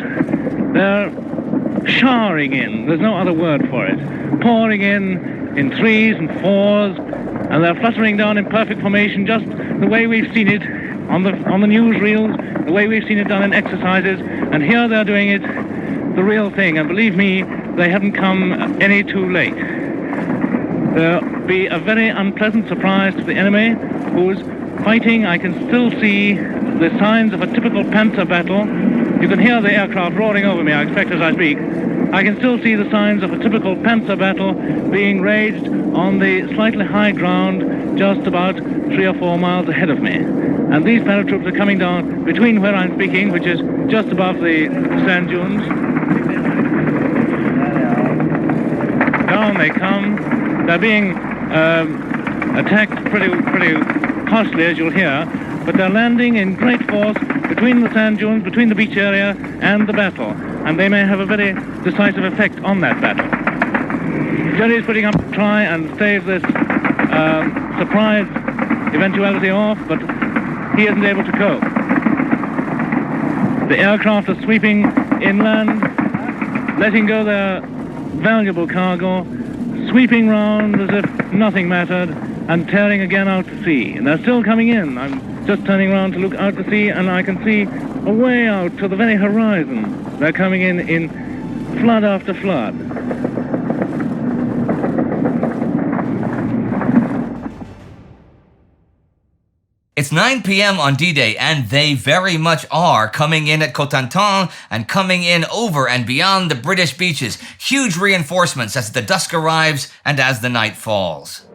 They're showering in, there's no other word for it, pouring in threes and fours, and they're fluttering down in perfect formation, just the way we've seen it on the newsreels, the way we've seen it done in exercises, and here they're doing it the real thing, and believe me, they haven't come any too late. There'll be a very unpleasant surprise to the enemy, who's fighting. I can still see the signs of a typical Panzer battle. You can hear the aircraft roaring over me, I expect, as I speak. I can still see the signs of a typical Panzer battle being raged on the slightly high ground just about 3 or 4 miles ahead of me. And these paratroops are coming down between where I'm speaking, which is just above the sand dunes. Down they come. They're being attacked pretty costly, as you'll hear, but they're landing in great force between the sand dunes, between the beach area and the battle, and they may have a very decisive effect on that battle. Jerry is putting up to try and stave this surprise eventuality off, but he isn't able to cope. The aircraft are sweeping inland, letting go their valuable cargo, sweeping round as if nothing mattered, and tearing again out to sea. And they're still coming in. I'm just turning around to look out to sea, and I can see away out to the very horizon. They're coming in flood after flood. It's 9 p.m. on D-Day, and they very much are coming in at Cotentin and coming in over and beyond the British beaches. Huge reinforcements as the dusk arrives and as the night falls.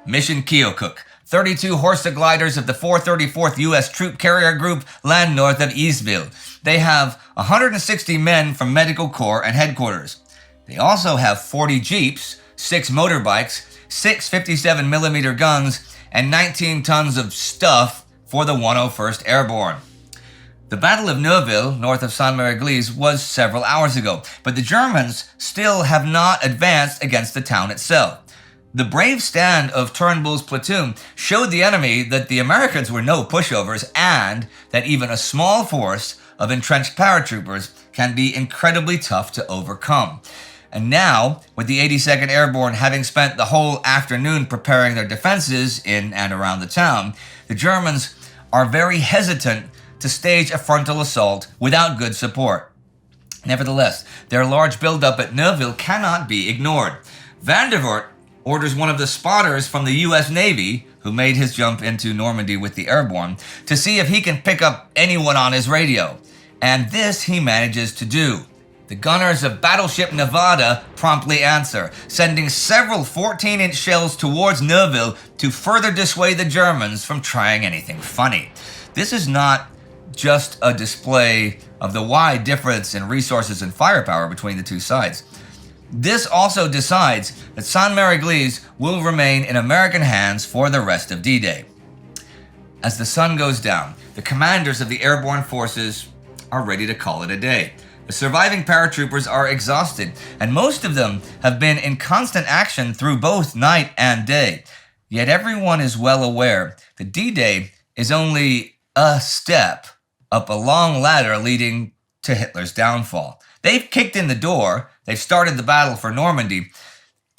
Mission Keokuk. 32 Horsa gliders of the 434th U.S. Troop Carrier Group land north of Eastville. They have 160 men from Medical Corps and headquarters. They also have 40 jeeps, 6 motorbikes, 6 57mm guns, and 19 tons of stuff for the 101st Airborne. The Battle of Neuville, north of Saint-Mère-Église, was several hours ago, but the Germans still have not advanced against the town itself. The brave stand of Turnbull's platoon showed the enemy that the Americans were no pushovers and that even a small force of entrenched paratroopers can be incredibly tough to overcome. And now, with the 82nd Airborne having spent the whole afternoon preparing their defenses in and around the town, the Germans are very hesitant to stage a frontal assault without good support. Nevertheless, their large buildup at Neuville cannot be ignored. Vandervoort orders one of the spotters from the U.S. Navy, who made his jump into Normandy with the Airborne, to see if he can pick up anyone on his radio. And this he manages to do. The gunners of Battleship Nevada promptly answer, sending several 14-inch shells towards Neuville to further dissuade the Germans from trying anything funny. This is not just a display of the wide difference in resources and firepower between the two sides. This also decides that Saint-Mary-Église will remain in American hands for the rest of D-Day. As the sun goes down, the commanders of the airborne forces are ready to call it a day. The surviving paratroopers are exhausted, and most of them have been in constant action through both night and day. Yet everyone is well aware that D-Day is only a step up a long ladder leading to Hitler's downfall. They've kicked in the door, they've started the battle for Normandy,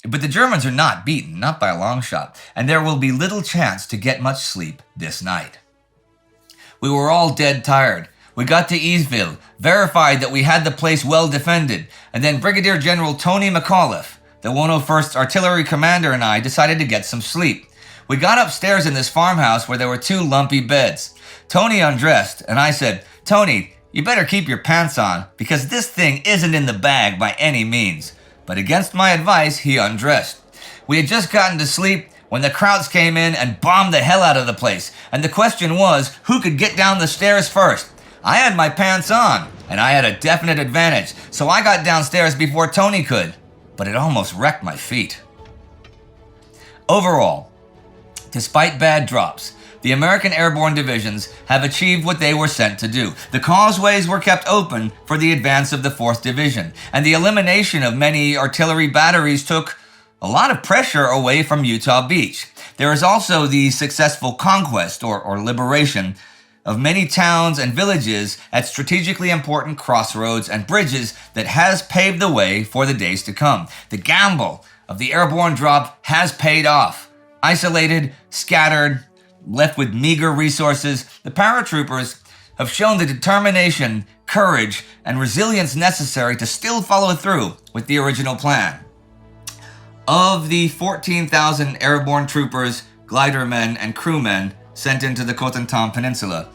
but the Germans are not beaten, not by a long shot, and there will be little chance to get much sleep this night. We were all dead tired. We got to Easeville, verified that we had the place well defended, and then Brigadier General Tony McAuliffe, the 101st Artillery Commander, and I decided to get some sleep. We got upstairs in this farmhouse where there were 2 lumpy beds. Tony undressed, and I said, "Tony, you better keep your pants on, because this thing isn't in the bag by any means." But against my advice, he undressed. We had just gotten to sleep when the Krauts came in and bombed the hell out of the place, and the question was, who could get down the stairs first? I had my pants on, and I had a definite advantage, so I got downstairs before Tony could, but it almost wrecked my feet. Overall, despite bad drops, the American airborne divisions have achieved what they were sent to do. The causeways were kept open for the advance of the 4th Division, and the elimination of many artillery batteries took a lot of pressure away from Utah Beach. There is also the successful conquest, or liberation, of many towns and villages at strategically important crossroads and bridges that has paved the way for the days to come. The gamble of the airborne drop has paid off. Isolated, scattered, left with meager resources, the paratroopers have shown the determination, courage, and resilience necessary to still follow through with the original plan. Of the 14,000 airborne troopers, glidermen, and crewmen sent into the Cotentin Peninsula,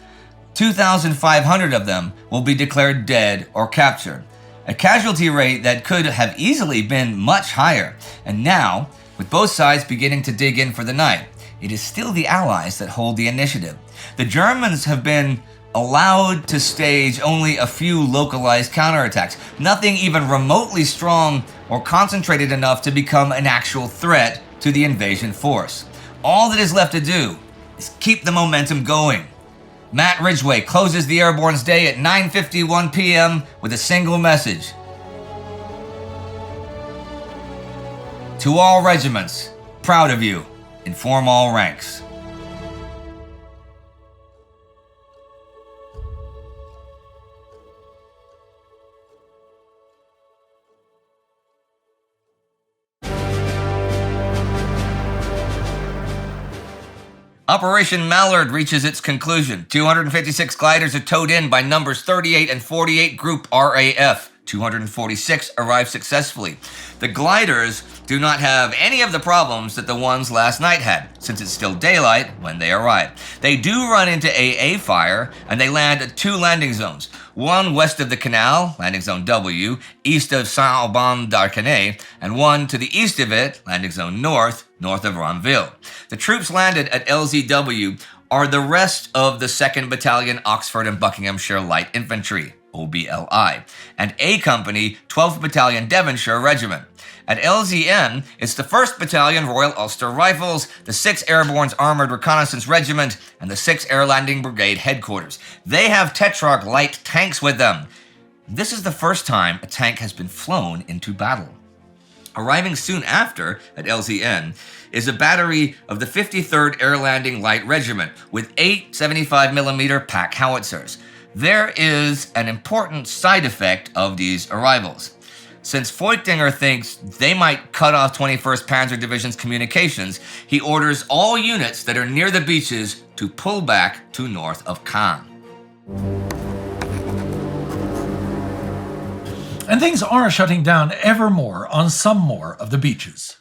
2,500 of them will be declared dead or captured, a casualty rate that could have easily been much higher. And now, with both sides beginning to dig in for the night, it is still the Allies that hold the initiative. The Germans have been allowed to stage only a few localized counterattacks, nothing even remotely strong or concentrated enough to become an actual threat to the invasion force. All that is left to do is keep the momentum going. Matt Ridgway closes the Airborne's day at 9:51 p.m. with a single message. To all regiments, proud of you. Inform all ranks. Operation Mallard reaches its conclusion. 256 gliders are towed in by numbers 38 and 48 Group RAF. 246 arrive successfully. The gliders do not have any of the problems that the ones last night had, since it's still daylight when they arrive. They do run into AA fire, and they land at 2 landing zones. One west of the canal, landing zone W, east of Saint-Aubin-d'Arcanay, and one to the east of it, landing zone north of Ronville. The troops landed at LZW are the rest of the 2nd Battalion Oxford and Buckinghamshire Light Infantry, OBLI, and A Company, 12th Battalion Devonshire Regiment. At LZN, it's the 1st Battalion Royal Ulster Rifles, the 6th Airborne's Armoured Reconnaissance Regiment, and the 6th Air Landing Brigade Headquarters. They have Tetrarch light tanks with them. This is the first time a tank has been flown into battle. Arriving soon after at LZN is a battery of the 53rd Air Landing Light Regiment with 8 75mm pack howitzers. There is an important side effect of these arrivals. Since Feuchtinger thinks they might cut off 21st Panzer Division's communications, he orders all units that are near the beaches to pull back to north of Caen. And things are shutting down ever more on some more of the beaches.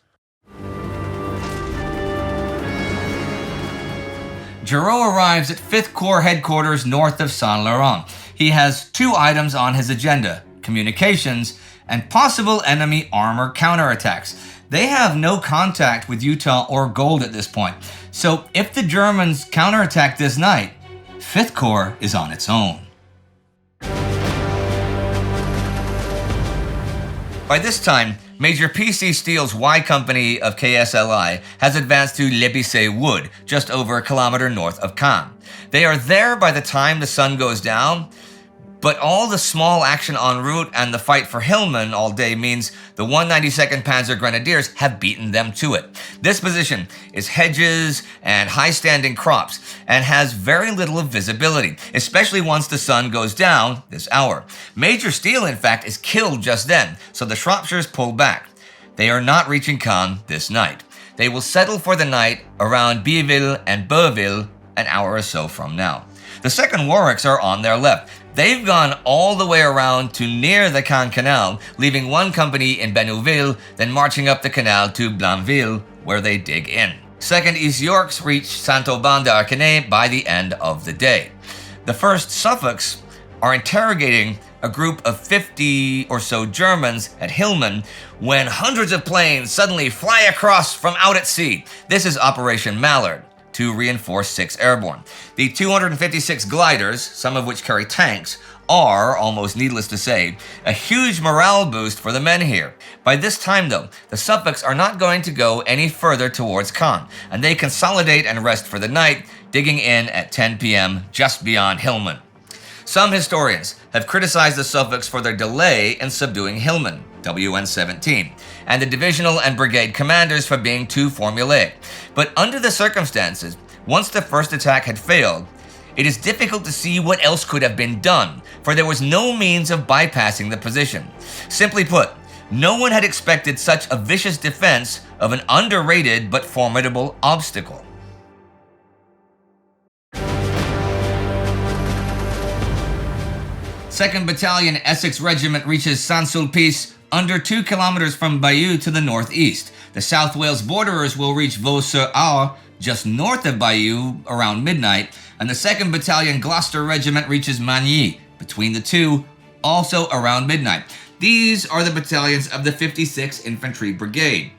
Giraud arrives at 5th Corps headquarters north of Saint-Laurent. He has 2 items on his agenda: communications, and possible enemy armor counterattacks. They have no contact with Utah or Gold at this point, so if the Germans counterattack this night, 5th Corps is on its own. By this time, Major P.C. Steele's Y Company of KSLI has advanced to Le Bissey Wood, just over a kilometer north of Caen. They are there by the time the sun goes down, but all the small action en route and the fight for Hillman all day means the 192nd Panzer Grenadiers have beaten them to it. This position is hedges and high-standing crops and has very little visibility, especially once the sun goes down this hour. Major Steele, in fact, is killed just then, so the Shropshires pull back. They are not reaching Caen this night. They will settle for the night around Bieville and Beuville an hour or so from now. The 2nd Warwicks are on their left. They've gone all the way around to near the Caen Canal, leaving one company in Bénouville, then marching up the canal to Blainville, where they dig in. 2nd East Yorks reach Saint-Auban d'Arquenay by the end of the day. The 1st Suffolks are interrogating a group of 50 or so Germans at Hillman when hundreds of planes suddenly fly across from out at sea. This is Operation Mallard, to reinforce 6th Airborne. The 256 gliders, some of which carry tanks, are, almost needless to say, a huge morale boost for the men here. By this time, though, the Suffolks are not going to go any further towards Caen, and they consolidate and rest for the night, digging in at 10 p.m. just beyond Hillman. Some historians have criticized the Suffolks for their delay in subduing Hillman, WN-17, and the divisional and brigade commanders for being too formulaic. But under the circumstances, once the first attack had failed, it is difficult to see what else could have been done, for there was no means of bypassing the position. Simply put, no one had expected such a vicious defense of an underrated but formidable obstacle. 2nd Battalion Essex Regiment reaches Saint-Sulpice under 2 kilometers from Bayeux to the northeast. The South Wales borderers will reach Vaux-sur-Aure just north of Bayeux around midnight, and the 2nd Battalion Gloucester Regiment reaches Magny between the two, also around midnight. These are the battalions of the 56th Infantry Brigade.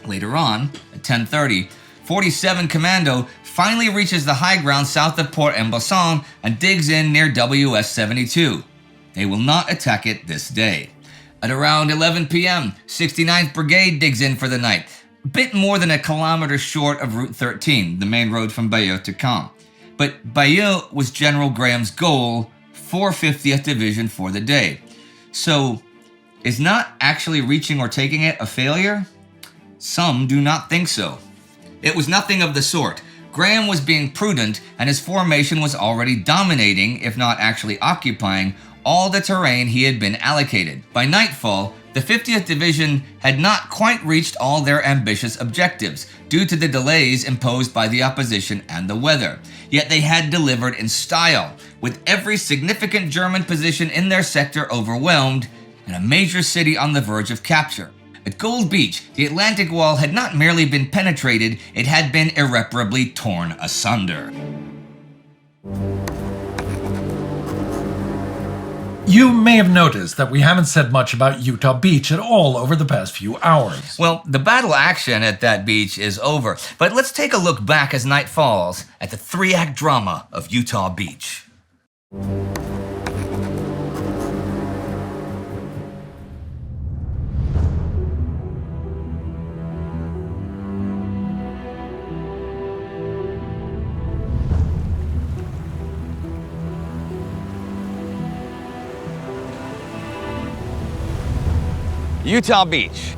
Later on, at 10:30, 47 Commando finally reaches the high ground south of Port-en-Besson and digs in near WS-72. They will not attack it this day. At around 11 p.m., 69th Brigade digs in for the night, a bit more than a kilometer short of Route 13, the main road from Bayeux to Caen. But Bayeux was General Graham's goal for 50th Division for the day. So, is not actually reaching or taking it a failure? Some do not think so. It was nothing of the sort. Graham was being prudent, and his formation was already dominating, if not actually occupying, all the terrain he had been allocated. By nightfall, the 50th Division had not quite reached all their ambitious objectives, due to the delays imposed by the opposition and the weather. Yet they had delivered in style, with every significant German position in their sector overwhelmed, and a major city on the verge of capture. At Gold Beach, the Atlantic Wall had not merely been penetrated, it had been irreparably torn asunder. You may have noticed that we haven't said much about Utah Beach at all over the past few hours. Well, the battle action at that beach is over, but let's take a look back as night falls at the 3-act drama of Utah Beach. Utah Beach.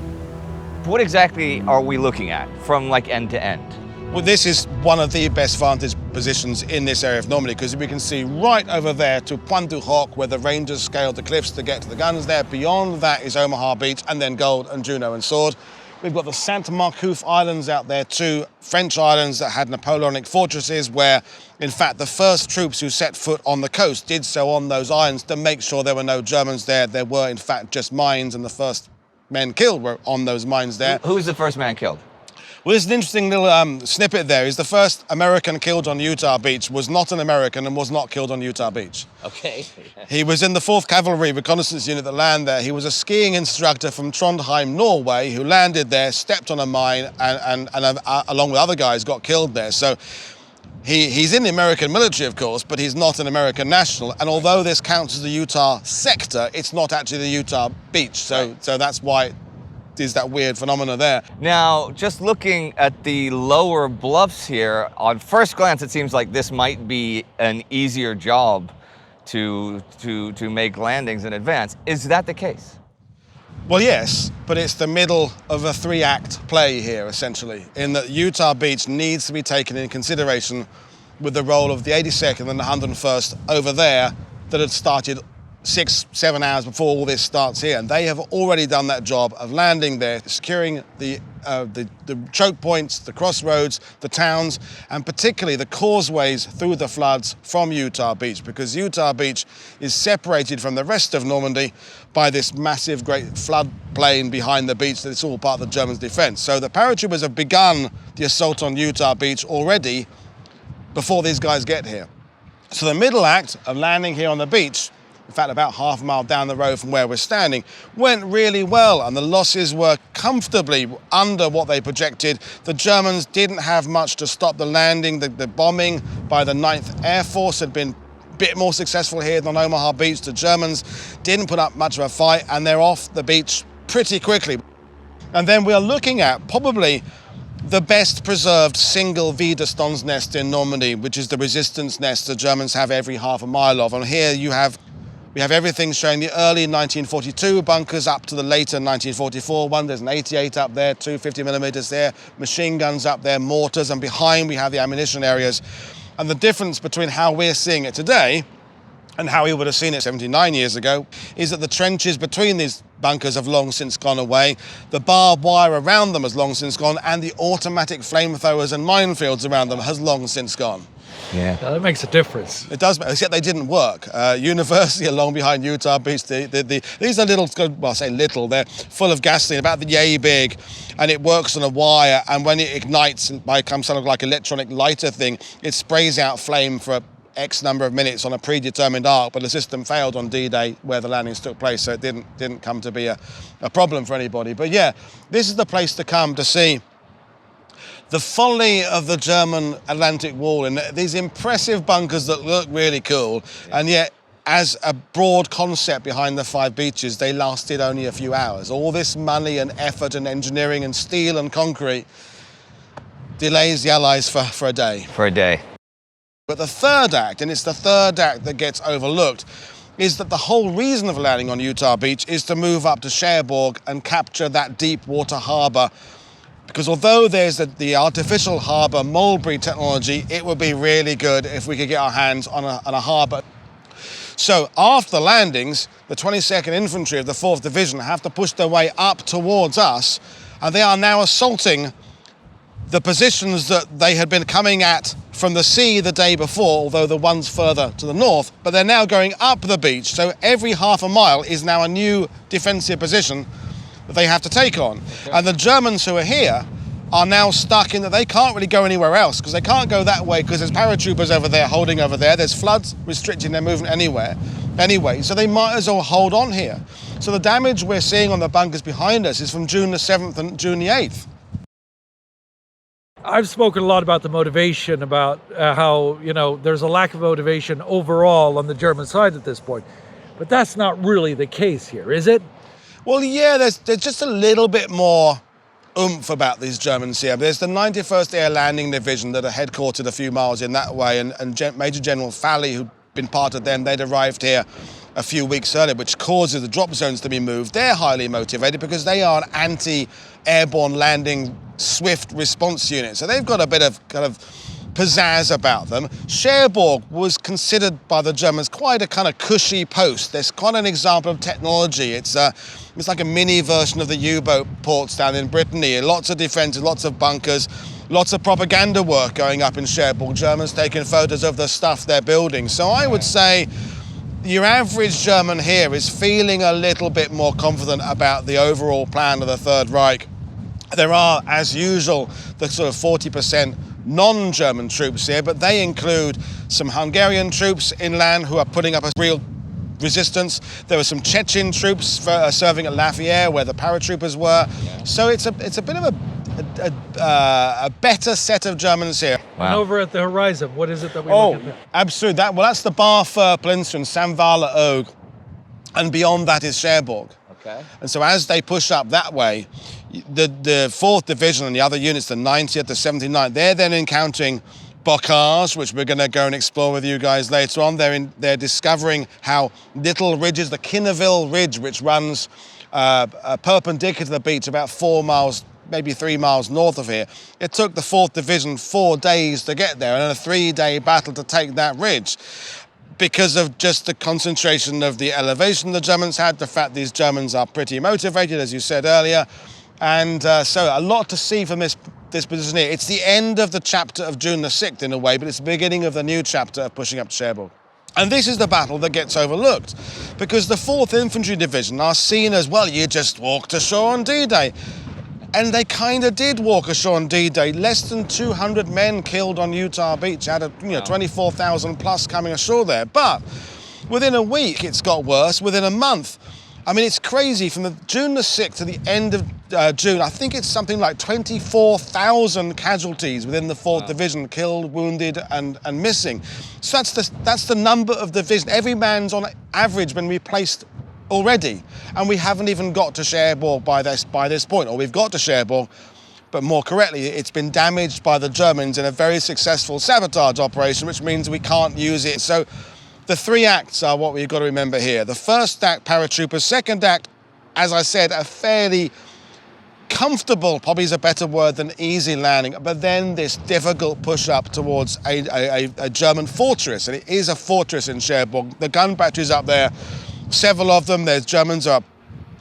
What exactly are we looking at from like end to end? Well, this is one of the best vantage positions in this area of Normandy because we can see right over there to Pointe du Hoc where the Rangers scaled the cliffs to get to the guns there. Beyond that is Omaha Beach and then Gold and Juno and Sword. We've got the Sainte Marcouf Islands out there too, French islands that had Napoleonic fortresses where, in fact, the first troops who set foot on the coast did so on those islands to make sure there were no Germans there. There were, in fact, just mines, and the first men killed were on those mines there. Who was the first man killed? Well, there's an interesting little snippet there. Is the first American killed on Utah Beach was not an American and was not killed on Utah Beach. Okay. He was in the 4th Cavalry Reconnaissance Unit that landed there. He was a skiing instructor from Trondheim, Norway, who landed there, stepped on a mine, and along with other guys, got killed there. So he's in the American military, of course, but he's not an American national. And although this counts as the Utah sector, it's not actually the Utah Beach. So that's why is that weird phenomena there. Now, just looking at the lower bluffs here, on first glance, it seems like this might be an easier job to make landings in advance. Is that the case? Well, yes, but it's the middle of a 3-act play here, essentially, in that Utah Beach needs to be taken in consideration with the role of the 82nd and the 101st over there that had started 6-7 hours before all this starts here, and they have already done that job of landing there, securing the choke points, the crossroads, the towns, and particularly the causeways through the floods from Utah Beach, because Utah Beach is separated from the rest of Normandy by this massive great floodplain behind the beach that it's all part of the Germans' defense. So the paratroopers have begun the assault on Utah Beach already before these guys get here. So the middle act of landing here on the beach, in fact, about half a mile down the road from where we're standing, went really well, and the losses were comfortably under what they projected. The Germans didn't have much to stop the landing. The bombing by the 9th Air Force had been a bit more successful here than on Omaha Beach. The Germans didn't put up much of a fight, and they're off the beach pretty quickly. And then we are looking at probably the best preserved single Widerstandsnest in Normandy, which is the resistance nest the Germans have every half a mile of. And here we have everything showing the early 1942 bunkers up to the later 1944 one. There's an 88 up there, 250mm there, machine guns up there, mortars, and behind we have the ammunition areas. And the difference between how we're seeing it today and how we would have seen it 79 years ago is that the trenches between these bunkers have long since gone away, the barbed wire around them has long since gone, and the automatic flamethrowers and minefields around them has long since gone. Yeah. That makes a difference. It does, except they didn't work. University along behind Utah Beach, these are little, well, I say little, they're full of gasoline, about the yay big, and it works on a wire, and when it ignites and becomes something like electronic lighter thing, it sprays out flame for X number of minutes on a predetermined arc, but the system failed on D-Day where the landings took place, so it didn't come to be a problem for anybody. But yeah, this is the place to come to see the folly of the German Atlantic Wall and these impressive bunkers that look really cool, and yet as a broad concept behind the 5 beaches, they lasted only a few hours. All this money and effort and engineering and steel and concrete delays the Allies for a day. For a day. But the third act, and it's the third act that gets overlooked, is that the whole reason of landing on Utah Beach is to move up to Cherbourg and capture that deep water harbour. Because although there's the artificial harbour Mulberry technology, it would be really good if we could get our hands on a harbour. So after the landings, the 22nd Infantry of the 4th Division have to push their way up towards us, and they are now assaulting the positions that they had been coming at from the sea the day before, although the one's further to the north, but they're now going up the beach, so every half a mile is now a new defensive position that they have to take on. And the Germans who are here are now stuck in that they can't really go anywhere else, because they can't go that way because there's paratroopers over there holding over there, there's floods restricting their movement anyway, so they might as well hold on here. So the damage we're seeing on the bunkers behind us is from June the 7th and June the 8th. I've spoken a lot about the motivation, about how, there's a lack of motivation overall on the German side at this point. But that's not really the case here, is it? Well, yeah, there's just a little bit more oomph about these Germans here. There's the 91st Air Landing Division that are headquartered a few miles in that way, and Major General Falley, who'd been part of them, they'd arrived here a few weeks earlier, which causes the drop zones to be moved. They're highly motivated because they are an anti-airborne landing swift response unit. So they've got a bit of kind of pizzazz about them. Cherbourg was considered by the Germans quite a kind of cushy post. There's quite an example of technology. It's like a mini version of the U-boat ports down in Brittany. Lots of defences, lots of bunkers, lots of propaganda work going up in Cherbourg. Germans taking photos of the stuff they're building. So I would say your average German here is feeling a little bit more confident about the overall plan of the Third Reich There are, as usual, the sort of 40% non-German troops here, but they include some Hungarian troops inland who are putting up a real resistance. There were some Chechen troops serving at Lafayette, where the paratroopers were. Yeah. So it's a bit of a better set of Germans here. Wow. And over at the horizon, what is it that we look at there? Absolutely. That's the Barfur Peninsula and Samvala Og, and beyond that is Cherbourg. Okay. And so as they push up that way, the 4th Division and the other units, the 90th, the 79th, they're then encountering Bocage, which we're going to go and explore with you guys later on. They're discovering how little ridges, the Kinneville Ridge, which runs perpendicular to the beach about 4 miles, maybe 3 miles north of here. It took the 4th Division 4 days to get there, and a 3-day battle to take that ridge, because of just the concentration of the elevation the Germans had, the fact these Germans are pretty motivated, as you said earlier. And so a lot to see from this position here. It's the end of the chapter of June the 6th in a way, but it's the beginning of the new chapter of pushing up to Cherbourg. And this is the battle that gets overlooked, because the 4th Infantry Division are seen as, well, you just walked ashore on D-Day. And they kind of did walk ashore on D-Day. Less than 200 men killed on Utah Beach out of 24,000 plus coming ashore there. But within a week, it's got worse. Within a month, I mean, it's crazy. From the June the 6th to the end of June, I think it's something like 24,000 casualties within the 4th Division, killed, wounded, and missing. So that's the number of division. Every man's on average been replaced already, and we haven't even got to Cherbourg by this point, or we've got to Cherbourg, but more correctly, it's been damaged by the Germans in a very successful sabotage operation, which means we can't use it. So the 3 acts are what we've got to remember here. The first act, paratroopers. Second act, as I said, a fairly comfortable, probably is a better word than easy landing, but then this difficult push up towards a German fortress, and it is a fortress in Cherbourg. The gun batteries up there, several of them. There's Germans are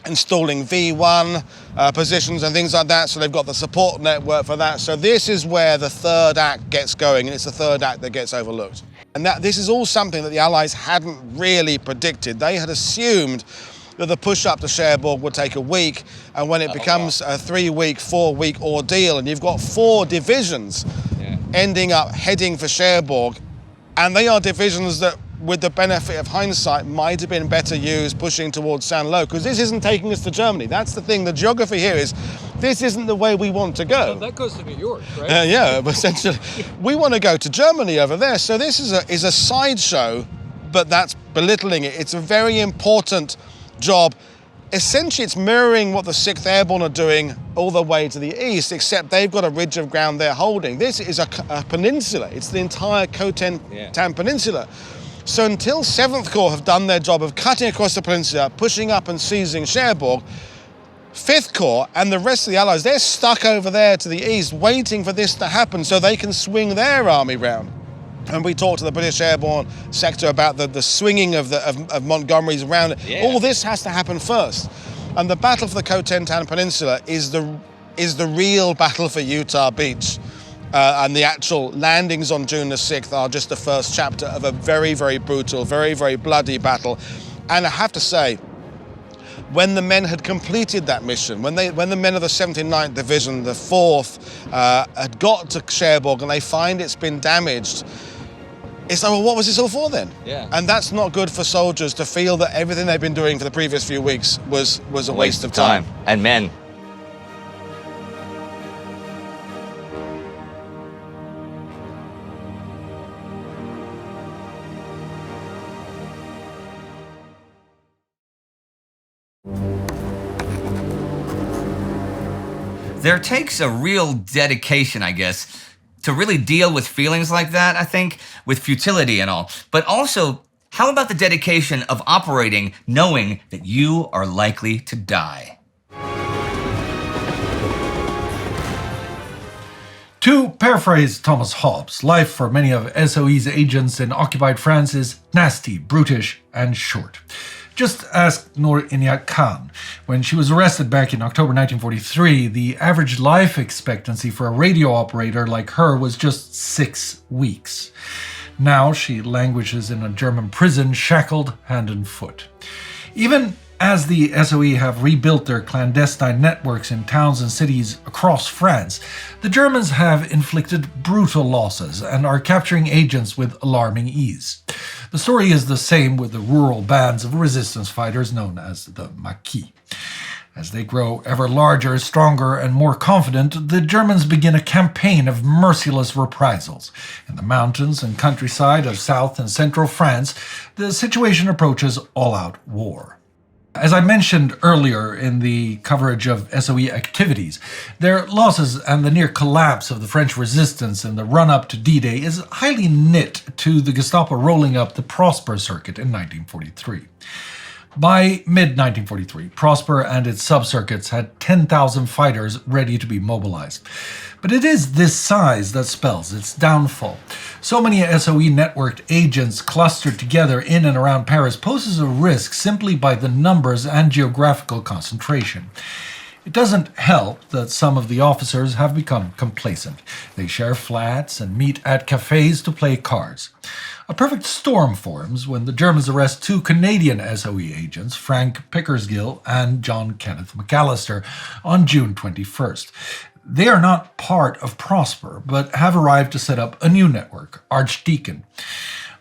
installing V1 positions and things like that, so they've got the support network for that. So this is where the 3rd act gets going, and it's the 3rd act that gets overlooked. And this is all something that the Allies hadn't really predicted. They had assumed that the push up to Cherbourg would take a week, and when it becomes a 3-week, 4-week ordeal, and you've got 4 divisions ending up heading for Cherbourg, and they are divisions that, with the benefit of hindsight, might have been better used pushing towards Saint-Lô, because this isn't taking us to Germany. That's the thing. The geography here is, this isn't the way we want to go. Well, that goes to New York, right? Yeah, but essentially, we want to go to Germany over there. So this is a sideshow, but that's belittling it. It's a very important job. Essentially, it's mirroring what the 6th Airborne are doing all the way to the east, except they've got a ridge of ground they're holding. This is a peninsula. It's the entire Cotentin Peninsula. So until 7th Corps have done their job of cutting across the peninsula, pushing up and seizing Cherbourg, 5th Corps and the rest of the Allies, they're stuck over there to the east, waiting for this to happen so they can swing their army round. And we talked to the British Airborne sector about the swinging of Montgomery's round. Yeah. All this has to happen first. And the battle for the Cotentin Peninsula is the real battle for Utah Beach. And the actual landings on June the 6th are just the first chapter of a very, very brutal, very, very bloody battle. And I have to say, when the men had completed that mission, when the men of the 79th Division, the 4th, had got to Cherbourg and they find it's been damaged, it's like, well, what was this all for then? Yeah. And that's not good for soldiers, to feel that everything they've been doing for the previous few weeks was a waste of time. And men. There takes a real dedication, I guess, to really deal with feelings like that, I think, with futility and all. But also, how about the dedication of operating knowing that you are likely to die? To paraphrase Thomas Hobbes, life for many of SOE's agents in occupied France is nasty, brutish, and short. Just ask Noor Inayat Khan. When she was arrested back in October 1943, the average life expectancy for a radio operator like her was just 6 weeks. Now she languishes in a German prison, shackled hand and foot. Even As the SOE have rebuilt their clandestine networks in towns and cities across France, the Germans have inflicted brutal losses and are capturing agents with alarming ease. The story is the same with the rural bands of resistance fighters known as the Maquis. As they grow ever larger, stronger, and more confident, the Germans begin a campaign of merciless reprisals. In the mountains and countryside of South and Central France, the situation approaches all-out war. As I mentioned earlier in the coverage of SOE activities, their losses and the near collapse of the French resistance in the run-up to D-Day is highly knit to the Gestapo rolling up the Prosper circuit in 1943. By mid-1943, Prosper and its sub-circuits had 10,000 fighters ready to be mobilized. But it is this size that spells its downfall. So many SOE networked agents clustered together in and around Paris poses a risk simply by the numbers and geographical concentration. It doesn't help that some of the officers have become complacent. They share flats and meet at cafes to play cards. A perfect storm forms when the Germans arrest two Canadian SOE agents, Frank Pickersgill and John Kenneth McAllister, on June 21st. They are not part of Prosper, but have arrived to set up a new network, Archdeacon.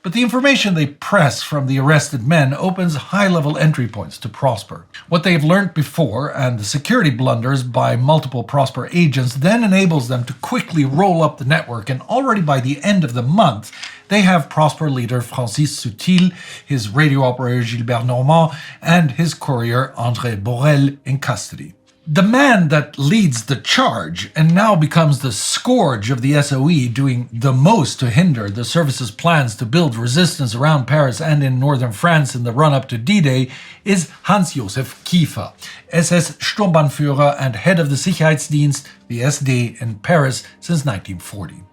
But the information they press from the arrested men opens high-level entry points to Prosper. What they've learned before, and the security blunders by multiple Prosper agents, then enables them to quickly roll up the network, and already by the end of the month, they have Prosper leader Francis Sutil, his radio operator Gilbert Normand, and his courier André Borel in custody. The man that leads the charge and now becomes the scourge of the SOE, doing the most to hinder the service's plans to build resistance around Paris and in northern France in the run-up to D-Day, is Hans-Josef Kiefer, SS Sturmbannführer and head of the Sicherheitsdienst, the SD, in Paris since 1940.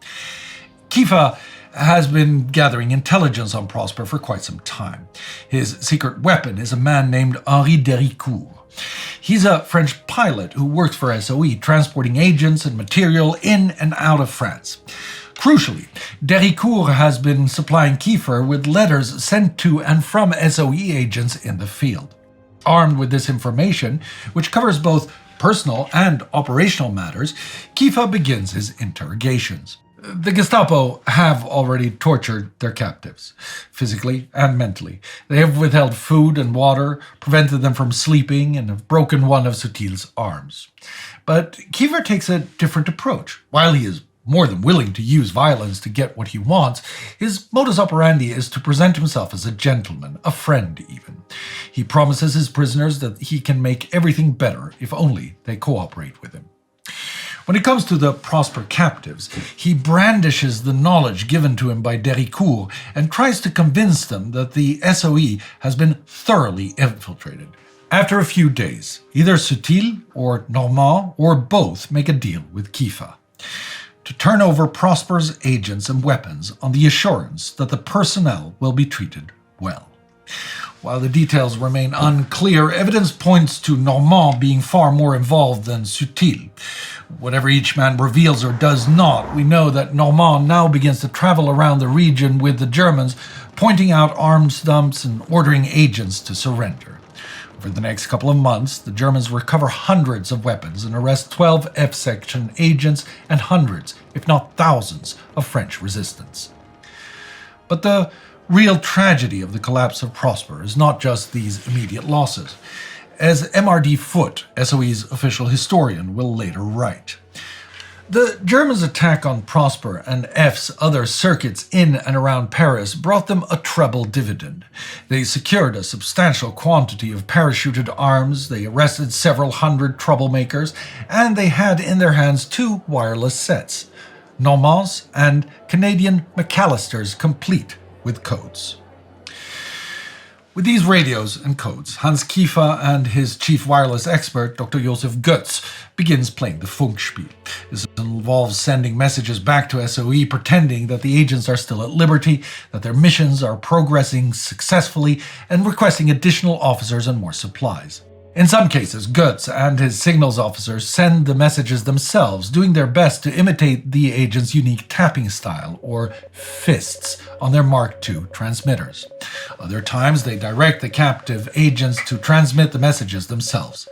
Kiefer has been gathering intelligence on Prosper for quite some time. His secret weapon is a man named Henri Dericourt. He's a French pilot who works for SOE, transporting agents and material in and out of France. Crucially, Dericourt has been supplying Kiefer with letters sent to and from SOE agents in the field. Armed with this information, which covers both personal and operational matters, Kiefer begins his interrogations. The Gestapo have already tortured their captives, physically and mentally. They have withheld food and water, prevented them from sleeping, and have broken one of Sutil's arms. But Kiefer takes a different approach. While he is more than willing to use violence to get what he wants, his modus operandi is to present himself as a gentleman, a friend even. He promises his prisoners that he can make everything better if only they cooperate with him. When it comes to the Prosper captives, he brandishes the knowledge given to him by Dericourt and tries to convince them that the SOE has been thoroughly infiltrated. After a few days, either Sutil or Normand or both make a deal with Kiefer to turn over Prosper's agents and weapons on the assurance that the personnel will be treated well. While the details remain unclear, evidence points to Normand being far more involved than Sutil. Whatever each man reveals or does not, we know that Normand now begins to travel around the region with the Germans, pointing out arms dumps and ordering agents to surrender. Over the next couple of months, the Germans recover hundreds of weapons and arrest 12 F-section agents and hundreds, if not thousands, of French resistance. But the real tragedy of the collapse of Prosper is not just these immediate losses. As MRD Foote, SOE's official historian, will later write, the Germans' attack on Prosper and F's other circuits in and around Paris brought them a treble dividend. They secured a substantial quantity of parachuted arms, they arrested several hundred troublemakers, and they had in their hands two wireless sets, Normand's and Canadian McAllister's, complete with codes. With these radios and codes, Hans Kiefer and his chief wireless expert, Dr. Josef Götz, begins playing the Funkspiel. This involves sending messages back to SOE pretending that the agents are still at liberty, that their missions are progressing successfully, and requesting additional officers and more supplies. In some cases, Götz and his signals officers send the messages themselves, doing their best to imitate the agent's unique tapping style, or fists, on their Mark II transmitters. Other times, they direct the captive agents to transmit the messages themselves.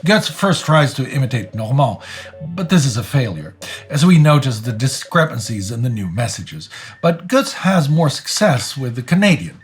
Götz first tries to imitate Normand, but this is a failure, as we notice the discrepancies in the new messages. But Götz has more success with the Canadian.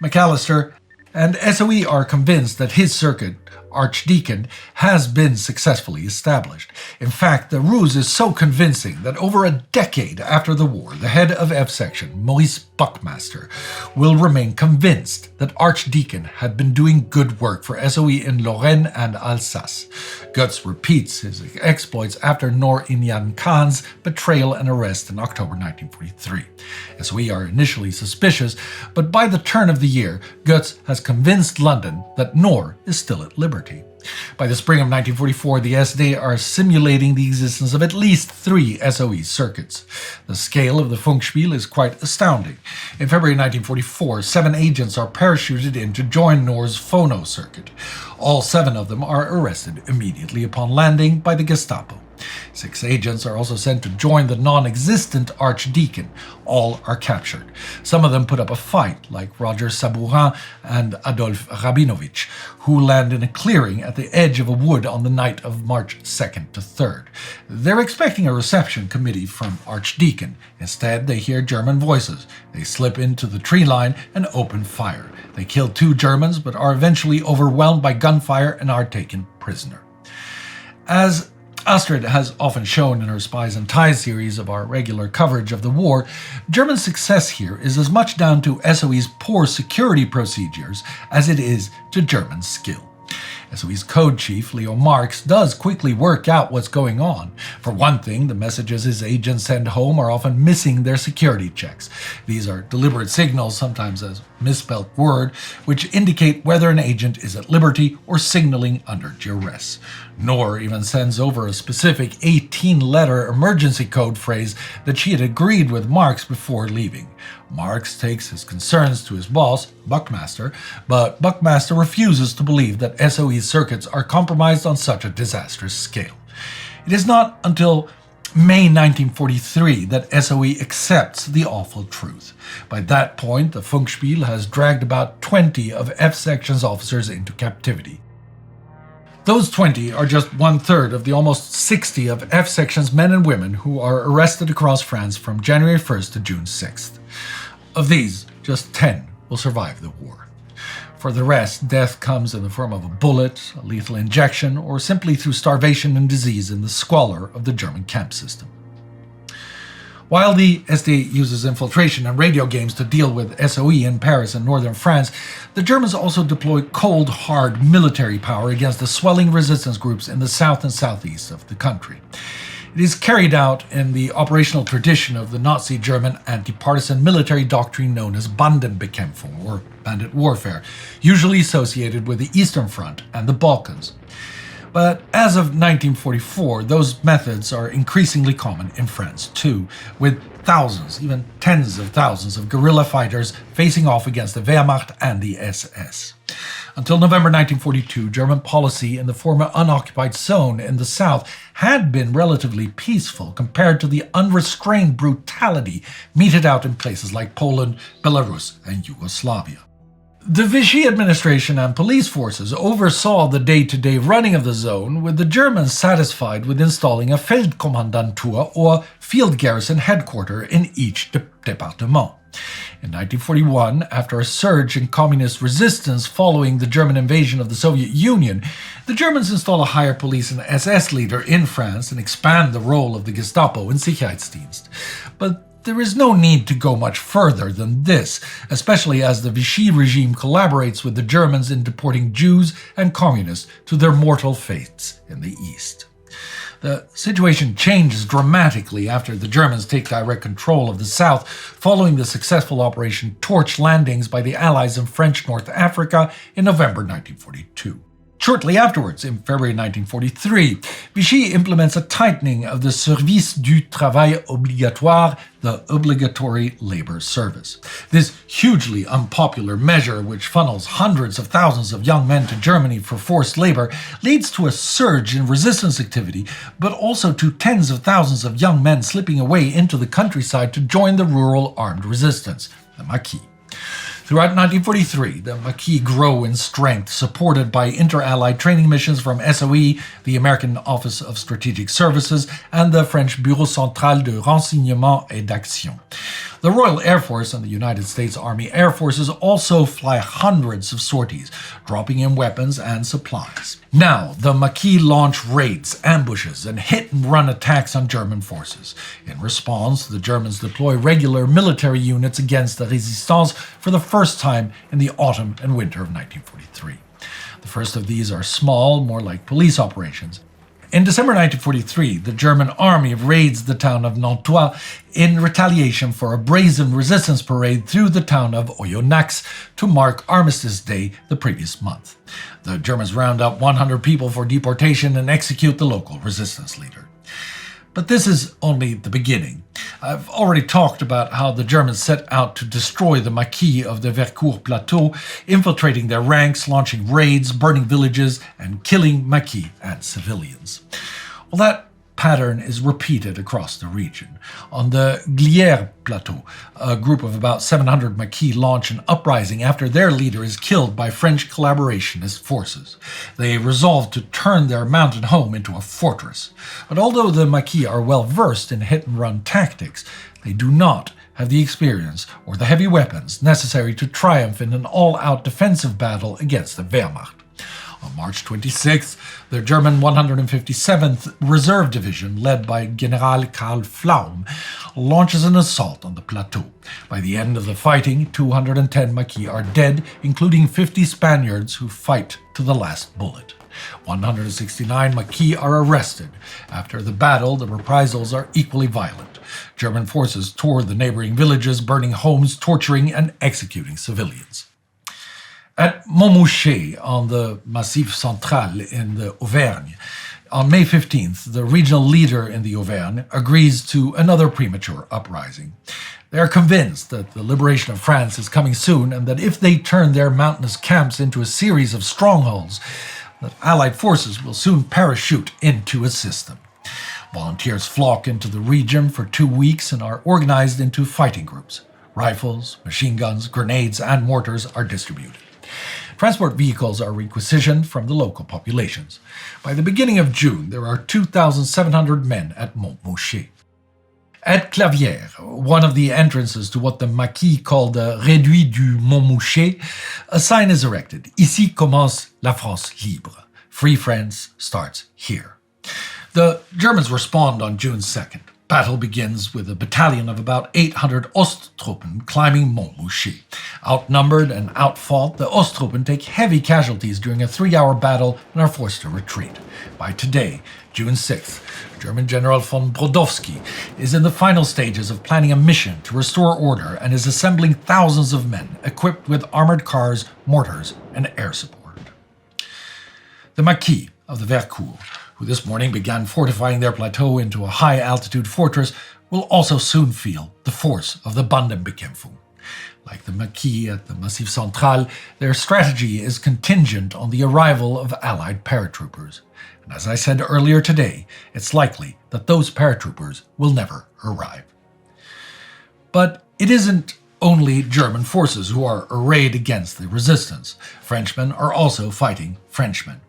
McAllister and SOE are convinced that his circuit, Archdeacon, has been successfully established. In fact, the ruse is so convincing that over a decade after the war, the head of F-Section, Maurice Buckmaster, will remain convinced that Archdeacon had been doing good work for SOE in Lorraine and Alsace. Götz repeats his exploits after Noor Inyan Khan's betrayal and arrest in October 1943. SOE are initially suspicious, but by the turn of the year, Götz has convinced London that Noor is still at liberty. By the spring of 1944, the SD are simulating the existence of at least 3 SOE circuits. The scale of the Funkspiel is quite astounding. In February 1944, 7 agents are parachuted in to join Noor's phono circuit. All 7 of them are arrested immediately upon landing by the Gestapo. 6 agents are also sent to join the non-existent Archdeacon. All are captured. Some of them put up a fight, like Roger Sabourin and Adolphe Rabinovich, who land in a clearing at the edge of a wood on the night of March 2nd to 3rd. They're expecting a reception committee from Archdeacon. Instead, they hear German voices. They slip into the tree line and open fire. They kill 2 Germans, but are eventually overwhelmed by gunfire and are taken prisoner. As Astrid has often shown in her Spies and Ties series of our regular coverage of the war, German success here is as much down to SOE's poor security procedures as it is to German skill. SOE's code chief, Leo Marx, does quickly work out what's going on. For one thing, the messages his agents send home are often missing their security checks. These are deliberate signals, sometimes as misspelled word, which indicate whether an agent is at liberty or signaling under duress. Noor even sends over a specific 18-letter emergency code phrase that she had agreed with Marx before leaving. Marx takes his concerns to his boss, Buckmaster, but Buckmaster refuses to believe that SOE circuits are compromised on such a disastrous scale. It is not until May 1943 that SOE accepts the awful truth. By that point, the Funkspiel has dragged about 20 of F-Section's officers into captivity. Those 20 are just 1/3 of the almost 60 of F-Section's men and women who are arrested across France from January 1st to June 6th. Of these, just 10 will survive the war. For the rest, death comes in the form of a bullet, a lethal injection, or simply through starvation and disease in the squalor of the German camp system. While the SD uses infiltration and radio games to deal with SOE in Paris and northern France, the Germans also deploy cold, hard military power against the swelling resistance groups in the south and southeast of the country. It is carried out in the operational tradition of the Nazi German anti-partisan military doctrine known as Bandenbekämpfung, or bandit warfare, usually associated with the Eastern Front and the Balkans. But as of 1944, those methods are increasingly common in France too, with thousands, even tens of thousands of guerrilla fighters facing off against the Wehrmacht and the SS. Until November 1942, German policy in the former unoccupied zone in the south had been relatively peaceful compared to the unrestrained brutality meted out in places like Poland, Belarus, and Yugoslavia. The Vichy administration and police forces oversaw the day-to-day running of the zone, with the Germans satisfied with installing a Feldkommandantur, or field garrison headquarters, in each département. In 1941, after a surge in communist resistance following the German invasion of the Soviet Union, the Germans install a higher police and SS leader in France and expand the role of the Gestapo in Sicherheitsdienst. But there is no need to go much further than this, especially as the Vichy regime collaborates with the Germans in deporting Jews and communists to their mortal fates in the East. The situation changes dramatically after the Germans take direct control of the South following the successful Operation Torch landings by the Allies in French North Africa in November 1942. Shortly afterwards, in February 1943, Vichy implements a tightening of the Service du Travail Obligatoire, the obligatory labor service. This hugely unpopular measure, which funnels hundreds of thousands of young men to Germany for forced labor, leads to a surge in resistance activity, but also to tens of thousands of young men slipping away into the countryside to join the rural armed resistance, the Maquis. Throughout 1943, the Maquis grow in strength, supported by inter-allied training missions from SOE, the American Office of Strategic Services, and the French Bureau Central de Renseignement et d'Action. The Royal Air Force and the United States Army Air Forces also fly hundreds of sorties, dropping in weapons and supplies. Now, the Maquis launch raids, ambushes, and hit-and-run attacks on German forces. In response, the Germans deploy regular military units against the Resistance for the first time in the autumn and winter of 1943. The first of these are small, more like police operations. In December 1943, the German army raids the town of Nantua in retaliation for a brazen resistance parade through the town of Oyonnax to mark Armistice Day the previous month. The Germans round up 100 people for deportation and execute the local resistance leader. But this is only the beginning. I've already talked about how the Germans set out to destroy the Maquis of the Vercours Plateau, infiltrating their ranks, launching raids, burning villages, and killing Maquis and civilians. Well, that pattern is repeated across the region. On the Glières Plateau, a group of about 700 Maquis launch an uprising after their leader is killed by French collaborationist forces. They resolve to turn their mountain home into a fortress. But although the Maquis are well versed in hit-and-run tactics, they do not have the experience or the heavy weapons necessary to triumph in an all-out defensive battle against the Wehrmacht. On March 26th, the German 157th Reserve Division, led by General Karl Pflaum, launches an assault on the plateau. By the end of the fighting, 210 Maquis are dead, including 50 Spaniards who fight to the last bullet. 169 Maquis are arrested. After the battle, the reprisals are equally violent. German forces tore the neighboring villages, burning homes, torturing and executing civilians. At Montmouchet, on the Massif Central in the Auvergne, on May 15th, the regional leader in the Auvergne agrees to another premature uprising. They are convinced that the liberation of France is coming soon and that if they turn their mountainous camps into a series of strongholds, the Allied forces will soon parachute in to assist them. Volunteers flock into the region for 2 weeks and are organized into fighting groups. Rifles, machine guns, grenades, and mortars are distributed. Transport vehicles are requisitioned from the local populations. By the beginning of June, there are 2,700 men at Montmouchet. At Clavières, one of the entrances to what the Maquis called the Réduit du Montmouchet, a sign is erected. Ici commence la France libre. Free France starts here. The Germans respond on June 2nd. Battle begins with a battalion of about 800 Osttruppen climbing Montmouchet. Outnumbered and outfought, the Osttruppen take heavy casualties during a 3-hour battle and are forced to retreat. By today, June 6th, German General von Brodowski is in the final stages of planning a mission to restore order and is assembling thousands of men equipped with armored cars, mortars, and air support. The Maquis of the Vercours, who this morning began fortifying their plateau into a high-altitude fortress, will also soon feel the force of the Bandenbekämpfung. Like the Maquis at the Massif Central, their strategy is contingent on the arrival of Allied paratroopers. And as I said earlier today, it's likely that those paratroopers will never arrive. But it isn't only German forces who are arrayed against the resistance. Frenchmen are also fighting Frenchmen.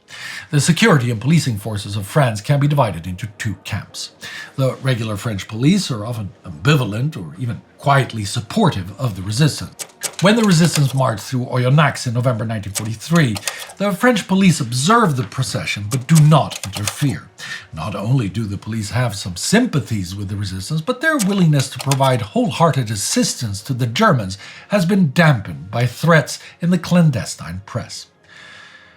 The security and policing forces of France can be divided into 2 camps. The regular French police are often ambivalent or even quietly supportive of the resistance. When the resistance marched through Oyonnax in November 1943, the French police observe the procession but do not interfere. Not only do the police have some sympathies with the resistance, but their willingness to provide wholehearted assistance to the Germans has been dampened by threats in the clandestine press.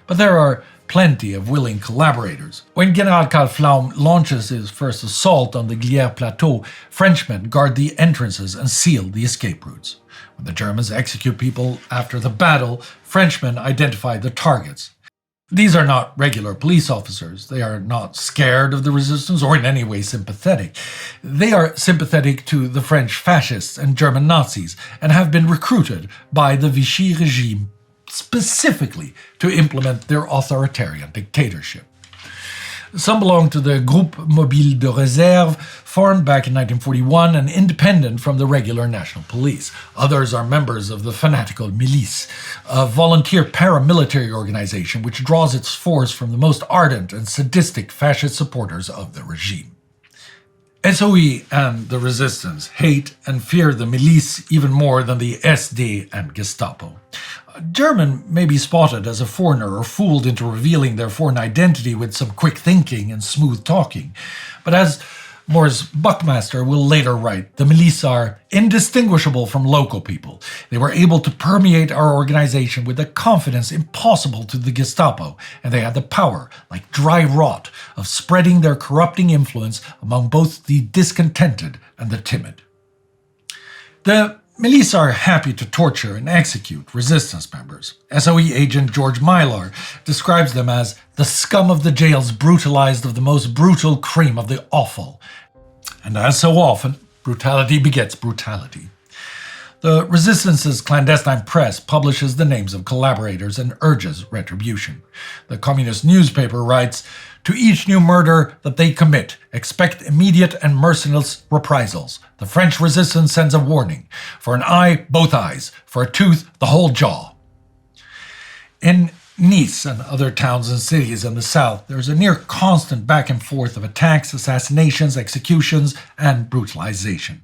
But there are plenty of willing collaborators. When General Karl Pflaum launches his first assault on the Glières Plateau, Frenchmen guard the entrances and seal the escape routes. When the Germans execute people after the battle, Frenchmen identify the targets. These are not regular police officers. They are not scared of the resistance or in any way sympathetic. They are sympathetic to the French fascists and German Nazis and have been recruited by the Vichy regime specifically to implement their authoritarian dictatorship. Some belong to the Groupe Mobile de Réserve, formed back in 1941 and independent from the regular national police. Others are members of the Fanatical Milice, a volunteer paramilitary organization which draws its force from the most ardent and sadistic fascist supporters of the regime. SOE and the resistance hate and fear the milice even more than the SD and Gestapo. A German may be spotted as a foreigner or fooled into revealing their foreign identity with some quick thinking and smooth talking. But as Morris Buckmaster will later write, the milice are indistinguishable from local people. They were able to permeate our organization with a confidence impossible to the Gestapo, and they had the power, like dry rot, of spreading their corrupting influence among both the discontented and the timid. The milice are happy to torture and execute resistance members. SOE agent George Mylar describes them as the scum of the jails brutalized of the most brutal cream of the awful. And as so often, brutality begets brutality. The Resistance's clandestine press publishes the names of collaborators and urges retribution. The communist newspaper writes, "To each new murder that they commit, expect immediate and merciless reprisals. The French resistance sends a warning. For an eye, both eyes. For a tooth, the whole jaw." In Nice and other towns and cities in the south, there is a near constant back and forth of attacks, assassinations, executions, and brutalization.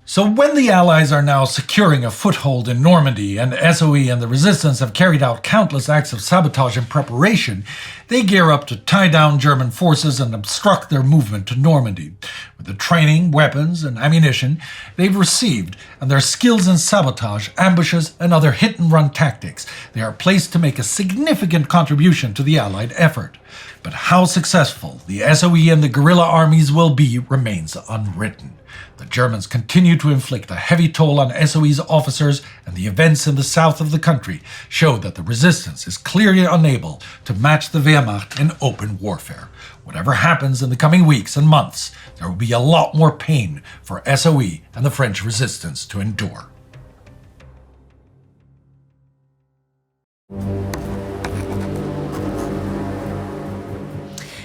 So when the Allies are now securing a foothold in Normandy and SOE and the resistance have carried out countless acts of sabotage and preparation, they gear up to tie down German forces and obstruct their movement to Normandy. With the training, weapons, and ammunition they've received and their skills in sabotage, ambushes, and other hit-and-run tactics, they are placed to make a significant contribution to the Allied effort. But how successful the SOE and the guerrilla armies will be remains unwritten. The Germans continue to inflict a heavy toll on SOE's officers, and the events in the south of the country show that the resistance is clearly unable to match the Wehrmacht in open warfare. Whatever happens in the coming weeks and months, there will be a lot more pain for SOE and the French resistance to endure.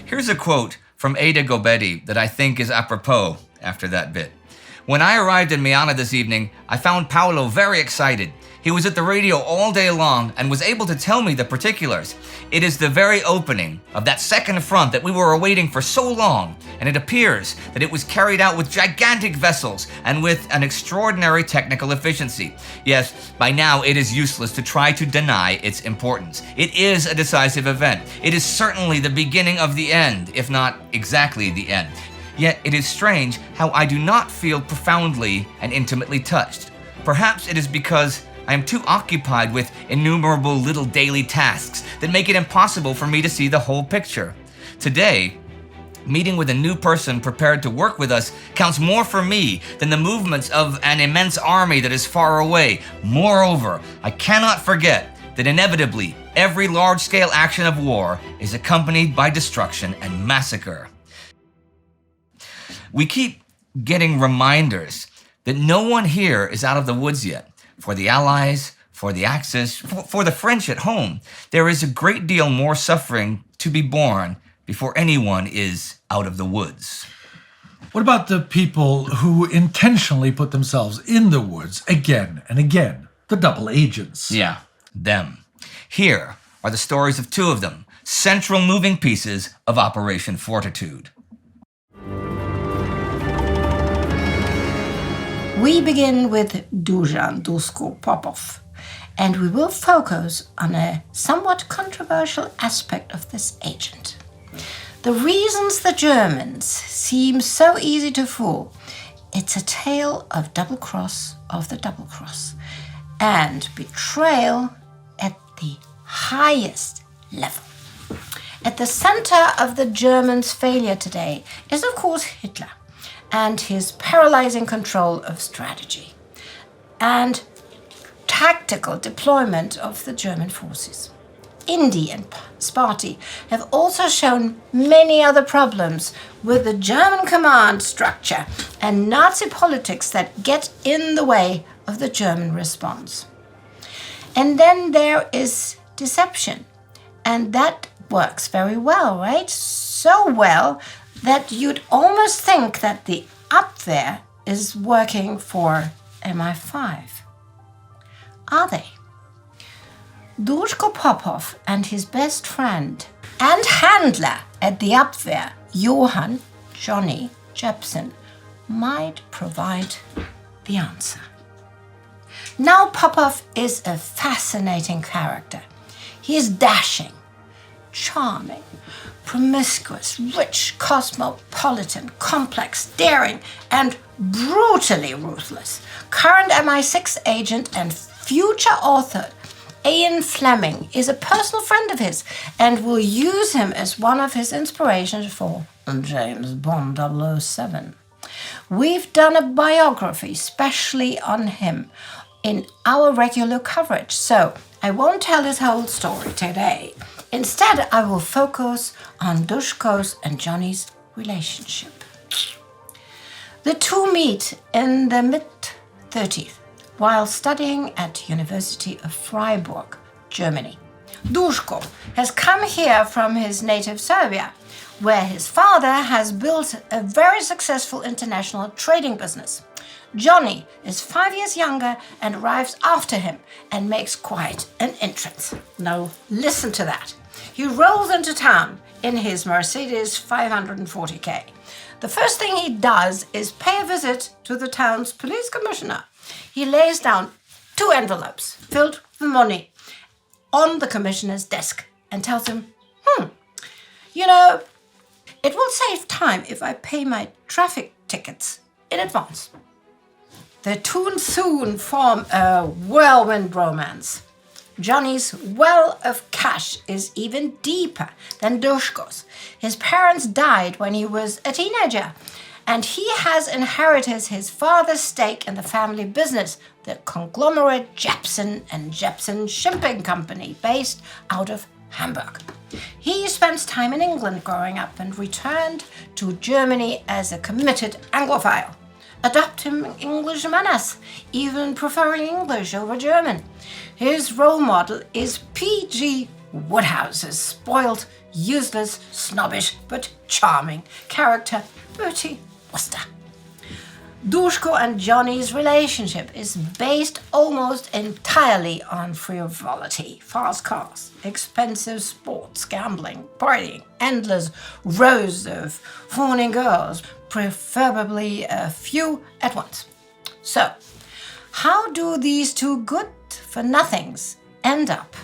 Here's a quote from Ada Gobetti that I think is apropos after that bit. "When I arrived in Miana this evening, I found Paolo very excited. He was at the radio all day long and was able to tell me the particulars. It is the very opening of that second front that we were awaiting for so long, and it appears that it was carried out with gigantic vessels and with an extraordinary technical efficiency. Yes, by now it is useless to try to deny its importance. It is a decisive event. It is certainly the beginning of the end, if not exactly the end. Yet it is strange how I do not feel profoundly and intimately touched. Perhaps it is because I am too occupied with innumerable little daily tasks that make it impossible for me to see the whole picture. Today, meeting with a new person prepared to work with us counts more for me than the movements of an immense army that is far away. Moreover, I cannot forget that inevitably every large-scale action of war is accompanied by destruction and massacre. We keep getting reminders that no one here is out of the woods yet. For the Allies, for the Axis, for the French at home, there is a great deal more suffering to be borne before anyone is out of the woods. What about the people who intentionally put themselves in the woods again and again? The double agents. Yeah, them. Here are the stories of two of them, central moving pieces of Operation Fortitude. We begin with Dusan Dusko Popov, and we will focus on a somewhat controversial aspect of this agent. The reasons the Germans seem so easy to fool, it's a tale of double-cross of the double-cross, and betrayal at the highest level. At the center of the Germans' failure today is, of course, Hitler and his paralyzing control of strategy and tactical deployment of the German forces. Indy and Sparty have also shown many other problems with the German command structure and Nazi politics that get in the way of the German response. And then there is deception, and that works very well, right? So well that you'd almost think that the Abwehr is working for MI5. Are they? Duško Popov and his best friend and handler at the Abwehr, Johnny Jepsen, might provide the answer. Now Popov is a fascinating character. He is dashing, charming, promiscuous, rich, cosmopolitan, complex, daring, and brutally ruthless. Current MI6 agent and future author Ian Fleming is a personal friend of his and will use him as one of his inspirations for James Bond 007. We've done a biography specially on him in our regular coverage, so I won't tell his whole story today. Instead, I will focus on Duško's and Johnny's relationship. The two meet in the mid-30s while studying at University of Freiburg, Germany. Duško has come here from his native Serbia, where his father has built a very successful international trading business. Johnny is 5 years younger and arrives after him and makes quite an entrance. Now listen to that. He rolls into town in his Mercedes 540k. The first thing he does is pay a visit to the town's police commissioner. He lays down 2 envelopes filled with money on the commissioner's desk and tells him, it will save time if I pay my traffic tickets in advance. The two soon form a whirlwind romance. Johnny's well of cash is even deeper than Duško's. His parents died when he was a teenager, and he has inherited his father's stake in the family business, the conglomerate Jepsen and Jepsen Shipping Company, based out of Hamburg. He spent time in England growing up and returned to Germany as a committed Anglophile, adopting English manners, even preferring English over German. His role model is P.G. Woodhouse's spoiled, useless, snobbish, but charming character, Bertie Wooster. Duško and Johnny's relationship is based almost entirely on frivolity, fast cars, expensive sports, gambling, partying, endless rows of fawning girls, preferably a few at once. So, how do these two good-for-nothings end up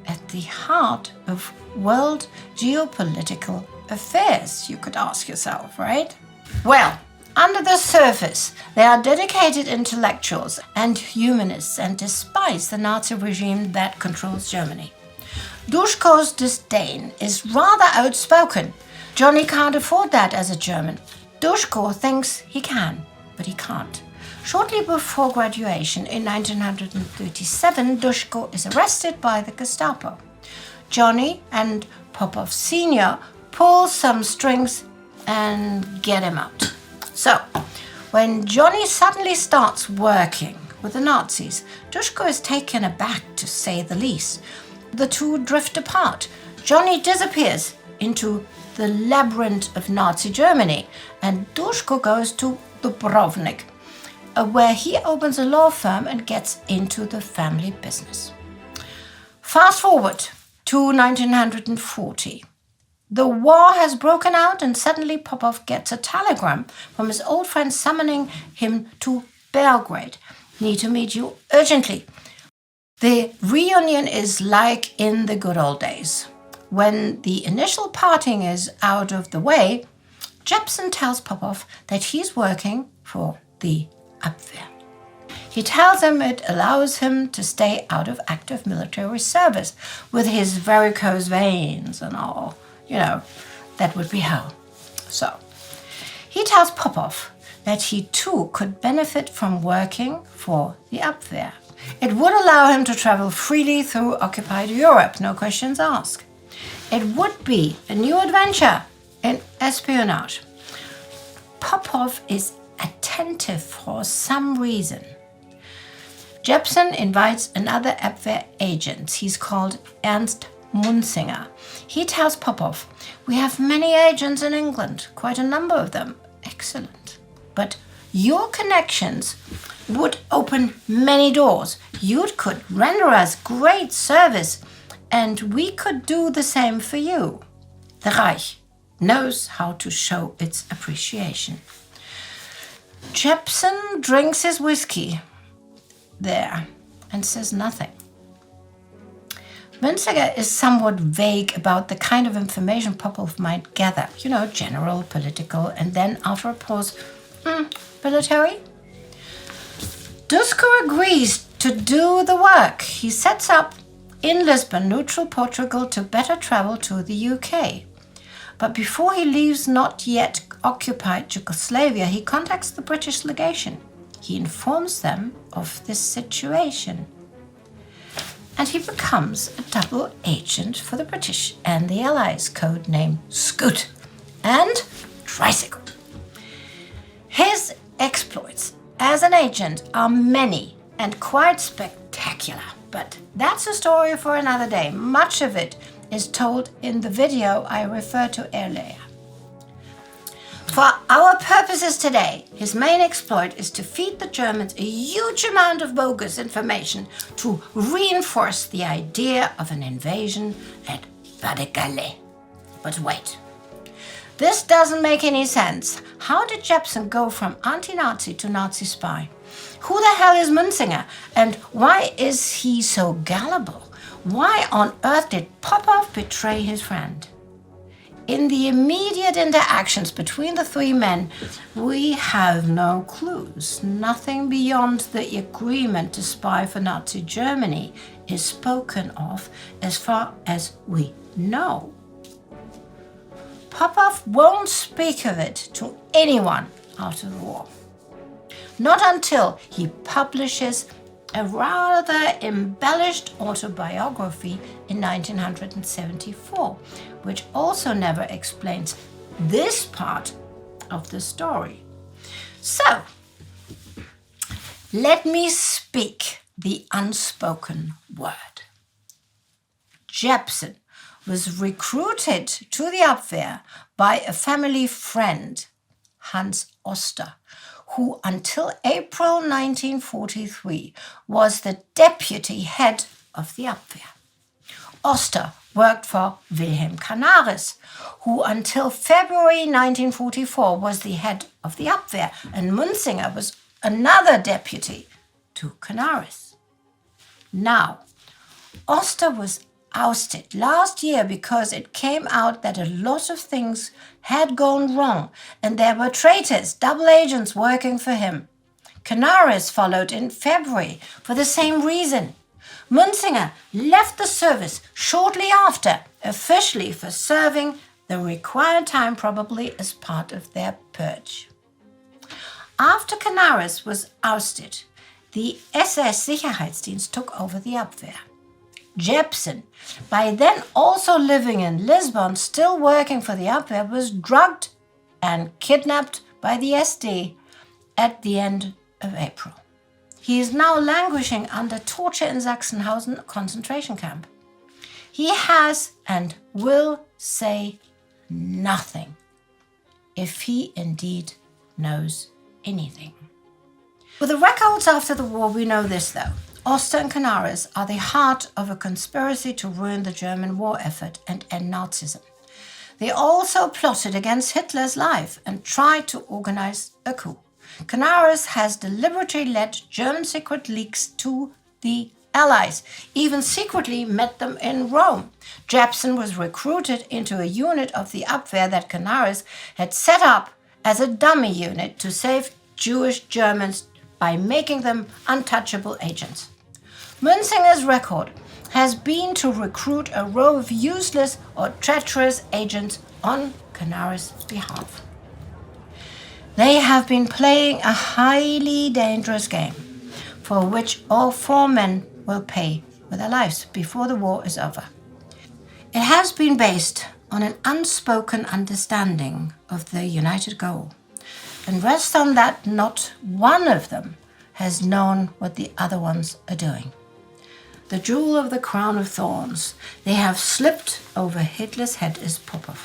at the heart of world geopolitical affairs, you could ask yourself, right? Well, under the surface, they are dedicated intellectuals and humanists and despise the Nazi regime that controls Germany. Duško's disdain is rather outspoken. Johnny can't afford that as a German. Duško thinks he can, but he can't. Shortly before graduation in 1937, Duško is arrested by the Gestapo. Johnny and Popov Sr. pull some strings and get him out. So, when Johnny suddenly starts working with the Nazis, Duško is taken aback, to say the least. The two drift apart. Johnny disappears into the labyrinth of Nazi Germany, and Duško goes to Dubrovnik, where he opens a law firm and gets into the family business. Fast forward to 1940. The war has broken out, and suddenly Popov gets a telegram from his old friend summoning him to Belgrade. Need to meet you urgently. The reunion is like in the good old days. When the initial parting is out of the way, Jepsen tells Popov that he's working for the Abwehr. He tells him it allows him to stay out of active military service with his varicose veins and all. That would be hell. So, he tells Popov that he too could benefit from working for the Abwehr. It would allow him to travel freely through occupied Europe, no questions asked. It would be a new adventure in espionage. Popov is attentive for some reason. Jepsen invites another Abwehr agent. He's called Ernst Munzinger. He tells Popov, "We have many agents in England, quite a number of them. Excellent. But your connections would open many doors. You could render us great service, and we could do the same for you." The Reich knows how to show its appreciation. Jepsen drinks his whiskey there and says nothing. Munzinger is somewhat vague about the kind of information Popov might gather. General, political, and then after a pause, military? Dusko agrees to do the work. He sets up in Lisbon, neutral Portugal, to better travel to the UK. But before he leaves not yet occupied Yugoslavia, he contacts the British legation. He informs them of this situation. And he becomes a double agent for the British and the Allies, codenamed Scoot and Tricycle. His exploits as an agent are many and quite spectacular, but that's a story for another day. Much of it is told in the video I referred to earlier. For our purposes today, his main exploit is to feed the Germans a huge amount of bogus information to reinforce the idea of an invasion at Pas-de-Calais. But wait, this doesn't make any sense. How did Jepsen go from anti-Nazi to Nazi spy? Who the hell is Munzinger, and why is he so gullible? Why on earth did Popov betray his friend? In the immediate interactions between the three men, we have no clues. Nothing beyond the agreement to spy for Nazi Germany is spoken of as far as we know. Popov won't speak of it to anyone after the war. Not until he publishes a rather embellished autobiography in 1974, which also never explains this part of the story. So, let me speak the unspoken word. Jepsen was recruited to the Abwehr by a family friend, Hans Oster, who until April 1943 was the deputy head of the Abwehr. Oster worked for Wilhelm Canaris, who until February 1944 was the head of the Abwehr, and Munzinger was another deputy to Canaris. Now, Oster was ousted last year because it came out that a lot of things had gone wrong and there were traitors, double agents working for him. Canaris followed in February for the same reason. Munzinger left the service shortly after, officially for serving the required time, probably as part of their purge. After Canaris was ousted, the SS Sicherheitsdienst took over the Abwehr. Jepsen, by then also living in Lisbon, still working for the Abwehr, was drugged and kidnapped by the SD at the end of April. He is now languishing under torture in Sachsenhausen concentration camp. He has and will say nothing, if he indeed knows anything. With the records after the war, we know this though. Oster and Canaris are the heart of a conspiracy to ruin the German war effort and end Nazism. They also plotted against Hitler's life and tried to organize a coup. Canaris has deliberately led German secret leaks to the Allies, even secretly met them in Rome. Jepsen was recruited into a unit of the Abwehr that Canaris had set up as a dummy unit to save Jewish Germans by making them untouchable agents. Munzinger's record has been to recruit a row of useless or treacherous agents on Canaris' behalf. They have been playing a highly dangerous game. for which all 4 men will pay with their lives before the war is over. It has been based on an unspoken understanding of the united goal, and rests on that not one of them has known what the other ones are doing. The jewel of the crown of thorns they have slipped over Hitler's head is Popov,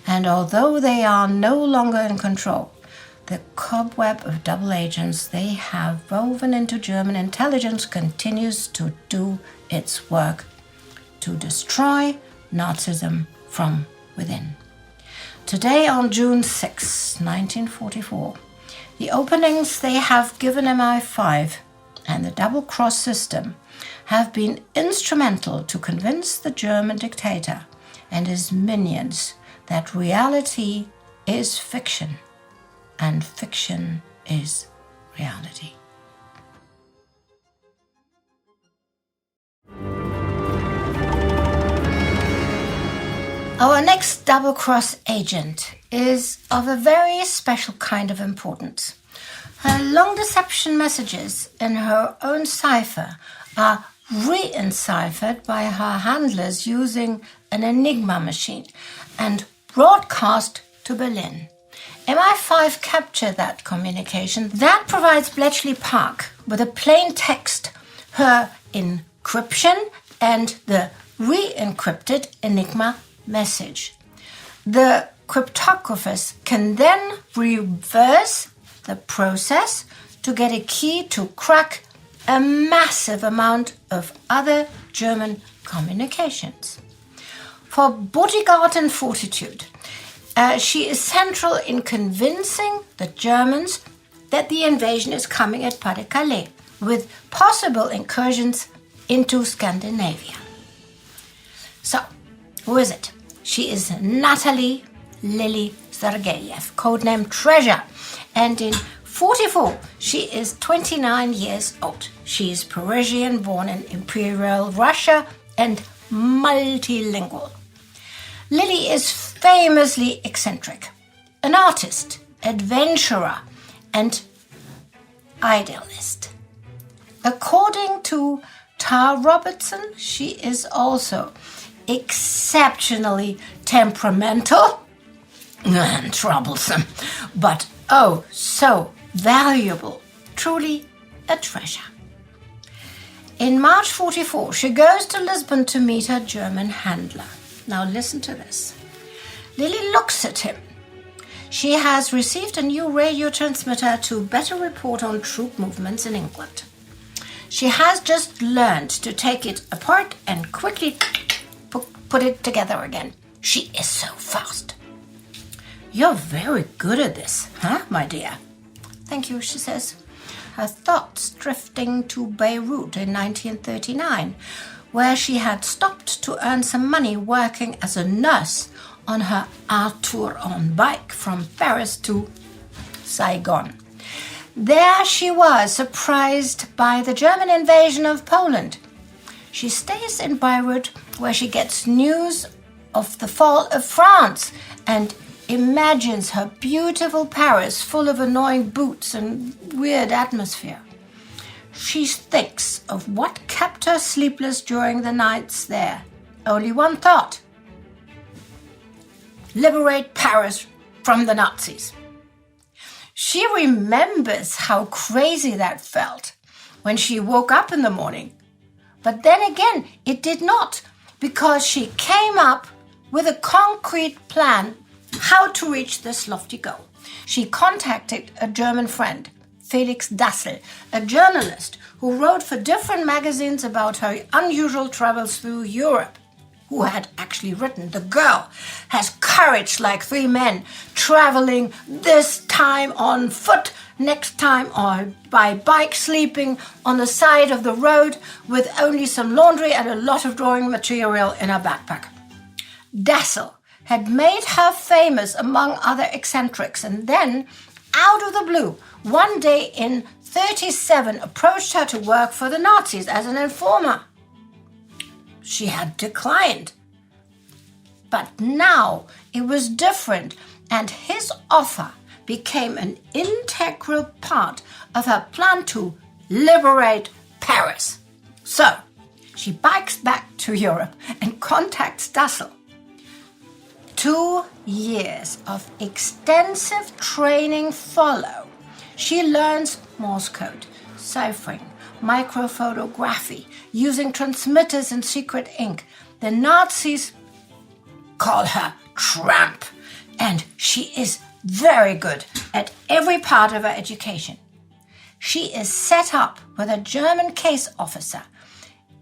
and although they are no longer in control, the cobweb of double agents they have woven into German intelligence continues to do its work to destroy Nazism from within. Today, on June 6, 1944, the openings they have given MI5 and the double-cross system have been instrumental to convince the German dictator and his minions that reality is fiction and fiction is reality. Our next double-cross agent is of a very special kind of importance. Her long deception messages in her own cipher are re-enciphered by her handlers using an Enigma machine and broadcast to Berlin. MI5 captured that communication. That provides Bletchley Park with a plain text, her encryption, and the re-encrypted Enigma message. The cryptographers can then reverse the process to get a key to crack a massive amount of other German communications. For bodyguard and fortitude, she is central in convincing the Germans that the invasion is coming at Pas-de-Calais, with possible incursions into Scandinavia. So, who is it? She is Natalie Lily Sergeyev, codenamed Treasure, and in 1944 she is 29 years old. She is Parisian, born in Imperial Russia, and multilingual. Lily is famously eccentric, an artist, adventurer, and idealist. According to Tar Robertson, she is also exceptionally temperamental and troublesome, but oh, so valuable, truly a treasure. In March 1944, she goes to Lisbon to meet her German handler. Now listen to this. Lily looks at him. She has received a new radio transmitter to better report on troop movements in England. She has just learned to take it apart and quickly put it together again. She is so fast. You're very good at this, huh, my dear? Thank you, she says, her thoughts drifting to Beirut in 1939, where she had stopped to earn some money working as a nurse on her Arthur-on bike from Paris to Saigon. There she was, surprised by the German invasion of Poland. She stays in Beirut, where she gets news of the fall of France and imagines her beautiful Paris full of annoying boots and weird atmosphere. She thinks of what kept her sleepless during the nights there. Only one thought: liberate Paris from the Nazis. She remembers how crazy that felt when she woke up in the morning. But then again, it did not, because she came up with a concrete plan how to reach this lofty goal. She contacted a German friend, Felix Dassel, a journalist who wrote for different magazines about her unusual travels through Europe, who had actually written, "The girl has courage like 3 men, traveling this time on foot, next time on by bike, sleeping on the side of the road with only some laundry and a lot of drawing material in her backpack." Dassel had made her famous among other eccentrics, and then, out of the blue, one day in 1937 approached her to work for the Nazis as an informer. She had declined. But now it was different, and his offer became an integral part of her plan to liberate Paris. So, she bikes back to Europe and contacts Dassel. 2 years of extensive training follow. She learns Morse code, ciphering, microphotography, using transmitters and secret ink. The Nazis call her Tramp, and she is very good at every part of her education. She is set up with a German case officer,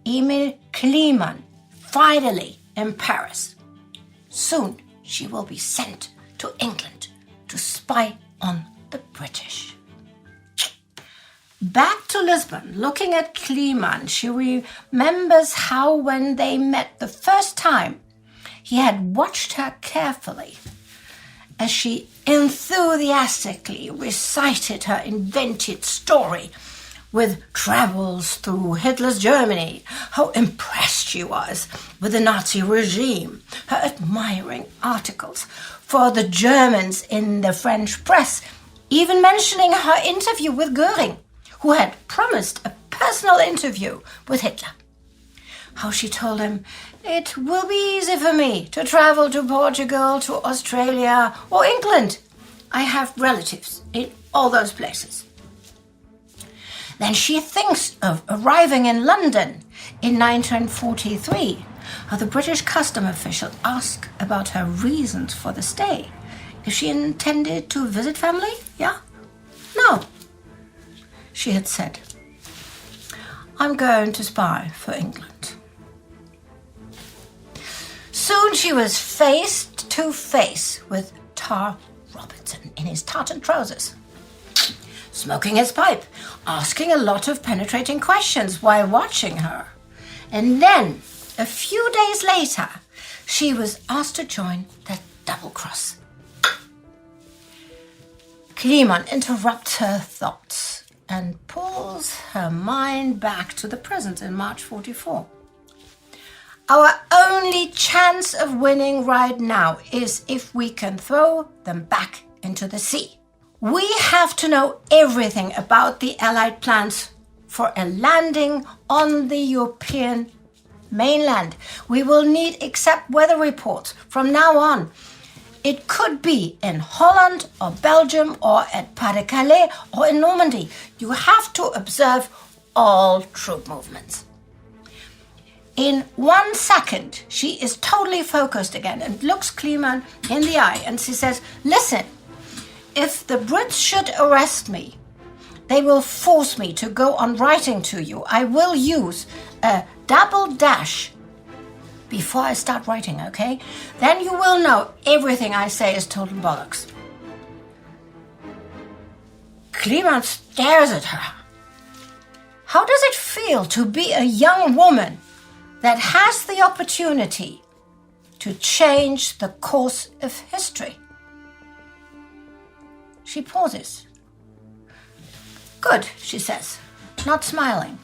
Emil Kleemann, finally in Paris. Soon she will be sent to England to spy on the British. Back to Lisbon, looking at Kleemann, she remembers how when they met the first time, he had watched her carefully as she enthusiastically recited her invented story with travels through Hitler's Germany, how impressed she was with the Nazi regime, her admiring articles for the Germans in the French press, even mentioning her interview with Göring, who had promised a personal interview with Hitler. How she told him, "It will be easy for me to travel to Portugal, to Australia, or England. I have relatives in all those places." Then she thinks of arriving in London in 1943, how the British custom official asked about her reasons for the stay. If she intended to visit family, yeah? No. She had said, "I'm going to spy for England." Soon she was face to face with Tar Robertson in his tartan trousers, smoking his pipe, asking a lot of penetrating questions while watching her. And then, a few days later, she was asked to join the double cross. Kleemann interrupts her thoughts and pulls her mind back to the present in March 44. Our only chance of winning right now is if we can throw them back into the sea. We have to know everything about the Allied plans for a landing on the European mainland. We will need accept weather reports from now on. It could be in Holland or Belgium or at Pas-de-Calais or in Normandy. You have to observe all troop movements. In 1 second, she is totally focused again and looks Kleemann in the eye and she says, "Listen, if the Brits should arrest me, they will force me to go on writing to you. I will use a double dash before I start writing, okay? Then you will know everything I say is total bollocks." Kleemann stares at her. How does it feel to be a young woman that has the opportunity to change the course of history? She pauses. "Good," she says, not smiling.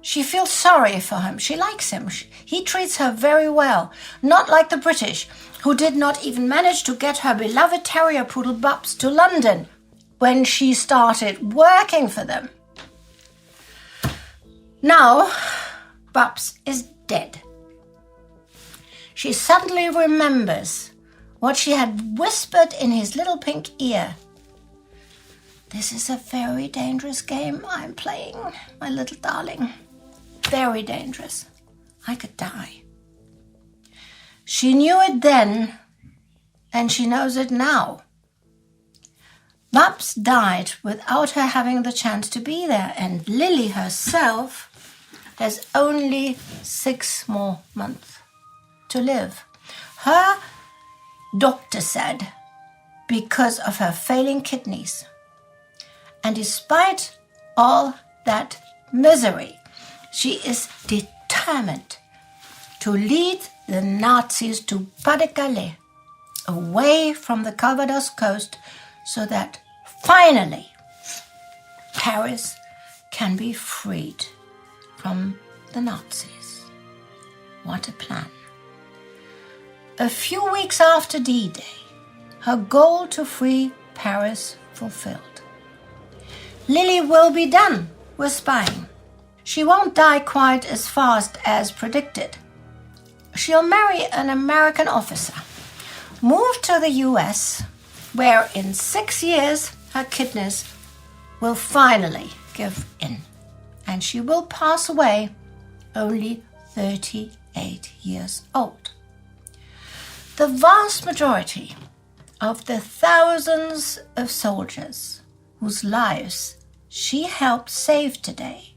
She feels sorry for him. She likes him. He treats her very well, not like the British, who did not even manage to get her beloved terrier poodle Bubs to London when she started working for them. Now, Bubs is dead. She suddenly remembers what she had whispered in his little pink ear. "This is a very dangerous game I'm playing, my little darling. Very dangerous. I could die." She knew it then, and she knows it now. Bubs died without her having the chance to be there, and Lily herself has only 6 more months to live. Her doctor said because of her failing kidneys. And despite all that misery, she is determined to lead the Nazis to Pas-de-Calais, away from the Calvados coast, so that finally Paris can be freed from the Nazis. What a plan. A few weeks after D-Day, her goal to free Paris fulfilled. Lily will be done were spying. She won't die quite as fast as predicted. She'll marry an American officer, move to the US, where in 6 years her kidneys will finally give in, and she will pass away only 38 years old. The vast majority of the thousands of soldiers whose lives she helped save today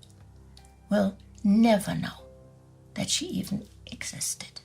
will never know that she even existed.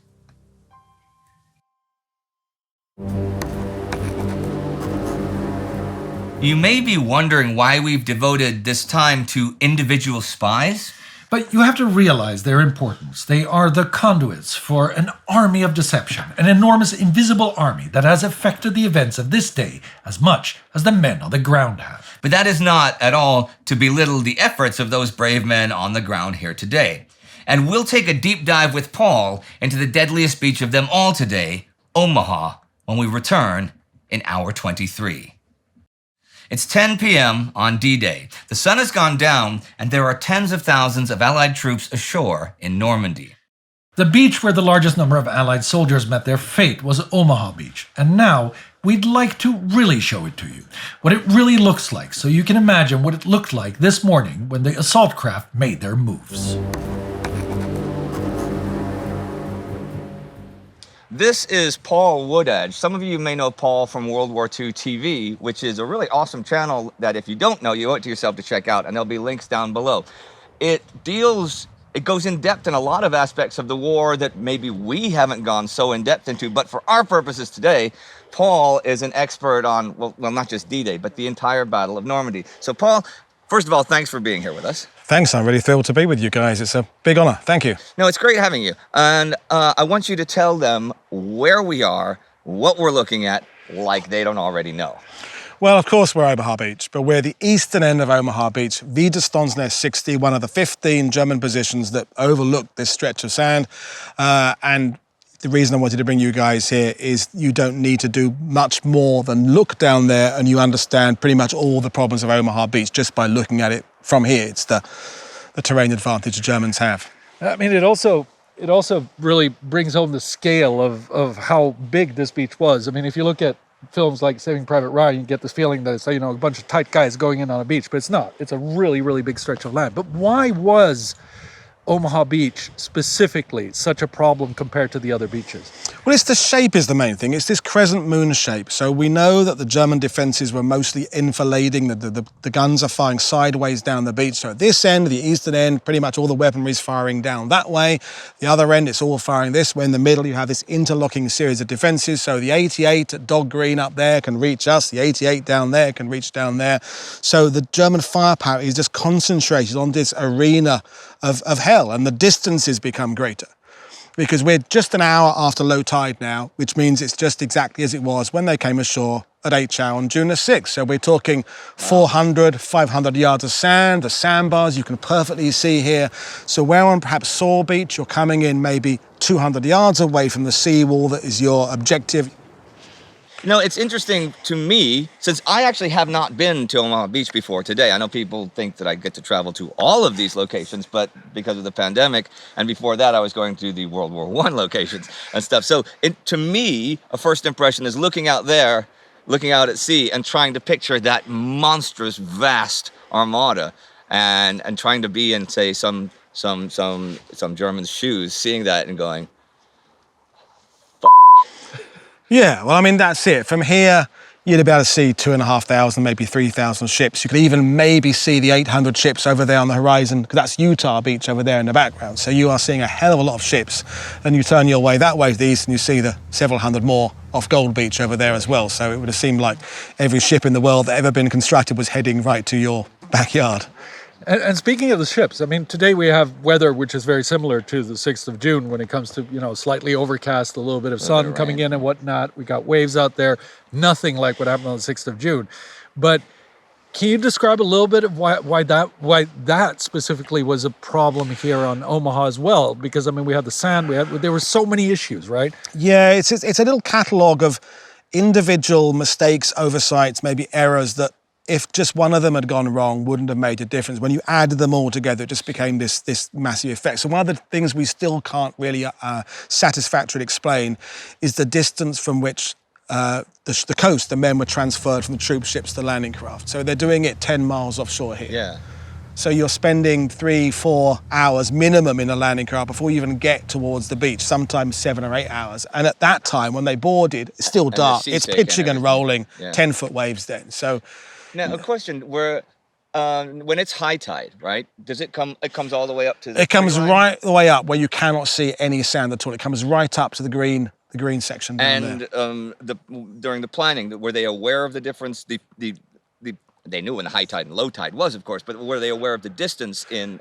You may be wondering why we've devoted this time to individual spies. But you have to realize their importance. They are the conduits for an army of deception, an enormous invisible army that has affected the events of this day as much as the men on the ground have. But that is not at all to belittle the efforts of those brave men on the ground here today. And we'll take a deep dive with Paul into the deadliest beach of them all today, Omaha, when we return in hour 23. It's 10 p.m. on D-Day. The sun has gone down, and there are tens of thousands of Allied troops ashore in Normandy. The beach where the largest number of Allied soldiers met their fate was Omaha Beach, and now we'd like to really show it to you, what it really looks like, so you can imagine what it looked like this morning when the assault craft made their moves. This is Paul Woodage. Some of you may know Paul from World War II TV, which is a really awesome channel that if you don't know, you owe it to yourself to check out, and there'll be links down below. It goes in depth in a lot of aspects of the war that maybe we haven't gone so in depth into, but for our purposes today, Paul is an expert on, well, not just D-Day, but the entire Battle of Normandy. So Paul, first of all, thanks for being here with us. Thanks, I'm really thrilled to be with you guys. It's a big honor. Thank you. No, it's great having you. And I want you to tell them where we are, what we're looking at, like they don't already know. Well, of course, we're Omaha Beach, but we're the eastern end of Omaha Beach, Widerstandsnäs 60, one of the 15 German positions that overlook this stretch of sand. And the reason I wanted to bring you guys here is you don't need to do much more than look down there and you understand pretty much all the problems of Omaha Beach just by looking at it from here. It's the terrain advantage the Germans have. I mean, it also really brings home the scale of how big this beach was. I mean, if you look at films like Saving Private Ryan, you get this feeling that it's, a bunch of tight guys going in on a beach, but it's not. It's a really, really big stretch of land. But why was Omaha Beach specifically such a problem compared to the other beaches? Well, it's the shape is the main thing. It's this crescent moon shape. So we know that the German defences were mostly enfilading. The guns are firing sideways down the beach. So at this end, the eastern end, pretty much all the weaponry is firing down that way. The other end, it's all firing this way. In the middle, you have this interlocking series of defences. So the 88 at Dog Green up there can reach us. The 88 down there can reach down there. So the German firepower is just concentrated on this arena of hell, and the distances become greater because we're just an hour after low tide now, which means it's just exactly as it was when they came ashore at H-Hour on June the 6th. So we're talking 400, 500 yards of sand, the sandbars you can perfectly see here. So where on perhaps Saw Beach, you're coming in maybe 200 yards away from the seawall that is your objective. No, it's interesting to me, since I actually have not been to Omaha Beach before today. I know people think that I get to travel to all of these locations, but because of the pandemic, and before that I was going to the World War I locations and stuff. So to me, a first impression is looking out there, looking out at sea and trying to picture that monstrous, vast armada and trying to be in, say, some German's shoes, seeing that and going, Yeah, well, I mean, that's it. From here, you'd be able to see 2,500, maybe 3,000 ships. You could even maybe see the 800 ships over there on the horizon, because that's Utah Beach over there in the background. So you are seeing a hell of a lot of ships. Then you turn your way that way to the east and you see the several hundred more off Gold Beach over there as well. So it would have seemed like every ship in the world that ever been constructed was heading right to your backyard. And speaking of the ships, I mean, today we have weather which is very similar to the 6th of June when it comes to, slightly overcast, a little bit of sun coming in and whatnot. We got waves out there, nothing like what happened on the 6th of June. But can you describe a little bit of why that specifically was a problem here on Omaha as well? Because, I mean, we had the sand, there were so many issues, right? Yeah, it's a little catalogue of individual mistakes, oversights, maybe errors that if just one of them had gone wrong, wouldn't have made a difference. When you added them all together, it just became this massive effect. So one of the things we still can't really satisfactorily explain is the distance from which the coast, the men were transferred from the troop ships to the landing craft. So they're doing it 10 miles offshore here. Yeah. So you're spending 3-4 hours minimum in a landing craft before you even get towards the beach, sometimes 7 or 8 hours. And at that time, when they boarded, it's still dark. It's pitching and rolling, 10-foot waves then. So now a question: when it's high tide, right? Does it come? It comes all the way up to the. It comes right the way up where you cannot see any sand at all. It comes right up to the green section down there. During the planning, were they aware of the difference? They knew when the high tide and low tide was, of course, but were they aware of the difference in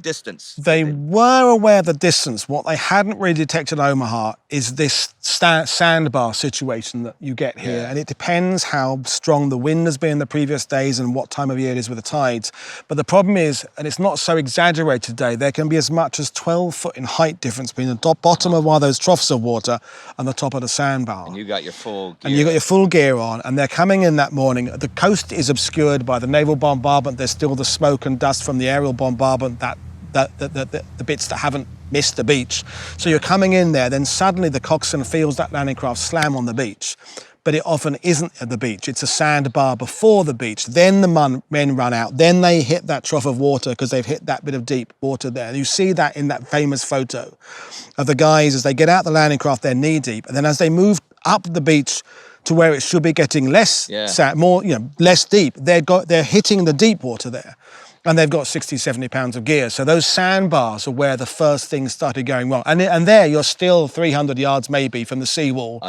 distance? They were aware of the distance. What they hadn't really detected in Omaha is this sandbar situation that you get here. And it depends how strong the wind has been the previous days and what time of year it is with the tides. But the problem is, and it's not so exaggerated today, there can be as much as 12 foot in height difference between the bottom of one of those troughs of water and the top of the sandbar. And you got your full gear. And you got your full gear on, and they're coming in that morning. The coast is obscured by the naval bombardment. There's still the smoke and dust from the aerial bombardment, the bits that haven't missed the beach. So you're coming in there, then suddenly the coxswain feels that landing craft slam on the beach. But it often isn't at the beach. It's a sandbar before the beach. Then the men run out. Then they hit that trough of water because they've hit that bit of deep water there. You see that in that famous photo of the guys as they get out the landing craft, they're knee deep. And then as they move up the beach to where it should be getting less less deep, they're hitting the deep water there. And they've got 60, 70 pounds of gear. So those sandbars are where the first things started going wrong. And there you're still 300 yards maybe from the seawall.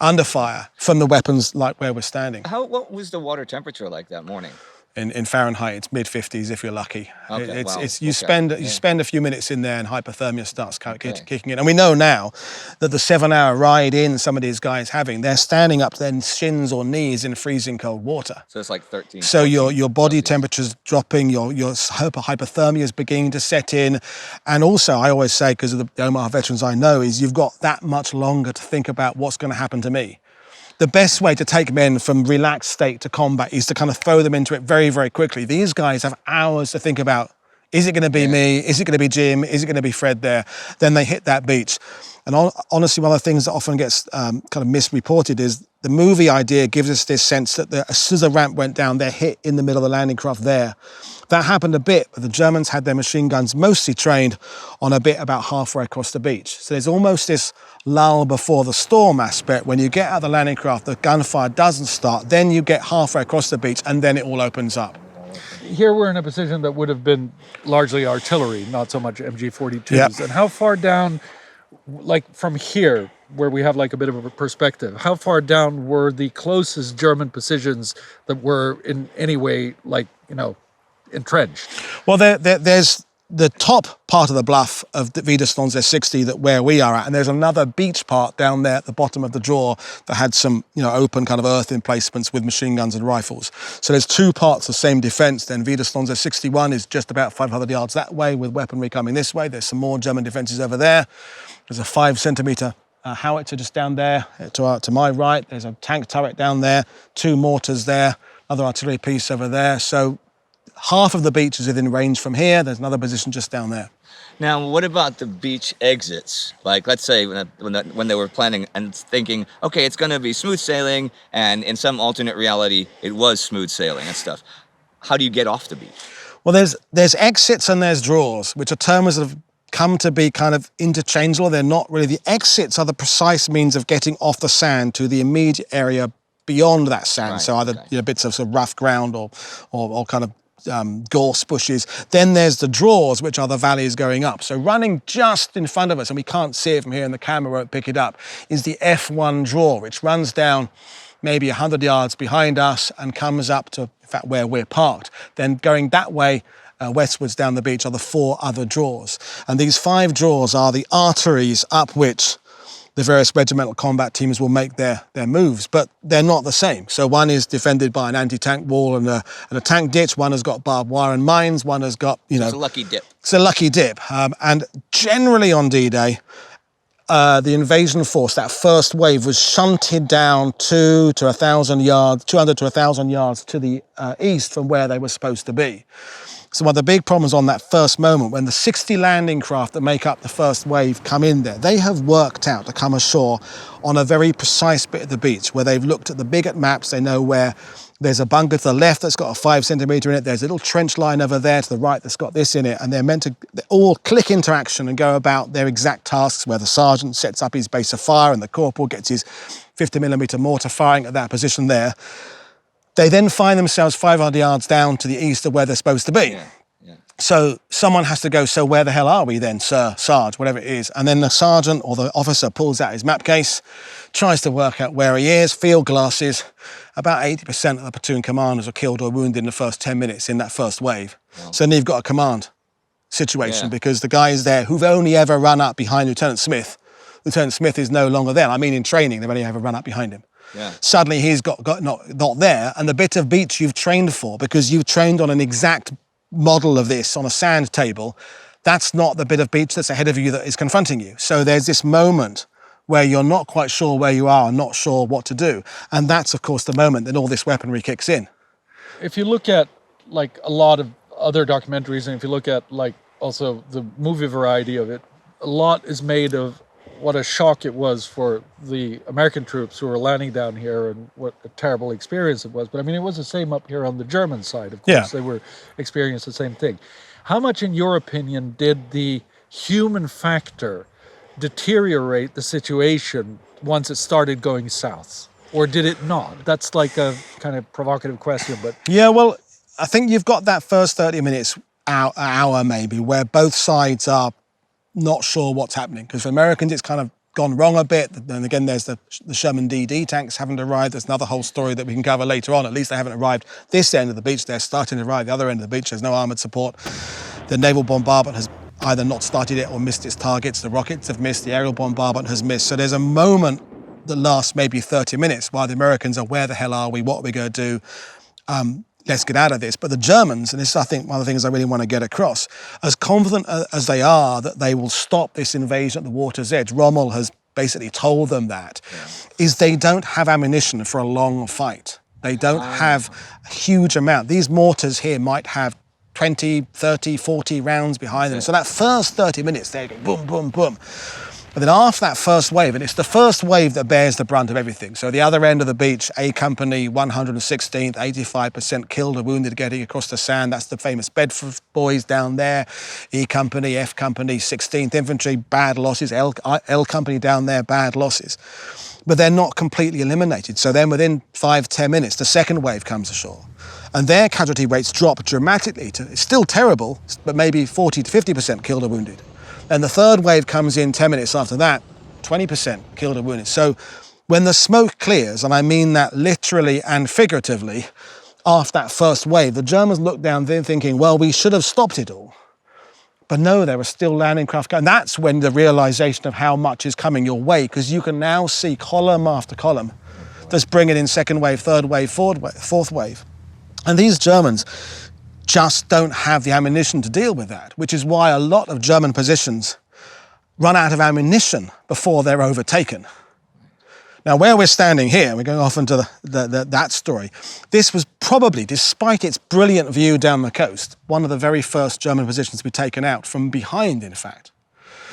Under fire from the weapons like where we're standing. What was the water temperature like that morning? In Fahrenheit, it's mid-50s if you're lucky. Okay, you spend a few minutes in there and hypothermia starts kicking in. And we know now that the 7-hour ride in some of these guys they're standing up to their shins or knees in freezing cold water. So it's like 13. So your body temperature's dropping, your hypothermia is beginning to set in. And also, I always say, because of the Omaha veterans I know, is you've got that much longer to think about what's going to happen to me. The best way to take men from relaxed state to combat is to kind of throw them into it very, very quickly. These guys have hours to think about, is it going to be me? Is it going to be Jim? Is it going to be Fred there? Then they hit that beach. And honestly, one of the things that often gets kind of misreported is the movie idea gives us this sense that as soon as the ramp went down, they're hit in the middle of the landing craft there. That happened a bit, but the Germans had their machine guns mostly trained on a bit about halfway across the beach. So there's almost this lull before the storm aspect. When you get out of the landing craft, the gunfire doesn't start. Then you get halfway across the beach and then it all opens up. Here we're in a position that would have been largely artillery, not so much MG-42s. Yep. And how far down, like from here, where we have like a bit of a perspective, how far down were the closest German positions that were in any way, like, entrenched? Well, there's the top part of the bluff of the Widerstandswehr 60 where we are at, and there's another beach part down there at the bottom of the draw that had some open kind of earth emplacements with machine guns and rifles. So there's two parts of the same defence. Then Widerstandswehr 61 is just about 500 yards that way with weaponry coming this way. There's some more German defences over there. There's a 5-centimetre howitzer just down there to my right. There's a tank turret down there, 2 mortars there, another artillery piece over there. So half of the beach is within range from here. There's another position just down there. Now, what about the beach exits? Like, let's say when they were planning and thinking, okay, it's going to be smooth sailing, and in some alternate reality, it was smooth sailing and stuff. How do you get off the beach? Well, there's exits and there's draws, which are terms that have come to be kind of interchangeable. They're not really. The exits are the precise means of getting off the sand to the immediate area beyond that sand. Right, so either bits of sort of rough ground or kind of gorse bushes. Then there's the draws, which are the valleys going up. So running just in front of us, and we can't see it from here and the camera won't pick it up, is the F1 draw, which runs down maybe 100 yards behind us and comes up to, in fact, where we're parked. Then going that way, westwards down the beach, are the 4 other draws. And these 5 draws are the arteries up which the various regimental combat teams will make their moves, but they're not the same. So one is defended by an anti-tank wall and a tank ditch. One has got barbed wire and mines. One has got, It's a lucky dip. It's a lucky dip. And generally on D-Day, the invasion force, that first wave, was shunted down 200 to 1,000 yards to the east from where they were supposed to be. So one of the big problems on that first moment, when the 60 landing craft that make up the first wave come in there, they have worked out to come ashore on a very precise bit of the beach where they've looked at the big maps. They know where there's a bunker to the left that's got a 5 centimetre in it. There's a little trench line over there to the right that's got this in it. And they're meant to all click into action and go about their exact tasks, where the sergeant sets up his base of fire and the corporal gets his 50mm mortar firing at that position there. They then find themselves 500 yards down to the east of where they're supposed to be. Yeah. So someone has to go, so where the hell are we then, sir, sarge, whatever it is? And then the sergeant or the officer pulls out his map case, tries to work out where he is, field glasses. About 80% of the platoon commanders are killed or wounded in the first 10 minutes in that first wave. Wow. So then you've got a command situation because the guy is there who've only ever run up behind Lieutenant Smith. Lieutenant Smith is no longer there. I mean, in training, they've only ever run up behind him. Yeah. Suddenly he's got not there, and the bit of beach you've trained for, because you've trained on an exact model of this on a sand table, that's not the bit of beach that's ahead of you that is confronting you. So there's this moment where you're not quite sure where you are and not sure what to do. And that's, of course, the moment that all this weaponry kicks in. If you look at, like, a lot of other documentaries, and if you look at, like, also the movie variety of it, a lot is made of what a shock it was for the American troops who were landing down here and what a terrible experience it was. But I mean, it was the same up here on the German side, of course. Yeah. They were experiencing the same thing. How much, in your opinion, did the human factor deteriorate the situation once it started going south? Or did it not? That's like a kind of provocative question, but... Yeah, well, I think you've got that first 30 minutes, hour maybe, where both sides are not sure what's happening. Because for Americans, it's kind of gone wrong a bit. And again, there's the Sherman DD tanks haven't arrived. There's another whole story that we can cover later on. At least they haven't arrived this end of the beach. They're starting to arrive the other end of the beach. There's no armoured support. The naval bombardment has either not started it or missed its targets. The rockets have missed. The aerial bombardment has missed. So there's a moment that lasts maybe 30 minutes while the Americans are, where the hell are we? What are we going to do? Let's get out of this. But the Germans, and this is, I think, one of the things I really want to get across, as confident as they are that they will stop this invasion at the water's edge, Rommel has basically told them that, is they don't have ammunition for a long fight. They don't have a huge amount. These mortars here might have 20, 30, 40 rounds behind them. So that first 30 minutes, they go boom, boom, boom. But then after that first wave, and it's the first wave that bears the brunt of everything. So the other end of the beach, A Company, 116th, 85% killed or wounded getting across the sand. That's the famous Bedford boys down there. E Company, F Company, 16th Infantry, bad losses. L Company down there, bad losses. But they're not completely eliminated. So then within 5-10 minutes, the second wave comes ashore. And their casualty rates drop dramatically to, it's still terrible, but maybe 40 to 50% killed or wounded. And the third wave comes in 10 minutes after that, 20% killed or wounded. So when the smoke clears, and I mean that literally and figuratively, after that first wave, the Germans look down there thinking, well, we should have stopped it all. But no, there were still landing craft going. And that's when the realization of how much is coming your way, because you can now see column after column that's bringing in second wave, third wave, fourth wave. And these Germans just don't have the ammunition to deal with that, which is why a lot of German positions run out of ammunition before they're overtaken. Now, where we're standing here, we're going off into that story. This was probably, despite its brilliant view down the coast, one of the very first German positions to be taken out from behind, in fact.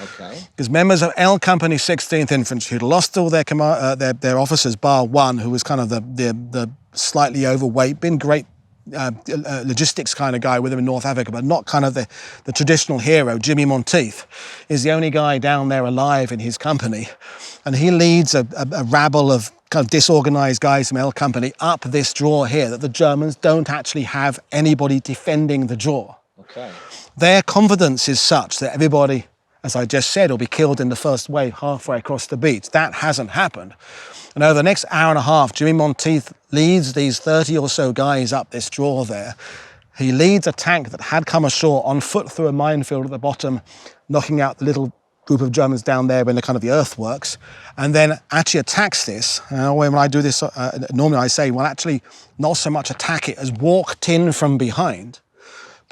Okay. Because members of L Company 16th Infantry, who'd lost all their officers, bar one, who was kind of the slightly overweight, been great logistics kind of guy with him in North Africa, but not kind of the traditional hero. Jimmy Monteith is the only guy down there alive in his company, and he leads a rabble of kind of disorganized guys from L Company up this draw here that the Germans don't actually have anybody defending the draw. Okay. Their confidence is such that everybody, as I just said, will be killed in the first wave halfway across the beach. That hasn't happened. And over the next hour and a half, Jimmy Monteith leads these 30 or so guys up this draw there. He leads a tank that had come ashore on foot through a minefield at the bottom, knocking out the little group of Germans down there when the kind of the earthworks, and then actually attacks this. When I do this, normally I say, well, actually, not so much attack it as walked in from behind,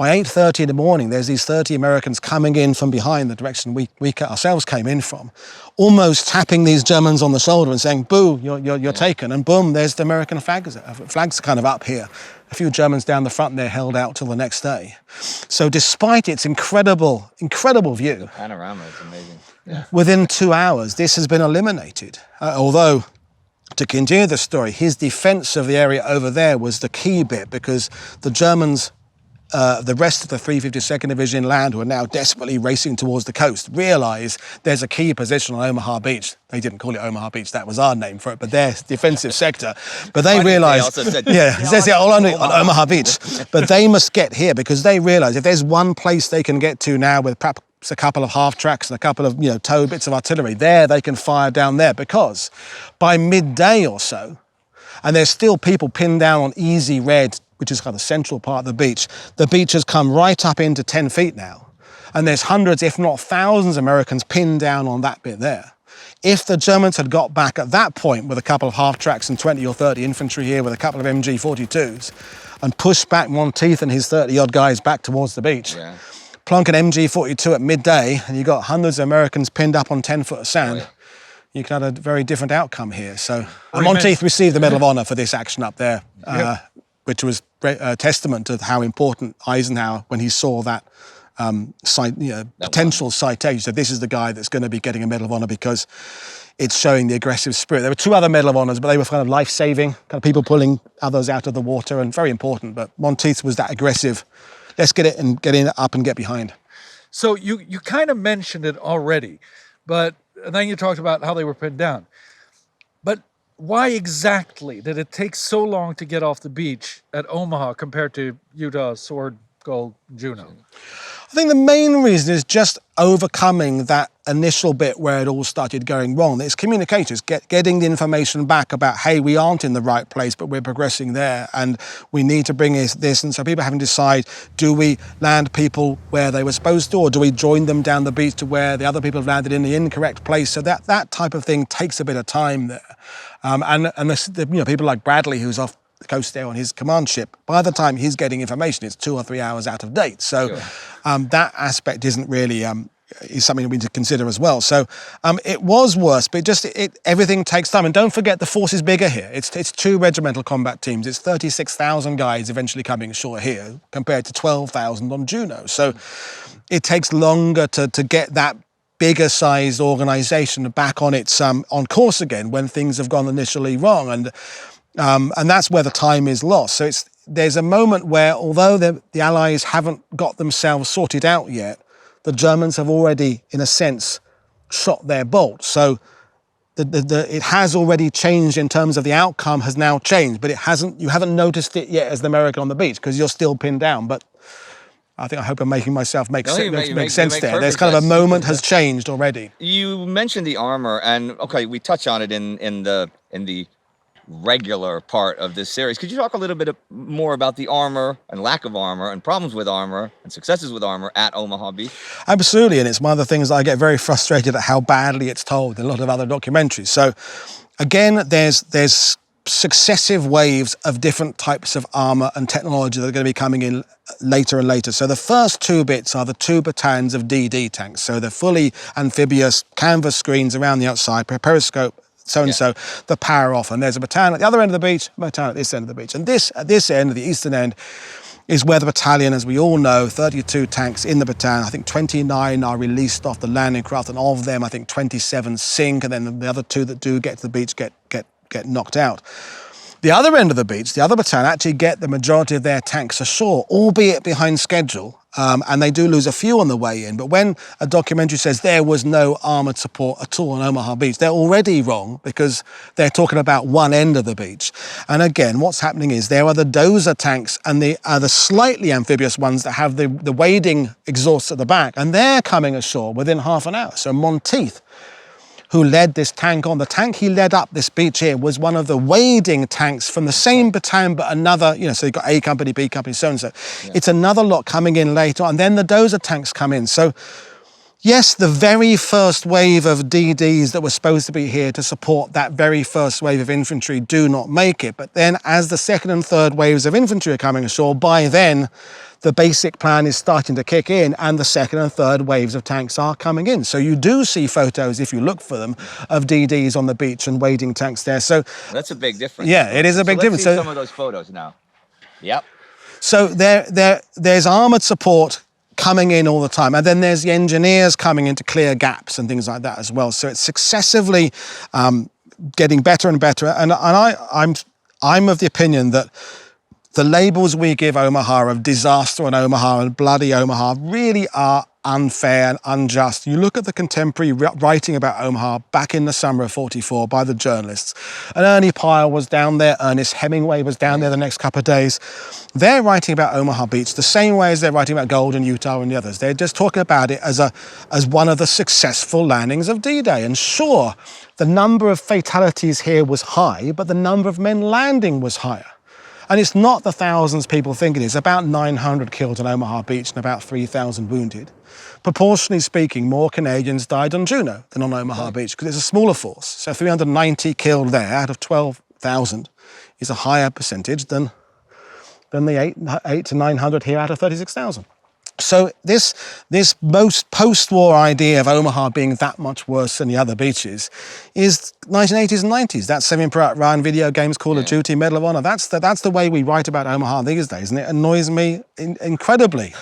By 8:30 in the morning, there's these 30 Americans coming in from behind the direction we ourselves came in from, almost tapping these Germans on the shoulder and saying, "Boo, you're taken." And boom, there's the American flags kind of up here. A few Germans down the front there held out till the next day. So despite its incredible view, The panorama is amazing. Yeah. within 2 hours, this has been eliminated. Although, to continue the story, his defense of the area over there was the key bit, because the Germans, the rest of the 352nd Division Land, who are now desperately racing towards the coast, realise there's a key position on Omaha Beach. They didn't call it Omaha Beach, that was our name for it, but their defensive sector. But they realised, it says it all on Omaha Beach. But they must get here, because they realise if there's one place they can get to now with perhaps a couple of half tracks and a couple of tow bits of artillery, there they can fire down there, because by midday or so, and there's still people pinned down on Easy Red, which is kind of the central part of the beach has come right up into 10 feet now. And there's hundreds, if not thousands, of Americans pinned down on that bit there. If the Germans had got back at that point with a couple of half tracks and 20 or 30 infantry here with a couple of MG42s and pushed back Monteith and his 30-odd guys back towards the beach, plonk an MG42 at midday, and you got hundreds of Americans pinned up on 10 foot of sand, you could have a very different outcome here. So Monteith received the Medal of Honor for this action up there, which was a testament to how important Eisenhower, when he saw that potential citation, said this is the guy that's going to be getting a Medal of Honor, because it's showing the aggressive spirit. There were 2 other Medal of Honors, but they were kind of life-saving, kind of people pulling others out of the water, and very important. But Monteith was that aggressive. Let's get it and get in up and get behind. So you kind of mentioned it already, but then you talked about how they were pinned down. But why exactly did it take so long to get off the beach at Omaha compared to Utah, Sword, Gold, Juno? I think the main reason is just overcoming that initial bit where it all started going wrong. It's communicators, getting the information back about, hey, we aren't in the right place, but we're progressing there, and we need to bring this. And so people having to decide, do we land people where they were supposed to, or do we join them down the beach to where the other people have landed in the incorrect place? So that type of thing takes a bit of time there. And people like Bradley, who's off the coast there on his command ship, by the time he's getting information, it's 2 or 3 hours out of date. So that aspect isn't really is something we need to consider as well. So it was worse, but everything takes time. And don't forget, the force is bigger here. It's 2 regimental combat teams. It's 36,000 guys eventually coming ashore here compared to 12,000 on Juno. So it takes longer to get that bigger sized organisation back on its on course again when things have gone initially wrong. And that's where the time is lost. So there's a moment where, although the Allies haven't got themselves sorted out yet, the Germans have already, in a sense, shot their bolt. So it has already changed in terms of the outcome has now changed, but you haven't noticed it yet as the American on the beach, because you're still pinned down. But I hope I'm making myself make sense there. There's kind of a moment has changed already. You mentioned the armor, and okay, we touch on it in the regular part of this series. Could you talk a little bit more about the armor and lack of armor and problems with armor and successes with armor at Omaha Beach? Absolutely, and it's one of the things that I get very frustrated at how badly it's told in a lot of other documentaries. So again, there's successive waves of different types of armor and technology that are going to be coming in later and later. So the first 2 bits are the 2 battalions of DD tanks. So they're fully amphibious, canvas screens around the outside, periscope, so-and-so, the power off. And there's a battalion at the other end of the beach, a battalion at this end of the beach. And at this end, the eastern end, is where the battalion, as we all know, 32 tanks in the battalion. I think 29 are released off the landing craft, and of them, I think 27 sink, and then the other 2 that do get to the beach get knocked out. The other end of the beach, the other battalion, actually get the majority of their tanks ashore, albeit behind schedule. And they do lose a few on the way in. But when a documentary says there was no armoured support at all on Omaha Beach, they're already wrong, because they're talking about one end of the beach. And again, what's happening is there are the dozer tanks and the slightly amphibious ones that have the wading exhausts at the back, and they're coming ashore within half an hour. So Monteith, who led this tank on, the tank he led up this beach here was one of the wading tanks from the same battalion, but another, so you've got A company, B company, so-and-so. Yeah. It's another lot coming in later, and then the dozer tanks come in. So Yes, the very first wave of DDs that were supposed to be here to support that very first wave of infantry do not make it. But then as the second and third waves of infantry are coming ashore, by then the basic plan is starting to kick in and the second and third waves of tanks are coming in. So you do see photos, if you look for them, of DDs on the beach and wading tanks there. So that's a big difference. Yeah, it is a big difference. Let's see some of those photos now. Yep. So there's armoured support coming in all the time, and then there's the engineers coming in to clear gaps and things like that as well. So it's successively getting better and better. And I'm of the opinion that the labels we give Omaha of disaster on Omaha and bloody Omaha really are unfair and unjust. You look at the contemporary writing about Omaha back in the summer of '44 by the journalists, and Ernie Pyle was down there, Ernest Hemingway was down there the next couple of days. They're writing about Omaha Beach the same way as they're writing about Golden, Utah and the others. They're just talking about it as one of the successful landings of D-Day. And sure, the number of fatalities here was high, but the number of men landing was higher. And it's not the thousands people think it is. About 900 killed on Omaha Beach and about 3,000 wounded. Proportionally speaking, more Canadians died on Juneau than on Omaha Beach because it's a smaller force. So 390 killed there out of 12,000 is a higher percentage than the 8 to 900 here out of 36,000. So this most post-war idea of Omaha being that much worse than the other beaches is 1980s and 90s. That's Saving Private Ryan, video games, Call of Duty, Medal of Honor. That's the way we write about Omaha these days, and it annoys me incredibly.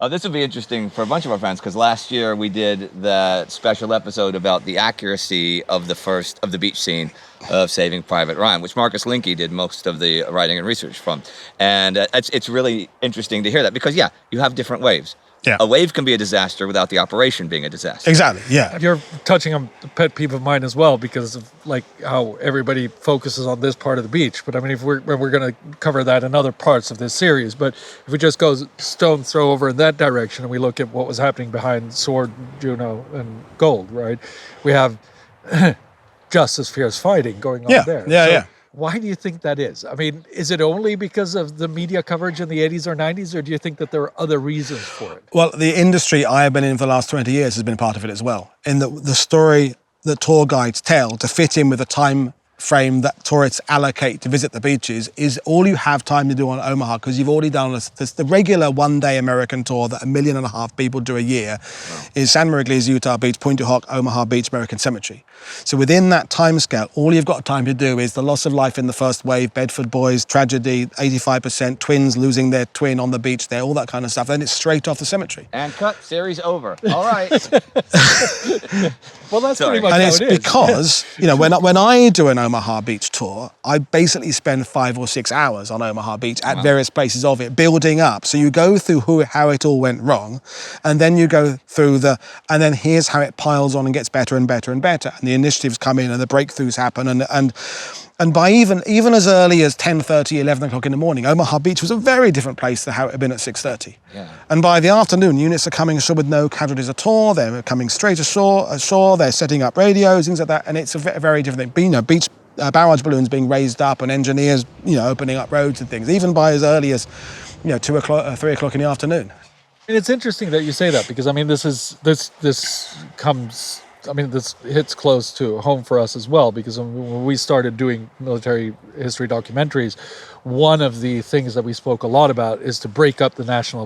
This will be interesting for a bunch of our fans because last year we did the special episode about the accuracy of the beach scene of Saving Private Ryan, which Markus Linke did most of the writing and research from. And it's really interesting to hear that because, yeah, you have different waves. Yeah. A wave can be a disaster without the operation being a disaster. Exactly, yeah. You're touching on a pet peeve of mine as well because of like how everybody focuses on this part of the beach. But I mean, if we're going to cover that in other parts of this series, but if we just go stone throw over in that direction and we look at what was happening behind Sword, Juneau, and Gold, right? We have just as fierce fighting going on there. Yeah. Why do you think that is? I mean, is it only because of the media coverage in the 80s or 90s, or do you think that there are other reasons for it? Well, the industry I have been in for the last 20 years has been part of it as well. In the story that tour guides tell to fit in with the time frame that tourists allocate to visit the beaches is all you have time to do on Omaha because you've already done the regular one-day American tour that 1.5 million people do a year is San Miguel's Utah Beach, Pointe du Hoc, Omaha Beach, American Cemetery. So within that time scale, all you've got time to do is the loss of life in the first wave, Bedford Boys, tragedy, 85%, twins losing their twin on the beach there, all that kind of stuff. Then it's straight off the cemetery. And cut, series over. All right. Well, that's pretty much and how it's it is. because, when I do an Omaha Beach tour, I basically spend 5 or 6 hours on Omaha Beach at various places of it, building up. So you go through how it all went wrong, and then you go through and then here's how it piles on and gets better and better and better. And the initiatives come in and the breakthroughs happen. And by even as early as 10:30, 11 o'clock in the morning, Omaha Beach was a very different place than how it had been at 6:30. Yeah. And by the afternoon, units are coming ashore with no casualties at all. They're coming straight ashore. They're setting up radios, things like that. And it's a very different thing. Beach barrage balloons being raised up and engineers, opening up roads and things, even by as early as, 2 o'clock, 3 o'clock in the afternoon. And it's interesting that you say that because, I mean, this hits close to home for us as well because when we started doing military history documentaries, one of the things that we spoke a lot about is to break up the national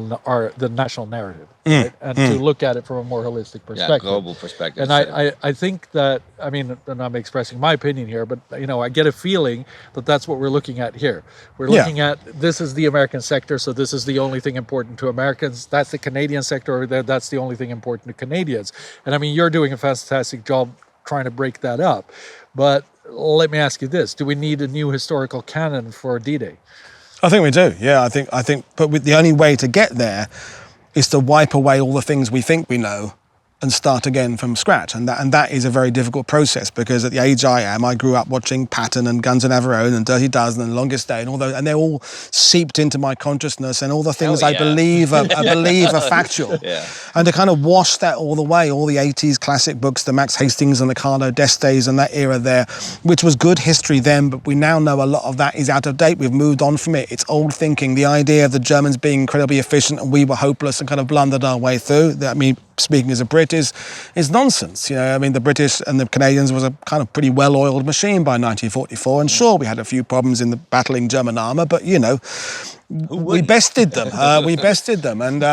narrative, right? And to look at it from a more holistic perspective. Yeah, global perspective. And I think that, I mean, and I'm expressing my opinion here, but, I get a feeling that that's what we're looking at here. We're looking at, this is the American sector, so this is the only thing important to Americans. That's the Canadian sector over there, that's the only thing important to Canadians. And I mean, you're doing a fantastic job trying to break that up. But let me ask you this: do we need a new historical canon for D-Day? I think we do. Yeah, I think. But the only way to get there is to wipe away all the things we think we know and start again from scratch. And that is a very difficult process because at the age I am, I grew up watching Patton and Guns of Navarone and Dirty Dozen and Longest Day and all those, and they're all seeped into my consciousness and all the things I believe are factual. Yeah. And to kind of wash that all the way, all the 80s classic books, the Max Hastings and the Carlo D'Estes and that era there, which was good history then, but we now know a lot of that is out of date. We've moved on from it. It's old thinking. The idea of the Germans being incredibly efficient and we were hopeless and kind of blundered our way through. I mean, speaking as a Brit, is nonsense. You know, I mean, the British and the Canadians was a kind of pretty well-oiled machine by 1944, and sure, we had a few problems in the battling German armour, but you know, we bested them. And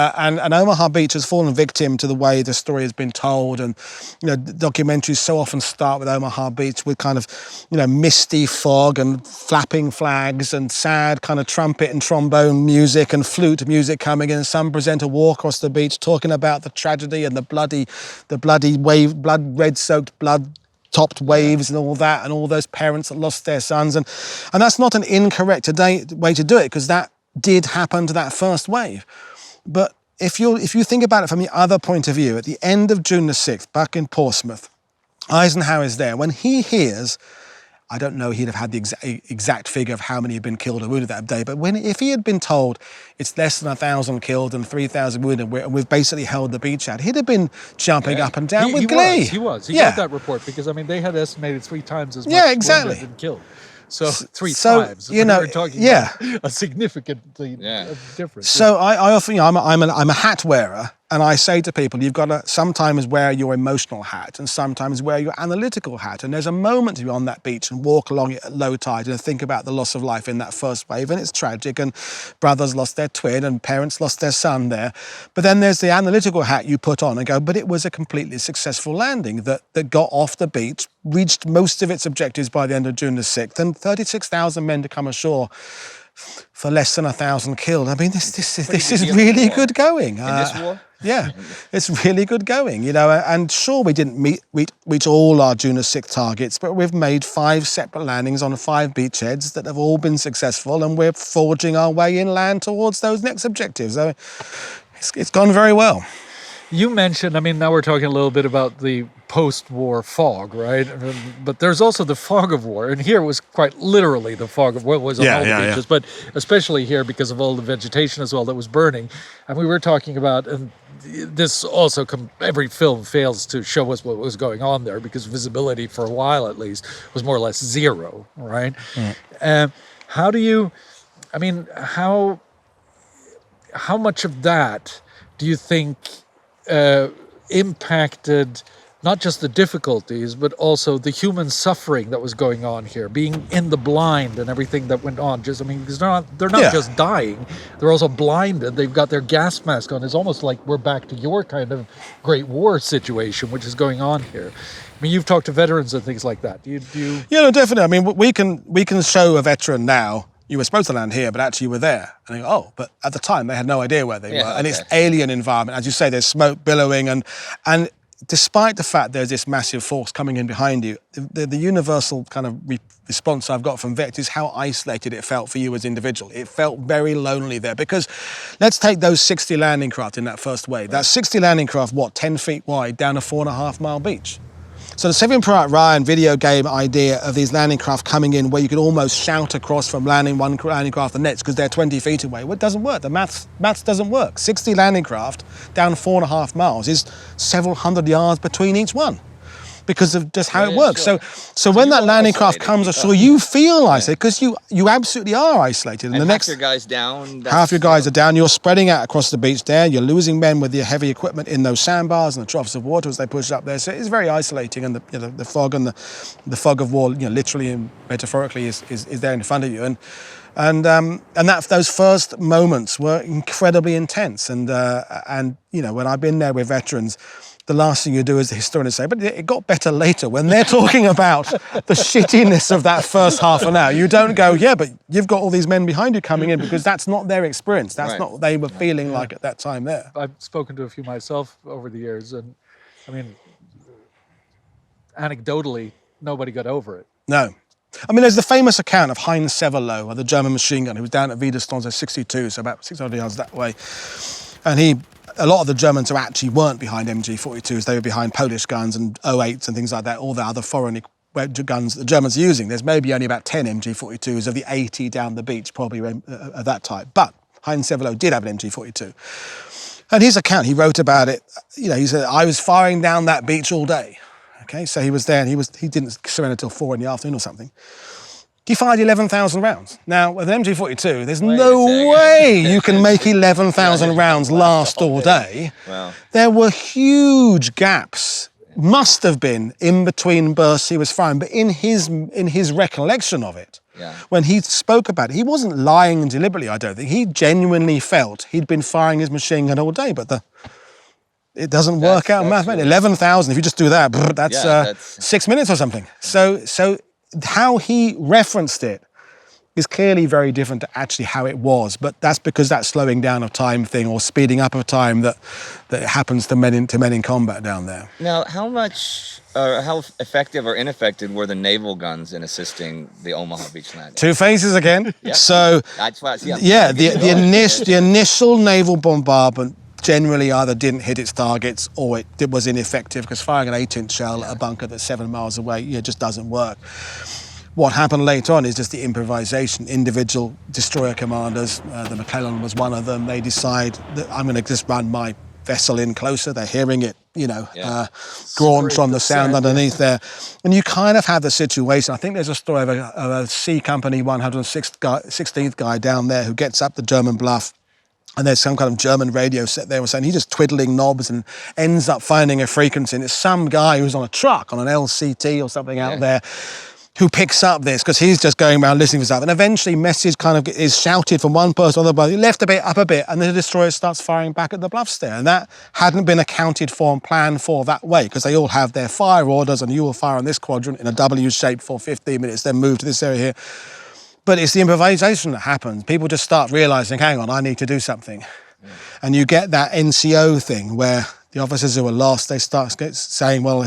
Omaha Beach has fallen victim to the way the story has been told. And you know, documentaries so often start with Omaha Beach with kind of, you know, misty fog and flapping flags and sad kind of trumpet and trombone music and flute music coming in. And some presenter walk across the beach talking about the tragedy and the bloody wave, red-soaked blood topped waves and all that, and all those parents that lost their sons, and that's not an incorrect way to do it, because that did happen to that first wave. But if you think about it from the other point of view, at the end of June the 6th, back in Portsmouth, Eisenhower's there. When he hears, I don't know he'd have had the exact figure of how many had been killed or wounded that day, but if he had been told it's less than 1,000 killed and 3,000 wounded, and we've basically held the beach out, he'd have been jumping up and down with glee. He got that report, because I mean they had estimated 3 times as much wounded and killed. So 3 times. You know, we're talking about a significantly difference. So I often, you know, I'm a hat wearer, and I say to people, you've got to sometimes wear your emotional hat and sometimes wear your analytical hat. And there's a moment to be on that beach and walk along it at low tide and think about the loss of life in that first wave, and it's tragic, and brothers lost their twin and parents lost their son there. But then there's the analytical hat you put on and go, but it was a completely successful landing that got off the beach, reached most of its objectives by the end of June the 6th, and 36,000 men to come ashore for less than 1,000 killed. I mean, this is really good going. In this war? Yeah, it's really good going, you know, and sure, we didn't reach all our June the 6th targets, but we've made 5 separate landings on 5 beachheads that have all been successful, and we're forging our way inland towards those next objectives. So it's gone very well. You mentioned, I mean, now we're talking a little bit about the post-war fog, right? But there's also the fog of war, and here was quite literally the fog of war. It was on all the beaches, but especially here because of all the vegetation as well that was burning. And we were talking about, and this also, every film fails to show us what was going on there, because visibility, for a while at least, was more or less zero, right? How do you, I mean, how much of that do you think impacted not just the difficulties, but also the human suffering that was going on here, being in the blind and everything that went on? Just, I mean, because they're not just dying, they're also blinded. They've got their gas mask on. It's almost like we're back to your kind of Great War situation, which is going on here. I mean, you've talked to veterans and things like that. Do you? Yeah, no, definitely. I mean, we can show a veteran now, you were supposed to land here, but actually you were there. And they go, oh, but at the time they had no idea where they were. And it's alien environment. As you say, there's smoke billowing, and despite the fact there's this massive force coming in behind you, the universal kind of response I've got from vets is how isolated it felt for you as an individual. It felt very lonely there, because let's take those 60 landing craft in that first wave. That 60 landing craft, 10 feet wide down a 4.5 mile beach. So the Saving Private Ryan video game idea of these landing craft coming in where you can almost shout across from landing one landing craft the next because they're 20 feet away, well, it doesn't work. The maths doesn't work. 60 landing craft down 4.5 miles is several hundred yards between each one, because of just how it works. Sure. So when that landing craft comes ashore, you feel isolated, because you absolutely are isolated. And the next, half your guys down. Half your guys are down. You're spreading out across the beach there. You're losing men with your heavy equipment in those sandbars and the troughs of water as they push up there. So it's very isolating, and the fog and the fog of war, literally and metaphorically, is there in front of you. And those first moments were incredibly intense. And when I've been there with veterans, the last thing you do as a historian is say, but it got better later. When they're talking about the shittiness of that first half an hour, you don't go, yeah, but you've got all these men behind you coming in, because that's not their experience. That's not what they were feeling like at that time there. I've spoken to a few myself over the years, and I mean, anecdotally, nobody got over it. No. I mean, there's the famous account of Heinz Severloh, the German machine gunner, who was down at Widerstands 62, so about 600 yards that way. And a lot of the Germans who actually weren't behind MG42s, they were behind Polish guns and 08s and things like that, all the other foreign guns the Germans are using. There's maybe only about 10 MG42s of the 80 down the beach, probably of that type. But Heinz Severloh did have an MG42. And his account, he wrote about it, he said, I was firing down that beach all day. Okay, so he was there, and he didn't surrender till 4 in the afternoon or something. fired 11,000 rounds. Now, with an MG42, there's no way you can make 11,000 rounds last all day. Wow. There were huge gaps, must have been, in between bursts he was firing, but in his recollection of it, when he spoke about it, he wasn't lying deliberately, I don't think. He genuinely felt he'd been firing his machine gun all day, but it doesn't work out mathematically. 11,000, if you just do that, that's 6 minutes or something. So how he referenced it is clearly very different to actually how it was, but that's because that slowing down of time thing or speeding up of time that happens to men in combat down there. Now, how effective or ineffective were the naval guns in assisting the Omaha beach landing? Two phases again. Yeah. So that's why the initial naval bombardment generally either didn't hit its targets or it was ineffective, because firing an 8-inch shell at a bunker that's 7 miles away just doesn't work. What happened later on is just the improvisation. Individual destroyer commanders, the McClellan was one of them, they decide that I'm going to just run my vessel in closer. They're hearing it, drawn from the sound underneath there. And you kind of have the situation. I think there's a story of a C Company 116th guy down there who gets up the German bluff, and there's some kind of German radio set there saying he's just twiddling knobs and ends up finding a frequency. And it's some guy who's on a truck, on an LCT or something out there, who picks up this, because he's just going around listening for stuff. And eventually message kind of is shouted from one person to the other, left a bit, up a bit, and the destroyer starts firing back at the bluffs there. And that hadn't been accounted for and planned for that way, because they all have their fire orders, and you will fire on this quadrant in a W shape for 15 minutes, then move to this area here. But it's the improvisation that happens. People just start realizing, hang on, I need to do something. And you get that NCO thing where the officers who are lost, they start saying, well,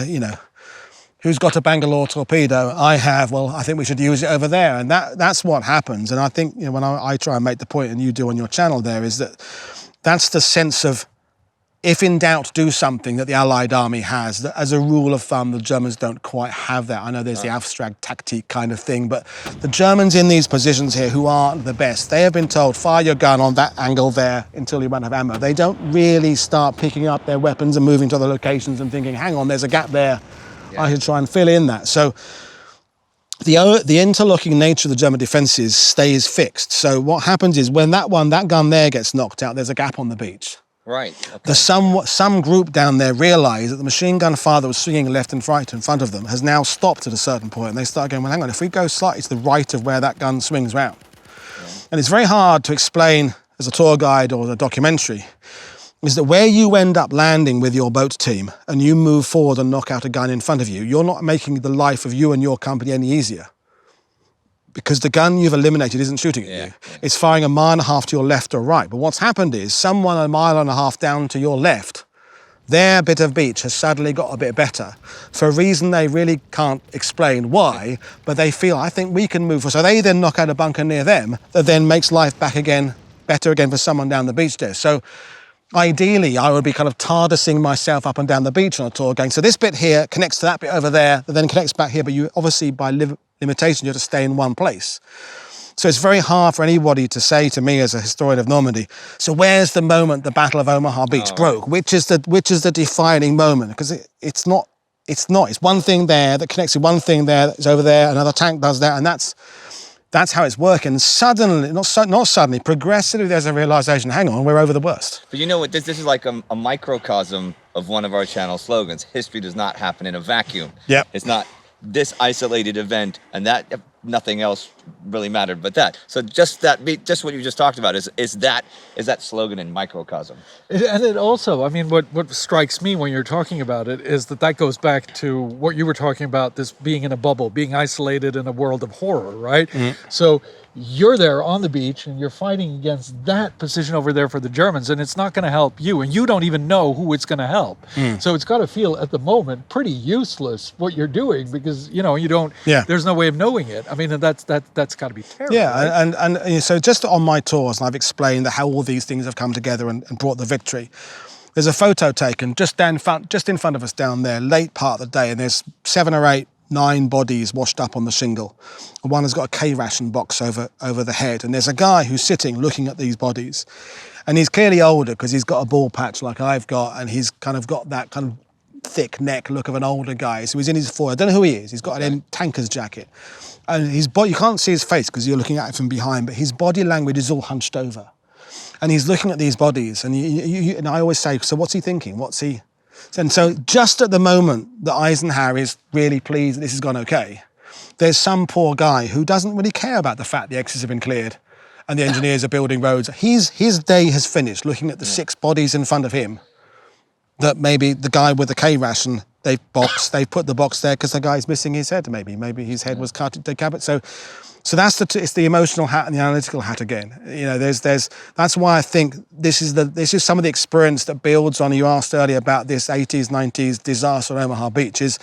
who's got a Bangalore torpedo? I have. Well, I think we should use it over there. And that's what happens. And I think when I try and make the point, and you do on your channel there, is that's the sense of, if in doubt, do something that the Allied army has. That as a rule of thumb, the Germans don't quite have that. I know there's the Auftrag-Taktik kind of thing, but the Germans in these positions here who aren't the best, they have been told, fire your gun on that angle there until you run out of ammo. They don't really start picking up their weapons and moving to other locations and thinking, hang on, there's a gap there. I should try and fill in that. So the interlocking nature of the German defences stays fixed. So what happens is when that gun there gets knocked out, there's a gap on the beach. Right. Okay. Some group down there realise that the machine gun fire that was swinging left and right in front of them has now stopped at a certain point, and they start going, well, hang on, if we go slightly to the right of where that gun swings round. And it's very hard to explain as a tour guide or as a documentary, is that where you end up landing with your boat team and you move forward and knock out a gun in front of you, you're not making the life of you and your company any easier. Because the gun you've eliminated isn't shooting at you. It's firing 1.5 miles to your left or right. But what's happened is someone 1.5 miles down to your left, their bit of beach has suddenly got a bit better for a reason they really can't explain why, but they feel, I think we can move. So they then knock out a bunker near them that then makes life better again for someone down the beach there. So ideally, I would be kind of TARDISing myself up and down the beach on a tour going, so this bit here connects to that bit over there, that then connects back here, but you obviously, by limitation, you have to stay in one place. So it's very hard for anybody to say to me as a historian of Normandy, so where's the moment the Battle of Omaha Beach broke? Which is the defining moment? Because it's not. It's one thing there that connects to one thing there that's over there, another tank does that, and that's how it's working. Suddenly, not suddenly, progressively, there's a realization, hang on, we're over the worst. But you know what, this is like a microcosm of one of our channel slogans. History does not happen in a vacuum. Yep. It's not this isolated event and that nothing else really mattered but that. So just what you just talked about is that slogan in microcosm. And it also, I mean, what strikes me when you're talking about it is that goes back to what you were talking about, this being in a bubble, being isolated in a world of horror, right? Mm-hmm. So you're there on the beach and you're fighting against that position over there for the Germans, and it's not going to help you, and you don't even know who it's going to help. So it's got to feel at the moment pretty useless what you're doing, because you don't. Yeah. There's no way of knowing it. I mean, that's got to be terrible. Yeah, right? and so just on my tours, and I've explained how all these things have come together and brought the victory. There's a photo taken just in front of us down there, late part of the day, and there's 7 or 8, 9 bodies washed up on the shingle. One has got a K-ration box over the head, and there's a guy who's sitting looking at these bodies, and he's clearly older because he's got a ball patch like I've got, and he's kind of got that kind of thick neck look of an older guy. So he's in his 40s. I don't know who he is. He's got an tanker's jacket. And his body, you can't see his face because you're looking at it from behind, but his body language is all hunched over. And he's looking at these bodies. And, and I always say, so what's he thinking? And so just at the moment that Eisenhower is really pleased that this has gone okay, there's some poor guy who doesn't really care about the fact the exits have been cleared and the engineers are building roads. His day has finished looking at the 6 bodies in front of him that maybe the guy with the K ration, they've put the box there because the guy's missing his head, maybe his head was cut to cabot. So that's it's the emotional hat and the analytical hat again. You know, that's why I think this is some of the experience that builds on. You asked earlier about this 80s, 90s disaster on Omaha Beach. Is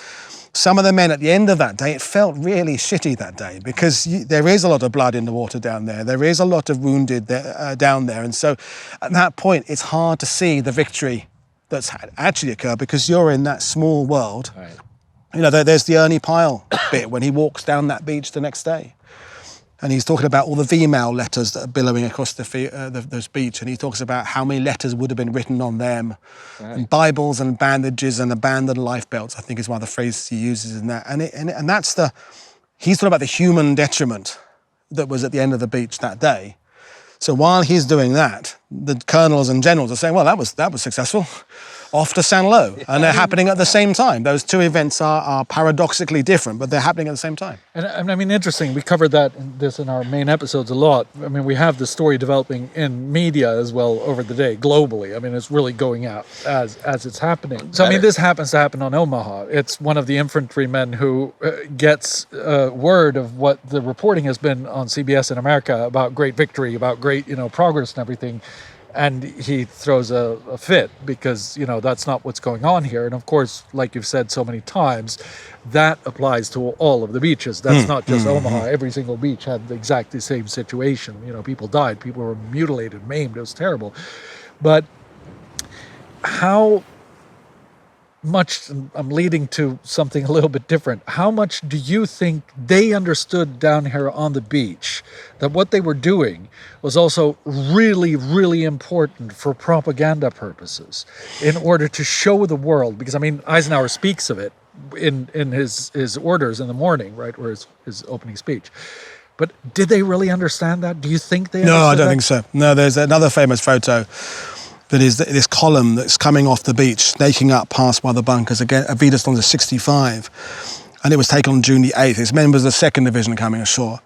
some of the men at the end of that day, it felt really shitty that day because there is a lot of blood in the water down there. There is a lot of wounded down there, and so at that point, it's hard to see the victory that's actually occurred because you're in that small world. Right. You know, there's the Ernie Pyle bit when he walks down that beach the next day. And he's talking about all the V-mail letters that are billowing across this beach. And he talks about how many letters would have been written on them. Right. And Bibles and bandages and abandoned life belts, I think is one of the phrases he uses in that. And that's he's talking about the human detriment that was at the end of the beach that day. So while he's doing that, the colonels and generals are saying, well, that was successful. Off to St. Lo. And they're happening at the same time. Those two events are paradoxically different, but they're happening at the same time. And I mean, interesting. We covered this in our main episodes a lot. I mean, we have the story developing in media as well over the day, globally. I mean, it's really going out as it's happening. So, I mean, this happens to happen on Omaha. It's one of the infantrymen who gets word of what the reporting has been on CBS in America about great victory, about great, progress and everything. And he throws a fit because, that's not what's going on here. And of course, like you've said so many times, that applies to all of the beaches. That's not just Omaha. Every single beach had exactly the same situation. People died, people were mutilated, maimed. It was terrible. But how much, I'm leading to something a little bit different. How much do you think they understood down here on the beach that what they were doing was also really, really important for propaganda purposes in order to show the world? Because, I mean, Eisenhower speaks of it in his orders in the morning, right, or his opening speech. But did they really understand that? Do you think they understood No, I don't that? think so. No, there's another famous photo that is this column that's coming off the beach, snaking up past one of the bunkers, again, Avida Storms 65. And it was taken on June the 8th. It's members of the 2nd Division coming ashore.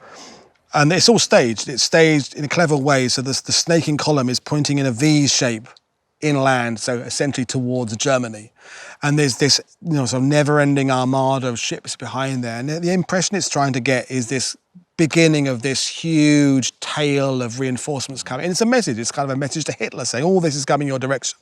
And it's all staged. It's staged in a clever way. So the snaking column is pointing in a V shape inland, so essentially towards Germany. And there's this sort of never-ending armada of ships behind there. And the impression it's trying to get is this beginning of this huge tail of reinforcements coming. And it's a message. It's kind of a message to Hitler saying, all this is coming your direction.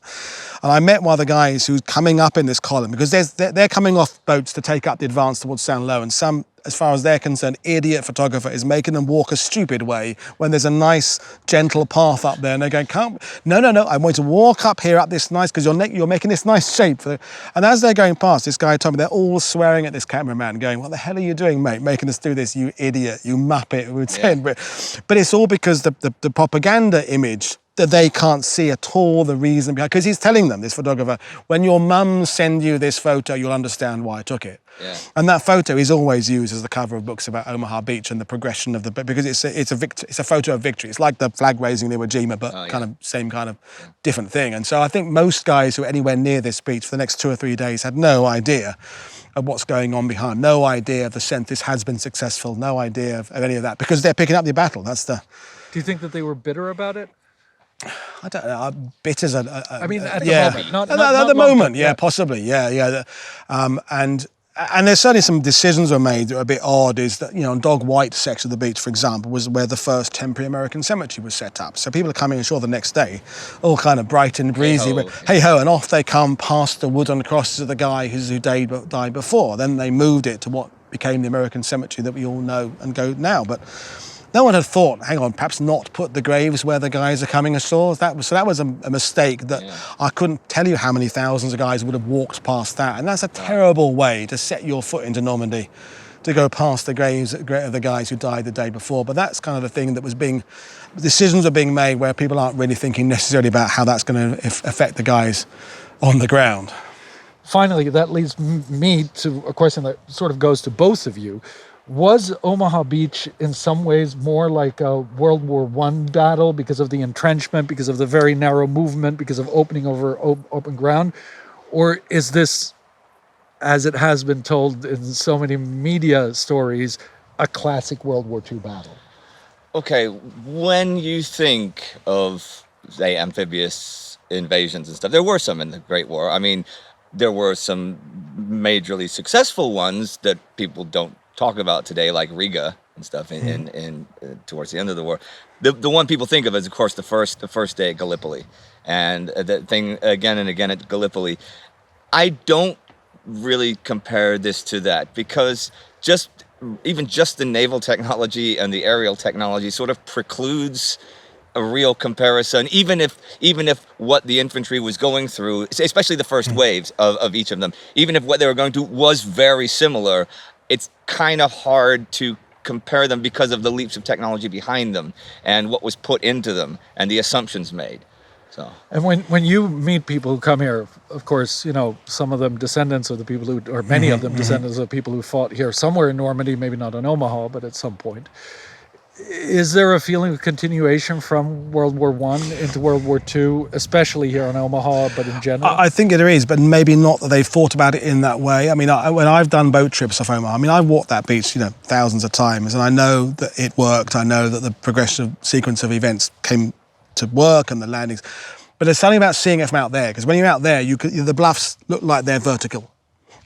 And I met one of the guys who's coming up in this column because they're coming off boats to take up the advance towards St. Lo, and some, as far as they're concerned, idiot photographer is making them walk a stupid way when there's a nice, gentle path up there. And they're going, no, I'm going to walk up here, up this nice, because you're making this nice shape. And as they're going past, this guy told me they're all swearing at this cameraman, going, what the hell are you doing, mate, making us do this, you idiot, you muppet. But it's all because the propaganda image that they can't see at all the reason behind, because he's telling them, this photographer, when your mum sends you this photo, you'll understand why I took it. Yeah. And that photo is always used as the cover of books about Omaha Beach and the progression of because it's a photo of victory. It's like the flag raising in Iwo Jima, but kind of same kind of different thing. And so I think most guys who are anywhere near this beach for the next 2 or 3 days had no idea of what's going on behind, no idea of the sense this has been successful, no idea of any of that, because they're picking up the battle. That's the. Do you think that they were bitter about it? I don't know. Bitter's at the moment, not at the moment. Yeah, possibly. Yeah. And there's certainly some decisions were made that are a bit odd. Is that on Dog White section of the beach, for example, was where the first temporary American cemetery was set up. So people are coming ashore the next day, all kind of bright and breezy. Hey ho, and off they come past the wooden crosses of the guy who died before. Then they moved it to what became the American cemetery that we all know and go now. But no one had thought, hang on, perhaps not put the graves where the guys are coming ashore. That was a mistake that I couldn't tell you how many thousands of guys would have walked past that. And that's a terrible way to set your foot into Normandy, to go past the graves of the guys who died the day before. But that's kind of the thing that was decisions are being made where people aren't really thinking necessarily about how that's going to affect the guys on the ground. finally, that leads me to a question that sort of goes to both of you. Was Omaha Beach in some ways more like a World War I battle because of the entrenchment, because of the very narrow movement, because of opening over open ground? Or is this, as it has been told in so many media stories, a classic World War II battle? Okay, when you think of, say, amphibious invasions and stuff, there were some in the Great War. I mean, there were some majorly successful ones that people don't talk about today, like Riga and stuff in towards the end of the war. The one people think of is, of course, the first day at Gallipoli, and the thing again and again at Gallipoli. I don't really compare this to that, because even just the naval technology and the aerial technology sort of precludes a real comparison, even if what the infantry was going through, especially the first waves of each of them, even if what they were going to was very similar, it's kind of hard to compare them because of the leaps of technology behind them and what was put into them and the assumptions made. So. And when you meet people who come here, of course, you know, some of them descendants of the people who, or many of them descendants of people who fought here somewhere in Normandy, maybe not in Omaha, but at some point. Is there a feeling of continuation from World War I into World War II, especially here in Omaha, but in general? I think there is, but maybe not that they've thought about it in that way. I mean, when I've done boat trips off Omaha, I mean, I walked that beach, you know, thousands of times, and I know that it worked. I know that the progressive sequence of events came to work and the landings. But there's something about seeing it from out there, because when you're out there, the bluffs look like they're vertical.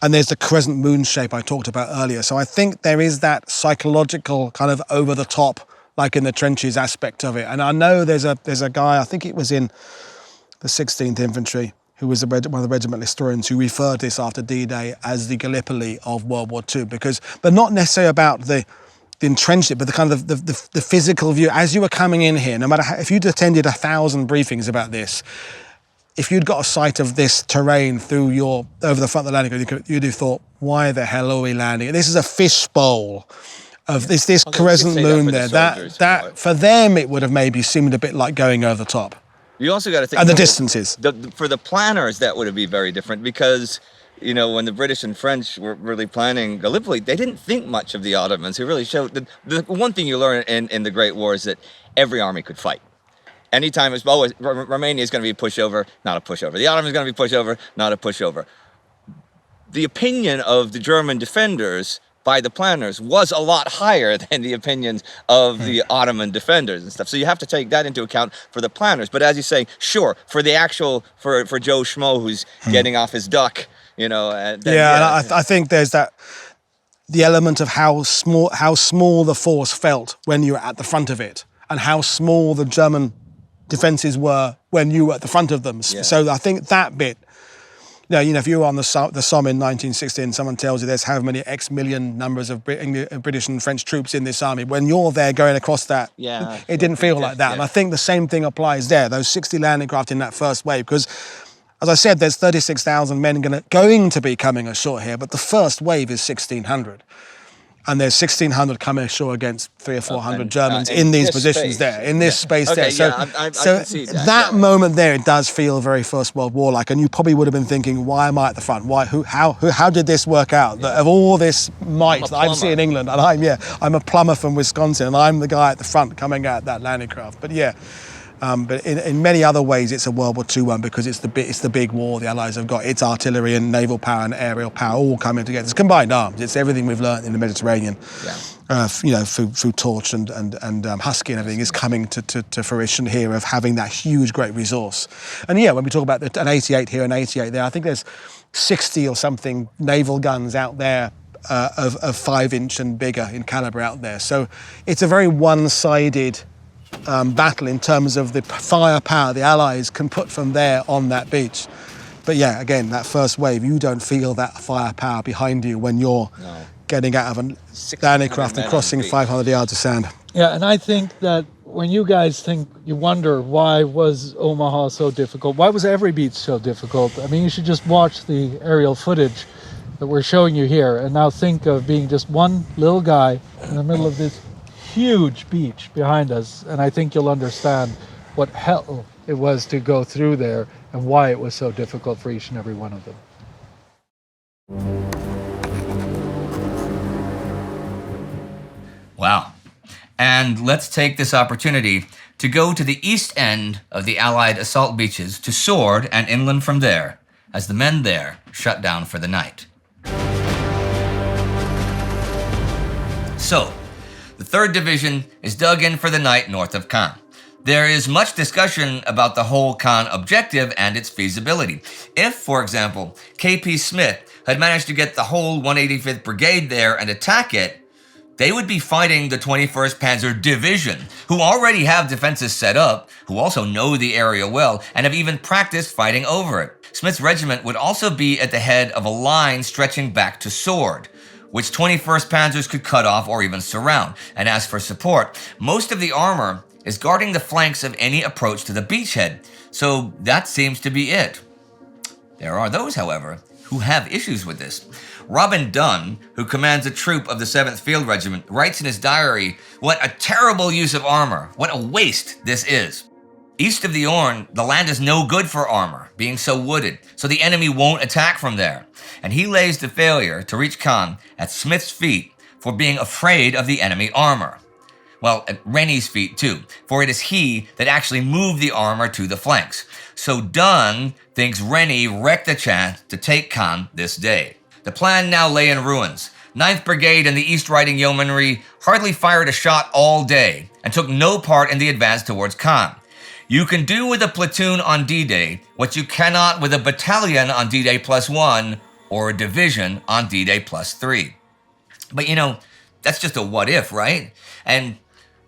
And there's the crescent moon shape I talked about earlier. So I think there is that psychological kind of over the top, like in the trenches aspect of it. And I know there's a guy, I think it was in the 16th Infantry, who was one of the regimental historians, who referred to this after D-Day as the Gallipoli of World War II, but not necessarily about the entrenched, but the kind of the physical view. As you were coming in here, no matter how, if you'd attended 1,000 briefings about this, if you'd got a sight of this terrain over the front of the landing, you'd have thought, why the hell are we landing? This is a fishbowl of this crescent moon there. That for them, it would have maybe seemed a bit like going over the top. You also got to think, and the distances. For the planners, that would be very different, because, you know, when the British and French were really planning Gallipoli, they didn't think much of the Ottomans, who really showed the one thing you learn in the Great War is that every army could fight. Anytime it's always Romania is going to be a pushover, not a pushover. The Ottomans is going to be a pushover, not a pushover. The opinion of the German defenders by the planners was a lot higher than the opinions of the Ottoman defenders and stuff. So you have to take that into account for the planners. But as you say, sure, for the actual, for Joe Schmo who's getting off his duck, you know. I think there's the element of how small the force felt when you were at the front of it, and how small the German defences were when you were at the front of them. Yeah. So I think that bit, you know, if you were on the Somme in 1916, someone tells you there's how many X million numbers of British and French troops in this army. When you're there going across that, it didn't feel like that. Yeah. And I think the same thing applies there, those 60 landing craft in that first wave, because, as I said, there's 36,000 men going to be coming ashore here, but the first wave is 1,600. And there's 1,600 coming ashore against 300 or 400 Germans in these positions there, in this space there. So, I can see that moment there, it does feel very First World War-like, and you probably would have been thinking, why am I at the front? Why? How did this work out? Yeah. Of all this might that I see in England, and I'm a plumber from Wisconsin, and I'm the guy at the front coming out that landing craft. But yeah. But in many other ways, it's a World War II one, because it's the big war the Allies have got. It's artillery and naval power and aerial power all coming together. It's combined arms. It's everything we've learned in the Mediterranean. Yeah. You know, through Torch and Husky and everything is coming to fruition here, of having that huge, great resource. And yeah, when we talk about an 88 here and 88 there, I think there's 60 or something naval guns out there of 5-inch and bigger in caliber out there. So it's a very one-sided battle in terms of the firepower the Allies can put from there on that beach. But yeah, again, that first wave, you don't feel that firepower behind you when you're getting out of a landing craft and crossing 500 yards of sand. Yeah, and I think that when you guys think, you wonder, why was Omaha so difficult? Why was every beach so difficult? I mean, you should just watch the aerial footage that we're showing you here, and now think of being just one little guy in the middle of this huge beach behind us, and I think you'll understand what hell it was to go through there and why it was so difficult for each and every one of them. Wow. And let's take this opportunity to go to the east end of the Allied assault beaches to Sword and inland from there, as the men there shut down for the night. So, the 3rd Division is dug in for the night north of Caen. There is much discussion about the whole Caen objective and its feasibility. If, for example, K.P. Smith had managed to get the whole 185th Brigade there and attack it, they would be fighting the 21st Panzer Division, who already have defenses set up, who also know the area well, and have even practiced fighting over it. Smith's regiment would also be at the head of a line stretching back to Sword, which 21st Panzers could cut off or even surround. And as for support, most of the armor is guarding the flanks of any approach to the beachhead, so that seems to be it. There are those, however, who have issues with this. Robin Dunn, who commands a troop of the 7th Field Regiment, writes in his diary, "What a terrible use of armor, what a waste this is. East of the Orne, the land is no good for armor, being so wooded, so the enemy won't attack from there." And he lays the failure to reach Caen at Smith's feet for being afraid of the enemy armor. Well, at Rennie's feet too, for it is he that actually moved the armor to the flanks. So Dunn thinks Rennie wrecked the chance to take Caen this day. The plan now lay in ruins. 9th Brigade and the East Riding Yeomanry hardly fired a shot all day and took no part in the advance towards Caen. You can do with a platoon on D-Day what you cannot with a battalion on D-Day +1 or a division on D-Day +3. But that's just a what if, right? And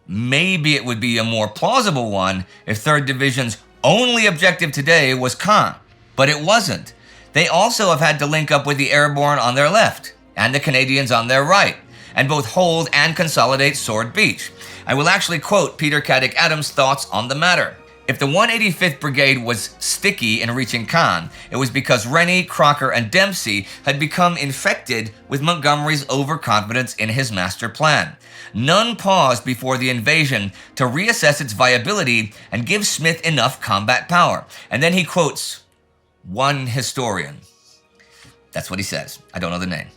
maybe it would be a more plausible one if 3rd Division's only objective today was Caen, but it wasn't. They also have had to link up with the airborne on their left and the Canadians on their right, and both hold and consolidate Sword Beach. I will actually quote Peter Caddick-Adams' thoughts on the matter. If the 185th Brigade was sticky in reaching Caen, it was because Rennie, Crocker, and Dempsey had become infected with Montgomery's overconfidence in his master plan. None paused before the invasion to reassess its viability and give Smith enough combat power. And then he quotes one historian. That's what he says. I don't know the name.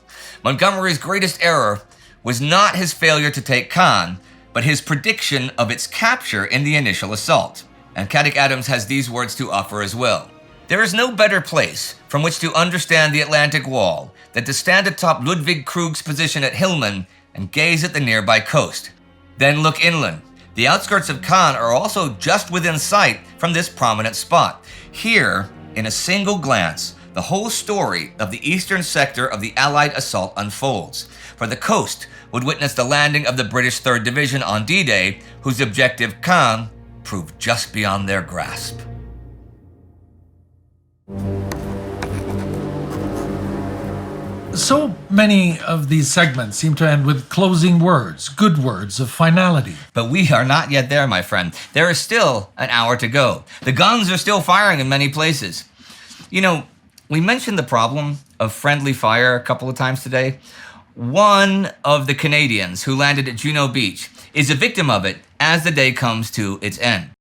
Montgomery's greatest error was not his failure to take Caen, but his prediction of its capture in the initial assault. And Caddick-Adams has these words to offer as well. There is no better place from which to understand the Atlantic Wall than to stand atop Ludwig Krug's position at Hillman and gaze at the nearby coast. Then look inland. The outskirts of Caen are also just within sight from this prominent spot. Here, in a single glance, the whole story of the eastern sector of the Allied assault unfolds. For the coast would witness the landing of the British 3rd Division on D-Day, whose objective, Caen, proved just beyond their grasp. So many of these segments seem to end with closing words, good words of finality. But we are not yet there, my friend. There is still an hour to go. The guns are still firing in many places. We mentioned the problem of friendly fire a couple of times today. One of the Canadians who landed at Juno Beach is a victim of it as the day comes to its end.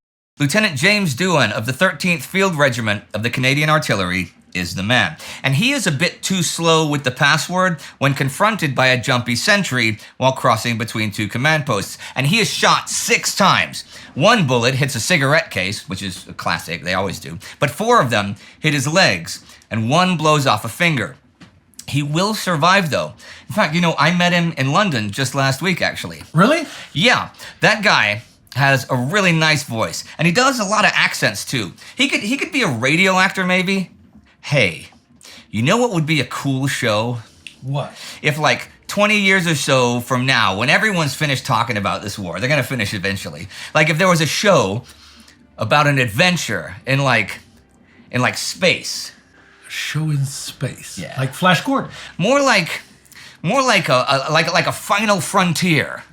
Lieutenant James Dewan of the 13th Field Regiment of the Canadian Artillery is the man. And he is a bit too slow with the password when confronted by a jumpy sentry while crossing between two command posts. And he is shot 6 times. One bullet hits a cigarette case, which is a classic, they always do. But 4 of them hit his legs, and 1 blows off a finger. He will survive, though. In fact, I met him in London just last week, actually. Really? Yeah, that guy has a really nice voice, and he does a lot of accents, too. He could be a radio actor, maybe. Hey, you know what would be a cool show? What? If 20 years or so from now, when everyone's finished talking about this war, they're gonna finish eventually. If there was a show about an adventure in space. A show in space? Yeah. Like Flash Gordon? More like a final frontier.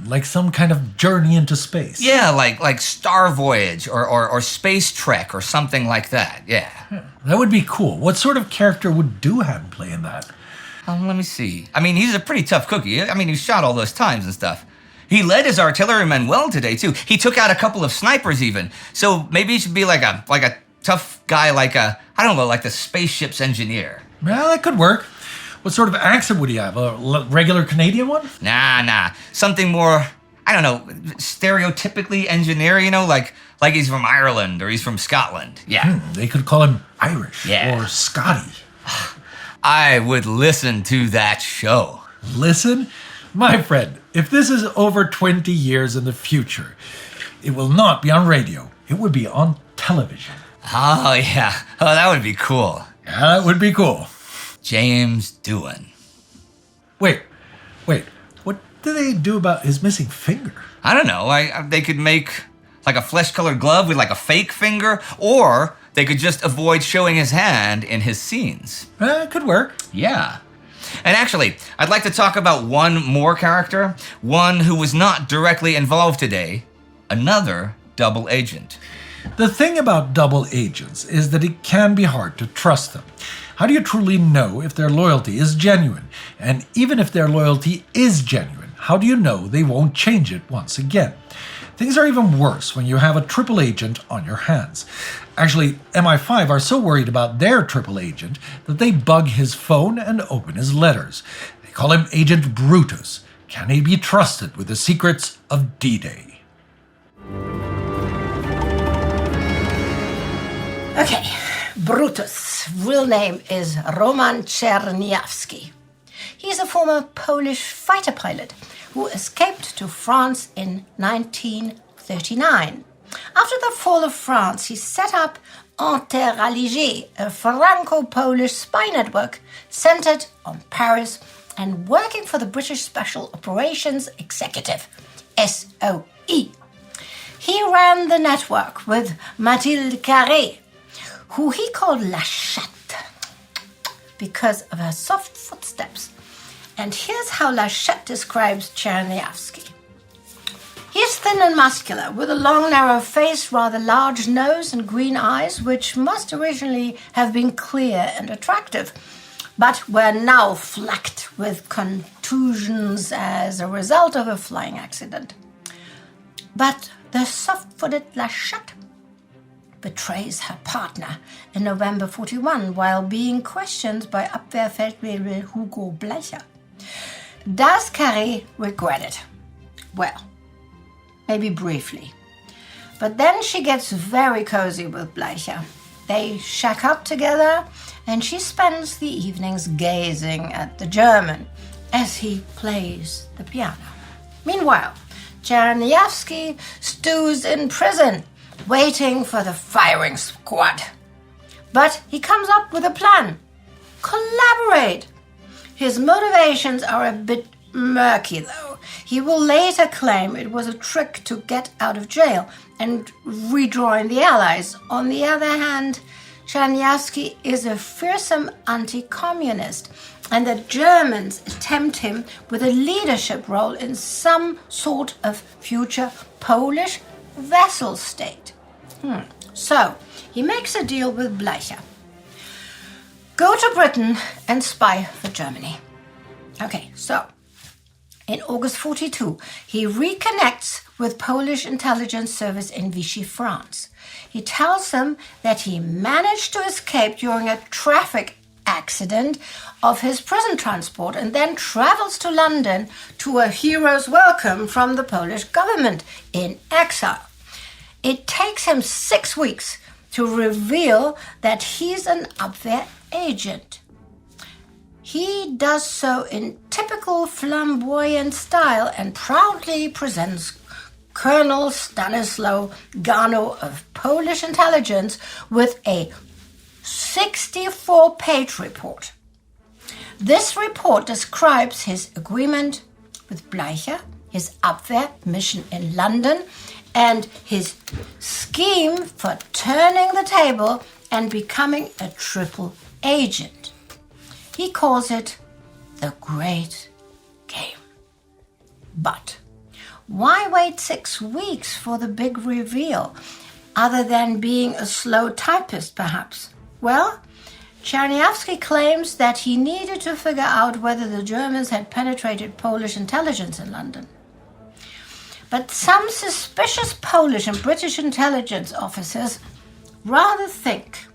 Like some kind of journey into space. Yeah, like Star Voyage or Space Trek or something like that. Yeah. That would be cool. What sort of character would Doohan play in that? Let me see. He's a pretty tough cookie. He shot all those times and stuff. He led his artillerymen well today, too. He took out a couple of snipers, even. So maybe he should be like a tough guy, like the spaceship's engineer. Well, that could work. What sort of accent would he have? A regular Canadian one? Nah. Something more, I don't know, stereotypically engineer, like he's from Ireland or he's from Scotland. Yeah. They could call him Irish or Scotty. I would listen to that show. Listen? My friend, if this is over 20 years in the future, it will not be on radio. It would be on television. Oh, yeah. Oh, that would be cool. Yeah, that would be cool. James Doohan. Wait. What do they do about his missing finger? I don't know. They could make like a flesh-colored glove with like a fake finger, or they could just avoid showing his hand in his scenes. Could work. Yeah. And actually, I'd like to talk about one more character, one who was not directly involved today, another double agent. The thing about double agents is that it can be hard to trust them. How do you truly know if their loyalty is genuine? And even if their loyalty is genuine, how do you know they won't change it once again? Things are even worse when you have a triple agent on your hands. Actually, MI5 are so worried about their triple agent that they bug his phone and open his letters. They call him Agent Brutus. Can he be trusted with the secrets of D-Day? Okay, Brutus' real name is Roman Czerniawski. He's a former Polish fighter pilot who escaped to France in 1939. After the fall of France, he set up Interallié, a Franco-Polish spy network centered on Paris and working for the British Special Operations Executive, SOE. He ran the network with Mathilde Carré, who he called La Chatte because of her soft footsteps. And here's how La Chatte describes Czerniawski. He's thin and muscular, with a long, narrow face, rather large nose, and green eyes, which must originally have been clear and attractive, but were now flecked with contusions as a result of a flying accident. But the soft-footed La Chatte betrays her partner in November 41 while being questioned by Abwehrfeldwebel Hugo Bleicher. Does Carré regret it? Well, maybe briefly. But then she gets very cozy with Bleicher. They shack up together and she spends the evenings gazing at the German as he plays the piano. Meanwhile, Czerniawski stews in prison, waiting for the firing squad. But he comes up with a plan. Collaborate! His motivations are a bit murky, though. He will later claim it was a trick to get out of jail and rejoin the Allies. On the other hand, Czerniawski is a fearsome anti-communist, and the Germans tempt him with a leadership role in some sort of future Polish vassal state. So, he makes a deal with Bleicher. Go to Britain and spy for Germany. Okay, so, in August 42, he reconnects with Polish intelligence service in Vichy, France. He tells them that he managed to escape during a traffic accident of his prison transport and then travels to London to a hero's welcome from the Polish government in exile. It takes him 6 weeks to reveal that he's an Abwehr agent. He does so in typical flamboyant style and proudly presents Colonel Stanislaw Gano of Polish intelligence with a 64-page report. This report describes his agreement with Bleicher, his Abwehr mission in London, and his scheme for turning the table and becoming a triple agent. He calls it the Great Game. But why wait 6 weeks for the big reveal, other than being a slow typist, perhaps? Well, Czerniawski claims that he needed to figure out whether the Germans had penetrated Polish intelligence in London. But some suspicious Polish and British intelligence officers rather think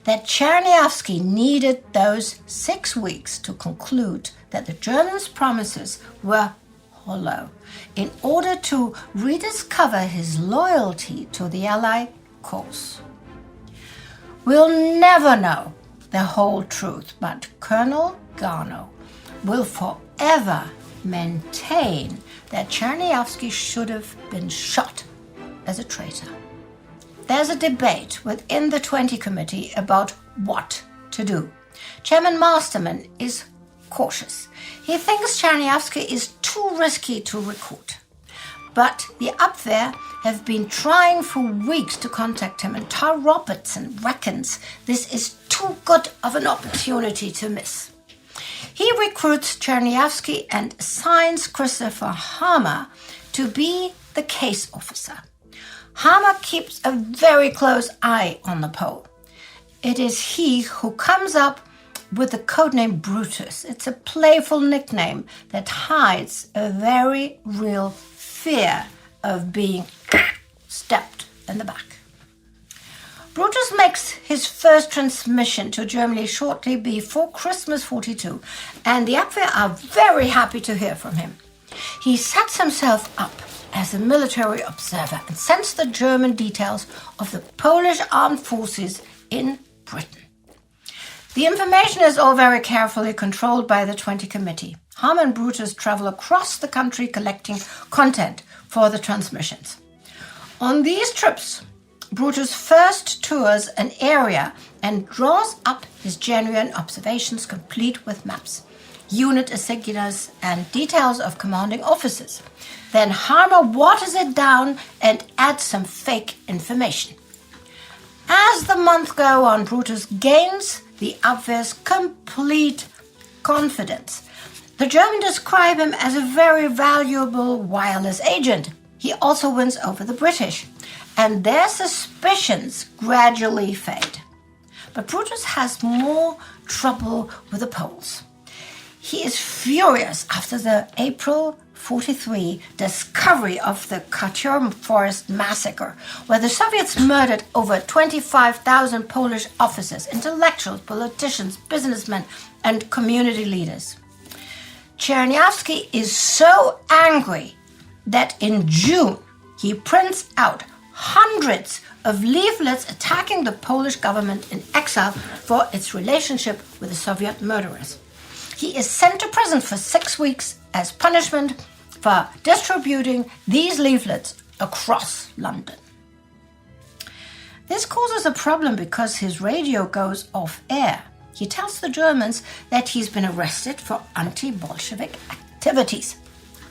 that Czerniawski needed those 6 weeks to conclude that the Germans' promises were hollow in order to rediscover his loyalty to the Allied cause. We'll never know the whole truth, but Colonel Garno will forever maintain that Czerniawski should have been shot as a traitor. There's a debate within the 20 Committee about what to do. Chairman Masterman is cautious. He thinks Czerniawski is too risky to recruit. But the Abwehr have been trying for weeks to contact him, and Tar Robertson reckons this is too good of an opportunity to miss. He recruits Czerniawski and assigns Christopher Harmer to be the case officer. Harmer keeps a very close eye on the Pole. It is he who comes up with the codename Brutus. It's a playful nickname that hides a very real fear of being stabbed in the back. Brutus makes his first transmission to Germany shortly before Christmas 42, and the Abwehr are very happy to hear from him. He sets himself up as a military observer and sends the German details of the Polish armed forces in Britain. The information is all very carefully controlled by the 20 Committee. Harmer and Brutus travel across the country collecting content for the transmissions. On these trips, Brutus first tours an area and draws up his genuine observations complete with maps, unit insignias and details of commanding officers. Then Harmer waters it down and adds some fake information. As the months go on, Brutus gains the Abwehr's complete confidence. The Germans describe him as a very valuable wireless agent. He also wins over the British, and their suspicions gradually fade. But Brutus has more trouble with the Poles. He is furious after the April 43 discovery of the Khartoum Forest massacre, where the Soviets murdered over 25,000 Polish officers, intellectuals, politicians, businessmen, and community leaders. Czerniawski is so angry that in June he prints out hundreds of leaflets attacking the Polish government in exile for its relationship with the Soviet murderers. He is sent to prison for 6 weeks as punishment for distributing these leaflets across London. This causes a problem because his radio goes off air. He tells the Germans that he's been arrested for anti-Bolshevik activities.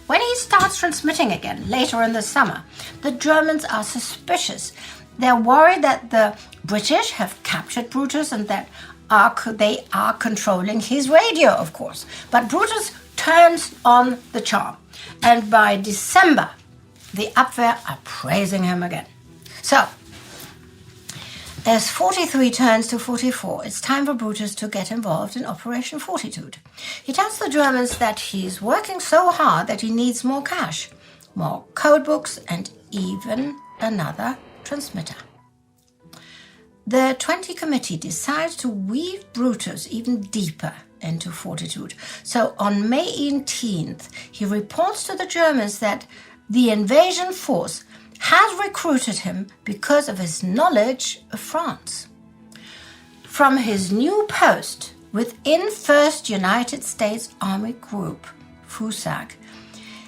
When he starts transmitting again later in the summer, the Germans are suspicious. They're worried that the British have captured Brutus and that they are controlling his radio, of course. But Brutus turns on the charm, and by December, the Abwehr are praising him again. So, as 43 turns to 44, it's time for Brutus to get involved in Operation Fortitude. He tells the Germans that he's working so hard that he needs more cash, more codebooks, and even another transmitter. The 20 Committee decides to weave Brutus even deeper into Fortitude. So on May 18th, he reports to the Germans that the invasion force has recruited him because of his knowledge of France. From his new post within 1st United States Army Group, FUSAG,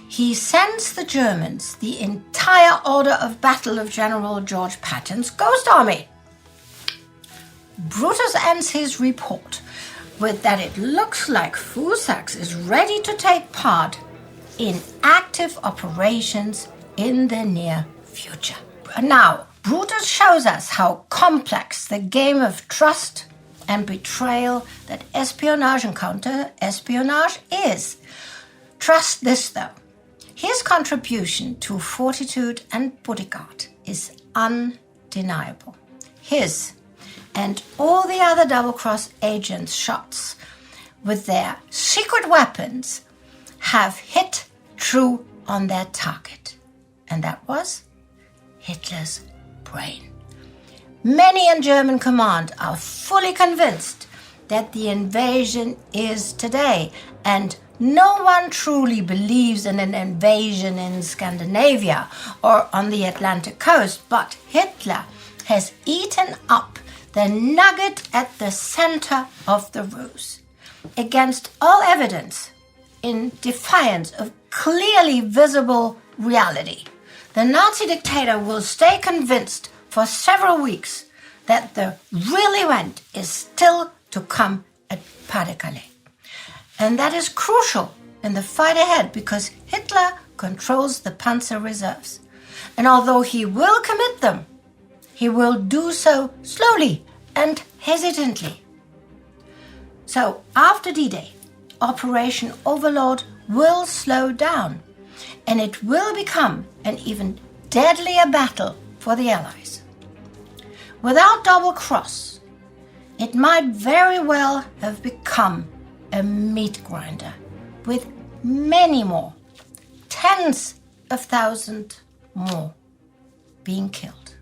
he sends the Germans the entire order of battle of General George Patton's Ghost Army. Brutus ends his report with that it looks like FUSAG is ready to take part in active operations in the near future. Now, Brutus shows us how complex the game of trust and betrayal that espionage and counter-espionage is. Trust this, though. His contribution to Fortitude and Bodyguard is undeniable. His and all the other double-cross agents' shots with their secret weapons have hit true on their target. And that was Hitler's brain. Many in German command are fully convinced that the invasion is today, and no one truly believes in an invasion in Scandinavia or on the Atlantic coast, but Hitler has eaten up the nugget at the center of the ruse. Against all evidence, in defiance of clearly visible reality, the Nazi dictator will stay convinced for several weeks that the real event is still to come at Pas-de-Calais. And that is crucial in the fight ahead because Hitler controls the Panzer reserves. And although he will commit them, he will do so slowly and hesitantly. So after D-Day, Operation Overlord will slow down, and it will become an even deadlier battle for the Allies. Without double cross, it might very well have become a meat grinder with many more, tens of thousands more being killed.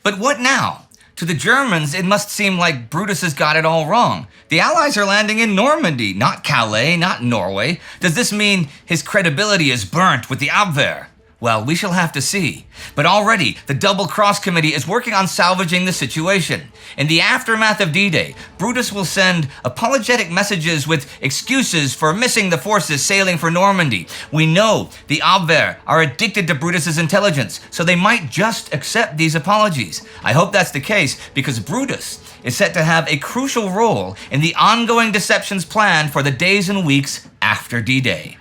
But what now? To the Germans, it must seem like Brutus has got it all wrong. The Allies are landing in Normandy, not Calais, not Norway. Does this mean his credibility is burnt with the Abwehr? Well, we shall have to see. But already, the Double Cross Committee is working on salvaging the situation. In the aftermath of D-Day, Brutus will send apologetic messages with excuses for missing the forces sailing for Normandy. We know the Abwehr are addicted to Brutus's intelligence, so they might just accept these apologies. I hope that's the case, because Brutus is set to have a crucial role in the ongoing deceptions planned for the days and weeks after D-Day.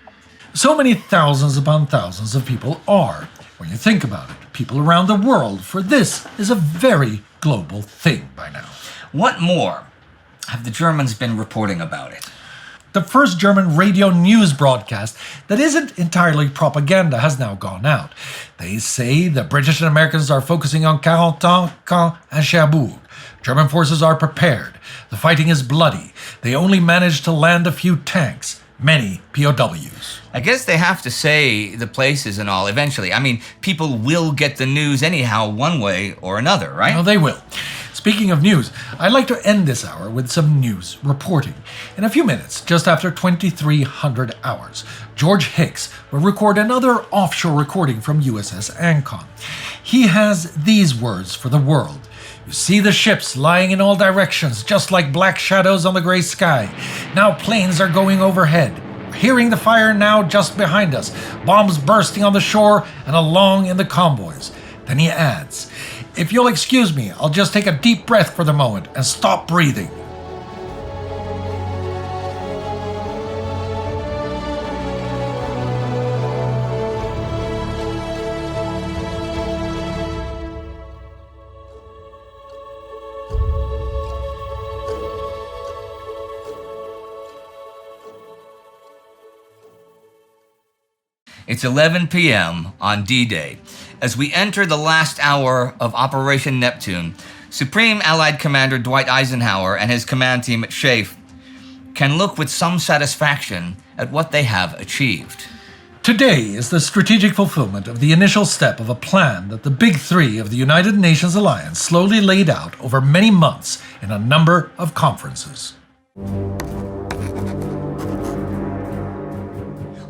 So many thousands upon thousands of people are, when you think about it, people around the world, for this is a very global thing by now. What more have the Germans been reporting about it? The first German radio news broadcast that isn't entirely propaganda has now gone out. They say the British and Americans are focusing on Cartography and Cherbourg. German forces are prepared. The fighting is bloody. They only managed to land a few tanks. Many POWs. I guess they have to say the places and all eventually. I mean, people will get the news anyhow one way or another, right? Oh, they will. Speaking of news, I'd like to end this hour with some news reporting. In a few minutes, just after 2300 hours, George Hicks will record another offshore recording from USS Ancon. He has these words for the world. You see the ships lying in all directions, just like black shadows on the gray sky. Now planes are going overhead. We're hearing the fire now just behind us. Bombs bursting on the shore and along in the convoys. Then he adds, if you'll excuse me, I'll just take a deep breath for the moment and stop breathing. It's 11 p.m. on D-Day. As we enter the last hour of Operation Neptune, Supreme Allied Commander Dwight Eisenhower and his command team at SHAEF can look with some satisfaction at what they have achieved. Today is the strategic fulfillment of the initial step of a plan that the Big Three of the United Nations Alliance slowly laid out over many months in a number of conferences.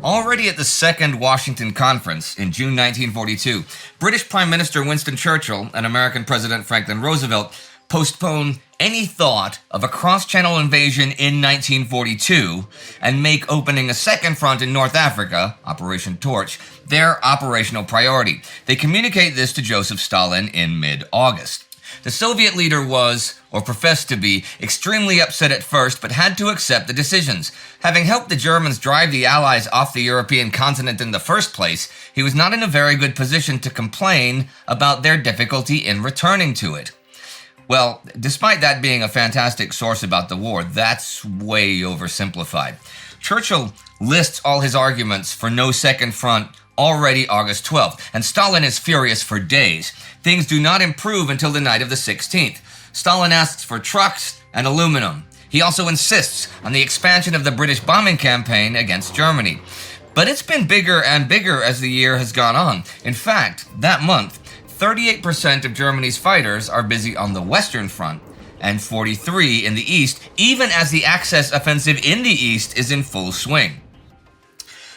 Already at the Second Washington Conference in June 1942, British Prime Minister Winston Churchill and American President Franklin Roosevelt postponed any thought of a cross-channel invasion in 1942 and make opening a second front in North Africa, Operation Torch, their operational priority. They communicate this to Joseph Stalin in mid-August. The Soviet leader was, or professed to be, extremely upset at first, but had to accept the decisions. Having helped the Germans drive the Allies off the European continent in the first place, he was not in a very good position to complain about their difficulty in returning to it. Well, despite that being a fantastic source about the war, that's way oversimplified. Churchill lists all his arguments for no second front already August 12th, and Stalin is furious for days. Things do not improve until the night of the 16th. Stalin asks for trucks and aluminum. He also insists on the expansion of the British bombing campaign against Germany. But it's been bigger and bigger as the year has gone on. In fact, that month, 38% of Germany's fighters are busy on the Western Front, and 43% in the East, even as the Axis offensive in the East is in full swing.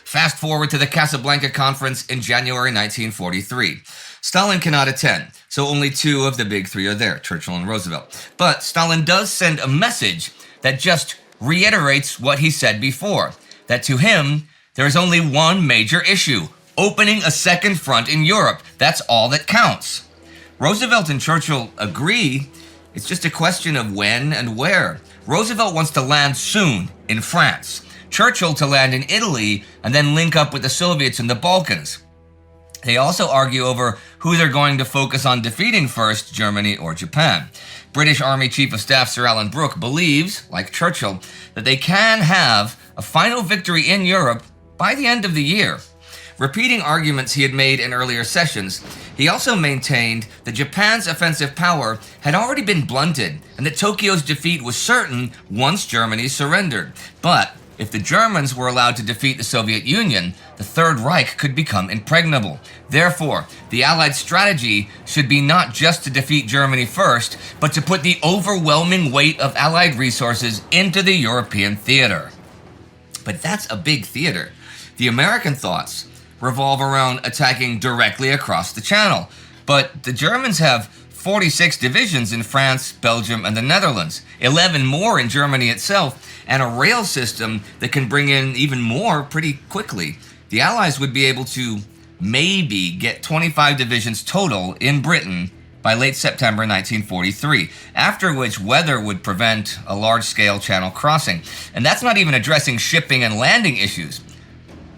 Fast forward to the Casablanca Conference in January 1943. Stalin cannot attend, so only two of the big three are there, Churchill and Roosevelt. But Stalin does send a message that just reiterates what he said before, that to him, there is only one major issue: opening a second front in Europe. That's all that counts. Roosevelt and Churchill agree. It's just a question of when and where. Roosevelt wants to land soon in France. Churchill to land in Italy and then link up with the Soviets in the Balkans. They also argue over who they're going to focus on defeating first, Germany or Japan. British Army Chief of Staff Sir Alan Brooke believes, like Churchill, that they can have a final victory in Europe by the end of the year. Repeating arguments he had made in earlier sessions, he also maintained that Japan's offensive power had already been blunted and that Tokyo's defeat was certain once Germany surrendered. But if the Germans were allowed to defeat the Soviet Union, the Third Reich could become impregnable. Therefore, the Allied strategy should be not just to defeat Germany first, but to put the overwhelming weight of Allied resources into the European theater. But that's a big theater. The American thoughts revolve around attacking directly across the Channel. But the Germans have 46 divisions in France, Belgium, and the Netherlands, 11 more in Germany itself, and a rail system that can bring in even more pretty quickly. The Allies would be able to maybe get 25 divisions total in Britain by late September 1943, after which weather would prevent a large-scale Channel crossing. And that's not even addressing shipping and landing issues.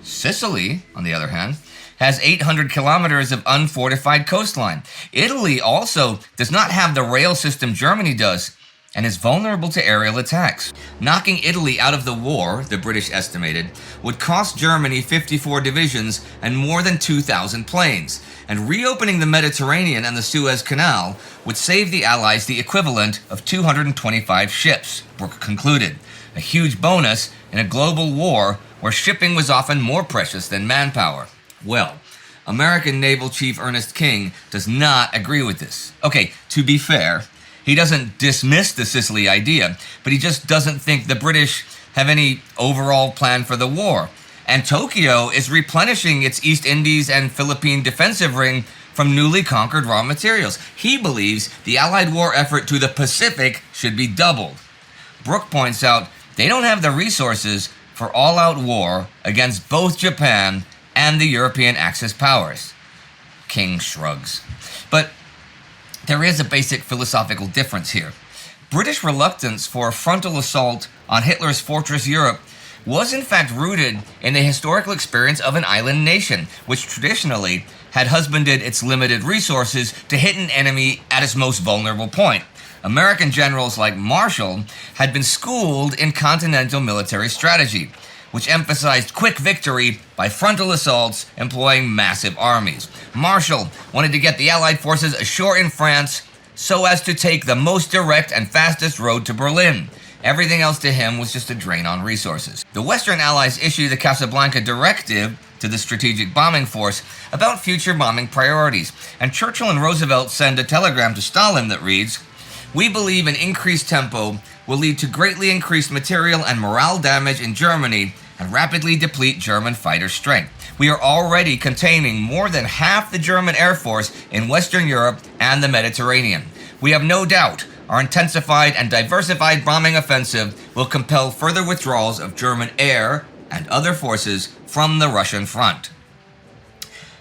Sicily, on the other hand, has 800 kilometers of unfortified coastline. Italy also does not have the rail system Germany does and is vulnerable to aerial attacks. Knocking Italy out of the war, the British estimated, would cost Germany 54 divisions and more than 2,000 planes. And reopening the Mediterranean and the Suez Canal would save the Allies the equivalent of 225 ships, Brooke concluded. A huge bonus in a global war where shipping was often more precious than manpower. Well, American Naval Chief Ernest King does not agree with this. Okay, to be fair, he doesn't dismiss the Sicily idea, but he just doesn't think the British have any overall plan for the war. And Tokyo is replenishing its East Indies and Philippine defensive ring from newly conquered raw materials. He believes the Allied war effort to the Pacific should be doubled. Brooke points out they don't have the resources for all-out war against both Japan and the European Axis powers. King shrugs. But there is a basic philosophical difference here. British reluctance for a frontal assault on Hitler's fortress Europe was in fact rooted in the historical experience of an island nation, which traditionally had husbanded its limited resources to hit an enemy at its most vulnerable point. American generals like Marshall had been schooled in continental military strategy, which emphasized quick victory by frontal assaults employing massive armies. Marshall wanted to get the Allied forces ashore in France so as to take the most direct and fastest road to Berlin. Everything else to him was just a drain on resources. The Western Allies issue the Casablanca Directive to the Strategic Bombing Force about future bombing priorities, and Churchill and Roosevelt send a telegram to Stalin that reads, "We believe an increased tempo will lead to greatly increased material and morale damage in Germany and rapidly deplete German fighter strength. We are already containing more than half the German Air Force in Western Europe and the Mediterranean. We have no doubt our intensified and diversified bombing offensive will compel further withdrawals of German air and other forces from the Russian front."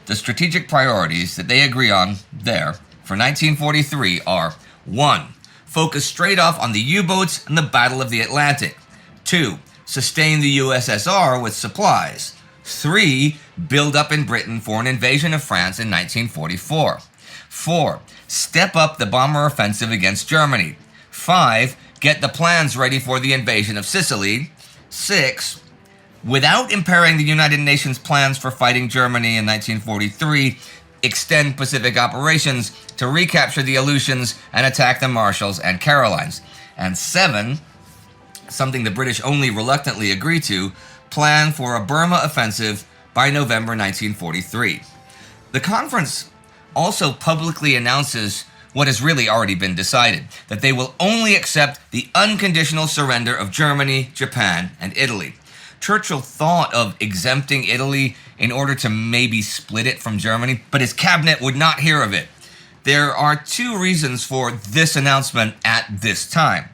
The strategic priorities that they agree on there for 1943 are: 1. Focus straight off on the U-boats and the Battle of the Atlantic. 2. Sustain the USSR with supplies. 3. Build up in Britain for an invasion of France in 1944. 4. Step up the bomber offensive against Germany. 5. Get the plans ready for the invasion of Sicily. 6. Without impairing the United Nations plans for fighting Germany in 1943, extend Pacific operations to recapture the Aleutians and attack the Marshalls and Carolines. And 7. something the British only reluctantly agreed to, plan for a Burma offensive by November 1943. The conference also publicly announces what has really already been decided, that they will only accept the unconditional surrender of Germany, Japan, and Italy. Churchill thought of exempting Italy in order to maybe split it from Germany, but his cabinet would not hear of it. There are two reasons for this announcement at this time.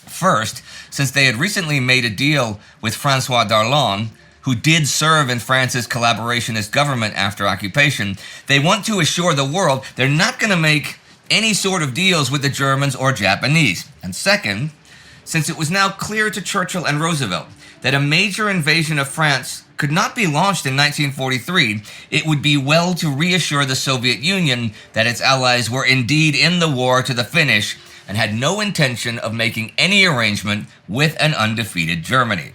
First, since they had recently made a deal with François Darlan, who did serve in France's collaborationist government after occupation, they want to assure the world they're not going to make any sort of deals with the Germans or Japanese. And second, since it was now clear to Churchill and Roosevelt that a major invasion of France could not be launched in 1943, it would be well to reassure the Soviet Union that its allies were indeed in the war to the finish and had no intention of making any arrangement with an undefeated Germany.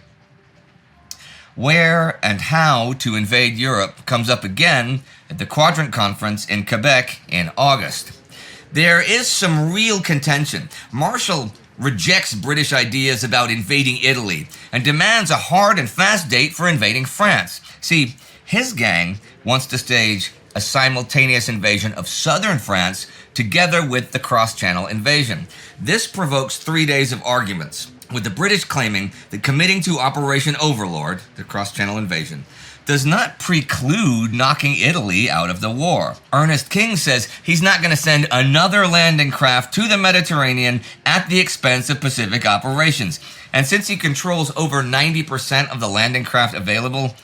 Where and how to invade Europe comes up again at the Quadrant Conference in Quebec in August. There is some real contention. Marshall rejects British ideas about invading Italy and demands a hard and fast date for invading France. See, his gang wants to stage a simultaneous invasion of southern France together with the cross-channel invasion. This provokes 3 days of arguments, with the British claiming that committing to Operation Overlord, the cross-channel invasion, does not preclude knocking Italy out of the war. Ernest King says he's not going to send another landing craft to the Mediterranean at the expense of Pacific operations. And since he controls over 90% of the landing craft available,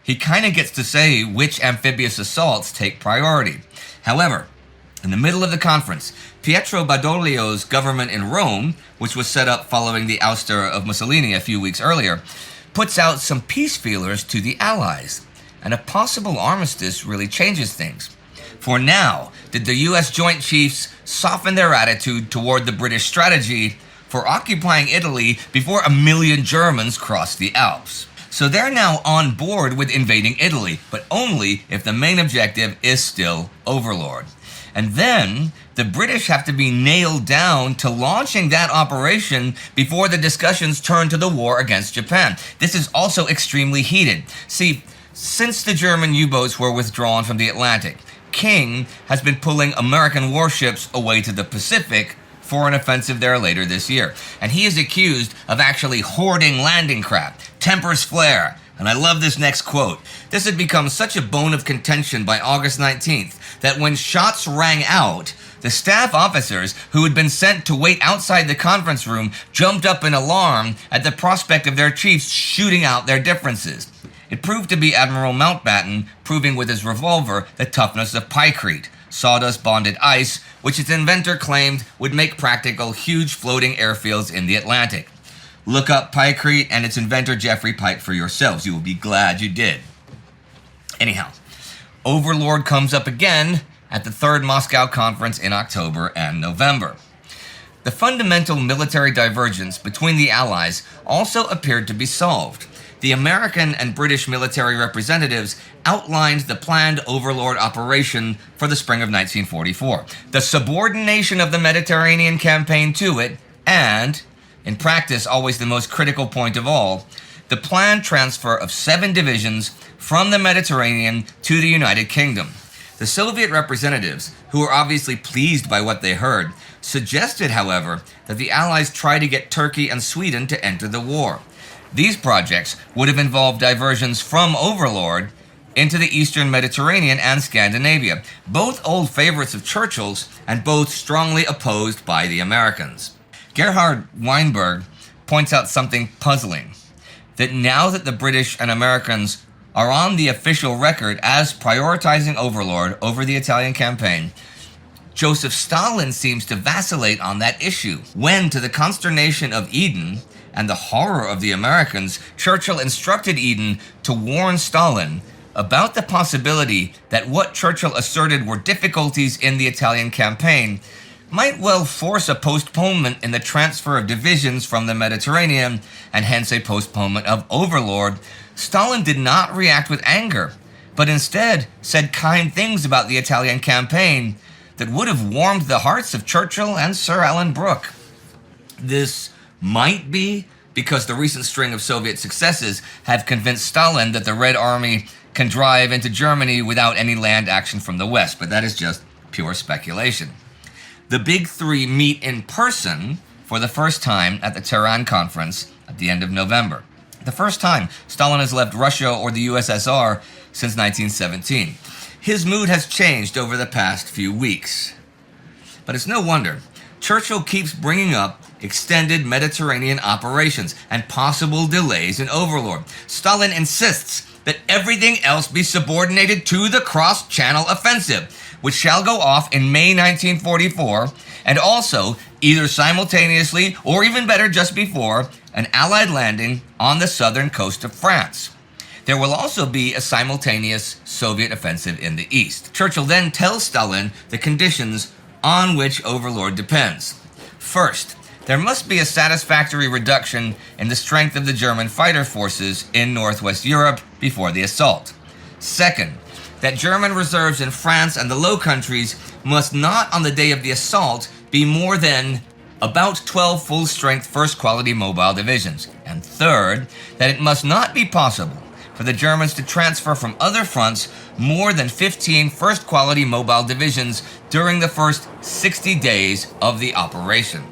he kind of gets to say which amphibious assaults take priority. However, in the middle of the conference, Pietro Badoglio's government in Rome, which was set up following the ouster of Mussolini a few weeks earlier, puts out some peace feelers to the Allies, and a possible armistice really changes things. For now, did the U.S. Joint Chiefs soften their attitude toward the British strategy for occupying Italy before 1 million Germans crossed the Alps? So they're now on board with invading Italy, but only if the main objective is still Overlord. And then the British have to be nailed down to launching that operation before the discussions turn to the war against Japan. This is also extremely heated. See, since the German U-boats were withdrawn from the Atlantic, King has been pulling American warships away to the Pacific for an offensive there later this year. And he is accused of actually hoarding landing craft. Tempers flare. And I love this next quote. This had become such a bone of contention by August 19th that when shots rang out, the staff officers who had been sent to wait outside the conference room jumped up in alarm at the prospect of their chiefs shooting out their differences. It proved to be Admiral Mountbatten proving with his revolver the toughness of pykrete, sawdust-bonded ice, which its inventor claimed would make practical huge floating airfields in the Atlantic. Look up pykrete and its inventor Geoffrey Pike for yourselves. You will be glad you did. Anyhow, Overlord comes up again at the Third Moscow Conference in October and November. The fundamental military divergence between the Allies also appeared to be solved. The American and British military representatives outlined the planned Overlord operation for the spring of 1944, the subordination of the Mediterranean campaign to it, and, in practice always the most critical point of all, the planned transfer of 7 divisions from the Mediterranean to the United Kingdom. The Soviet representatives, who were obviously pleased by what they heard, suggested, however, that the Allies try to get Turkey and Sweden to enter the war. These projects would have involved diversions from Overlord into the Eastern Mediterranean and Scandinavia, both old favorites of Churchill's and both strongly opposed by the Americans. Gerhard Weinberg points out something puzzling, that now that the British and Americans are on the official record as prioritizing Overlord over the Italian campaign, Joseph Stalin seems to vacillate on that issue, when, to the consternation of Eden and the horror of the Americans, Churchill instructed Eden to warn Stalin about the possibility that what Churchill asserted were difficulties in the Italian campaign might well force a postponement in the transfer of divisions from the Mediterranean, and hence a postponement of Overlord. Stalin did not react with anger, but instead said kind things about the Italian campaign that would have warmed the hearts of Churchill and Sir Alan Brooke. This might be because the recent string of Soviet successes have convinced Stalin that the Red Army can drive into Germany without any land action from the West, but that is just pure speculation. The big three meet in person for the first time at the Tehran conference at the end of November. The first time Stalin has left Russia or the USSR since 1917. His mood has changed over the past few weeks. But it's no wonder. Churchill keeps bringing up extended Mediterranean operations and possible delays in Overlord. Stalin insists that everything else be subordinated to the cross-channel offensive, which shall go off in May 1944, and also, either simultaneously or even better just before, an Allied landing on the southern coast of France. There will also be a simultaneous Soviet offensive in the east. Churchill then tells Stalin the conditions on which Overlord depends. First, there must be a satisfactory reduction in the strength of the German fighter forces in Northwest Europe before the assault. Second, that German reserves in France and the Low Countries must not, on the day of the assault, be more than about 12 full-strength first-quality mobile divisions. And third, that it must not be possible for the Germans to transfer from other fronts more than 15 first-quality mobile divisions during the first 60 days of the operation.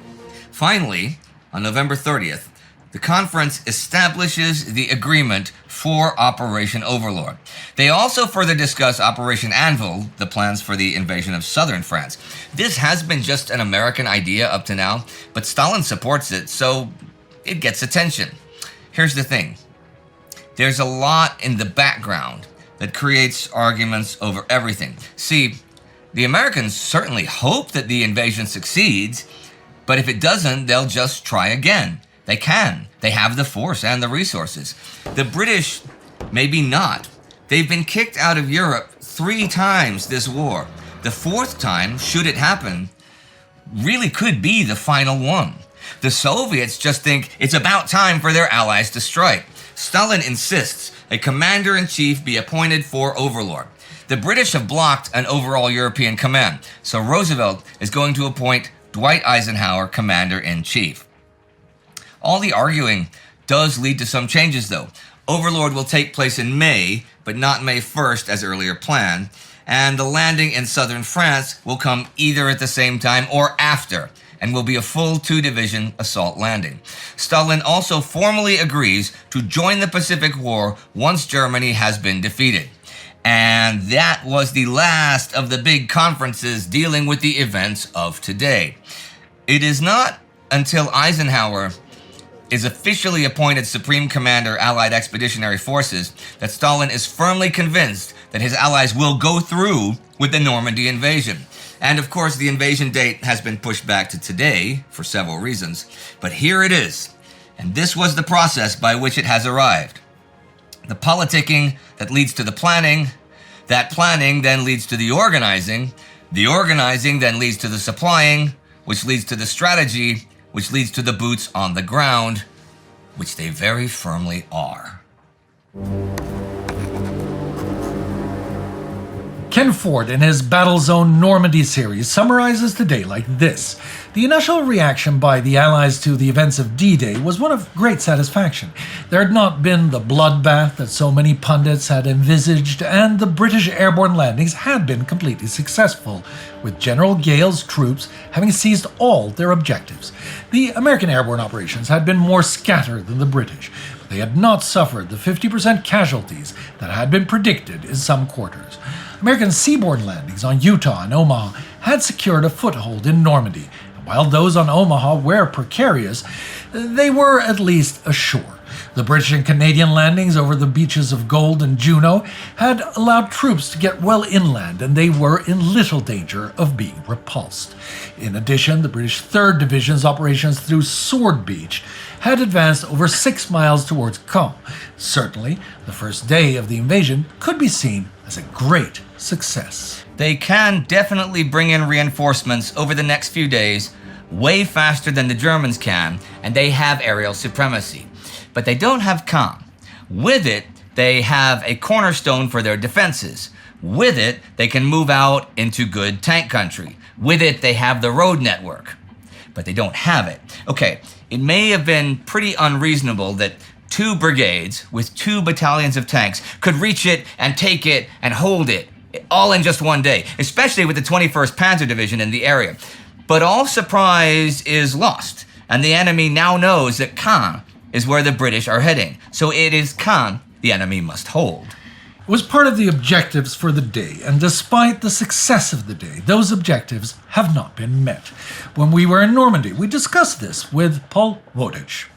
Finally, on November 30th, the conference establishes the agreement for Operation Overlord. They also further discuss Operation Anvil, the plans for the invasion of southern France. This has been just an American idea up to now, but Stalin supports it, so it gets attention. Here's the thing. There's a lot in the background that creates arguments over everything. See, the Americans certainly hope that the invasion succeeds, but if it doesn't, they'll just try again. They can. They have the force and the resources. The British, maybe not. They've been kicked out of Europe 3 times this war. The 4th time, should it happen, really could be the final one. The Soviets just think it's about time for their allies to strike. Stalin insists a commander-in-chief be appointed for Overlord. The British have blocked an overall European command, so Roosevelt is going to appoint Dwight Eisenhower commander-in-chief. All the arguing does lead to some changes, though. Overlord will take place in May, but not May 1st as earlier planned, and the landing in southern France will come either at the same time or after, and will be a full 2-division assault landing. Stalin also formally agrees to join the Pacific War once Germany has been defeated. And that was the last of the big conferences dealing with the events of today. It is not until Eisenhower is officially appointed Supreme Commander Allied Expeditionary Forces that Stalin is firmly convinced that his allies will go through with the Normandy invasion. And of course, the invasion date has been pushed back to today for several reasons. But here it is. And this was the process by which it has arrived. The politicking that leads to the planning. That planning then leads to the organizing. The organizing then leads to the supplying, which leads to the strategy, which leads to the boots on the ground, which they very firmly are. Ken Ford, in his Battle Zone Normandy series, summarizes the day like this. The initial reaction by the Allies to the events of D-Day was one of great satisfaction. There had not been the bloodbath that so many pundits had envisaged, and the British airborne landings had been completely successful, with General Gale's troops having seized all their objectives. The American airborne operations had been more scattered than the British. They had not suffered the 50% casualties that had been predicted in some quarters. American seaborne landings on Utah and Omaha had secured a foothold in Normandy, and while those on Omaha were precarious, they were at least ashore. The British and Canadian landings over the beaches of Gold and Juno had allowed troops to get well inland, and they were in little danger of being repulsed. In addition, the British 3rd Division's operations through Sword Beach had advanced over 6 miles towards Caen. Certainly, the first day of the invasion could be seen as a great success. They can definitely bring in reinforcements over the next few days, way faster than the Germans can, and they have aerial supremacy. But they don't have Caen. With it, they have a cornerstone for their defenses. With it, they can move out into good tank country. With it, they have the road network. but they don't have it. Okay, it may have been pretty unreasonable that 2 brigades with 2 battalions of tanks could reach it and take it and hold it all in just one day, especially with the 21st Panzer Division in the area. But all surprise is lost, and the enemy now knows that Caen is where the British are heading. So it is Caen the enemy must hold. It was part of the objectives for the day, and despite the success of the day, those objectives have not been met. When we were in Normandy, we discussed this with Paul Woodage.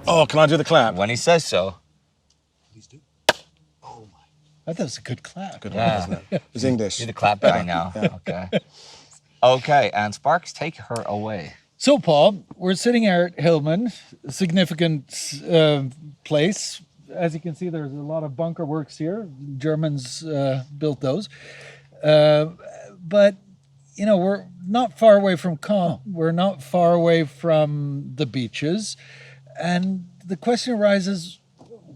Oh, can I do the clap? When he says so. I thought it was a good clap. Good Yeah. one, isn't it? It's English. You're the clap guy now. Okay. Okay, and Sparks, take her away. So, Paul, we're sitting here at Hillman, a significant place. As you can see, there's a lot of bunker works here. Germans built those. But, you know, we're not far away from Caen. We're not far away from the beaches. And the question arises,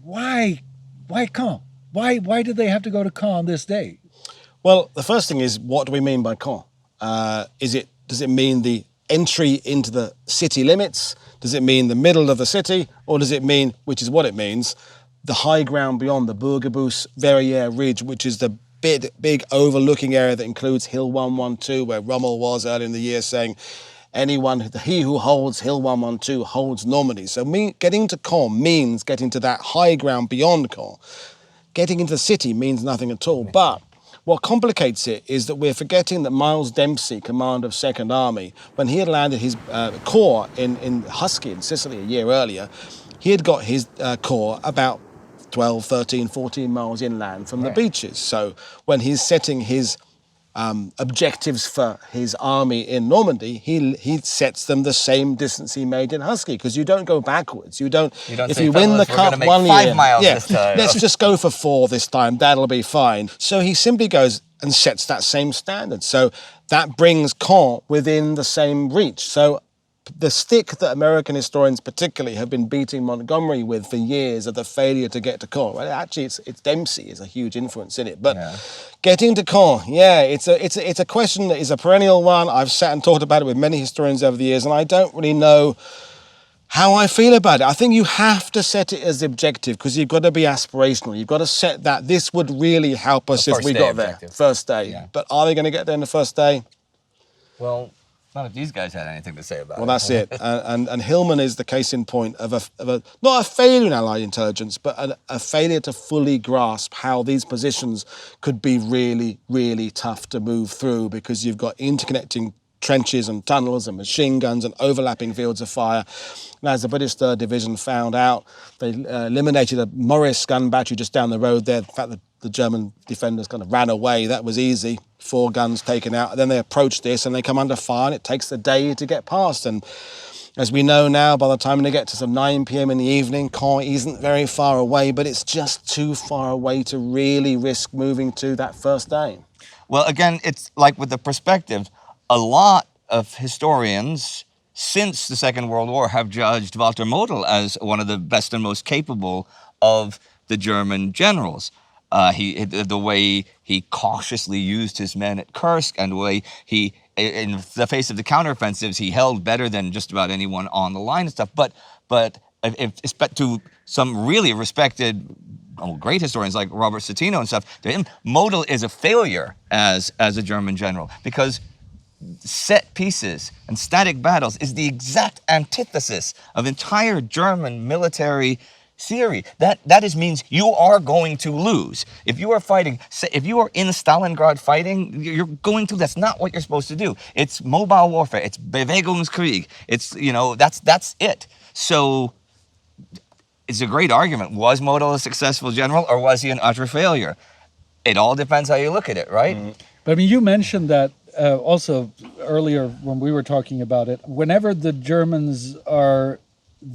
why Caen? Why did they have to go to Caen this day? Well, the first thing is, what do we mean by Caen? Does it mean the entry into the city limits? Does it mean the middle of the city? Or does it mean, which is what it means, the high ground beyond the Bourgebus Verrières Ridge, which is the big overlooking area that includes Hill 112, where Rommel was earlier in the year saying, he who holds Hill 112 holds Normandy. So getting to Caen means getting to that high ground beyond Caen. Getting into the city means nothing at all. But what complicates it is that we're forgetting that Miles Dempsey, commander of 2nd Army, when he had landed his corps in Husky in Sicily a year earlier, he had got his corps about 12, 13, 14 miles inland from the beaches. So when he's setting his objectives for his army in Normandy, he sets them the same distance he made in Husky, because you don't go backwards. You don't if say, you win the cup one 5 year, miles this time. let's just go for 4 this time. That'll be fine. So he simply goes and sets that same standard. So that brings Caen within the same reach. So the stick that American historians particularly have been beating Montgomery with for years of the failure to get to Caen. Well, actually, it's Dempsey is a huge influence in it. But getting to Caen, it's a question that is a perennial one. I've sat and talked about it with many historians over the years, and I don't really know how I feel about it. I think you have to set it as the objective, because you've got to be aspirational. You've got to set that this would really help us if we got there. First day. Yeah. But are they going to get there in the first day? Well, not if these guys had anything to say about it. Well, that's it. And Hillman is the case in point of a not a failure in Allied intelligence, but a failure to fully grasp how these positions could be really, really tough to move through, because you've got interconnecting trenches and tunnels and machine guns and overlapping fields of fire. And as the British 3rd Division found out, they eliminated a Morris gun battery just down the road there. In fact, the German defenders kind of ran away. That was easy. 4 guns taken out. And then they approach this and they come under fire, and it takes a day to get past. And as we know now, by the time they get to some 9 p.m. in the evening, Caen isn't very far away, but it's just too far away to really risk moving to that first day. Well, again, it's like with the perspective, a lot of historians since the Second World War have judged Walter Model as one of the best and most capable of the German generals. The way he cautiously used his men at Kursk, and the way he, in the face of the counteroffensives, he held better than just about anyone on the line and stuff. But if to some really respected, great historians like Robert Citino and stuff, to him, Model is a failure as a German general, because set pieces and static battles is the exact antithesis of entire German military theory. That means you are going to lose. If you are fighting, if you are in Stalingrad fighting, you're going to, that's not what you're supposed to do. It's mobile warfare. It's Bewegungskrieg. It's, that's it. So it's a great argument. Was Model a successful general, or was he an utter failure? It all depends how you look at it, right? Mm-hmm. But I mean, you mentioned that also earlier when we were talking about it. Whenever the Germans are at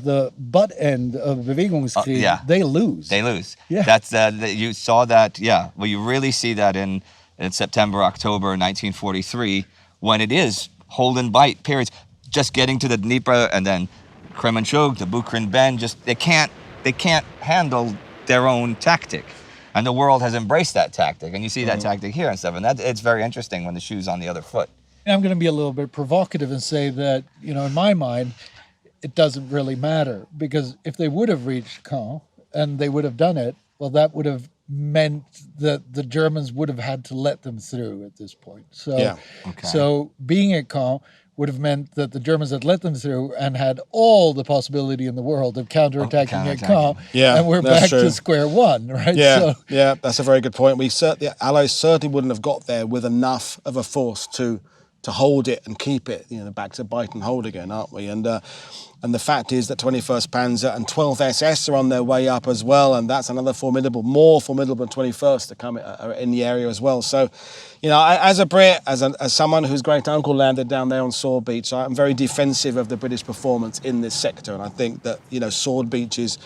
the butt end of Bewegungskrieg, they lose. They lose. Yeah. That's you saw that. Yeah. Well, you really see that in September, October 1943, when it is hold and bite periods, just getting to the Dnieper and then Kremenchug, the Bukrin Bend. They can't handle their own tactic. And the world has embraced that tactic, and you see that tactic here and stuff, and it's very interesting when the shoe's on the other foot. I'm going to be a little bit provocative and say that, in my mind, it doesn't really matter, because if they would have reached Caen and they would have done it, well, that would have meant that the Germans would have had to let them through at this point. So, so being at Caen would have meant that the Germans had let them through and had all the possibility in the world of counterattacking at Caen. Yeah, and we're back to square one, right? Yeah, yeah, that's a very good point. The Allies certainly wouldn't have got there with enough of a force to hold it and keep it, back to bite and hold again, aren't we? And the fact is that 21st Panzer and 12th SS are on their way up as well, and that's another more formidable than 21st to come in the area as well. So, as a Brit, as someone whose great uncle landed down there on Sword Beach, I'm very defensive of the British performance in this sector, and I think that Sword Beach is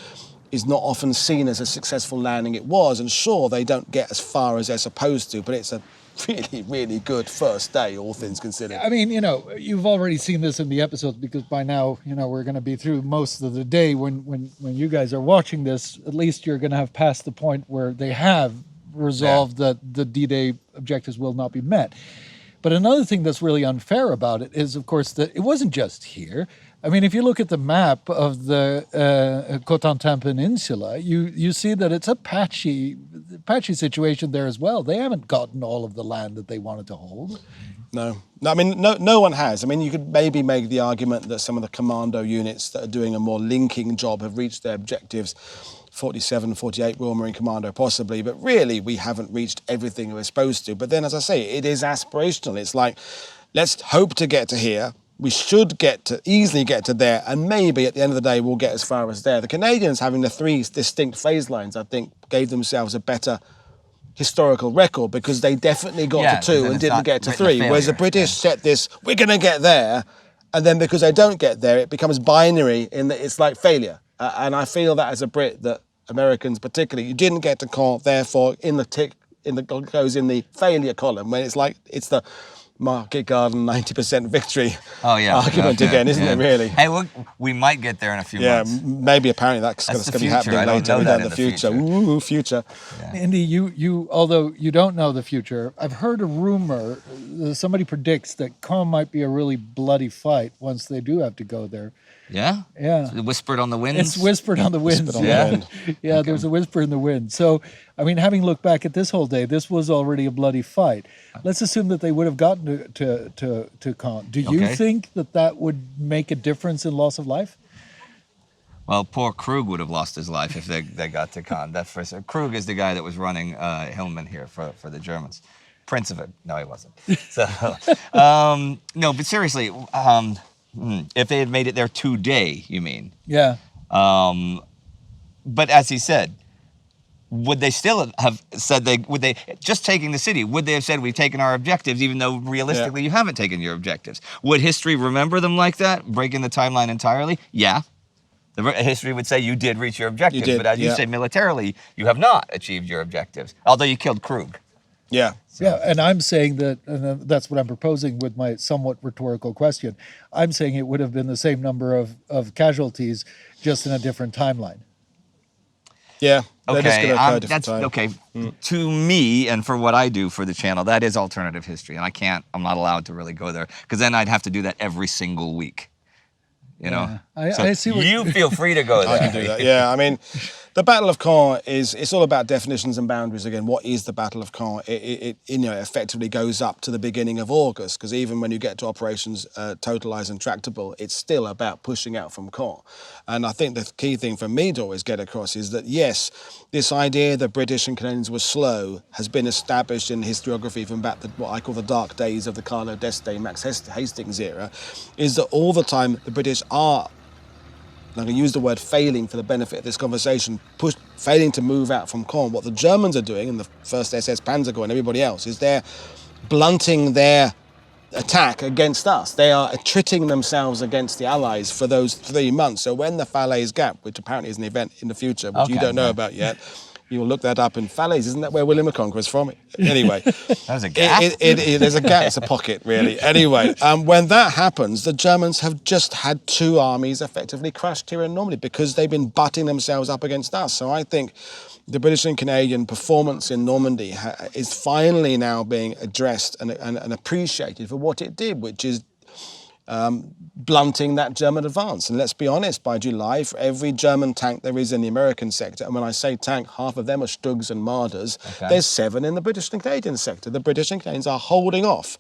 not often seen as a successful landing. It was, and sure, they don't get as far as they're supposed to, but it's a really, really good first day, all things considered. I mean, you've already seen this in the episodes, because by now, we're going to be through most of the day. When you guys are watching this, at least you're going to have passed the point where they have resolved that the D-Day objectives will not be met. But another thing that's really unfair about it is, of course, that it wasn't just here. I mean, if you look at the map of the Cotentin Peninsula, you see that it's a patchy situation there as well. They haven't gotten all of the land that they wanted to hold. No, I mean, no one has. I mean, you could maybe make the argument that some of the commando units that are doing a more linking job have reached their objectives. 47, 48 Royal Marine Commando possibly, but really we haven't reached everything we're supposed to. But then, as I say, it is aspirational. It's like, let's hope to get to here. We should easily get to there, and maybe at the end of the day we'll get as far as there. The Canadians, having the 3 distinct phase lines, I think gave themselves a better historical record, because they definitely got to 2 and didn't get to 3. Whereas the British set this, we're going to get there, and then because they don't get there, it becomes binary in that it's like failure. And I feel that as a Brit, that Americans particularly, you didn't get to Caen, therefore goes in the failure column, when it's like it's the Market Garden 90% victory argument again, isn't it, really? Hey, we might get there in a few months. Yeah, maybe apparently that's going to be happening later in the future. Ooh, future. Yeah. Indy, you although you don't know the future, I've heard a rumor, somebody predicts that Caen might be a really bloody fight once they do have to go there. Yeah? Yeah. It's whispered on the wind? It's whispered on the wind. Yeah, there's a whisper in the wind. So, I mean, having looked back at this whole day, this was already a bloody fight. Let's assume that they would have gotten to Caen. Do you think that would make a difference in loss of life? Well, poor Krug would have lost his life if they got to Caen. That's for sure. Krug is the guy that was running Hillman here for the Germans. Prince of it. No, he wasn't. So, no, but seriously, if they had made it there today, you mean? Yeah. But as he said, would they still have said just taking the city, would they have said we've taken our objectives, even though realistically you haven't taken your objectives? Would history remember them like that, breaking the timeline entirely? Yeah. The history would say you did reach your objectives, but as you say, militarily, you have not achieved your objectives, although you killed Krug. Yeah. Yeah, and I'm saying that, and that's what I'm proposing with my somewhat rhetorical question. I'm saying it would have been the same number of casualties, just in a different timeline. Yeah. Okay, okay. To me, and for what I do for the channel, that is alternative history, and I'm not allowed to really go there, because then I'd have to do that every single week. You know, I see. You feel free to go there. I can do that. Yeah, I mean, the Battle of Caen it's all about definitions and boundaries again. What is the Battle of Caen? It effectively goes up to the beginning of August, because even when you get to operations Totalize and Tractable, it's still about pushing out from Caen. And I think the key thing for me to always get across is that yes, this idea that British and Canadians were slow has been established in historiography from back what I call the dark days of the Carlo d'Este, Max Hastings era, is that all the time the British are, I'm going to use the word failing for the benefit of this conversation, failing to move out from Caen. What the Germans are doing, and the 1st SS Panzer Corps and everybody else, is they're blunting their attack against us. They are attriting themselves against the Allies for those 3 months. So when the Falaise Gap, which apparently is an event in the future, which you don't know about yet, You'll look that up in Falaise. Isn't that where William the Conqueror's from? Anyway. There's a gap. There's a gap. It's a pocket, really. Anyway, when that happens, the Germans have just had two armies effectively crushed here in Normandy because they've been butting themselves up against us. So I think the British and Canadian performance in Normandy is finally now being addressed and appreciated for what it did, which is blunting that German advance. And let's be honest, by July, for every German tank there is in the American sector, and when I say tank, half of them are Stugs and Marders, there's 7 in the British and Canadian sector. The British and Canadians are holding off,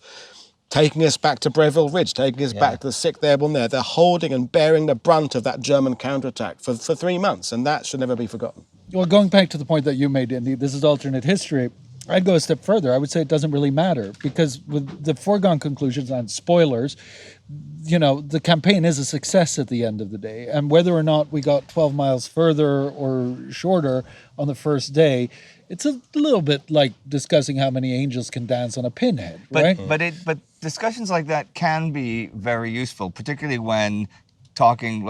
taking us back to Breville Ridge, taking us back to the 6th Airborne there. They're holding and bearing the brunt of that German counterattack for 3 months, and that should never be forgotten. Well, going back to the point that you made, Indy, this is alternate history. I'd go a step further. I would say it doesn't really matter because with the foregone conclusions and spoilers, the campaign is a success at the end of the day. And whether or not we got 12 miles further or shorter on the first day, it's a little bit like discussing how many angels can dance on a pinhead, right? But discussions like that can be very useful, particularly when talking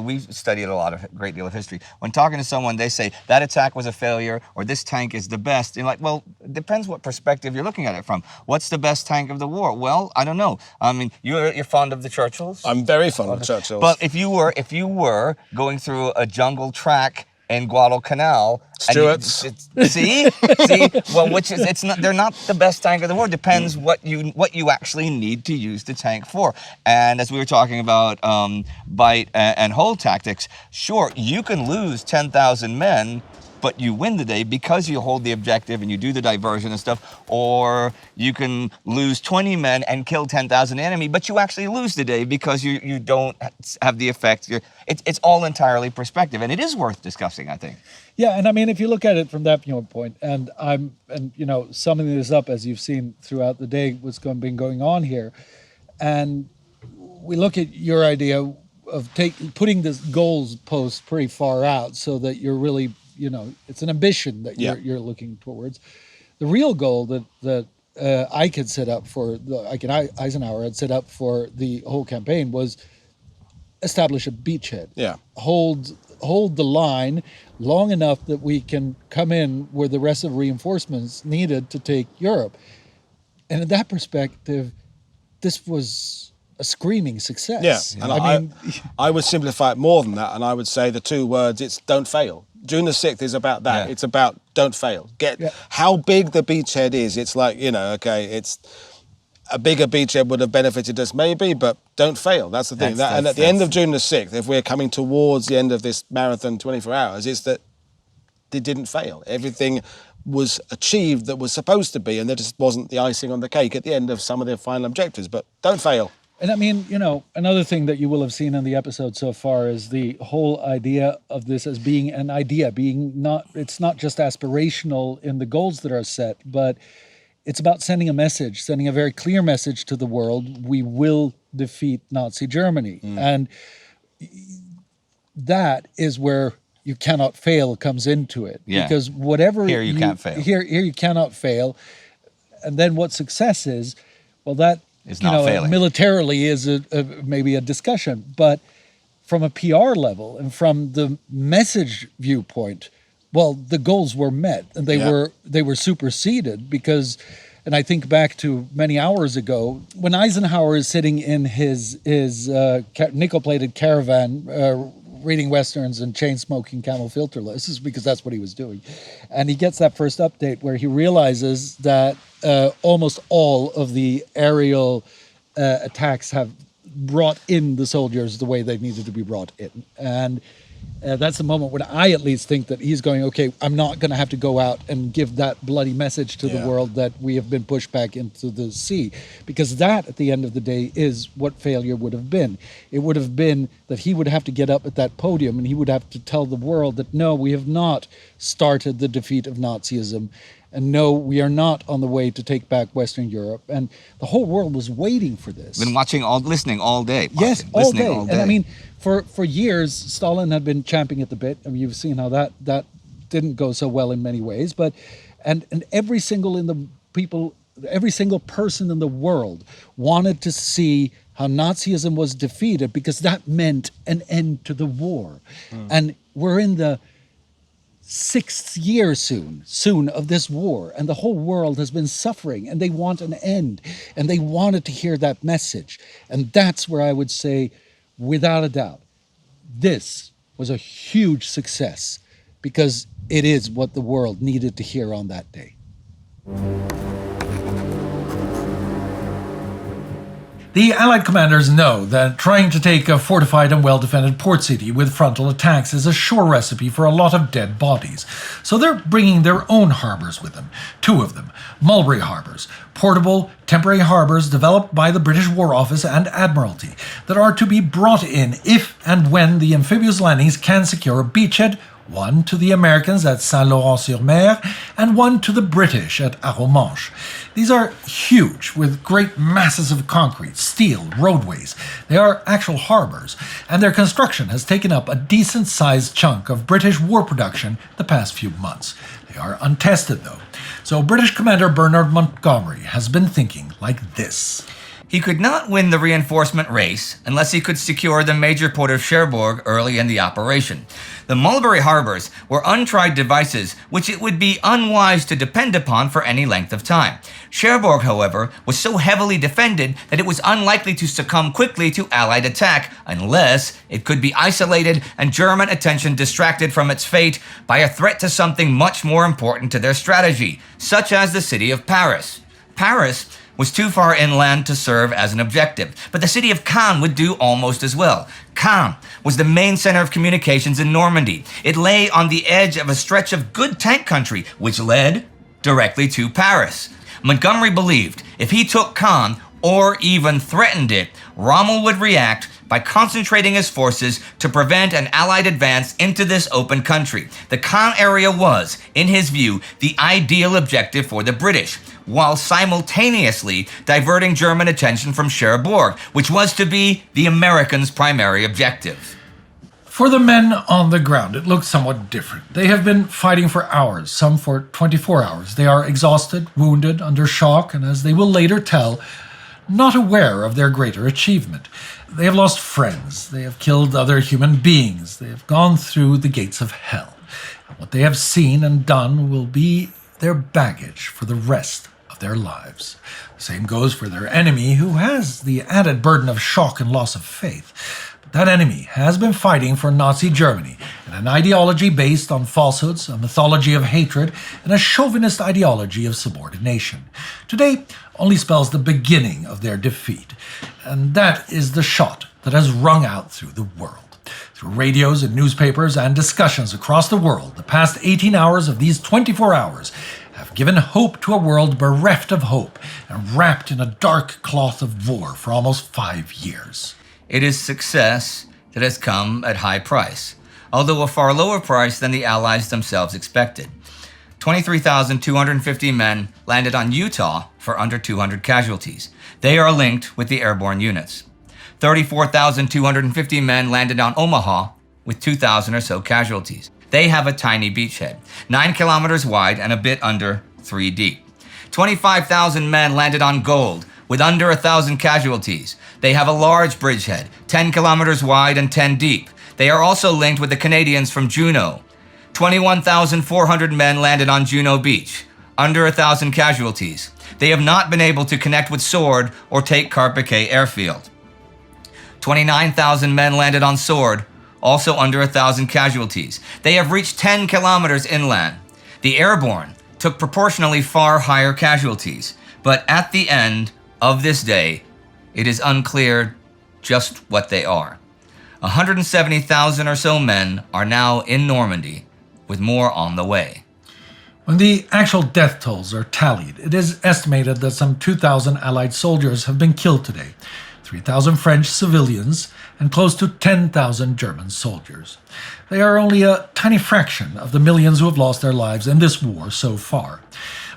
we've studied a great deal of history. When talking to someone, they say that attack was a failure or this tank is the best. And it depends what perspective you're looking at it from. What's the best tank of the war? Well, I don't know. I mean, you're fond of the Churchills? I'm very fond of Churchills. But if you were going through a jungle track in Guadalcanal, Stuarts. See, well, they're not the best tank of the war. Depends what you actually need to use the tank for. And as we were talking about bite and hold tactics, sure, you can lose 10,000 men, but you win the day because you hold the objective and you do the diversion and stuff, or you can lose 20 men and kill 10,000 enemy, but you actually lose the day because you don't have the effect. It's all entirely perspective, and it is worth discussing, I think. Yeah, and I mean, if you look at it from that point, and summing this up as you've seen throughout the day, what's been going on here, and we look at your idea of putting this goals post pretty far out so that you're really, it's an ambition that you're looking towards. The real goal that I could set up Eisenhower had set up for the whole campaign was establish a beachhead. Yeah. Hold the line long enough that we can come in where the rest of reinforcements needed to take Europe. And in that perspective, this was a screaming success. Yeah, and I would simplify it more than that, and I would say the 2 words, it's don't fail. June the 6th is about that. Yeah. It's about don't fail. How big the beachhead is, it's like, it's a bigger beachhead would have benefited us maybe, but don't fail. That's the thing. And at the end of June the 6th, if we're coming towards the end of this marathon 24 hours, it's that it didn't fail. Everything was achieved that was supposed to be, and there just wasn't the icing on the cake at the end of some of their final objectives, but don't fail. And I mean, another thing that you will have seen in the episode so far is the whole idea of this as being an idea, it's not just aspirational in the goals that are set, but it's about sending a very clear message to the world. We will defeat Nazi Germany. And that is where you cannot fail comes into it. Yeah. Because whatever here you can't fail. Here you cannot fail. And then what success is, well, that is not failing. Militarily is maybe a discussion, but from a PR level and from the message viewpoint, well, the goals were met and they were superseded because, and I think back to many hours ago when Eisenhower is sitting in his nickel-plated caravan reading westerns and chain-smoking Camel filterless, because that's what he was doing, and he gets that first update where he realizes that almost all of the aerial attacks have brought in the soldiers the way they needed to be brought in. And that's the moment when I at least think that he's going, okay, I'm not going to have to go out and give that bloody message to the world that we have been pushed back into the sea. Because that, at the end of the day, is what failure would have been. It would have been that he would have to get up at that podium and he would have to tell the world that, no, we have not started the defeat of Nazism. And no, we are not on the way to take back Western Europe. And the whole world was waiting for this. Been listening all day. Yes, all day. And I mean, for years, Stalin had been champing at the bit. I mean, you've seen how that didn't go so well in many ways. But and every single person in the world wanted to see how Nazism was defeated because that meant an end to the war. And we're in the 6th year soon of this war, and the whole world has been suffering, and they want an end, and they wanted to hear that message. And that's where I would say, without a doubt, this was a huge success, because it is what the world needed to hear on that day. The Allied commanders know that trying to take a fortified and well-defended port city with frontal attacks is a sure recipe for a lot of dead bodies. So they're bringing their own harbors with them, 2 of them, Mulberry harbors, portable, temporary harbors developed by the British War Office and Admiralty that are to be brought in if and when the amphibious landings can secure a beachhead, one to the Americans at Saint-Laurent-sur-Mer and one to the British at Arromanches. These are huge, with great masses of concrete, steel, roadways. They are actual harbors, and their construction has taken up a decent-sized chunk of British war production the past few months. They are untested, though. So British Commander Bernard Montgomery has been thinking like this. He could not win the reinforcement race unless he could secure the major port of Cherbourg early in the operation. The Mulberry harbors were untried devices which it would be unwise to depend upon for any length of time. Cherbourg, however, was so heavily defended that it was unlikely to succumb quickly to Allied attack unless it could be isolated and German attention distracted from its fate by a threat to something much more important to their strategy, such as the city of Paris. Paris was too far inland to serve as an objective, but the city of Caen would do almost as well. Caen was the main center of communications in Normandy. It lay on the edge of a stretch of good tank country, which led directly to Paris. Montgomery believed if he took Caen, or even threatened it, Rommel would react by concentrating his forces to prevent an Allied advance into this open country. The Caen area was, in his view, the ideal objective for the British, while simultaneously diverting German attention from Cherbourg, which was to be the Americans' primary objective. For the men on the ground, it looks somewhat different. They have been fighting for hours, some for 24 hours. They are exhausted, wounded, under shock, and as they will later tell, not aware of their greater achievement. They have lost friends. They have killed other human beings. They have gone through the gates of hell. And what they have seen and done will be their baggage for the rest of their lives. The same goes for their enemy, who has the added burden of shock and loss of faith. But that enemy has been fighting for Nazi Germany, and an ideology based on falsehoods, a mythology of hatred, and a chauvinist ideology of subordination. Today only spells the beginning of their defeat, and that is the shot that has rung out through the world. Through radios and newspapers and discussions across the world, the past 18 hours of these 24 hours have given hope to a world bereft of hope and wrapped in a dark cloth of war for almost 5 years. It is success that has come at high price, although a far lower price than the Allies themselves expected. 23,250 men landed on Utah for under 200 casualties. They are linked with the airborne units. 34,250 men landed on Omaha with 2,000 or so casualties. They have a tiny beachhead, 9 kilometers wide and a bit under 3 deep. 25,000 men landed on Gold with under 1,000 casualties. They have a large bridgehead, 10 kilometers wide and 10 deep. They are also linked with the Canadians from Juneau. 21,400 men landed on Juneau Beach, under 1,000 casualties. They have not been able to connect with Sword or take Carpiquet Airfield. 29,000 men landed on Sword, also under 1,000 casualties. They have reached 10 kilometers inland. The airborne took proportionally far higher casualties, but at the end of this day, it is unclear just what they are. 170,000 or so men are now in Normandy, with more on the way. When the actual death tolls are tallied, it is estimated that some 2,000 Allied soldiers have been killed today, 3,000 French civilians, and close to 10,000 German soldiers. They are only a tiny fraction of the millions who have lost their lives in this war so far.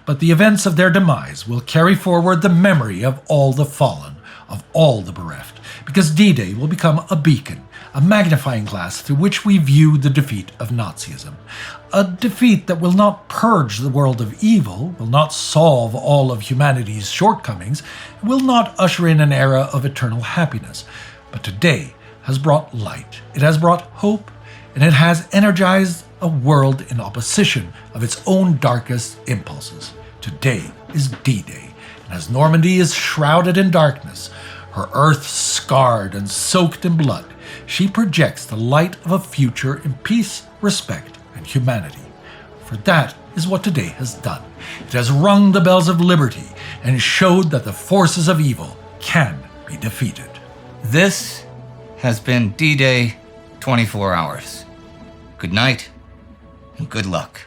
But the events of their demise will carry forward the memory of all the fallen, of all the bereft, because D-Day will become a beacon, a magnifying glass through which we view the defeat of Nazism. A defeat that will not purge the world of evil, will not solve all of humanity's shortcomings, will not usher in an era of eternal happiness, but today has brought light, it has brought hope, and it has energized a world in opposition of its own darkest impulses. Today is D-Day, and as Normandy is shrouded in darkness, her earth scarred and soaked in blood, she projects the light of a future in peace, respect, and humanity. For that is what today has done. It has rung the bells of liberty and showed that the forces of evil can be defeated. This has been D-Day 24 hours. Good night and good luck.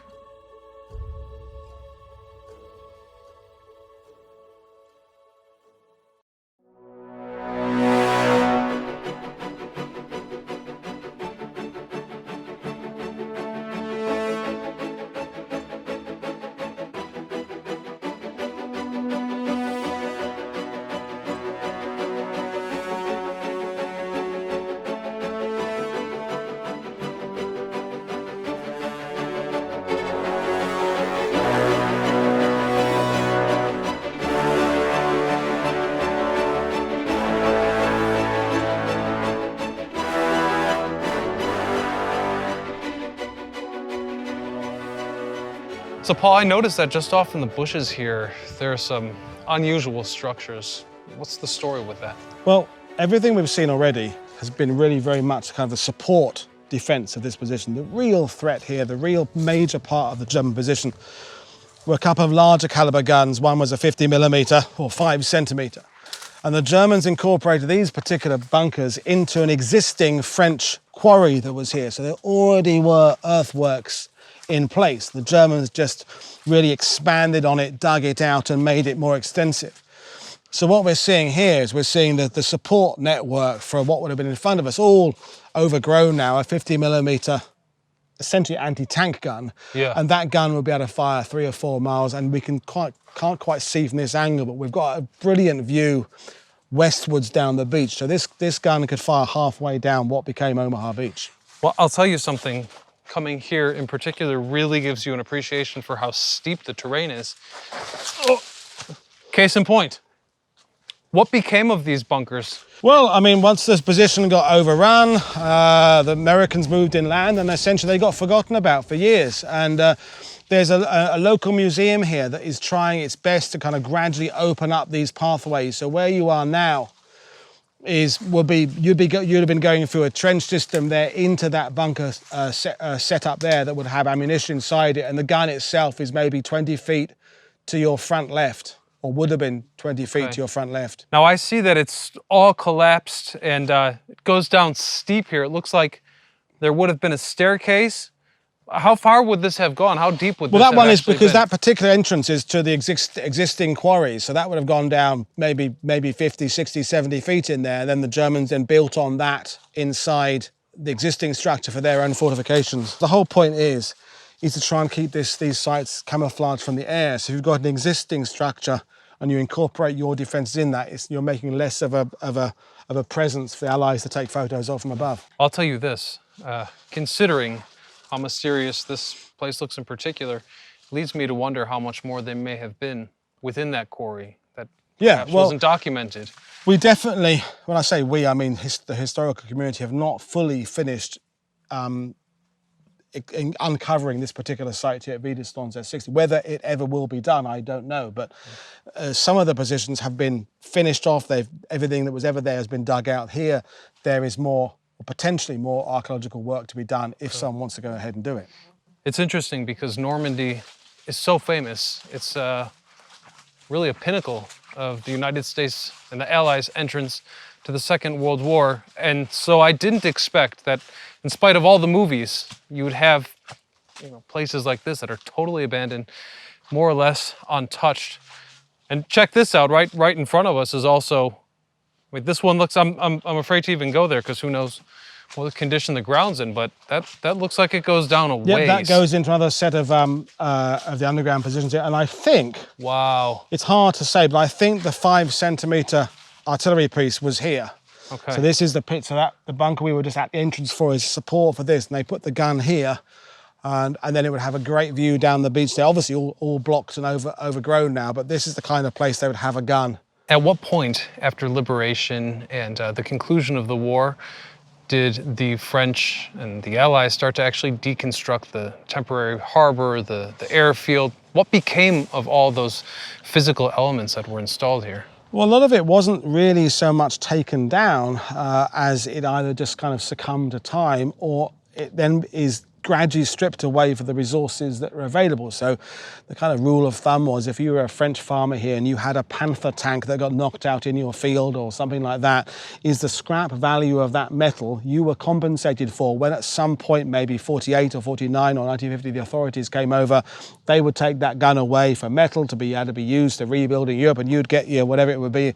So Paul, I noticed that just off in the bushes here, there are some unusual structures. What's the story with that? Well, everything we've seen already has been really very much kind of the support defense of this position. The real threat here, the real major part of the German position, were a couple of larger caliber guns. One was a 50mm or 5cm. And the Germans incorporated these particular bunkers into an existing French quarry that was here. So there already were earthworks in place. The Germans just really expanded on it, dug it out and made it more extensive. So what we're seeing here is we're seeing the support network for what would have been in front of us, all overgrown now, a 50mm essentially anti-tank gun. Yeah. And that gun will be able to fire 3 or 4 miles, and we can't quite see from this angle, but we've got a brilliant view westwards down the beach. So this gun could fire halfway down what became Omaha Beach. Well, I'll tell you something. Coming here in particular really gives you an appreciation for how steep the terrain is. Oh. Case in point, what became of these bunkers? Well, I mean, once this position got overrun, the Americans moved inland and essentially they got forgotten about for years. And there's a local museum here that is trying its best to kind of gradually open up these pathways. So where you are now you'd have been going through a trench system there into that bunker set up there that would have ammunition inside it, and the gun itself is maybe 20 feet to your front left, or would have been 20 feet to your front left. Now I see that it's all collapsed and it goes down steep here. It looks like there would have been a staircase. How far would this have gone? How deep would this have Well, that one is actually because been? that particular entrance is to the existing quarries. So that would have gone down maybe 50, 60, 70 feet in there. Then the Germans then built on that inside the existing structure for their own fortifications. The whole point is to try and keep these sites camouflaged from the air. So if you've got an existing structure and you incorporate your defences in that, you're making less of a presence for the Allies to take photos of from above. I'll tell you this, considering how mysterious this place looks in particular, leads me to wonder how much more there may have been within that quarry that perhaps wasn't documented. We definitely, when I say we, I mean the historical community, have not fully finished in uncovering this particular site here at Widerstandswert 60. Whether it ever will be done, I don't know, but some of the positions have been finished off. Everything that was ever there has been dug out. Here, there is more, or potentially more, archaeological work to be done if someone wants to go ahead and do it. It's interesting because Normandy is so famous. It's really a pinnacle of the United States and the Allies' entrance to the Second World War. And so I didn't expect that, in spite of all the movies, you would have places like this that are totally abandoned, more or less untouched. And check this out, right in front of us is also, this one looks, I'm afraid to even go there because who knows what condition the ground's in, but that looks like it goes down a ways. Yeah, that goes into another set of the underground positions here, and I think, wow, it's hard to say, but I think the 5cm artillery piece was here. Okay. So this is the pit, so that the bunker we were just at the entrance for is support for this, and they put the gun here, and then it would have a great view down the beach there. Obviously all blocked and overgrown now, but this is the kind of place they would have a gun. At what point after liberation and the conclusion of the war did the French and the Allies start to actually deconstruct the temporary harbor, the airfield? What became of all those physical elements that were installed here? Well, a lot of it wasn't really so much taken down as it either just kind of succumbed to time, or it then is gradually stripped away for the resources that are available. So the kind of rule of thumb was, if you were a French farmer here and you had a Panther tank that got knocked out in your field or something like that, is the scrap value of that metal you were compensated for when at some point, maybe 48 or 49 or 1950, the authorities came over, they would take that gun away for metal to be able to be used to rebuilding Europe, and you'd get your, whatever it would be,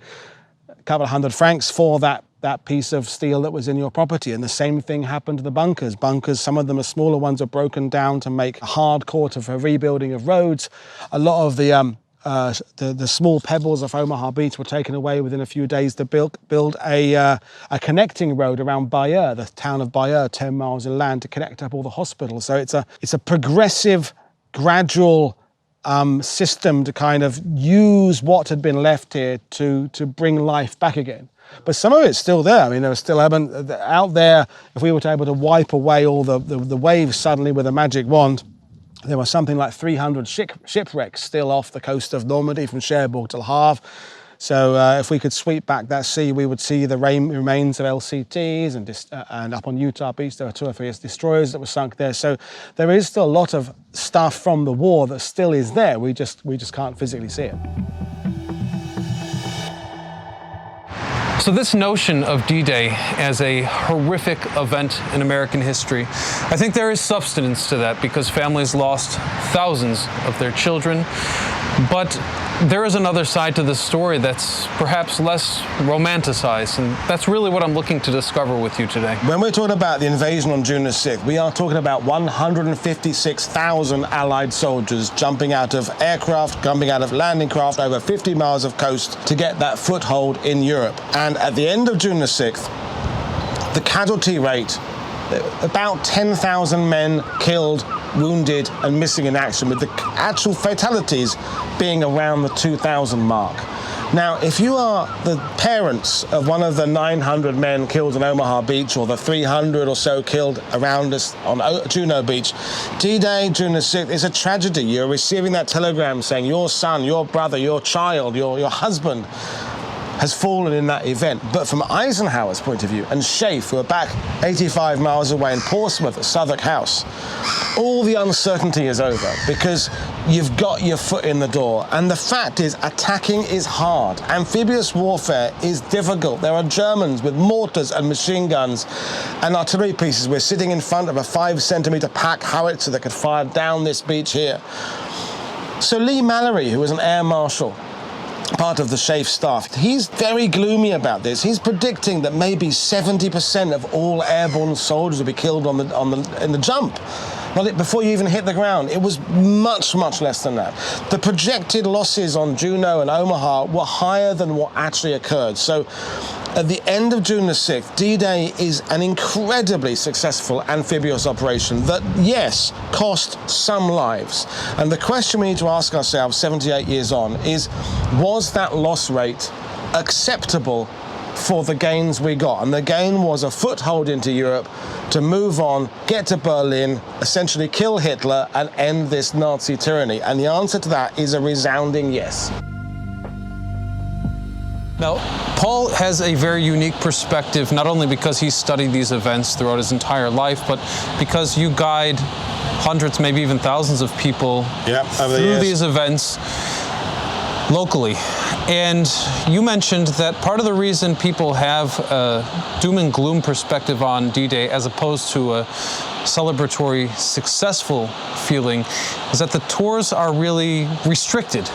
a couple of $100 for that piece of steel that was in your property. And the same thing happened to the bunkers. Bunkers, some of them are smaller ones, are broken down to make hardcore for rebuilding of roads. A lot of the small pebbles of Omaha Beach were taken away within a few days to build a connecting road around Bayeux, the town of Bayeux, 10 miles inland, to connect up all the hospitals. So it's a progressive, gradual system to kind of use what had been left here to bring life back again. But some of it's still there. I mean, there was still out there. If we were able to wipe away all the waves suddenly with a magic wand, there was something like 300 shipwrecks still off the coast of Normandy from Cherbourg to Le Havre. So if we could sweep back that sea, we would see the remains of LCTs, and up on Utah Beach there were 2 or 3 destroyers that were sunk there. So there is still a lot of stuff from the war that still is there. We just can't physically see it. So this notion of D-Day as a horrific event in American history, I think there is substance to that, because families lost thousands of their children. But there is another side to the story that's perhaps less romanticized, and that's really what I'm looking to discover with you today. When we're talking about the invasion on June the 6th, we are talking about 156,000 Allied soldiers jumping out of aircraft, jumping out of landing craft over 50 miles of coast to get that foothold in Europe. And at the end of June the 6th, the casualty rate, about 10,000 men killed, wounded and missing in action, with the actual fatalities being around the 2,000 mark. Now, if you are the parents of one of the 900 men killed on Omaha Beach, or the 300 or so killed around us on Juno Beach, D-Day, June the 6th, is a tragedy. You're receiving that telegram saying your son, your brother, your child, your husband has fallen in that event. But from Eisenhower's point of view, and Schaeff, who are back 85 miles away in Portsmouth at Southwark House, all the uncertainty is over, because you've got your foot in the door. And the fact is, attacking is hard. Amphibious warfare is difficult. There are Germans with mortars and machine guns and artillery pieces. We're sitting in front of a 5-centimeter pack howitzer that could fire down this beach here. So Lee Mallory, who was an air marshal, part of the Schaeff staff, he's very gloomy about this. He's predicting that maybe 70% of all airborne soldiers will be killed in the jump. Well, before you even hit the ground, it was much, much less than that. The projected losses on Juno and Omaha were higher than what actually occurred. So at the end of June the 6th, D-Day is an incredibly successful amphibious operation that, yes, cost some lives. And the question we need to ask ourselves 78 years on is, was that loss rate acceptable for the gains we got? And the gain was a foothold into Europe to move on, get to Berlin, essentially kill Hitler and end this Nazi tyranny. And the answer to that is a resounding yes. Now, Paul has a very unique perspective, not only because he studied these events throughout his entire life, but because you guide hundreds, maybe even thousands of people through these events locally. And you mentioned that part of the reason people have a doom and gloom perspective on D-Day as opposed to a celebratory, successful feeling is that the tours are really restricted.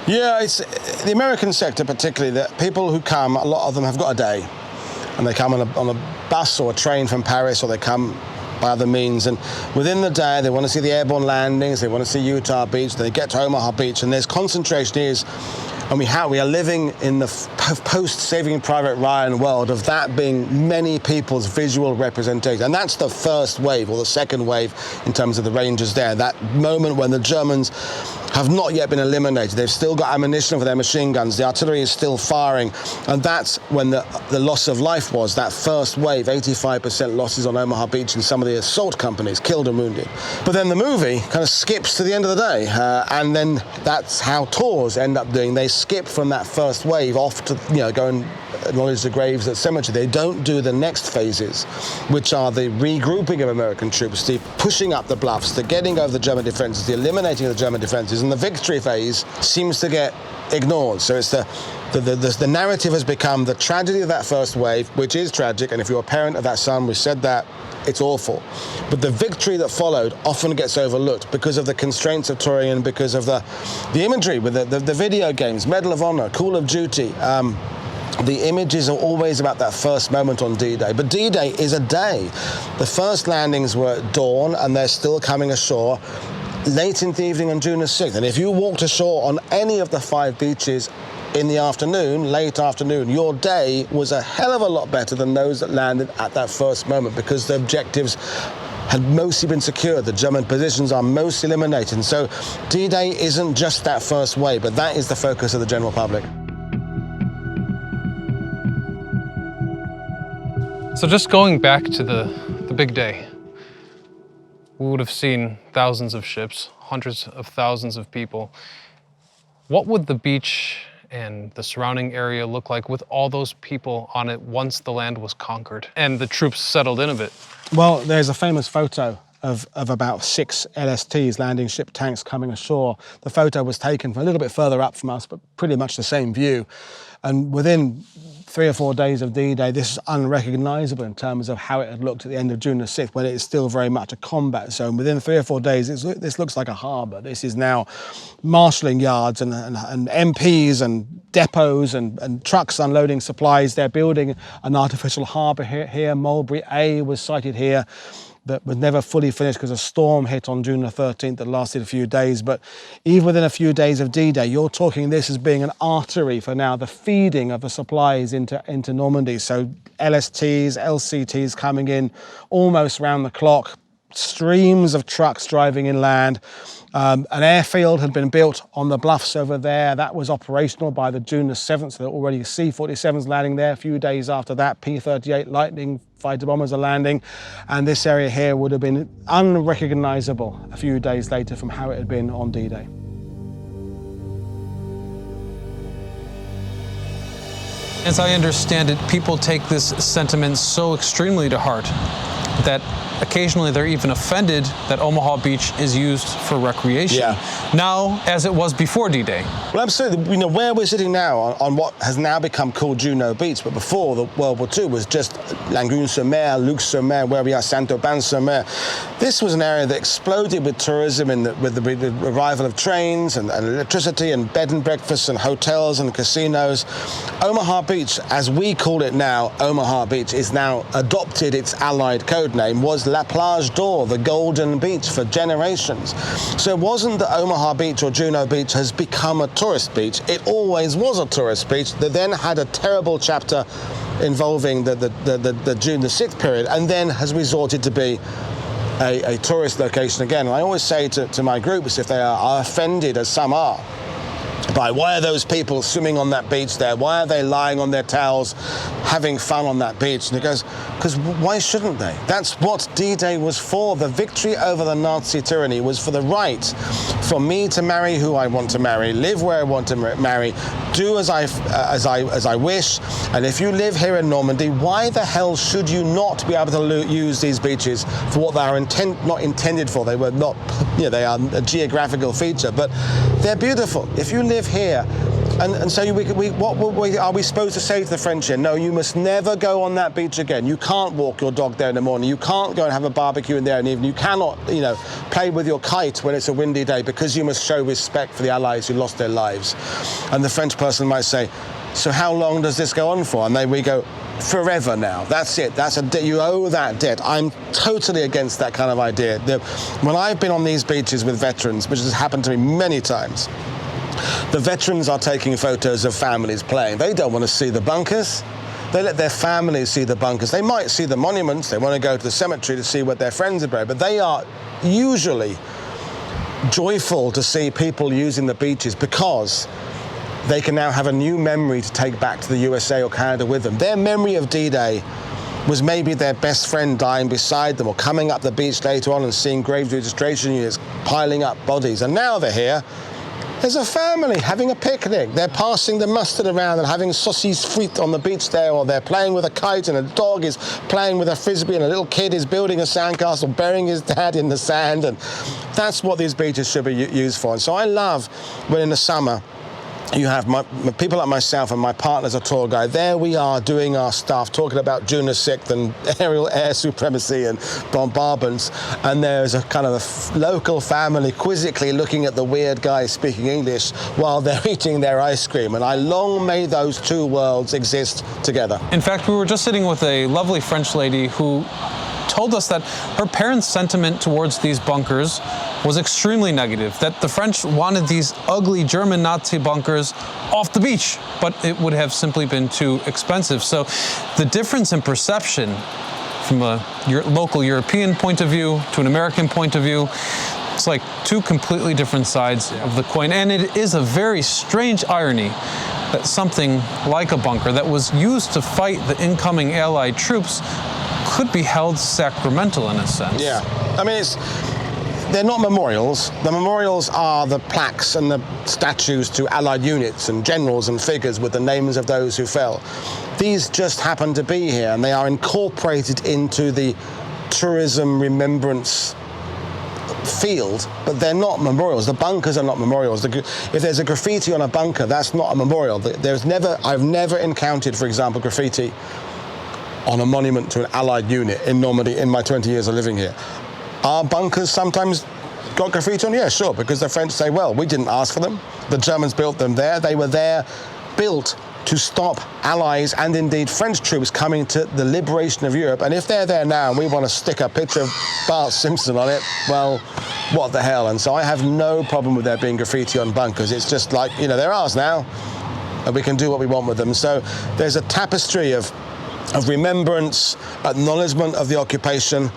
Yeah, it's the American sector particularly, that people who come, a lot of them have got a day. And they come on a bus or a train from Paris, or they come by other means. And within the day, they want to see the airborne landings, they want to see Utah Beach, they get to Omaha Beach, and there's concentration is And we are living in the post-Saving Private Ryan world of that being many people's visual representation. And that's the first wave, or the second wave, in terms of the Rangers there. That moment when the Germans have not yet been eliminated. They've still got ammunition for their machine guns. The artillery is still firing. And that's when the loss of life was, that first wave, 85% losses on Omaha Beach in some of the assault companies, killed and wounded. But then the movie kind of skips to the end of the day. And then that's how tours end up doing. They skip from that first wave off to, go and acknowledge the graves at cemetery. They don't do the next phases, which are the regrouping of American troops, the pushing up the bluffs, the getting over the German defenses, the eliminating of the German defenses, and the victory phase seems to get ignored. So it's the narrative has become the tragedy of that first wave, which is tragic, and if you're a parent of that son, we said that, it's awful. But the victory that followed often gets overlooked because of the constraints of touring and because of the imagery with the video games, Medal of Honor, Call of Duty. The images are always about that first moment on D-Day, but D-Day is a day. The first landings were at dawn, and they're still coming ashore late in the evening on June the 6th. And if you walked ashore on any of the 5 beaches in the afternoon, late afternoon, your day was a hell of a lot better than those that landed at that first moment, because the objectives had mostly been secured. The German positions are most eliminated. And so D-Day isn't just that first wave, but that is the focus of the general public. So just going back to the big day, we would have seen thousands of ships, hundreds of thousands of people. What would the beach and the surrounding area look like with all those people on it once the land was conquered and the troops settled in a bit? Well, there's a famous photo of about 6 LSTs, landing ship tanks, coming ashore. The photo was taken from a little bit further up from us, but pretty much the same view. And within 3 or 4 days of D-Day, this is unrecognizable in terms of how it had looked at the end of June the 6th, when it is still very much a combat zone. Within 3 or 4 days, this looks like a harbour. This is now marshalling yards and MPs and depots and trucks unloading supplies. They're building an artificial harbour here. Mulberry A was sited here, that was never fully finished because a storm hit on June the 13th that lasted a few days. But even within a few days of D-Day, you're talking this as being an artery for now the feeding of the supplies into Normandy. So LSTs, LCTs coming in almost round the clock, streams of trucks driving inland. An airfield had been built on the bluffs over there. That was operational by the June the 7th, so there were already C-47s landing there. A few days after that, P-38 Lightning fighter bombers are landing, and this area here would have been unrecognizable a few days later from how it had been on D-Day. As I understand it, people take this sentiment so extremely to heart that occasionally they're even offended that Omaha Beach is used for recreation. Yeah. Now, as it was before D-Day. Well, absolutely. Where we're sitting now on what has now become called Juno Beach, but before the World War II was just Langrune-sur-Mer, Luc-sur-Mer, where we are, Saint-Aubin-sur-Mer. This was an area that exploded with tourism with the arrival of trains and electricity and bed and breakfasts and hotels and casinos. Omaha Beach, as we call it now, Omaha Beach, is now adopted its allied code name, was La Plage d'Or, the Golden Beach, for generations. So it wasn't that Omaha Beach or Juno Beach has become a tourist beach. It always was a tourist beach that then had a terrible chapter involving the June the 6th period, and then has resorted to be a tourist location again. And I always say to my groups, if they are offended, as some are, by why are those people swimming on that beach there? Why are they lying on their towels, having fun on that beach? And it goes, because why shouldn't they? That's what D-Day was for. The victory over the Nazi tyranny was for the right for me to marry who I want to marry, live where I want to marry, do as I wish. And if you live here in Normandy, why the hell should you not be able to use these beaches for what they are not intended for? They were not, they are a geographical feature, but they're beautiful. If you live here, and so what are we supposed to say to the French here? No, you must never go on that beach again. You can't walk your dog there in the morning. You can't go and have a barbecue in there in the evening. You cannot, play with your kite when it's a windy day, because you must show respect for the Allies who lost their lives. And the French person might say, so how long does this go on for? And we go, forever now. That's it. That's a debt. You owe that debt. I'm totally against that kind of idea. When I've been on these beaches with veterans, which has happened to me many times, The veterans are taking photos of families playing. They don't want to see the bunkers. They let their families see the bunkers. They might see the monuments. They want to go to the cemetery to see what their friends are buried. But they are usually joyful to see people using the beaches because they can now have a new memory to take back to the USA or Canada with them. Their memory of D-Day was maybe their best friend dying beside them or coming up the beach later on and seeing graves registration units piling up bodies. And now they're here. There's a family having a picnic. They're passing the mustard around and having saucisse frites on the beach there, or they're playing with a kite and a dog is playing with a frisbee and a little kid is building a sandcastle, burying his dad in the sand. And that's what these beaches should be used for. And so I love when in the summer you have people like myself and my partner as a tour guide. There we are doing our stuff, talking about June the 6th and aerial air supremacy and bombardments. And there's a kind of a local family quizzically looking at the weird guy speaking English while they're eating their ice cream. And I long may those two worlds exist together. In fact, we were just sitting with a lovely French lady who told us that her parents' sentiment towards these bunkers was extremely negative, that the French wanted these ugly German Nazi bunkers off the beach, but it would have simply been too expensive. So the difference in perception from a local European point of view to an American point of view, it's like two completely different sides of the coin. And it is a very strange irony that something like a bunker that was used to fight the incoming Allied troops could be held sacramental in a sense. Yeah, I mean, they're not memorials. The memorials are the plaques and the statues to Allied units and generals and figures with the names of those who fell. These just happen to be here, and they are incorporated into the tourism remembrance field, but they're not memorials. The bunkers are not memorials. If there's a graffiti on a bunker, that's not a memorial. I've never encountered, for example, graffiti on a monument to an Allied unit in Normandy in my 20 years of living here. Are bunkers sometimes got graffiti on? Yeah, sure, because the French say, well, we didn't ask for them. The Germans built them there. They were there built to stop Allies and indeed French troops coming to the liberation of Europe. And if they're there now and we want to stick a picture of Bart Simpson on it, well, what the hell? And so I have no problem with there being graffiti on bunkers. It's just like, they're ours now, and we can do what we want with them. So there's a tapestry of remembrance, acknowledgement of the occupation.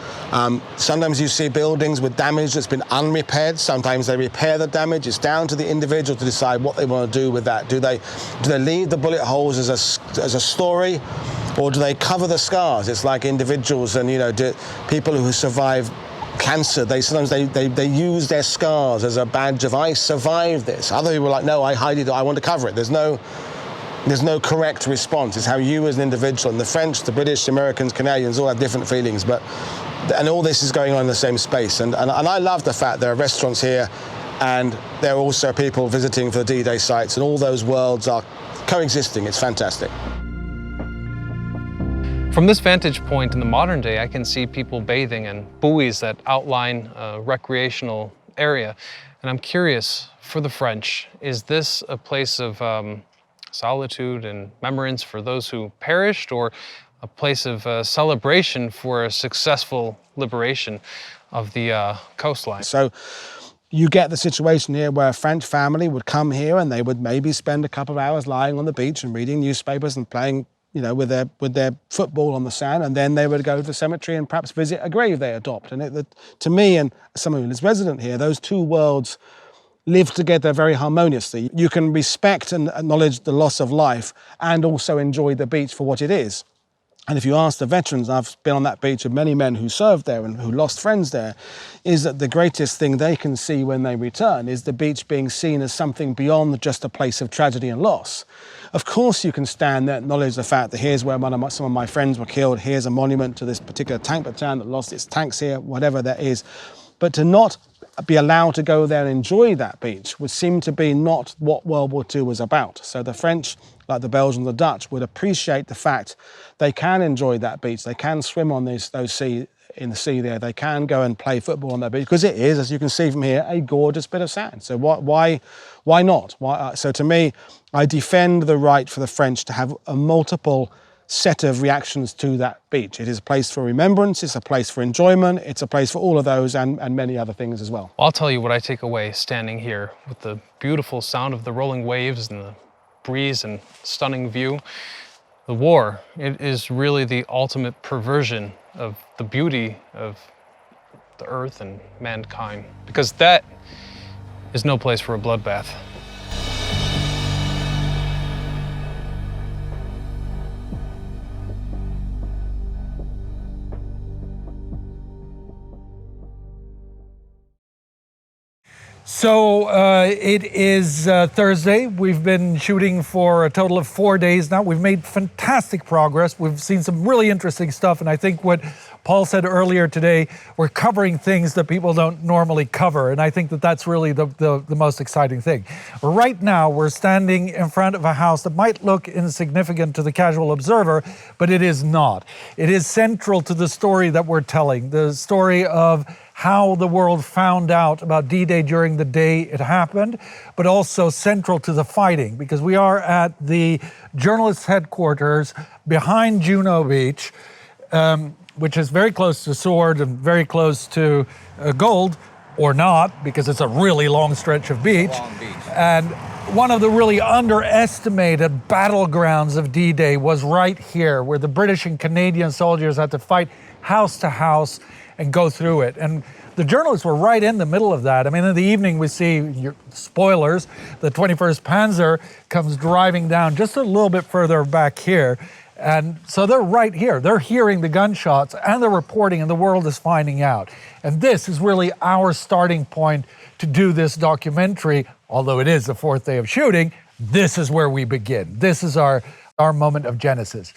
Sometimes you see buildings with damage that's been unrepaired. Sometimes they repair the damage. It's down to the individual to decide what they want to do with that. Do they leave the bullet holes as a story, or do they cover the scars? It's like individuals and people who survive cancer. Sometimes they use their scars as a badge of I survived this. Other people are like, no, I hide it. I want to cover it. There's no correct response. It's how you as an individual, and the French, the British, the Americans, Canadians all have different feelings, and all this is going on in the same space. And I love the fact there are restaurants here, and there are also people visiting for the D-Day sites, and all those worlds are coexisting. It's fantastic. From this vantage point in the modern day, I can see people bathing in buoys that outline a recreational area. And I'm curious, for the French, is this a place of solitude and remembrance for those who perished, or a place of celebration for a successful liberation of the coastline? So you get the situation here where a French family would come here and they would maybe spend a couple of hours lying on the beach and reading newspapers and playing, with their football on the sand, and then they would go to the cemetery and perhaps visit a grave they adopt. And to me, and someone who is resident here, those two worlds live together very harmoniously. You can respect and acknowledge the loss of life and also enjoy the beach for what it is. And if you ask the veterans, I've been on that beach with many men who served there and who lost friends there, is that the greatest thing they can see when they return is the beach being seen as something beyond just a place of tragedy and loss. Of course you can stand there and acknowledge the fact that here's where some of my friends were killed, here's a monument to this particular tank battalion that lost its tanks here, whatever that is. But to not be allowed to go there and enjoy that beach would seem to be not what World War II was about. So the French, like the Belgians and the Dutch, would appreciate the fact they can enjoy that beach, they can swim on in the sea there, they can go and play football on that beach, because it is, as you can see from here, a gorgeous bit of sand. So why not? So to me, I defend the right for the French to have a multiple set of reactions to that beach. It is a place for remembrance, it's a place for enjoyment, it's a place for all of those and many other things as well. I'll tell you what I take away standing here with the beautiful sound of the rolling waves and the breeze and stunning view. The war, it is really the ultimate perversion of the beauty of the earth and mankind, because that is no place for a bloodbath. So it is Thursday. We've been shooting for a total of 4 days now. We've made fantastic progress. We've seen some really interesting stuff. And I think what Paul said earlier today, we're covering things that people don't normally cover. And I think that that's really the most exciting thing. Right now, we're standing in front of a house that might look insignificant to the casual observer, but it is not. It is central to the story that we're telling, the story of how the world found out about D-Day during the day it happened, but also central to the fighting, because we are at the journalists' headquarters behind Juno Beach, which is very close to Sword and very close to Gold, or not, because it's a really long stretch of beach. And one of the really underestimated battlegrounds of D-Day was right here, where the British and Canadian soldiers had to fight house to house and go through it. And the journalists were right in the middle of that. I mean, in the evening we see, spoilers, the 21st Panzer comes driving down just a little bit further back here. And so they're right here. They're hearing the gunshots and they're reporting, and the world is finding out. And this is really our starting point to do this documentary. Although it is the fourth day of shooting, this is where we begin. This is our moment of genesis.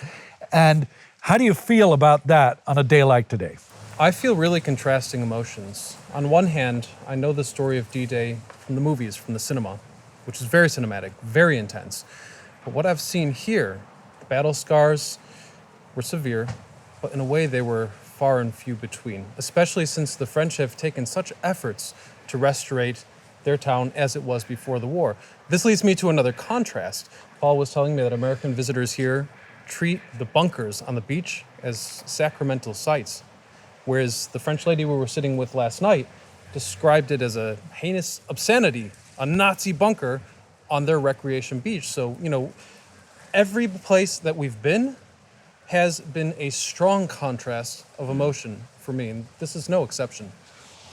And how do you feel about that on a day like today? I feel really contrasting emotions. On one hand, I know the story of D-Day from the movies, from the cinema, which is very cinematic, very intense. But what I've seen here, the battle scars were severe, but in a way they were far and few between, especially since the French have taken such efforts to restore their town as it was before the war. This leads me to another contrast. Paul was telling me that American visitors here treat the bunkers on the beach as sacramental sites, whereas the French lady we were sitting with last night described it as a heinous obscenity, a Nazi bunker on their recreation beach. So, every place that we've been has been a strong contrast of emotion for me, and this is no exception.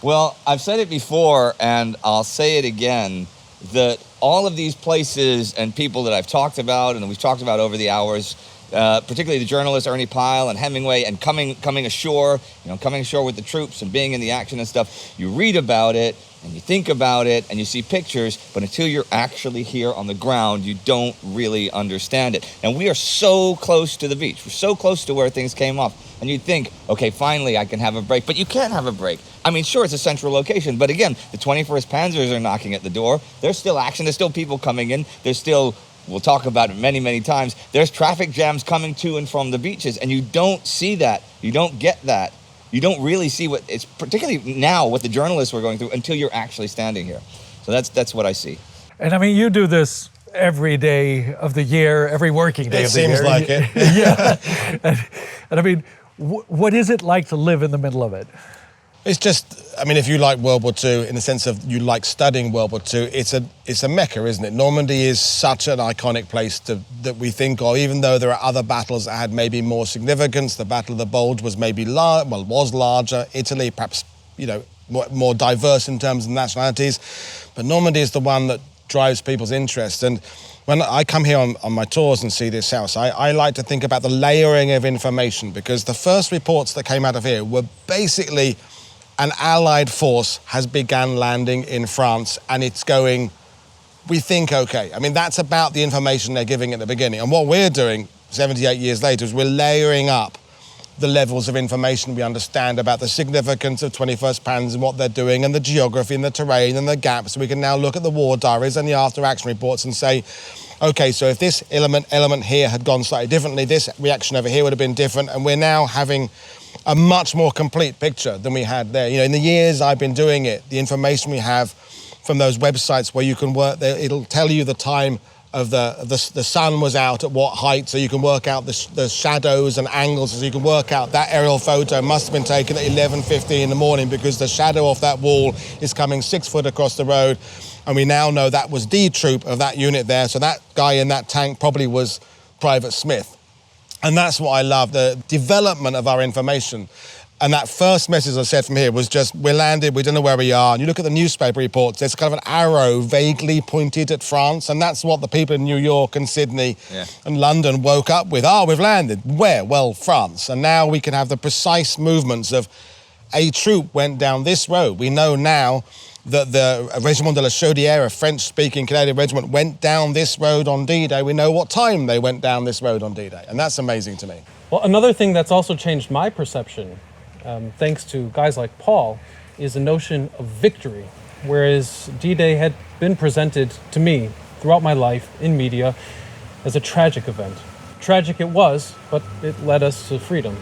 Well, I've said it before, and I'll say it again, that all of these places and people that I've talked about and we've talked about over the hours, particularly the journalists Ernie Pyle and Hemingway, and coming ashore with the troops and being in the action and stuff, you read about it and you think about it and you see pictures, but until you're actually here on the ground, you don't really understand it. And we are so close to the beach. We're so close to where things came off. And you'd think, okay, finally I can have a break, but you can't have a break. I mean, sure, it's a central location, but again, the 21st Panzers are knocking at the door. There's still action. There's still people coming in. There's still, we'll talk about it many, many times, there's traffic jams coming to and from the beaches, and you don't see that. You don't get that. You don't really see what it's, particularly now, what the journalists were going through until you're actually standing here. So that's what I see. And I mean, you do this every day of the year, every working day of the year. It seems like it. Yeah. And I mean, what is it like to live in the middle of it? It's just, I mean, if you like World War II, in the sense of you like studying World War II, it's a mecca, isn't it? Normandy is such an iconic place that we think of, even though there are other battles that had maybe more significance. The Battle of the Bulge was maybe was larger. Italy, perhaps, more diverse in terms of nationalities. But Normandy is the one that drives people's interest. And when I come here on my tours and see this house, I like to think about the layering of information, because the first reports that came out of here were basically an Allied force has begun landing in France, and it's going, we think, okay. I mean, that's about the information they're giving at the beginning. And what we're doing 78 years later is we're layering up the levels of information we understand about the significance of 21st Panzers and what they're doing, and the geography and the terrain and the gaps. So we can now look at the war diaries and the after-action reports and say, okay, so if this element here had gone slightly differently, this reaction over here would have been different, and we're now having a much more complete picture than we had there. In the years I've been doing it, the information we have from those websites where you can work there, it'll tell you the time of the sun was out at what height, so you can work out the shadows and angles, so you can work out that aerial photo must have been taken at 11:50 in the morning because the shadow off that wall is coming 6 foot across the road. And we now know that was D Troop of that unit there, so that guy in that tank probably was Private Smith. And that's what I love, the development of our information. And that first message I said from here was just, we landed, we don't know where we are. And you look at the newspaper reports, there's kind of an arrow vaguely pointed at France. And that's what the people in New York and Sydney and London woke up with. Oh, we've landed. Where? Well, France. And now we can have the precise movements of a troop went down this road. We know now that the Régiment de la Chaudière, a French-speaking Canadian regiment, went down this road on D-Day. We know what time they went down this road on D-Day. And that's amazing to me. Well, another thing that's also changed my perception, thanks to guys like Paul, is the notion of victory. Whereas D-Day had been presented to me throughout my life in media as a tragic event. Tragic it was, but it led us to freedom.